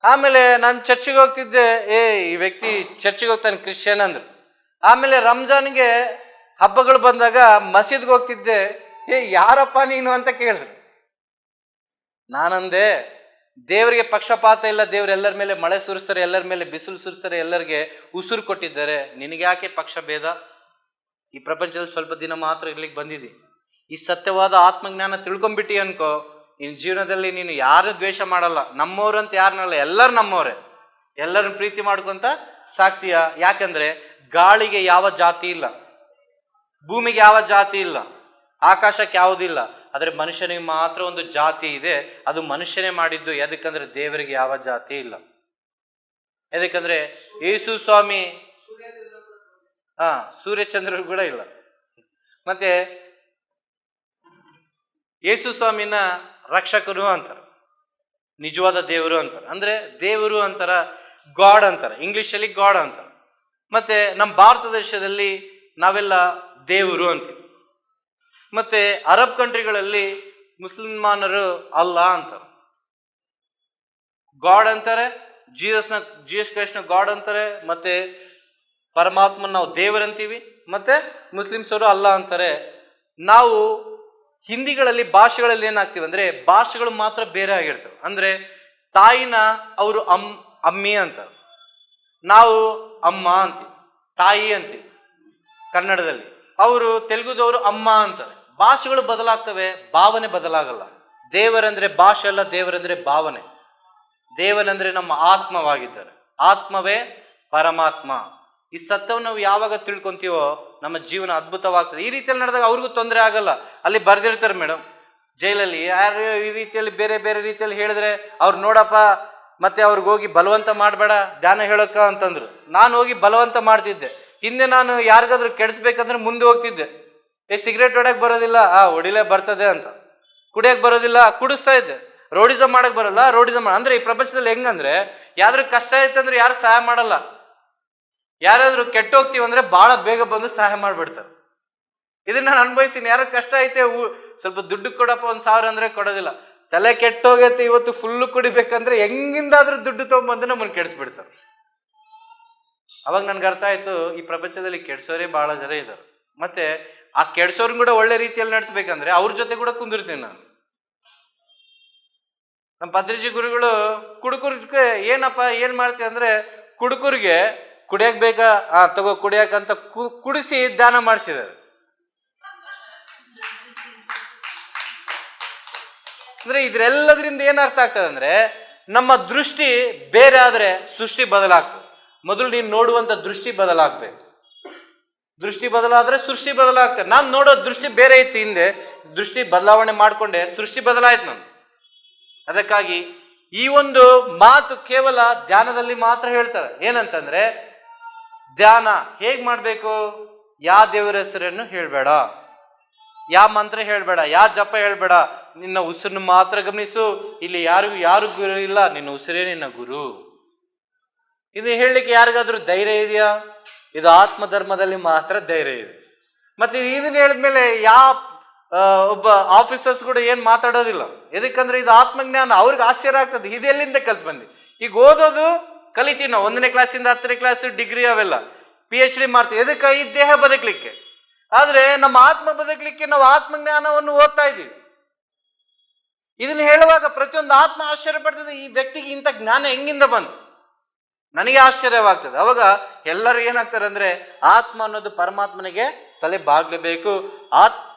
[SPEAKER 2] ಆಮೇಲೆ ನಾನು ಚರ್ಚಿಗೆ ಹೋಗ್ತಿದ್ದೆ, ಈ ವ್ಯಕ್ತಿ ಚರ್ಚಿಗೆ ಹೋಗ್ತಾನೆ ಕ್ರಿಶ್ಚಿಯನ್ ಅಂದ್ರು. ಆಮೇಲೆ ರಂಜಾನ್ಗೆ ಹಬ್ಬಗಳು ಬಂದಾಗ ಮಸೀದ್ಗೆ ಹೋಗ್ತಿದ್ದೆ, ಯಾರಪ್ಪ ನೀನು ಅಂತ ಕೇಳಿದ್ರು. ನಾನಂದೆ, ದೇವರಿಗೆ ಪಕ್ಷಪಾತ ಇಲ್ಲ, ದೇವ್ರು ಎಲ್ಲರ ಮೇಲೆ ಮಳೆ ಸುರಿಸ್ತಾರೆ, ಎಲ್ಲರ ಮೇಲೆ ಬಿಸಿಲು ಸುರಿಸ್ತಾರೆ, ಎಲ್ಲರಿಗೆ ಉಸಿರು ಕೊಟ್ಟಿದ್ದಾರೆ, ನಿನಗ್ಯಾಕೆ ಪಕ್ಷ ಭೇದ? ಈ ಪ್ರಪಂಚದಲ್ಲಿ ಸ್ವಲ್ಪ ದಿನ ಮಾತ್ರ ಇರ್ಲಿಕ್ಕೆ ಬಂದಿದ್ದಿ, ಈ ಸತ್ಯವಾದ ಆತ್ಮಜ್ಞಾನ ತಿಳ್ಕೊಂಬಿಟ್ಟಿ ಅನ್ಕೋ, ನಿನ್ನ ಜೀವನದಲ್ಲಿ ನೀನು ಯಾರು ದ್ವೇಷ ಮಾಡಲ್ಲ, ನಮ್ಮವ್ರಂತ ಯಾರನ್ನಲ್ಲ, ಎಲ್ಲರೂ ನಮ್ಮವ್ರೆ, ಎಲ್ಲರನ್ನ ಪ್ರೀತಿ ಮಾಡ್ಕೊಂತ ಸಾಕ್ತೀಯ. ಯಾಕಂದ್ರೆ ಗಾಳಿಗೆ ಯಾವ ಜಾತಿ ಇಲ್ಲ, ಭೂಮಿಗೆ ಯಾವ ಜಾತಿ ಇಲ್ಲ, ಆಕಾಶಕ್ಕೆ ಯಾವುದಿಲ್ಲ, ಆದರೆ ಮನುಷ್ಯನಿಗೆ ಮಾತ್ರ ಒಂದು ಜಾತಿ ಇದೆ, ಅದು ಮನುಷ್ಯನೇ ಮಾಡಿದ್ದು. ಎದಕ್ಕಂದ್ರೆ ದೇವರಿಗೆ ಯಾವ ಜಾತಿ ಇಲ್ಲ. ಎದಕ್ಕಂದ್ರೆ ಯೇಸು ಸ್ವಾಮಿ ಸೂರ್ಯಚಂದ್ರರು ಕೂಡ ಇಲ್ಲ. ಮತ್ತೆ ಯೇಸು ಸ್ವಾಮಿನ ರಕ್ಷಕರು ಅಂತಾರೆ, ನಿಜವಾದ ದೇವರು ಅಂತಾರೆ, ಅಂದ್ರೆ ದೇವರು ಅಂತಾರ, ಗಾಡ್ ಅಂತಾರೆ, ಇಂಗ್ಲಿಷಲ್ಲಿ ಗಾಡ್ ಅಂತಾರೆ. ಮತ್ತೆ ನಮ್ಮ ಭಾರತ ದೇಶದಲ್ಲಿ ನಾವೆಲ್ಲ ದೇವರು ಅಂತೀವಿ. ಮತ್ತೆ ಅರಬ್ ಕಂಟ್ರಿಗಳಲ್ಲಿ ಮುಸಲ್ಮಾನರು ಅಲ್ಲಾ ಅಂತಾರೆ, ಗಾಡ್ ಅಂತಾರೆ, ಜೀಸಸ್ ಕ್ರೈಸ್ಟ್ನ ಗಾಡ್ ಅಂತಾರೆ, ಮತ್ತೆ ಪರಮಾತ್ಮನ ನಾವು ದೇವರಂತೀವಿ, ಮತ್ತೆ ಮುಸ್ಲಿಮ್ಸ್ ಅವರು ಅಲ್ಲಾ ಅಂತಾರೆ. ನಾವು ಹಿಂದಿಗಳಲ್ಲಿ ಭಾಷೆಗಳಲ್ಲಿ ಏನಾಗ್ತೀವಿ ಅಂದ್ರೆ ಭಾಷೆಗಳು ಮಾತ್ರ ಬೇರೆ ಆಗಿರ್ತವೆ. ಅಂದ್ರೆ ತಾಯಿನ ಅವರು ಅಮ್ಮಿ ಅಂತಾರೆ, ನಾವು ಅಮ್ಮ ಅಂತೀವಿ, ತಾಯಿ ಅಂತೀವಿ ಕನ್ನಡದಲ್ಲಿ. ಅವರು ತೆಲುಗುದವರು ಅಮ್ಮ ಅಂತಾರೆ. ಭಾಷೆಗಳು ಬದಲಾಗ್ತವೆ, ಭಾವನೆ ಬದಲಾಗಲ್ಲ. ದೇವರಂದ್ರೆ ಭಾಷೆ ಅಲ್ಲ, ದೇವರಂದ್ರೆ ಭಾವನೆ. ದೇವನಂದ್ರೆ ನಮ್ಮ ಆತ್ಮವಾಗಿದ್ದಾರೆ, ಆತ್ಮವೇ ಪರಮಾತ್ಮ. ಈ ಸತ್ಯವನ್ನು ನಾವು ಯಾವಾಗ ತಿಳ್ಕೊಂತೀವೋ ನಮ್ಮ ಜೀವನ ಅದ್ಭುತವಾಗ್ತದೆ. ಈ ರೀತಿಯಲ್ಲಿ ನಡೆದಾಗ ಅವ್ರಿಗೂ ತೊಂದರೆ ಆಗಲ್ಲ. ಅಲ್ಲಿ ಬರ್ದಿರ್ತಾರೆ ಮೇಡಮ್, ಜೈಲಲ್ಲಿ ಯಾರು ಈ ರೀತಿಯಲ್ಲಿ ಬೇರೆ ಬೇರೆ ರೀತಿಯಲ್ಲಿ ಹೇಳಿದ್ರೆ ಅವ್ರು ನೋಡಪ್ಪ, ಮತ್ತೆ ಅವ್ರಿಗೆ ಹೋಗಿ ಬಲವಂತ ಮಾಡಬೇಡ ಧ್ಯಾನ ಹೇಳೋಕ ಅಂತಂದ್ರು. ನಾನು ಹೋಗಿ ಬಲವಂತ ಮಾಡ್ತಿದ್ದೆ. ಹಿಂದೆ ನಾನು ಯಾರಿಗಾದ್ರೂ ಕೆಡಿಸ್ಬೇಕಂದ್ರೆ ಮುಂದೆ ಹೋಗ್ತಿದ್ದೆ. ಸಿಗರೇಟ್ ಹೊಡ್ಯಕ್ ಬರೋದಿಲ್ಲ, ಹೊಡಿಲೇ ಬರ್ತದೆ ಅಂತ. ಕುಡಿಯಕ್ ಬರೋದಿಲ್ಲ, ಕುಡಿಸ್ತಾ ಇದ್ದೆ. ರೋಡಿಸಮ್ ಮಾಡಕ್ ಬರಲ್ಲ, ರೋಡಿಸಮ್ ಅಂದ್ರೆ ಈ ಪ್ರಪಂಚದಲ್ಲಿ ಹೆಂಗಂದ್ರೆ ಯಾವ್ದ್ರ ಕಷ್ಟ ಆಯ್ತಂದ್ರೆ ಯಾರು ಸಹಾಯ ಮಾಡಲ್ಲ. ಯಾರಾದ್ರೂ ಕೆಟ್ಟ ಹೋಗ್ತೀವಂದ್ರೆ ಬಹಳ ಬೇಗ ಬಂದು ಸಹಾಯ ಮಾಡ್ಬಿಡ್ತಾರೆ. ಇದನ್ನ ನಾನು ಅನುಭವಿಸ್ತೀನಿ. ಯಾರ ಕಷ್ಟ ಐತೆ ಸ್ವಲ್ಪ ದುಡ್ಡು ಕೊಡಪ್ಪ 1,000 ಅಂದ್ರೆ ಕೊಡೋದಿಲ್ಲ. ತಲೆ ಕೆಟ್ಟೋಗೈತೆ ಇವತ್ತು ಫುಲ್ಲು ಕುಡಿಬೇಕಂದ್ರೆ ಹೆಂಗಿಂದಾದ್ರೂ ದುಡ್ಡು ತಗೊಂಡ್ಬಂದು ನಮ್ಮನ್ನು ಕೆಡಿಸ್ಬಿಡ್ತಾರೆ. ಅವಾಗ ನನ್ಗೆ ಅರ್ಥ ಆಯ್ತು, ಈ ಪ್ರಪಂಚದಲ್ಲಿ ಕೆಡ್ಸೋರೇ ಬಹಳ ಜನ ಇದ್ದಾರೆ. ಮತ್ತೆ ಆ ಕೆಡ್ಸೋರ್ನ ಕೂಡ ಒಳ್ಳೆ ರೀತಿಯಲ್ಲಿ ನಡೆಸ್ಬೇಕಂದ್ರೆ ಅವ್ರ ಜೊತೆ ಕೂಡ ಕುಂದಿರ್ತೀನಿ ನಾನು. ನಮ್ಮ ಪತ್ರಿಜಿ ಗುರುಗಳು ಕುಡುಕರಿಗೆ ಏನಪ್ಪ ಏನ್ ಮಾಡ್ತೀವಿ ಅಂದ್ರೆ ಕುಡುಕರಿಗೆ ಕುಡಿಯಕ್ ಬೇಕಾ ತಗೋ ಕುಡಿಯಕಂತ ಕುಡಿಸಿ ದಾನ ಮಾಡಿಸಿದ್ದಾರೆ. ಅಂದ್ರೆ ಇದ್ರೆಲ್ಲದ್ರಿಂದ ಏನ್ ಅರ್ಥ ಆಗ್ತದೆ ಅಂದ್ರೆ ನಮ್ಮ ದೃಷ್ಟಿ ಬೇರೆ ಆದ್ರೆ ಸೃಷ್ಟಿ ಬದಲಾಗ್ತದೆ. ಮೊದಲು ನೀನು ನೋಡುವಂತ ದೃಷ್ಟಿ ಬದಲಾಗ್ಬೇಕು. ದೃಷ್ಟಿ ಬದಲಾದ್ರೆ ಸೃಷ್ಟಿ ಬದಲಾಗ್ತದೆ. ನಾನು ನೋಡೋ ದೃಷ್ಟಿ ಬೇರೆ ಇತ್ತು, ಹಿಂದೆ ದೃಷ್ಟಿ ಬದಲಾವಣೆ ಮಾಡ್ಕೊಂಡೆ ಸೃಷ್ಟಿ ಬದಲಾಯ್ತು ನಾನು. ಅದಕ್ಕಾಗಿ ಈ ಒಂದು ಮಾತು ಕೇವಲ ಧ್ಯಾನದಲ್ಲಿ ಮಾತ್ರ ಹೇಳ್ತಾರೆ. ಏನಂತಂದ್ರೆ ಧ್ಯಾನ ಹೇಗ್ ಮಾಡ್ಬೇಕು, ಯಾ ದೇವರ ಹೆಸರನ್ನು ಹೇಳ್ಬೇಡ, ಯಾ ಮಂತ್ರ ಹೇಳ್ಬೇಡ, ಯಾ ಜಪ ಹೇಳ್ಬೇಡ, ನಿನ್ನ ಉಸಿರನ್ನು ಮಾತ್ರ ಗಮನಿಸು. ಇಲ್ಲಿ ಯಾರು ಗುರು ಇಲ್ಲ, ನಿನ್ನ ಉಸಿರೇ ನಿನ್ನ ಗುರು. ಇದು ಹೇಳಲಿಕ್ಕೆ ಯಾರಿಗಾದ್ರೂ ಧೈರ್ಯ ಇದೆಯಾ? ಇದು ಆತ್ಮಧರ್ಮದಲ್ಲಿ ಮಾತ್ರ ಧೈರ್ಯ ಇದೆ. ಮತ್ತೆ ಇದನ್ನ ಹೇಳಿದ್ಮೇಲೆ ಒಬ್ಬ ಆಫೀಸರ್ಸ್ ಕೂಡ ಏನ್ ಮಾತಾಡೋದಿಲ್ಲ. ಎದಕ್ಕಂದ್ರೆ ಇದು ಆತ್ಮಜ್ಞಾನ. ಅವ್ರಿಗೆ ಆಶ್ಚರ್ಯ ಆಗ್ತದೆ, ಇದೆಲ್ಲಿಂದ ಕಲ್ತ್ ಬಂದಿ. ಈಗ ಓದೋದು ಕಲಿತೀವಿ ನಾವು, 1ನೇ ಕ್ಲಾಸಿಂದ 10ನೇ ಕ್ಲಾಸ್, ಡಿಗ್ರಿ ಅವೆಲ್ಲ PhD ಮಾಡ್ತೀವಿ. ಎದಕ್ಕೆ? ಈ ದೇಹ ಬದುಕಲಿಕ್ಕೆ. ಆದ್ರೆ ನಮ್ಮ ಆತ್ಮ ಬದುಕಲಿಕ್ಕೆ ನಾವು ಆತ್ಮಜ್ಞಾನವನ್ನು ಓದ್ತಾ ಇದ್ದೀವಿ. ಇದನ್ನ ಹೇಳುವಾಗ ಪ್ರತಿಯೊಂದು ಆತ್ಮ ಆಶ್ಚರ್ಯ ಪಡ್ತದೆ, ಈ ವ್ಯಕ್ತಿಗೆ ಇಂಥ ಜ್ಞಾನ ಹೆಂಗಿಂದ ಬಂತು. ನನಗೆ ಆಶ್ಚರ್ಯವಾಗ್ತದೆ. ಅವಾಗ ಎಲ್ಲರೂ ಏನಾಗ್ತಾರೆ ಅಂದ್ರೆ ಆತ್ಮ ಅನ್ನೋದು ಪರಮಾತ್ಮನಿಗೆ ತಲೆ ಬಾಗ್ಲೇಬೇಕು.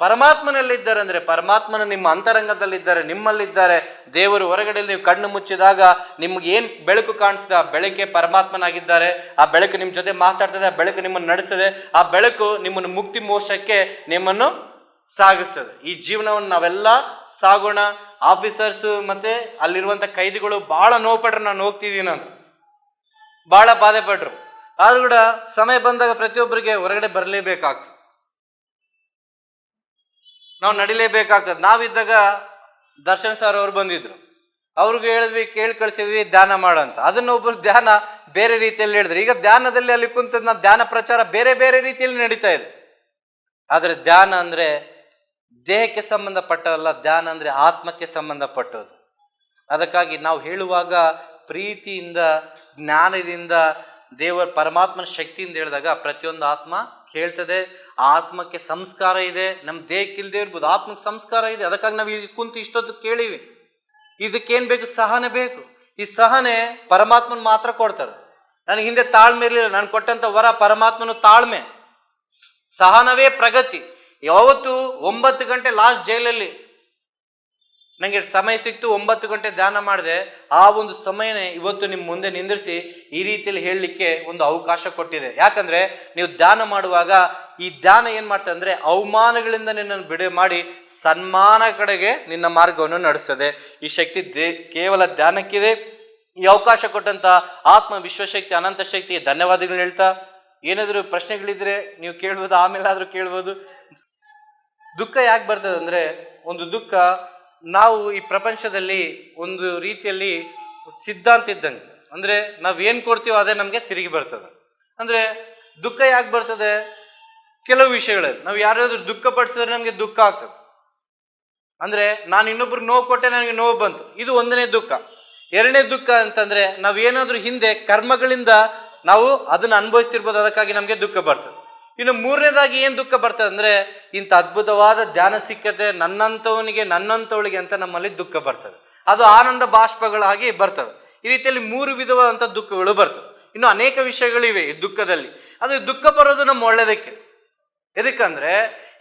[SPEAKER 2] ಪರಮಾತ್ಮನಲ್ಲಿದ್ದಾರೆ ಅಂದ್ರೆ ಪರಮಾತ್ಮನ ನಿಮ್ಮ ಅಂತರಂಗದಲ್ಲಿದ್ದಾರೆ, ನಿಮ್ಮಲ್ಲಿದ್ದಾರೆ. ದೇವರು ಹೊರಗಡೆ ನೀವು ಕಣ್ಣು ಮುಚ್ಚಿದಾಗ ನಿಮ್ಗೆ ಏನ್ ಬೆಳಕು ಕಾಣಿಸ್ತದೆ, ಆ ಬೆಳಕೆ ಪರಮಾತ್ಮನಾಗಿದ್ದಾರೆ. ಆ ಬೆಳಕು ನಿಮ್ಮ ಜೊತೆ ಮಾತಾಡ್ತದೆ, ಆ ಬೆಳಕು ನಿಮ್ಮನ್ನು ನಡೆಸ್ತದೆ, ಆ ಬೆಳಕು ನಿಮ್ಮನ್ನು ಮುಕ್ತಿ ಮೋಕ್ಷಕ್ಕೆ ನಿಮ್ಮನ್ನು ಸಾಗಿಸ್ತದೆ. ಈ ಜೀವನವನ್ನು ನಾವೆಲ್ಲ ಸಾಗೋಣ. ಆಫೀಸರ್ಸ್ ಮತ್ತೆ ಅಲ್ಲಿರುವಂತ ಕೈದಿಗಳು ಬಹಳ ನೋವು ಪಟ್ರು, ನಾನು ಹೋಗ್ತಿದ್ದೀನಿ ಅಂತ ಬಹಳ ಬಾಧೆ ಪಟ್ರು. ಆದ್ರೂ ಕೂಡ ಸಮಯ ಬಂದಾಗ ಪ್ರತಿಯೊಬ್ಬರಿಗೆ ಹೊರಗಡೆ ಬರಲೇಬೇಕಾಗ್ತದೆ, ನಾವು ನಡಿಲೇಬೇಕಾಗ್ತದೆ. ನಾವಿದ್ದಾಗ ದರ್ಶನ್ ಸರ್ ಅವ್ರು ಬಂದಿದ್ರು, ಅವ್ರಿಗೆ ಹೇಳಿದ್ವಿ, ಕೇಳಿ ಕಳ್ಸಿದ್ವಿ ಧ್ಯಾನ ಮಾಡಂತ. ಅದನ್ನ ಒಬ್ಬರು ಧ್ಯಾನ ಬೇರೆ ರೀತಿಯಲ್ಲಿ ಹೇಳಿದ್ರು. ಈಗ ಧ್ಯಾನದಲ್ಲಿ ಅಲ್ಲಿ ಕುಂತ ಧ್ಯಾನ ಪ್ರಚಾರ ಬೇರೆ ಬೇರೆ ರೀತಿಯಲ್ಲಿ ನಡೀತಾ ಇದೆ. ಆದ್ರೆ ಧ್ಯಾನ ಅಂದ್ರೆ ದೇಹಕ್ಕೆ ಸಂಬಂಧಪಟ್ಟದಲ್ಲ, ಧ್ಯಾನ ಅಂದ್ರೆ ಆತ್ಮಕ್ಕೆ ಸಂಬಂಧಪಟ್ಟದ್ದು. ಅದಕ್ಕಾಗಿ ನಾವು ಹೇಳುವಾಗ ಪ್ರೀತಿಯಿಂದ, ಜ್ಞಾನದಿಂದ, ದೇವರ ಪರಮಾತ್ಮನ ಶಕ್ತಿಯಿಂದ ಹೇಳಿದಾಗ ಪ್ರತಿಯೊಂದು ಆತ್ಮ ಕೇಳ್ತದೆ. ಆತ್ಮಕ್ಕೆ ಸಂಸ್ಕಾರ ಇದೆ, ನಮ್ಮ ದೇಹಕ್ಕೆ ಇಲ್ಲದೆ ಇರ್ಬೋದು, ಆತ್ಮಕ್ಕೆ ಸಂಸ್ಕಾರ ಇದೆ. ಅದಕ್ಕಾಗಿ ನಾವು ಇಲ್ಲಿ ಕುಂತು ಇಷ್ಟೊತ್ತು ಕೇಳಿವಿ. ಇದಕ್ಕೇನ್ ಬೇಕು? ಸಹನೆ ಬೇಕು. ಈ ಸಹನೆ ಪರಮಾತ್ಮನ ಮಾತ್ರ ಕೊಡ್ತಾರೆ. ನನಗೆ ಹಿಂದೆ ತಾಳ್ಮೆ ಇರಲಿಲ್ಲ, ನಾನು ಕೊಟ್ಟಂತ ವರ ಪರಮಾತ್ಮನು ತಾಳ್ಮೆ. ಸಹನವೇ ಪ್ರಗತಿ. ಯಾವತ್ತು 9 ಗಂಟೆ ಲಾಸ್ಟ್ ಜೈಲಲ್ಲಿ ನನಗೆ ಸಮಯ ಸಿಕ್ತು, 9 ಗಂಟೆ ಧ್ಯಾನ ಮಾಡಿದೆ. ಆ ಒಂದು ಸಮಯನೇ ಇವತ್ತು ನಿಮ್ಮ ಮುಂದೆ ನಿಂದಿರಿಸಿ ಈ ರೀತಿಯಲ್ಲಿ ಹೇಳಲಿಕ್ಕೆ ಒಂದು ಅವಕಾಶ ಕೊಟ್ಟಿದೆ. ಯಾಕಂದ್ರೆ ನೀವು ಧ್ಯಾನ ಮಾಡುವಾಗ ಈ ಧ್ಯಾನ ಏನ್ ಮಾಡ್ತದೆ ಅಂದ್ರೆ ಅವಮಾನಗಳಿಂದ ನಿನ್ನನ್ನು ಬಿಡುಗಡೆ ಮಾಡಿ ಸನ್ಮಾನ ಕಡೆಗೆ ನಿನ್ನ ಮಾರ್ಗವನ್ನು ನಡೆಸ್ತದೆ. ಈ ಶಕ್ತಿ ಕೇವಲ ಧ್ಯಾನಕ್ಕಿದೆ. ಈ ಅವಕಾಶ ಕೊಟ್ಟಂತ ಆತ್ಮ ವಿಶ್ವಶಕ್ತಿ ಅನಂತ ಶಕ್ತಿಗೆ ಧನ್ಯವಾದಗಳು ಹೇಳ್ತಾ, ಏನಾದರೂ ಪ್ರಶ್ನೆಗಳಿದ್ರೆ ನೀವು ಕೇಳ್ಬೋದು, ಆಮೇಲೆ ಆದ್ರೂ ಕೇಳ್ಬೋದು. ದುಃಖ ಯಾಕೆ ಬರ್ತದೆ ಅಂದ್ರೆ, ಒಂದು ದುಃಖ ನಾವು ಈ ಪ್ರಪಂಚದಲ್ಲಿ ಒಂದು ರೀತಿಯಲ್ಲಿ ಸಿದ್ಧಾಂತ ಇದ್ದಂಗೆ, ಅಂದ್ರೆ ನಾವೇನ್ ಕೊಡ್ತೀವೋ ಅದೇ ನಮ್ಗೆ ತಿರುಗಿ ಬರ್ತದೆ. ಅಂದ್ರೆ ದುಃಖ ಯಾಕೆ ಬರ್ತದೆ? ಕೆಲವು ವಿಷಯಗಳಲ್ಲಿ ನಾವು ಯಾರಾದ್ರೂ ದುಃಖ ಪಡಿಸಿದ್ರೆ ನಮ್ಗೆ ದುಃಖ ಆಗ್ತದೆ. ಅಂದ್ರೆ ನಾನು ಇನ್ನೊಬ್ರಿಗೆ ನೋವು ಕೊಟ್ಟೆ, ನನಗೆ ನೋವು ಬಂತು, ಇದು ಒಂದನೇ ದುಃಖ. ಎರಡನೇ ದುಃಖ ಅಂತಂದ್ರೆ ನಾವೇನಾದ್ರೂ ಹಿಂದೆ ಕರ್ಮಗಳಿಂದ ನಾವು ಅದನ್ನ ಅನುಭವಿಸ್ತಿರ್ಬೋದು, ಅದಕ್ಕಾಗಿ ನಮ್ಗೆ ದುಃಖ ಬರ್ತದೆ. ಇನ್ನು ಮೂರನೇದಾಗಿ ಏನ್ ದುಃಖ ಬರ್ತದೆ ಅಂದ್ರೆ, ಇಂಥ ಅದ್ಭುತವಾದ ಧ್ಯಾನ ಸಿಕ್ಕತೆ ನನ್ನಂಥವನಿಗೆ ನನ್ನಂಥವಳಿಗೆ ಅಂತ ನಮ್ಮಲ್ಲಿ ದುಃಖ ಬರ್ತದೆ. ಅದು ಆನಂದ ಬಾಷ್ಪಗಳಾಗಿ ಬರ್ತವೆ. ಈ ರೀತಿಯಲ್ಲಿ 3 ವಿಧವಾದಂಥ ದುಃಖಗಳು ಬರ್ತವೆ. ಇನ್ನು ಅನೇಕ ವಿಷಯಗಳಿವೆ ಈ ದುಃಖದಲ್ಲಿ. ಅದು ದುಃಖ ಬರೋದು ನಮ್ಮ ಒಳ್ಳೆಯದಕ್ಕೆ. ಎದಕ್ಕಂದ್ರೆ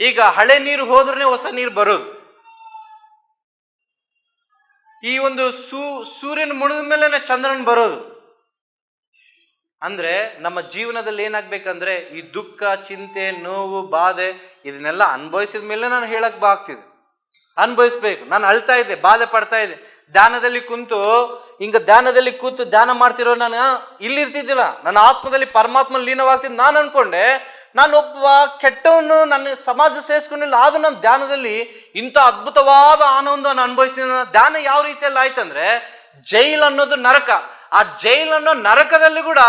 [SPEAKER 2] ಈಗ ಹಳೆ ನೀರು ಹೋದ್ರೆ ಹೊಸ ನೀರು ಬರೋದು. ಈ ಒಂದು ಸೂರ್ಯನ ಮುಳುಗಿದ ಮೇಲೆ ಚಂದ್ರನ್ ಬರೋದು. ಅಂದ್ರೆ ನಮ್ಮ ಜೀವನದಲ್ಲಿ ಏನಾಗ್ಬೇಕಂದ್ರೆ ಈ ದುಃಖ, ಚಿಂತೆ, ನೋವು, ಬಾಧೆ ಇದನ್ನೆಲ್ಲ ಅನುಭವಿಸಿದ ಮೇಲೆ ನಾನು ಹೇಳಕ್ ಆಗ್ತಿದೆ. ಅನುಭವಿಸ್ಬೇಕು. ನಾನು ಅಳ್ತಾ ಇದ್ದೆ, ಬಾಧೆ ಪಡ್ತಾ ಇದ್ದೆ, ಧ್ಯಾನದಲ್ಲಿ ಕುಂತು ಧ್ಯಾನದಲ್ಲಿ ಕೂತು ಧ್ಯಾನ ಮಾಡ್ತಿರೋ ನಾನು ಇಲ್ಲಿರ್ತಿದ್ದಿಲ್ಲ, ನನ್ನ ಆತ್ಮದಲ್ಲಿ ಪರಮಾತ್ಮ ಲೀನವಾಗ್ತಿದ್ದು. ನಾನು ಅನ್ಕೊಂಡೆ ನಾನೊಬ್ಬ ಕೆಟ್ಟವನು, ನನ್ನ ಸಮಾಜ ಸೇರಿಸ್ಕೊಂಡಿಲ್ಲ, ಆದ್ರೂ ನನ್ನ ಧ್ಯಾನದಲ್ಲಿ ಇಂಥ ಅದ್ಭುತವಾದ ಆನಂದವನ್ನು ಅನುಭವಿಸಿದ. ಧ್ಯಾನ ಯಾವ ರೀತಿಯಲ್ಲಿ ಆಯ್ತಂದ್ರೆ, ಜೈಲ್ ಅನ್ನೋದು ನರಕ, ಆ ಜೈಲ್ ಅನ್ನೋ ನರಕದಲ್ಲಿ ಕೂಡ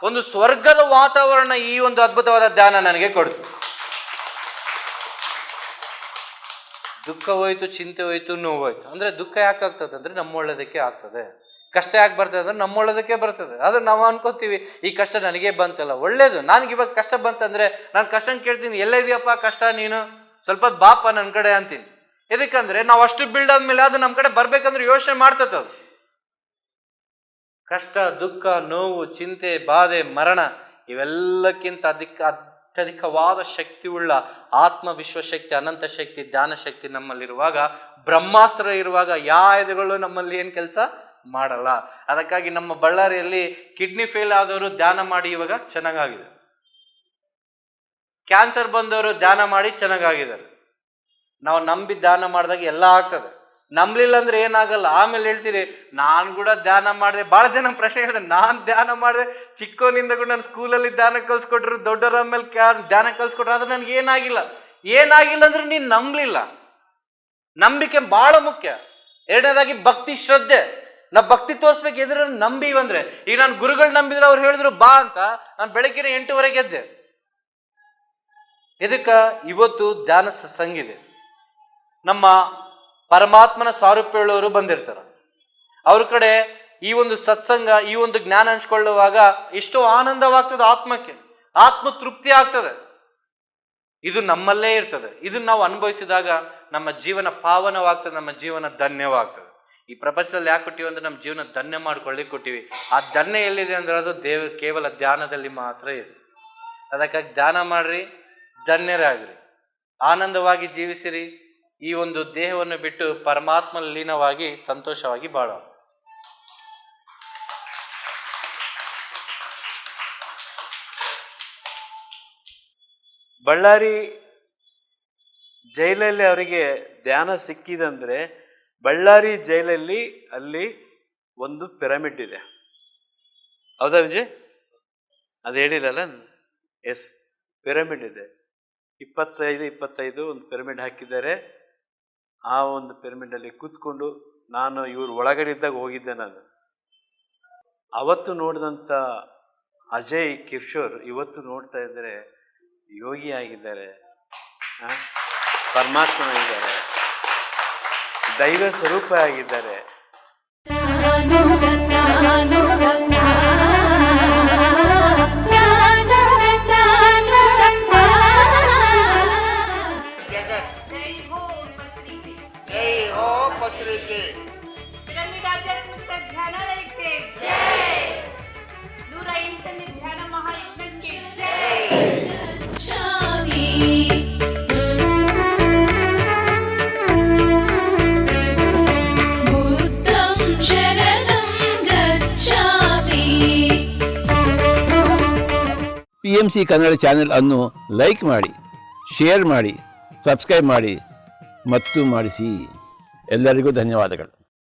[SPEAKER 2] ಒಂದು ಸ್ವರ್ಗದ ವಾತಾವರಣ ಈ ಒಂದು ಅದ್ಭುತವಾದ ಧ್ಯಾನ ನನಗೆ ಕೊಡ್ತು. ದುಃಖ ಹೋಯ್ತು, ಚಿಂತೆ ಹೋಯ್ತು, ನೋವು ಹೋಯ್ತು. ಅಂದ್ರೆ ದುಃಖ ಯಾಕೆ ಆಗ್ತದೆ ಅಂದ್ರೆ ನಮ್ಮ ಒಳ್ಳೆದಕ್ಕೆ ಆಗ್ತದೆ. ಕಷ್ಟ ಯಾಕೆ ಬರ್ತದೆ ಅಂದ್ರೆ ನಮ್ಮ ಒಳ್ಳೆದಕ್ಕೆ ಬರ್ತದೆ. ಆದ್ರೆ ನಾವು ಅನ್ಕೋತೀವಿ ಈ ಕಷ್ಟ ನನಗೆ ಬಂತಲ್ಲ, ಒಳ್ಳೇದು, ನನ್ಗೆ ಇವಾಗ ಕಷ್ಟ ಬಂತಂದ್ರೆ ನಾನು ಕಷ್ಟ ಕೇಳ್ತೀನಿ, ಎಲ್ಲ ಇದೆಯಪ್ಪ ಕಷ್ಟ, ನೀನು ಸ್ವಲ್ಪ ಬಾಪ ನನ್ನ ಕಡೆ ಅಂತೀನಿ. ಎದಕ್ಕಂದ್ರೆ ನಾವು ಅಷ್ಟು ಬಿಲ್ಡ್ ಆದ್ಮೇಲೆ ಅದು ನಮ್ಮ ಕಡೆ ಬರ್ಬೇಕಂದ್ರೆ ಯೋಚನೆ ಮಾಡ್ತದೆ. ಅದು ಕಷ್ಟ, ದುಃಖ, ನೋವು, ಚಿಂತೆ, ಬಾಧೆ, ಮರಣ ಇವೆಲ್ಲಕ್ಕಿಂತ ಅತ್ಯಧಿಕವಾದ ಶಕ್ತಿ ಉಳ್ಳ ಆತ್ಮ ವಿಶ್ವಶಕ್ತಿ ಅನಂತ ಶಕ್ತಿ ಧ್ಯಾನ ಶಕ್ತಿ ನಮ್ಮಲ್ಲಿರುವಾಗ, ಬ್ರಹ್ಮಾಸ್ತ್ರ ಇರುವಾಗ ಯಾವುಗಳು ನಮ್ಮಲ್ಲಿ ಏನ್ ಕೆಲಸ ಮಾಡಲ್ಲ. ಅದಕ್ಕಾಗಿ ನಮ್ಮ ಬಳ್ಳಾರಿಯಲ್ಲಿ ಕಿಡ್ನಿ ಫೇಲ್ ಆದವರು ಧ್ಯಾನ ಮಾಡಿ ಇವಾಗ ಚೆನ್ನಾಗಾಗಿದೆ. ಕ್ಯಾನ್ಸರ್ ಬಂದವರು ಧ್ಯಾನ ಮಾಡಿ ಚೆನ್ನಾಗಾಗಿದ್ದಾರೆ. ನಾವು ನಂಬಿ ಧ್ಯಾನ ಮಾಡಿದಾಗ ಎಲ್ಲ ಆಗ್ತದೆ. ನಂಬಲಿಲ್ಲ ಅಂದ್ರೆ ಏನಾಗಲ್ಲ. ಆಮೇಲೆ ಹೇಳ್ತೀರಿ ನಾನು ಕೂಡ ಧ್ಯಾನ ಮಾಡಿದೆ. ಬಹಳ ಜನ ಪ್ರಶ್ನೆ ಹೇಳಿದೆ, ನಾನು ಧ್ಯಾನ ಮಾಡಿದೆ, ಚಿಕ್ಕವನಿಂದ ಕೂಡ ನಾನು ಸ್ಕೂಲಲ್ಲಿ ಧ್ಯಾನ ಕಲ್ಸ್ಕೊಟ್ರು, ದೊಡ್ಡವರ ಮೇಲೆ ಧ್ಯಾನ ಕಲ್ಸ್ಕೊಟ್ರು, ಆದ್ರೆ ನನ್ಗೆ ಏನಾಗಿಲ್ಲ. ಏನಾಗಿಲ್ಲ ಅಂದ್ರೆ ನೀನ್ ನಂಬಲಿಲ್ಲ. ನಂಬಿಕೆ ಬಹಳ ಮುಖ್ಯ. ಎರಡನೇದಾಗಿ ಭಕ್ತಿ, ಶ್ರದ್ಧೆ. ನಾವು ಭಕ್ತಿ ತೋರಿಸ್ಬೇಕು ಎದುರು ನಂಬಿವಂದ್ರೆ. ಈಗ ನಾನು ಗುರುಗಳು ನಂಬಿದ್ರೆ ಅವ್ರು ಹೇಳಿದ್ರು ಬಾ ಅಂತ, ನಾನು ಬೆಳಗ್ಗಿನ 8 ಎದ್ದೆ. ಇದಕ್ಕ ಇವತ್ತು ಧ್ಯಾನ ಸತ್ಸಂಗಿದೆ. ನಮ್ಮ ಪರಮಾತ್ಮನ ಸಾರೂಪ್ಯ ಹೇಳೋರು ಬಂದಿರ್ತಾರ. ಅವ್ರ ಕಡೆ ಈ ಒಂದು ಸತ್ಸಂಗ, ಈ ಒಂದು ಜ್ಞಾನ ಹಂಚ್ಕೊಳ್ಳುವಾಗ ಎಷ್ಟೋ ಆನಂದವಾಗ್ತದೆ, ಆತ್ಮಕ್ಕೆ ಆತ್ಮ ತೃಪ್ತಿ ಆಗ್ತದೆ. ಇದು ನಮ್ಮಲ್ಲೇ ಇರ್ತದೆ. ಇದನ್ನ ನಾವು ಅನುಭವಿಸಿದಾಗ ನಮ್ಮ ಜೀವನ ಪಾವನವಾಗ್ತದೆ, ನಮ್ಮ ಜೀವನ ಧನ್ಯವಾಗ್ತದೆ. ಈ ಪ್ರಪಂಚದಲ್ಲಿ ಯಾಕೆ ಕೊಟ್ಟಿವಿ ಅಂದ್ರೆ ನಮ್ಮ ಜೀವನ ಧನ್ಯ ಮಾಡ್ಕೊಳ್ಳಿಕ್ಕೆ ಕೊಟ್ಟಿವಿ. ಆ ಧನ್ಯ ಎಲ್ಲಿದೆ ಅಂದ್ರೆ ಅದು ಕೇವಲ ಧ್ಯಾನದಲ್ಲಿ ಮಾತ್ರ ಇದೆ. ಅದಕ್ಕಾಗಿ ಧ್ಯಾನ ಮಾಡ್ರಿ, ಧನ್ಯರಾಗ್ರಿ, ಆನಂದವಾಗಿ ಜೀವಿಸಿರಿ. ಈ ಒಂದು ದೇಹವನ್ನು ಬಿಟ್ಟು ಪರಮಾತ್ಮ ಲೀನವಾಗಿ ಸಂತೋಷವಾಗಿ ಬಾಳೋಣ.
[SPEAKER 1] ಬಳ್ಳಾರಿ ಜೈಲಲ್ಲಿ ಅವರಿಗೆ ಧ್ಯಾನ ಸಿಕ್ಕಿದಂದ್ರೆ ಬಳ್ಳಾರಿ ಜೈಲಲ್ಲಿ ಅಲ್ಲಿ ಒಂದು ಪಿರಮಿಡ್ ಇದೆ. ಹೌದಾ ವಿಜಯ್? ಅದು ಹೇಳಿರಲ್ಲ? ಎಸ್, ಪಿರಮಿಡ್ ಇದೆ. 25 ಒಂದು ಪಿರಮಿಡ್ ಹಾಕಿದ್ದಾರೆ. ಆ ಒಂದು ಪಿರಮಿಡಲ್ಲಿ ಕೂತ್ಕೊಂಡು ನಾನು ಇವ್ರ ಒಳಗಡೆ ಇದ್ದಾಗ ಹೋಗಿದ್ದೆ. ನಾನು ಅವತ್ತು ನೋಡಿದಂಥ ಅಜಯ್ ಕಿಶೋರ್ ಇವತ್ತು ನೋಡ್ತಾ ಇದ್ದಾರೆ ಯೋಗಿ ಆಗಿದ್ದಾರೆ, ಪರಮಾತ್ಮನಾಗಿದ್ದಾರೆ, ದೈವ ಸ್ವರೂಪ ಆಗಿದ್ದಾರೆ.
[SPEAKER 3] ಪಿರಮಿಡ್ ಆಧ್ಯಾತ್ಮಿಕ ಧ್ಯಾನಾಲಯಕ್ಕೆ ಜೈ. 108ನೇ ಧ್ಯಾನ ಮಹಾಯಜ್ಞಕ್ಕೆ ಜೈ.
[SPEAKER 4] PMC ಕನ್ನಡ ಚಾನೆಲ್ ಅನ್ನು ಲೈಕ್ ಮಾಡಿ, ಶೇರ್ ಮಾಡಿ, ಸಬ್ಸ್ಕ್ರೈಬ್ ಮಾಡಿ ಮತ್ತು ಮಾಡಿಸಿ. ಎಲ್ಲರಿಗೂ ಧನ್ಯವಾದಗಳು.